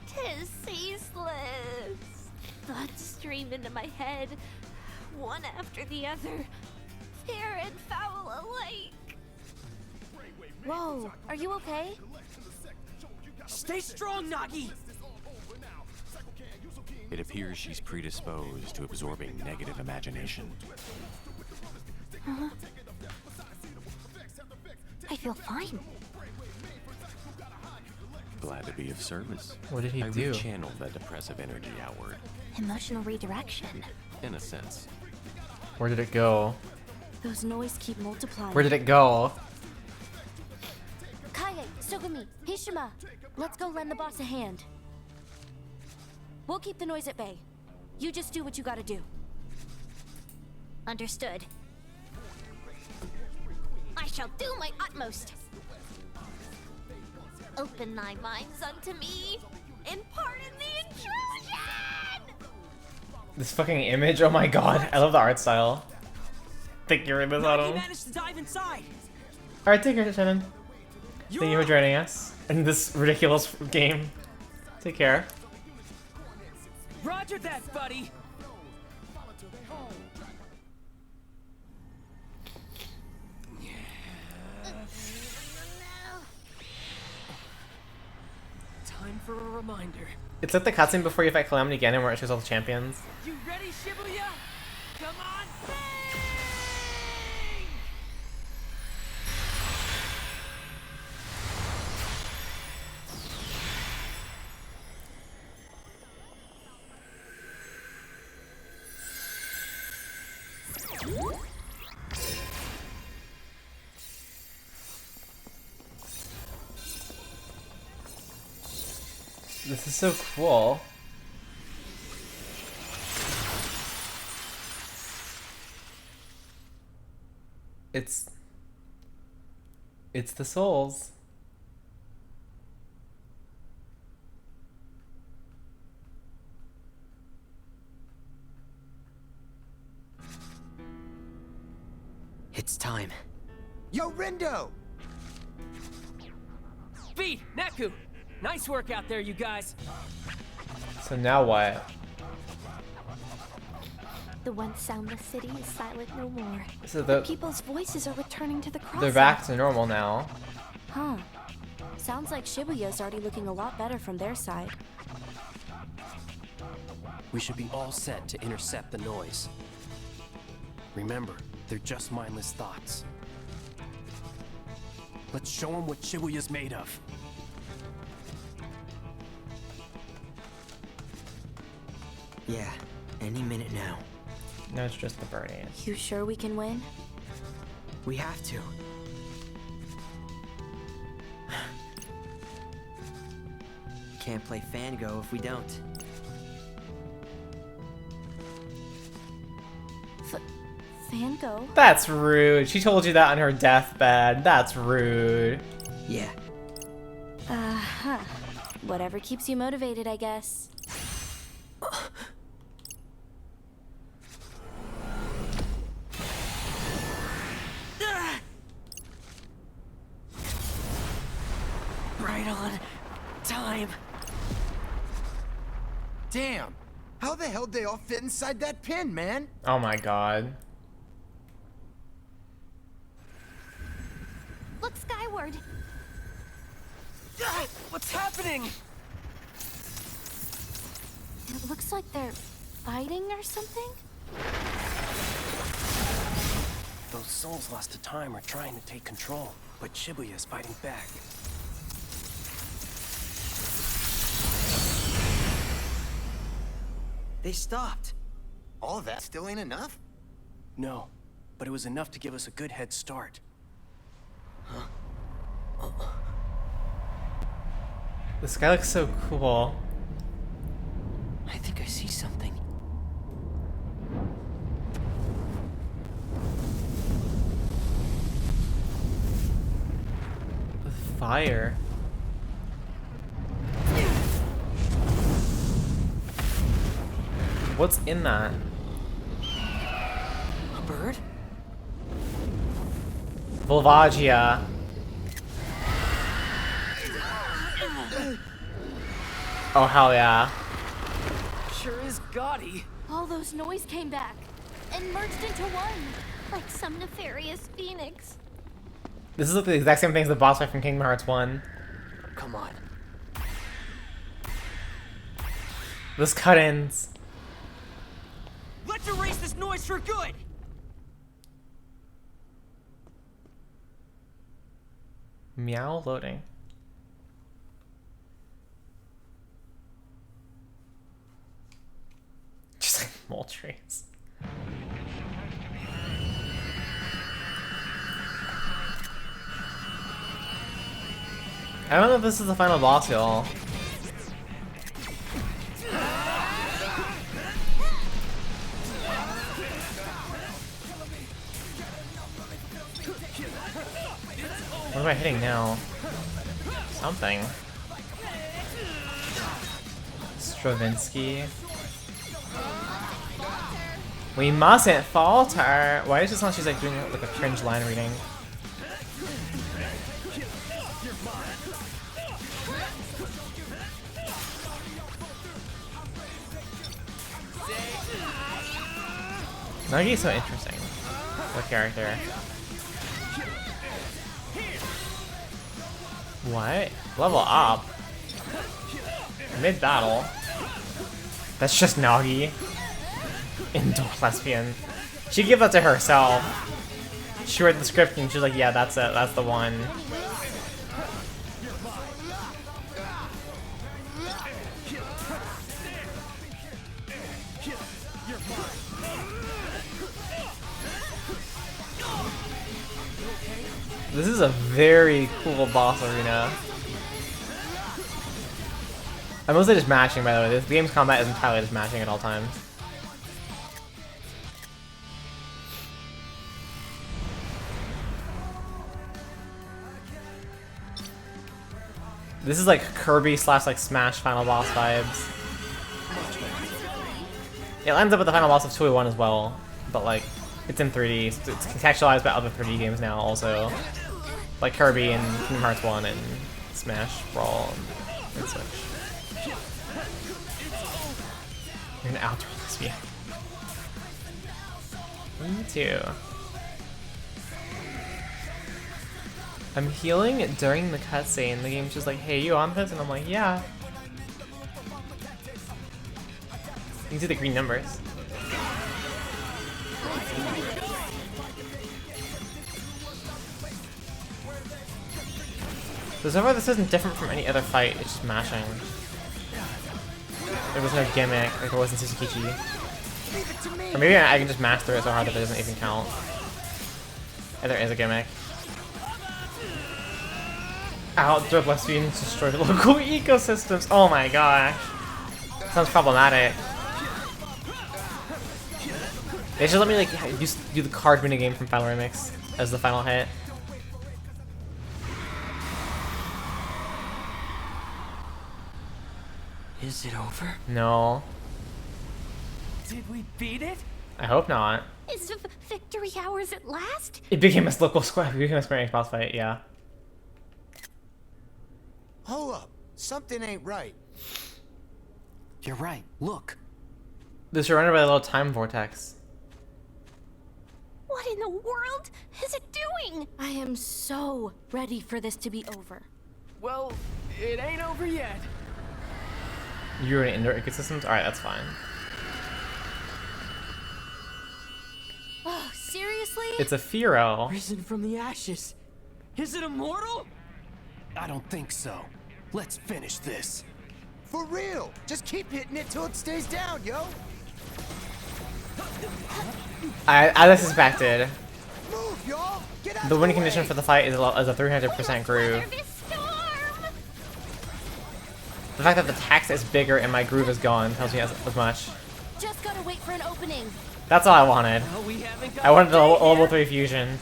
Tis ceaseless. Thoughts stream into my head, one after the other, fair and foul alike. Whoa, are you okay? Stay strong, Nagi! It appears she's predisposed to absorbing negative imagination. Huh? I feel fine. Glad to be of service. What did he I do? rechanneled that depressive energy outward, Emotional redirection. in a sense. Where did it go? Those noise keep multiplying. Where did it go? Kaie, Sugumi, Hishima, let's go lend the boss a hand. We'll keep the noise at bay. You just do what you gotta do. Understood. I shall do my utmost. Open thy minds unto me, and pardon the intrusion! This fucking image, oh my god. I love the art style. Think you're in this on Nagi him. managed to dive inside. Alright, take care, Shannon. Thank you for joining us in this ridiculous game. Take care. Roger that, buddy. Time for a reminder. It's like the cutscene before you fight Calamity Ganon where it shows all the champions. You ready, Shibuya? Come on, sing! This is so cool. It's the souls. It's time. Yo, Rindo! Speed, Neku! Nice work out there, you guys. So now what? The once soundless city is silent no more. So the people's voices are returning to the crossing. They're back to normal now. Huh. Sounds like Shibuya's already looking a lot better from their side. We should be all set to intercept the noise. Remember, they're just mindless thoughts. Let's show them what Shibuya's made of. Yeah, any minute now. No, it's just the birdies. You sure we can win? We have to. Can't play Fango if we don't. Fango? That's rude. She told you that on her deathbed. That's rude. Yeah. Uh-huh. Whatever keeps you motivated, I guess. Right on time. Damn! How the hell they all fit inside that pin, man? Oh my god. Look skyward. What's happening? It looks like they're fighting or something. Those souls lost to time are trying to take control, but Shibuya's fighting back. They stopped. All that still ain't enough? No, but it was enough to give us a good head start. This guy looks so cool. I think I see something. Fire. What's in that? A bird? Volvagia. Oh, hell yeah. Sure is gaudy. All those noise came back and merged into one, like some nefarious phoenix. This is like the exact same thing as the boss fight from Kingdom Hearts 1. Come on. Those cut-ins. Let's erase this noise for good! Meow loading. Just like mole trees. I don't know if this is the final boss, y'all. What am I hitting now? Something. Stravinsky. We mustn't falter. Why is it sound like she's like doing like a cringe line reading? Nagi's so interesting. The character. What? Level up? Mid-battle? That's just Nagi. Indoor lesbian. She gave that to herself. She read the script and she's like, yeah, that's it. That's the one. This is a very cool boss arena. I'm mostly just mashing, by the way. This game's combat is entirely just mashing at all times. This is like Kirby / like Smash final boss vibes. It lines up with the final boss of 2-1 as well, but like it's in 3D. So it's contextualized by other 3D games now also. Like Kirby and Kingdom Hearts 1 and Smash Brawl and such. You're an outdoor lesbian. Me too. I'm healing during the cutscene. The game's just like, hey, you on this? And I'm like, yeah. You can see the green numbers. So far this isn't different from any other fight, it's just mashing. There was no gimmick, like there was in Suzukichi. Or maybe I can just mash through it so hard that it doesn't even count. And there is a gimmick. Outdoor lesbians destroy local ecosystems. Oh my gosh. Sounds problematic. They should let me like do the card minigame from Final Remix as the final hit. Is it over? No. Did we beat it? I hope not. Is victory ours at last? It became a local square. It became a Square Enix boss fight. Yeah. Hold up. Something ain't right. You're right. Look. They're surrounded by a little time vortex. What in the world is it doing? I am so ready for this to be over. Well, it ain't over yet. You're in indoor ecosystems? Alright, that's fine. Oh, seriously? It's a Firo. Risen from the ashes. Is it immortal? I don't think so. Let's finish this. For real! Just keep hitting it till it stays down, yo! As I suspected, the winning condition for the fight is a 300% groove. The fact that the tax is bigger and my groove is gone tells me as much. Just gotta wait for an opening. That's all I wanted. I wanted the level 3 fusion.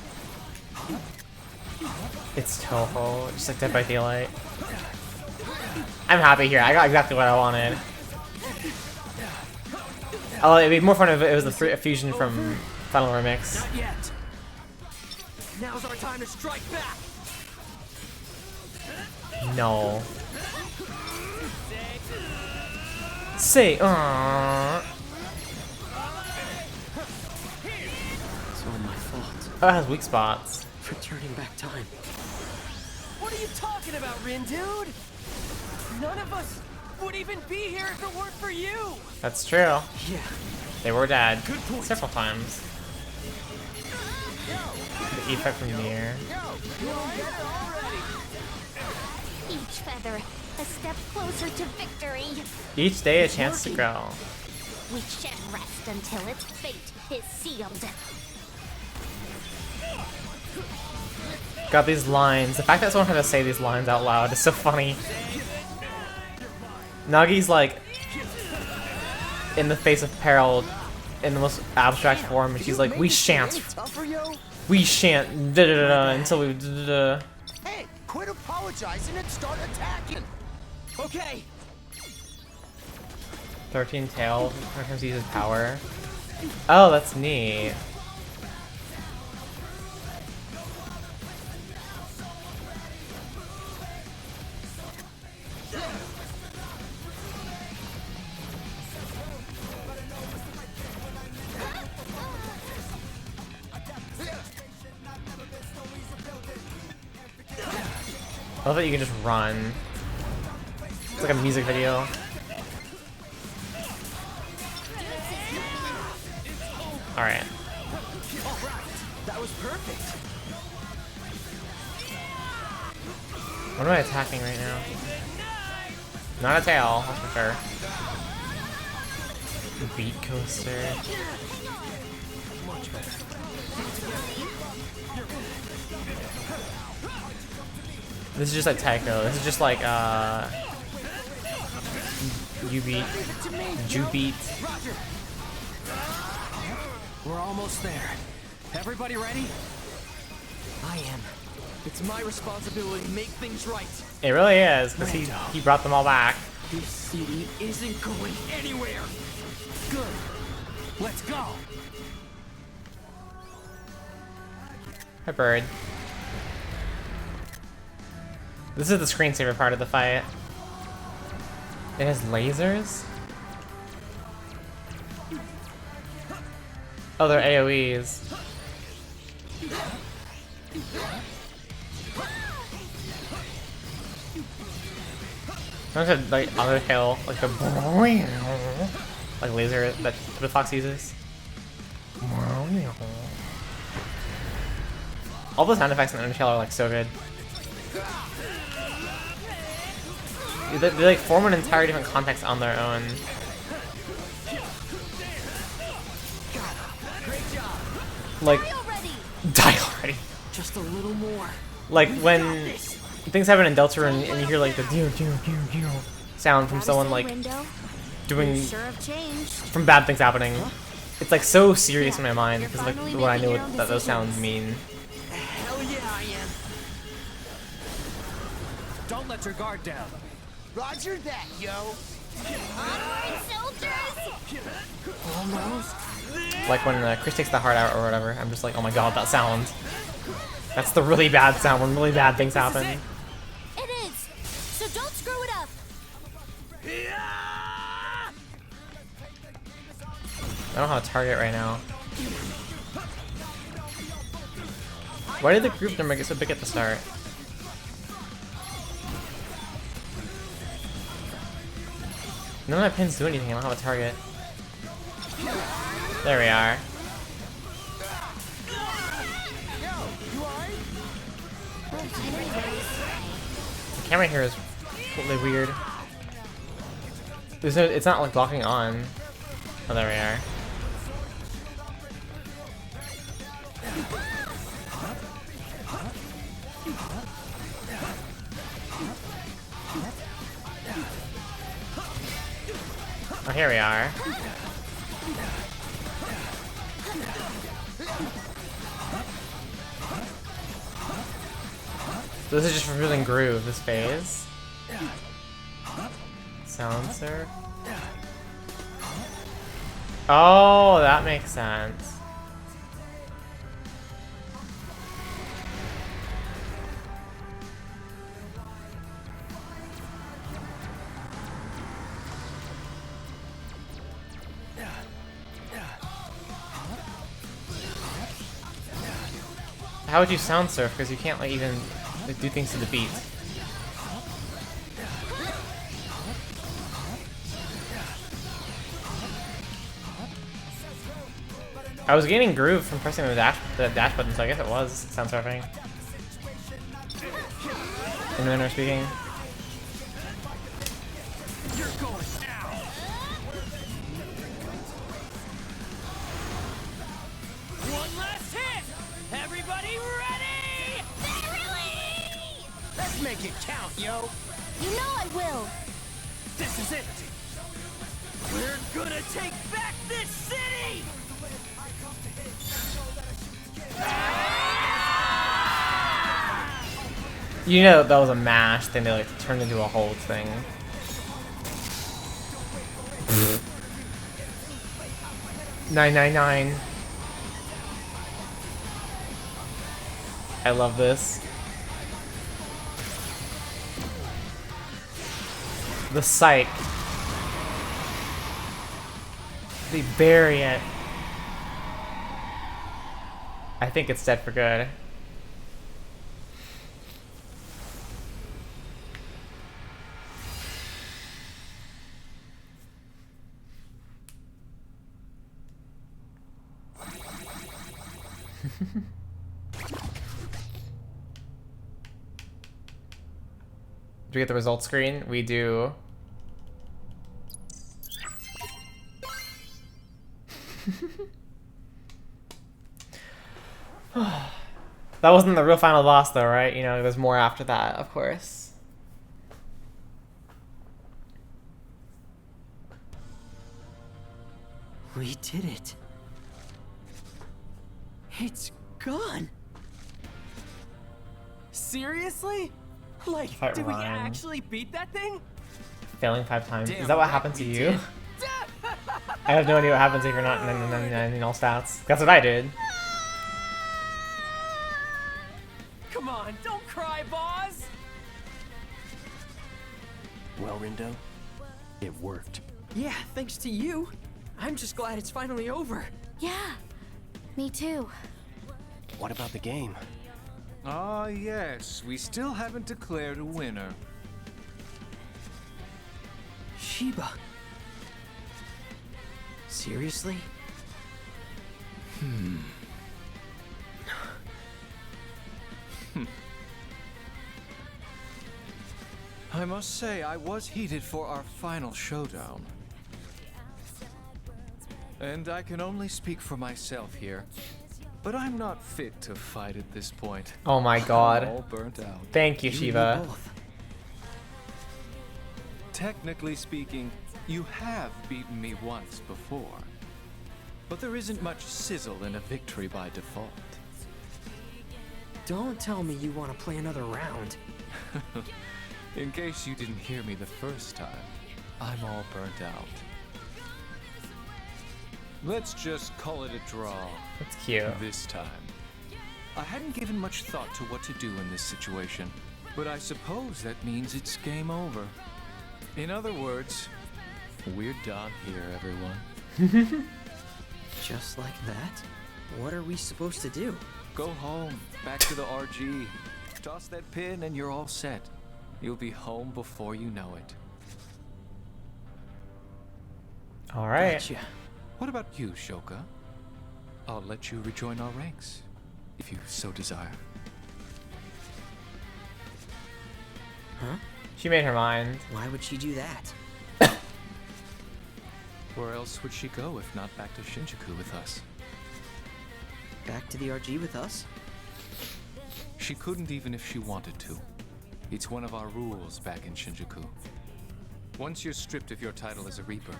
It's Toho, just like Dead by Daylight. I'm happy here. I got exactly what I wanted. Oh, it'd be more fun if it was a fusion from Final Remix. Not yet. Now's our time to strike back. No. Say, aww. It's all my fault. Oh, it has weak spots. For turning back time. What are you talking about, Rin, dude? None of us would even be here if it weren't for you. That's true. Yeah. They were dead several times. The effect from the air. Each feather, a step closer to victory. Each day a chance to grow. We shan't rest until its fate is sealed. Got these lines. The fact that someone had to say these lines out loud is so funny. Nagi's like in the face of peril in the most abstract form, and she's like, we shan't da da da da until we da da da. Hey, quit apologizing and start attacking. Okay. 13 tail. Sometimes uses power. Oh, that's neat. I love that you can just run. It's like a music video. Alright. That was perfect. What am I attacking right now? Not a tail, that's for sure. Beat coaster. Much better. This is just like Taiko. This is just like U-beat, Ju-beat. We're almost there. Everybody ready? I am. It's my responsibility to make things right. It really is, because he brought them all back. This city isn't going anywhere. Good. Let's go. Hi, bird. This is the screensaver part of the fight. It has lasers? Oh, they're AoEs. There's a like other hill, like the like laser that the fox uses. All the sound effects in Undertale are like so good. They like form an entirely different context on their own. Like, die already. Just a little more. Like when things happen in Delta and you hear like the sound from someone like doing from bad things happening. It's like so serious in my mind because like what I know that those sounds mean. Hell yeah, I am. Don't let your guard down. Roger that, yo. Onward, soldiers! Almost. Like when Chris takes the heart out or whatever, I'm just like, oh my god, that sound. That's the really bad sound when really bad things happen. It is. So don't screw it up. I don't have a target right now. Why did the group number get so big at the start? None of my pins do anything, I don't have a target. There we are. The camera here is totally weird. There's no, it's not like locking on. Oh, there we are. Oh, here we are. So this is just revealing groove, this phase. Sound surf. Oh, that makes sense. How would you sound surf? Because you can't like even like, do things to the beat. I was getting groove from pressing the dash button, so I guess it was sound surfing. In manner of speaking. You're going now. One last hit. Everybody ready? Really? Let's make it count, yo. You know I will. This is it. We're gonna take back this city. You know that was a mash, then they like turned into a hold thing. $9.99. I love this. The psych. They bury it. I think it's dead for good. Do we get the result screen? We do. That wasn't the real final boss though, right? You know, there's more after that, of course. We did it. It's gone. Seriously? Like, That did we rhymed. actually beat that thing? Failing 5 times. Damn Is that what right happened to we you? did. I have no idea what happens if you're not in all stats. That's what I did. Come on, don't cry, boss. Well, Rindo, it worked. Yeah, thanks to you. I'm just glad it's finally over. Yeah, me too. What about the game? Ah, yes. We still haven't declared a winner. Sheba. Seriously? I must say, I was heated for our final showdown. And I can only speak for myself here, but I'm not fit to fight at this point. Oh my god. I'm all burnt out. Thank you, Shiva. Technically speaking, you have beaten me once before. But there isn't much sizzle in a victory by default. Don't tell me you want to play another round. In case you didn't hear me the first time, I'm all burnt out. Let's just call it a draw. That's cute. This time. I hadn't given much thought to what to do in this situation, but I suppose that means it's game over. In other words, we're done here, everyone. Just like that? What are we supposed to do? Go home, back to the RG. Toss that pin and you're all set. You'll be home before you know it. All right. Gotcha. What about you, Shoka? I'll let you rejoin our ranks, if you so desire. Huh? She made her mind. Why would she do that? Where else would she go if not back to Shinjuku with us? back to the RG with us? She couldn't even if she wanted to. It's one of our rules back in Shinjuku. Once you're stripped of your title as a Reaper,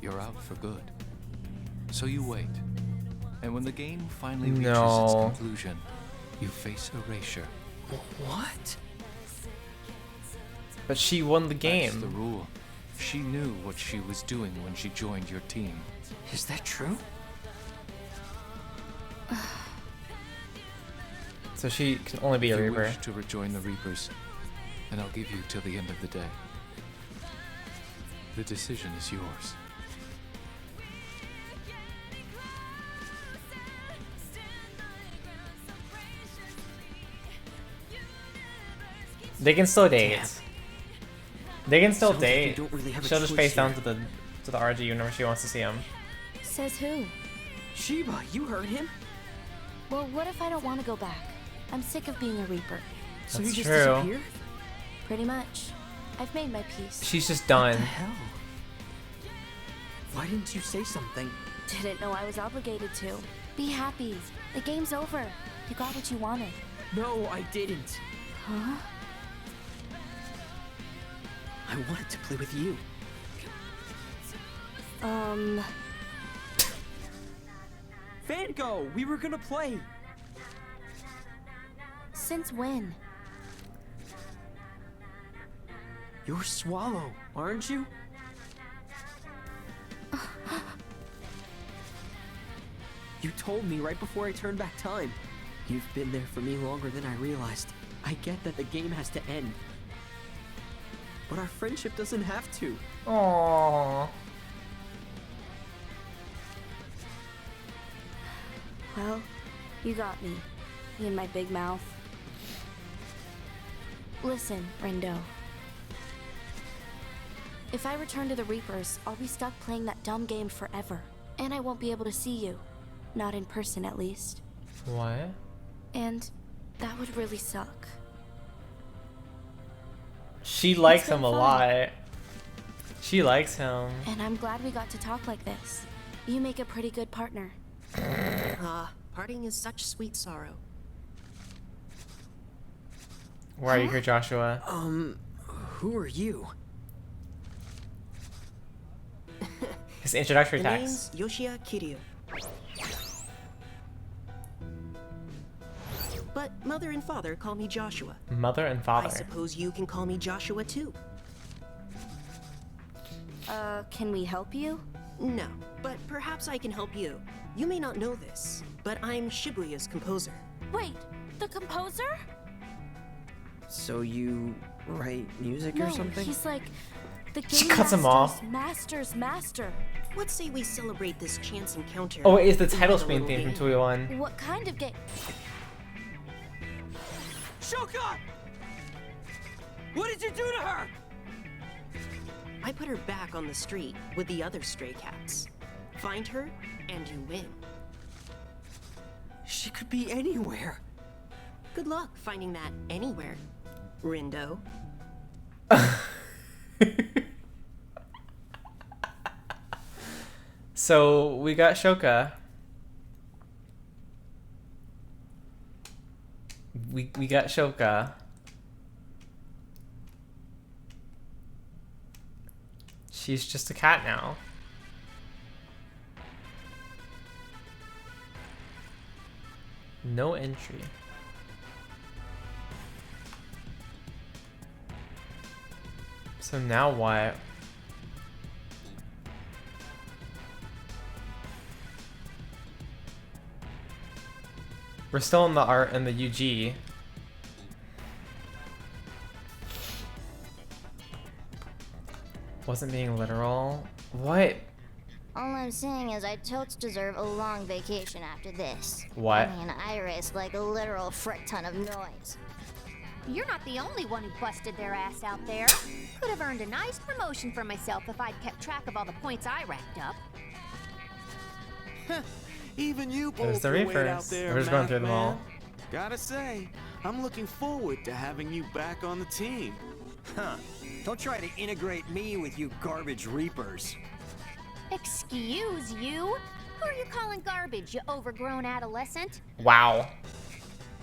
you're out for good. So you wait. And when the game finally reaches its conclusion, you face erasure. What? But she won the game. That's the rule. She knew what she was doing when she joined your team. Is that true? So she can only be a If you Reaper. wish to rejoin the Reapers, then I'll give you till the end of the day. The decision is yours. They can still date. They can still Sounds like you date. don't really have a She'll just choice face down here. to the RG whenever she wants to see him. Says who? Sheba, you heard him? Well, what if I don't want to go back? I'm sick of being a Reaper. So That's you just true. disappear? Pretty much. I've made my peace. She's just done. What the hell? Why didn't you say something? Didn't know I was obligated to. Be happy. The game's over. You got what you wanted. No, I didn't. Huh? I wanted to play with you. Vango, we were gonna play. Since when? You're Swallow, aren't you? You told me right before I turned back time. You've been there for me longer than I realized. I get that the game has to end. But our friendship doesn't have to. Aww. Well, you got me. Me and my big mouth. Listen, Rindo. If I return to the Reapers, I'll be stuck playing that dumb game forever. And I won't be able to see you. Not in person, at least. What? And that would really suck. She likes been him a fun. lot. She likes him. And I'm glad we got to talk like this. You make a pretty good partner. Parting is such sweet sorrow. Why are you here, Joshua? Who are you? His introductory The text. name's Yoshia Kiryu. But mother and father call me Joshua. Mother and I father. suppose you can call me Joshua too. Can we help you? No, but perhaps I can help you. You may not know this, but I'm Shibuya's composer. Wait, the composer? So you write music No, or something? he's like the game She cuts him off. Master's master. What say we celebrate this chance encounter? Oh, it is the title with a screen little theme game? from 2v1. What kind of game? Shoka! What did you do to her? I put her back on the street with the other stray cats. Find her, and you win. She could be anywhere. Good luck finding that anywhere, Rindo. So we got Shoka. We got Shoka. She's just a cat now. No entry. So now what? We're still in the art and the UG. Wasn't being literal. What? All I'm saying is I totes deserve a long vacation after this. What? I mean, I raced like a literal frick ton of noise. You're not the only one who busted their ass out there. Could have earned a nice promotion for myself if I'd kept track of all the points I racked up. Even you There's both the can wait out Reapers. there, We're just going Math through them Man. all. Gotta say, I'm looking forward to having you back on the team. Huh. Don't try to integrate me with you garbage Reapers. Excuse you? Who are you calling garbage, you overgrown adolescent? Wow.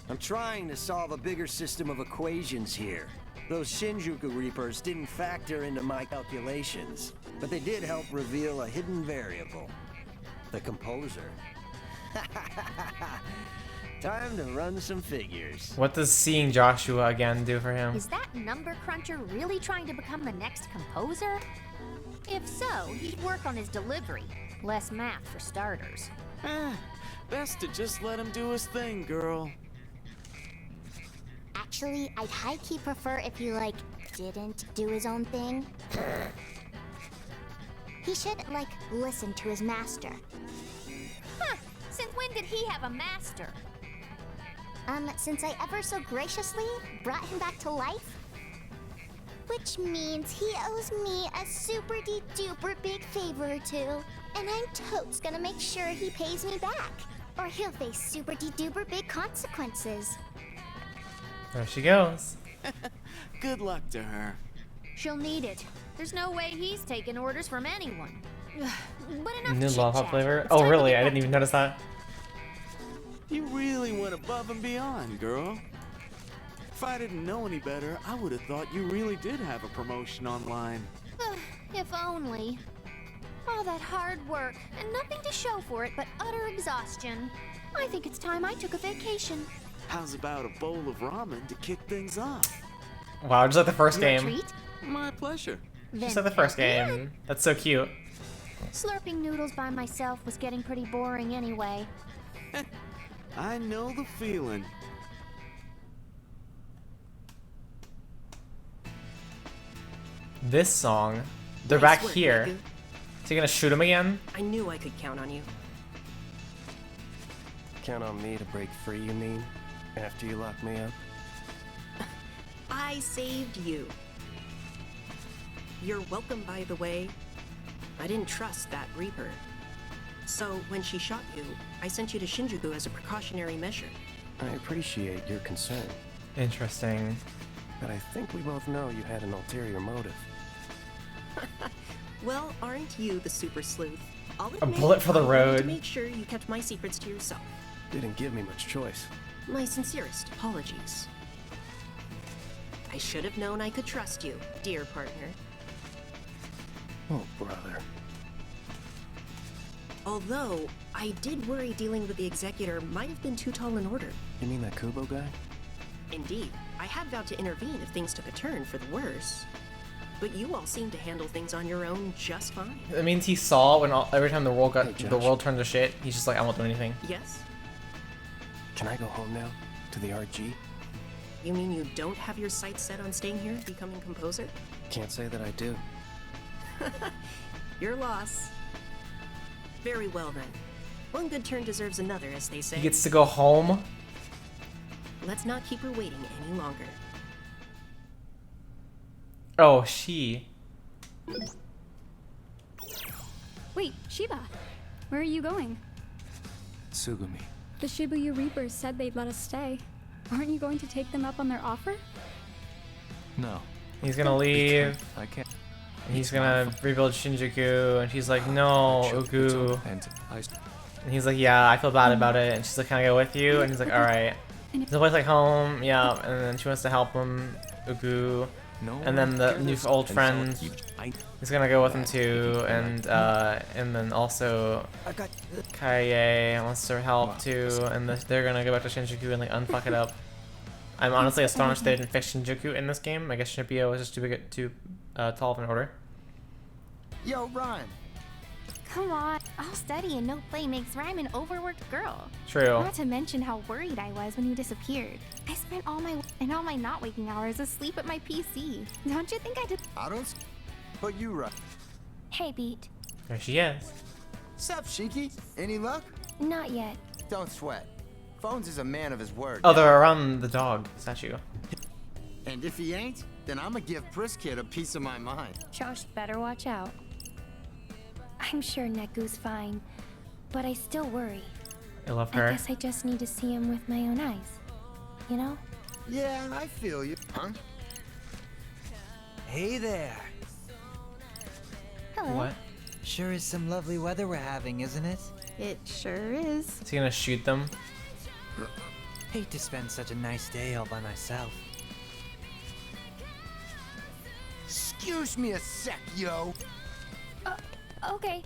I'm trying to solve a bigger system of equations here. Those Shinjuku Reapers didn't factor into my calculations, but they did help reveal a hidden variable. The composer. Time to run some figures. What does seeing Joshua again do for him? Is that number cruncher really trying to become the next composer? If so, he'd work on his delivery. Less math for starters. Best to just let him do his thing, girl. Actually, I'd high-key prefer if he, like, didn't do his own thing. He should, like, listen to his master. Huh! Since when did he have a master? Since I ever so graciously brought him back to life. Which means he owes me a super-de-duper big favor or two. And I'm totes gonna make sure he pays me back. Or he'll face super-de-duper big consequences. There she goes. Good luck to her. She'll need it. There's no way he's taking orders from anyone. But enough New chit-chat. lollipop flavor? It's Oh, time to really? get I didn't back. even notice that. You really went above and beyond, girl. If I didn't know any better, I would have thought you really did have a promotion online. If only. All that hard work and nothing to show for it but utter exhaustion. I think it's time I took a vacation. How's about a bowl of ramen to kick things off? Wow, just like the first Your game. treat? My pleasure. Just like the first game. That's so cute. Slurping noodles by myself was getting pretty boring anyway. I know the feeling. This song, they're Nice back work, here. Neku. Is he gonna shoot him again? I knew I could count on you. Count on me to break free, you mean? After you lock me up? I saved you. You're welcome, by the way. I didn't trust that Reaper. So when she shot you, I sent you to Shinjuku as a precautionary measure. I appreciate your concern, Interesting. but I think we both know you had an ulterior motive. Well, aren't you the super sleuth? I'll A admit, bullet for the I wanted road. to make sure you kept my secrets to yourself. Didn't give me much choice. My sincerest apologies. I should have known I could trust you, dear partner. Oh, brother. Although, I did worry dealing with the Executor might have been too tall an order. You mean that Kubo guy? Indeed, I had vowed to intervene if things took a turn for the worse. But you all seem to handle things on your own just fine. It means he saw when every time the world Hey, Josh. turned to shit, he's just like, I won't do anything. Yes? Can I go home now? To the RG? You mean you don't have your sights set on staying here, becoming composer? Can't say that I do. Your loss. Very well then. One good turn deserves another, as they say. He gets to go home. Let's not keep her waiting any longer. Oh, she. Wait, Shiba, where are you going? Tsugumi. The Shibuya Reapers said they'd let us stay. Aren't you going to take them up on their offer? No. He's gonna leave. I can't. And he's gonna rebuild Shinjuku, and she's like, no, Ugu. And And he's like, yeah, I feel bad about it. And she's like, can I go with you? And he's like, alright. The place like home, yeah. And then she wants to help him, Ugu. And then the new old friend is gonna go with him too, and then also Kaie wants to help too, and they're gonna go back to Shinjuku and like unfuck it up. I'm honestly astonished they didn't fix Shinjuku in this game. I guess Shibuya was just too tall of an order. Yo, Ron. Come on, all study and no play makes Rhyme an overworked girl. True. Not to mention how worried I was when you disappeared. I spent all my not waking hours asleep at my PC. Don't you think I did? I don't. But you right. Hey, Beat. There she is. Sup, Shiki? Any luck? Not yet. Don't sweat. Phones is a man of his word. Oh, they're around the dog statue. And if he ain't, then I'ma give Priskid a piece of my mind. Josh better watch out. I'm sure Neku's fine, but I still worry. I love I her. guess I just need to see him with my own eyes. You know? Yeah, I feel you. Huh? Hey there. Hello. What? Sure is some lovely weather we're having, isn't it? It sure is. Is he gonna shoot them? Hate to spend such a nice day all by myself. Excuse me a sec, yo. Okay.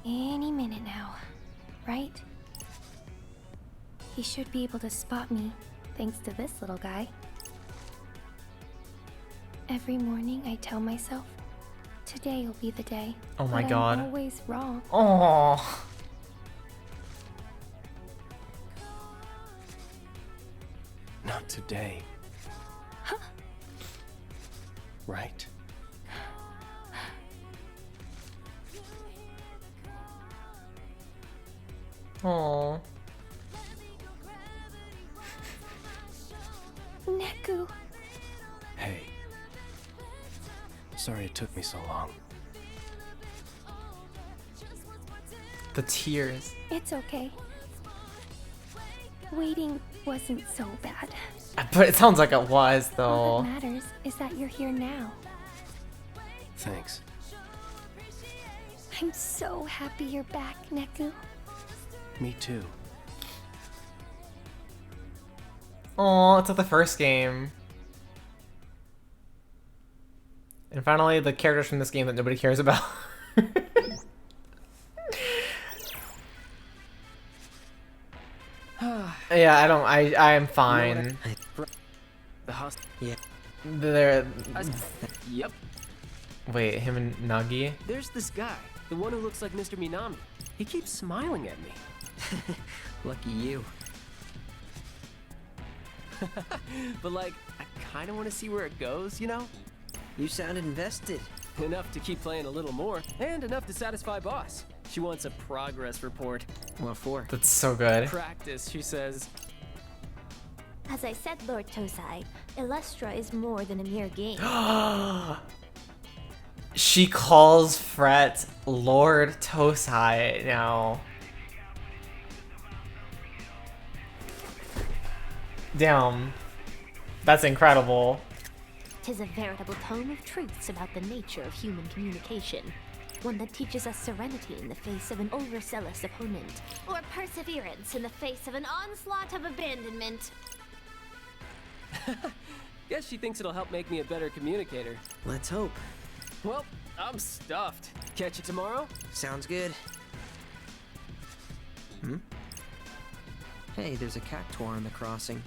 Any minute now, right? He should be able to spot me, thanks to this little guy. Every morning I tell myself, today will be the day. Oh my but God. I'm always wrong. Oh. Not today. Right. Oh. Neku. Hey. Sorry it took me so long. The tears. It's okay. Waiting wasn't so bad. But it sounds like it was, All though. that matters is that you're here now. Thanks. I'm so happy you're back, Neku. Me too. Oh, it's like the first game. And finally, the characters from this game that nobody cares about. Yeah, I am fine. The house. Yeah. They're... Yep. Wait, him and Nagi? There's this guy, the one who looks like Mr. Minami. He keeps smiling at me. Lucky you. But like, I kind of want to see where it goes, you know? You sounded invested. Enough to keep playing a little more, and enough to satisfy boss. She wants a progress report. What for? That's so good. Practice, she says. As I said, Lord Tosai, Illustra is more than a mere game. She calls Fret Lord Tosai now. Damn. That's incredible. 'Tis a veritable tome of truths about the nature of human communication. One that teaches us serenity in the face of an overzealous opponent. Or perseverance in the face of an onslaught of abandonment. Guess she thinks it'll help make me a better communicator. Let's hope. Well, I'm stuffed. Catch you tomorrow? Sounds good. Hmm? Hey, there's a cactuar on the crossing.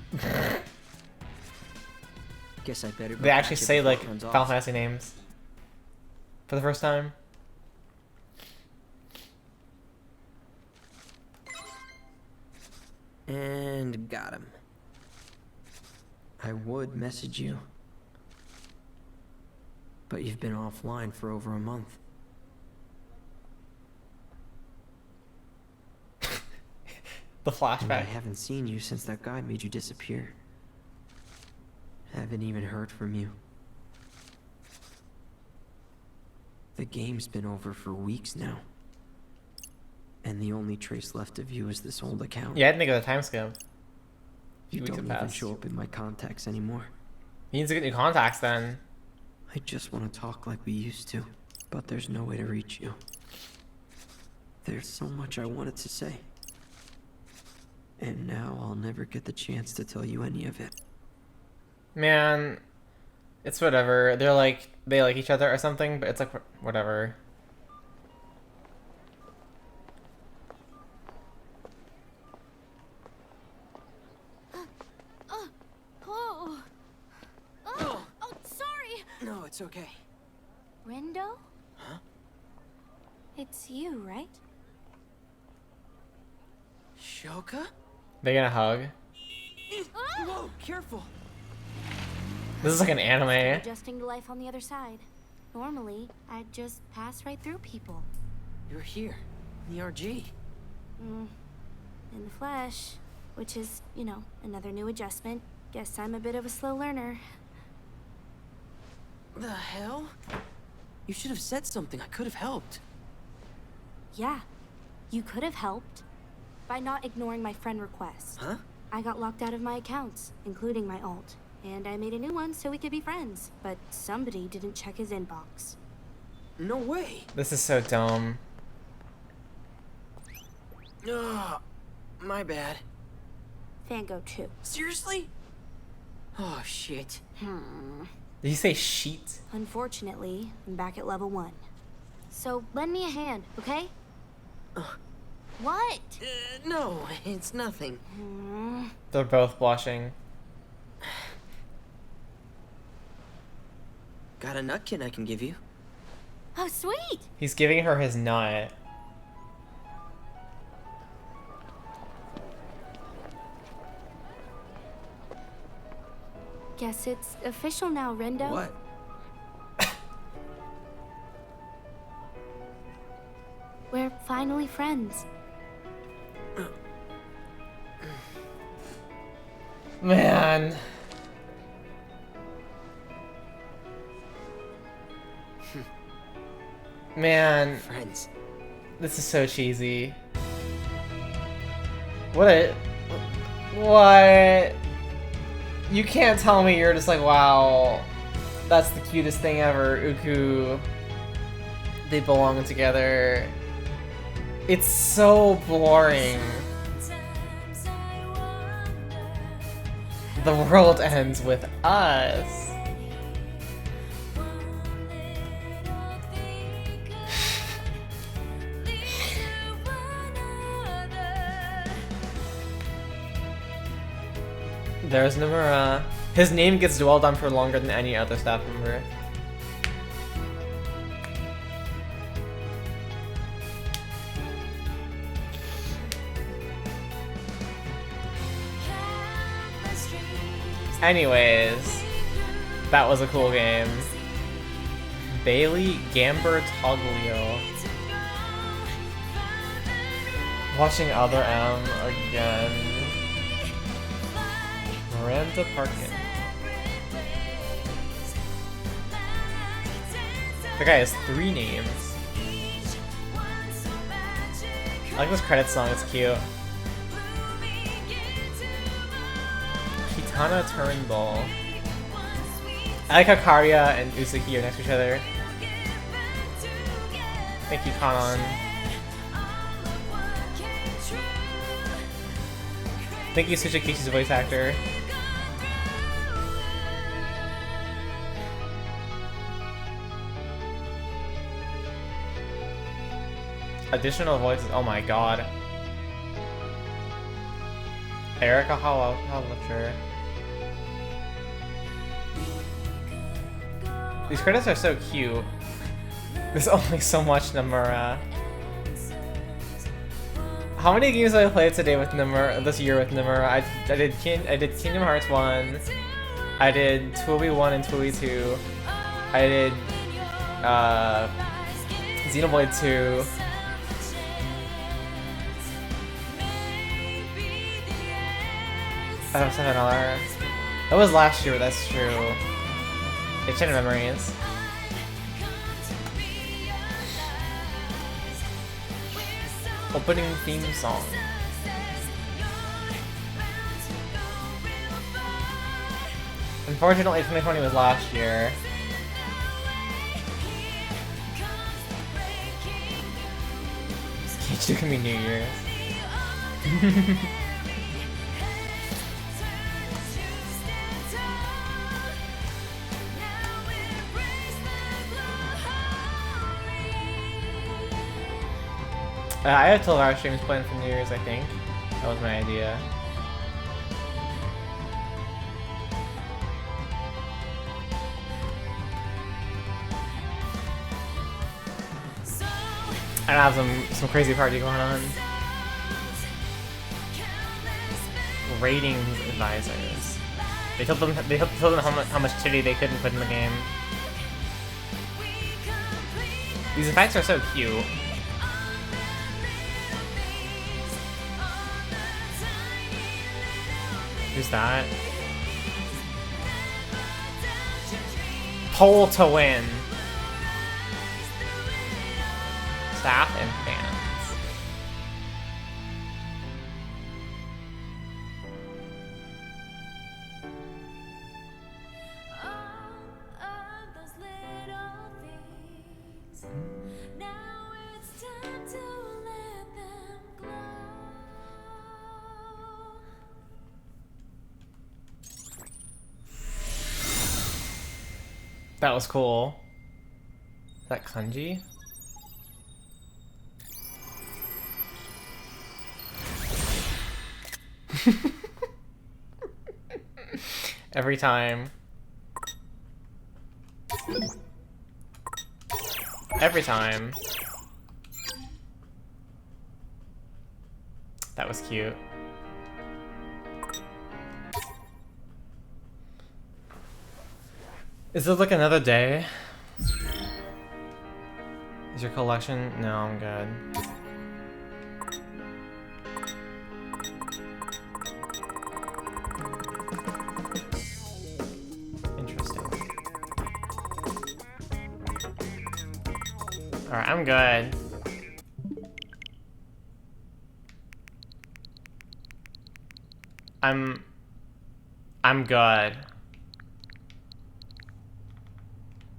Guess I better go They actually catch it say before like it runs Final off. Fantasy names for the first time. And got him. I would message you, but you've been offline for over a month. The flashback. And I haven't seen you since that guy made you disappear. Haven't even heard from you. The game's been over for weeks now. And the only trace left of you is this old account. Yeah, I didn't think of the time skip. You weeks don't have even passed. show up in my contacts anymore. He needs to get new contacts then. I just want to talk like we used to, but there's no way to reach you. There's so much I wanted to say. And now I'll never get the chance to tell you any of it. Man, it's whatever. They like each other or something, but it's like whatever. Oh, sorry. No, it's okay. Rendo? Huh? It's you, right? Shoka? They gonna hug. Whoa, careful. This is like an anime. Adjusting to life on the other side. Normally, I'd just pass right through people. You're here, in the RG. In the flesh, which is, you know, another new adjustment. Guess I'm a bit of a slow learner. The hell? You should have said something. I could have helped. Yeah, you could have helped by not ignoring my friend requests. Huh? I got locked out of my accounts, including my alt, And I made a new one so we could be friends, but somebody didn't check his inbox. No way. This is so dumb. Oh, my bad. Fango too. Seriously? Oh, shit. Did you say sheet? Unfortunately, I'm back at level 1. So lend me a hand, okay? What? No, it's nothing. They're both blushing. Got a nutkin I can give you. Oh, sweet! He's giving her his nut. Guess it's official now, Rendo. What? We're finally friends. Man. Man. Friends. This is so cheesy. What? You can't tell me you're just like, wow, that's the cutest thing ever, Uku. They belong together. It's so boring. The world ends with us. There's Nomura. His name gets dwelled on for longer than any other staff member. Anyways, that was a cool game. Bailey Gamber Toglio. Watching Other M again. Miranda Parkin. The guy has 3 names. I like this credit song, it's cute. Kitana Turnbull. I like how Karya and Usuki are next to each other. Thank you, Kanon. Thank you, Tsuchikishi's voice actor. Additional voices, oh my god. Erica Howler. These credits are so cute. There's only so much Nomura. How many games have I played today with Nomura, this year with Nomura? I did Kingdom Hearts 1. I did 2v1 and 2v2. I did Xenoblade 2. I have $7. That was last year, that's true. Ancient Memories. Opening theme song. Unfortunately, 2020 was last year. Skate 2 can be New Year's. I had 12-hour streams planned for New Year's, I think. That was my idea. I have some crazy party going on. Ratings advisors. They told them how much titty they couldn't put in the game. These effects are so cute. Who's that? Poll to win. Staff and fans. That was cool. Is that kanji? Every time. Every time. That was cute. Is this like another day? Is your collection? No, I'm good. Interesting. Alright, I'm good. I'm good.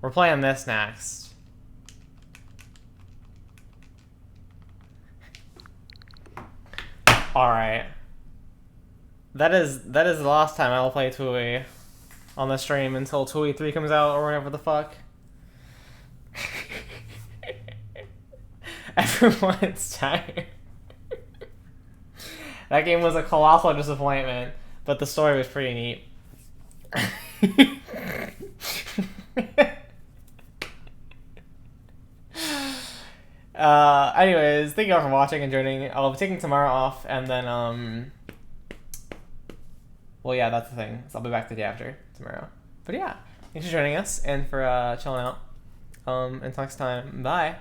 We're playing this next. Alright. That is the last time I will play Tui on the stream until Tui 3 comes out or whatever the fuck. Everyone's tired. That game was a colossal disappointment, but the story was pretty neat. Anyways, thank you all for watching and joining. I'll be taking tomorrow off, and then, well, yeah, that's the thing. So I'll be back the day after tomorrow. But yeah, thanks for joining us and for chilling out. Until next time, bye.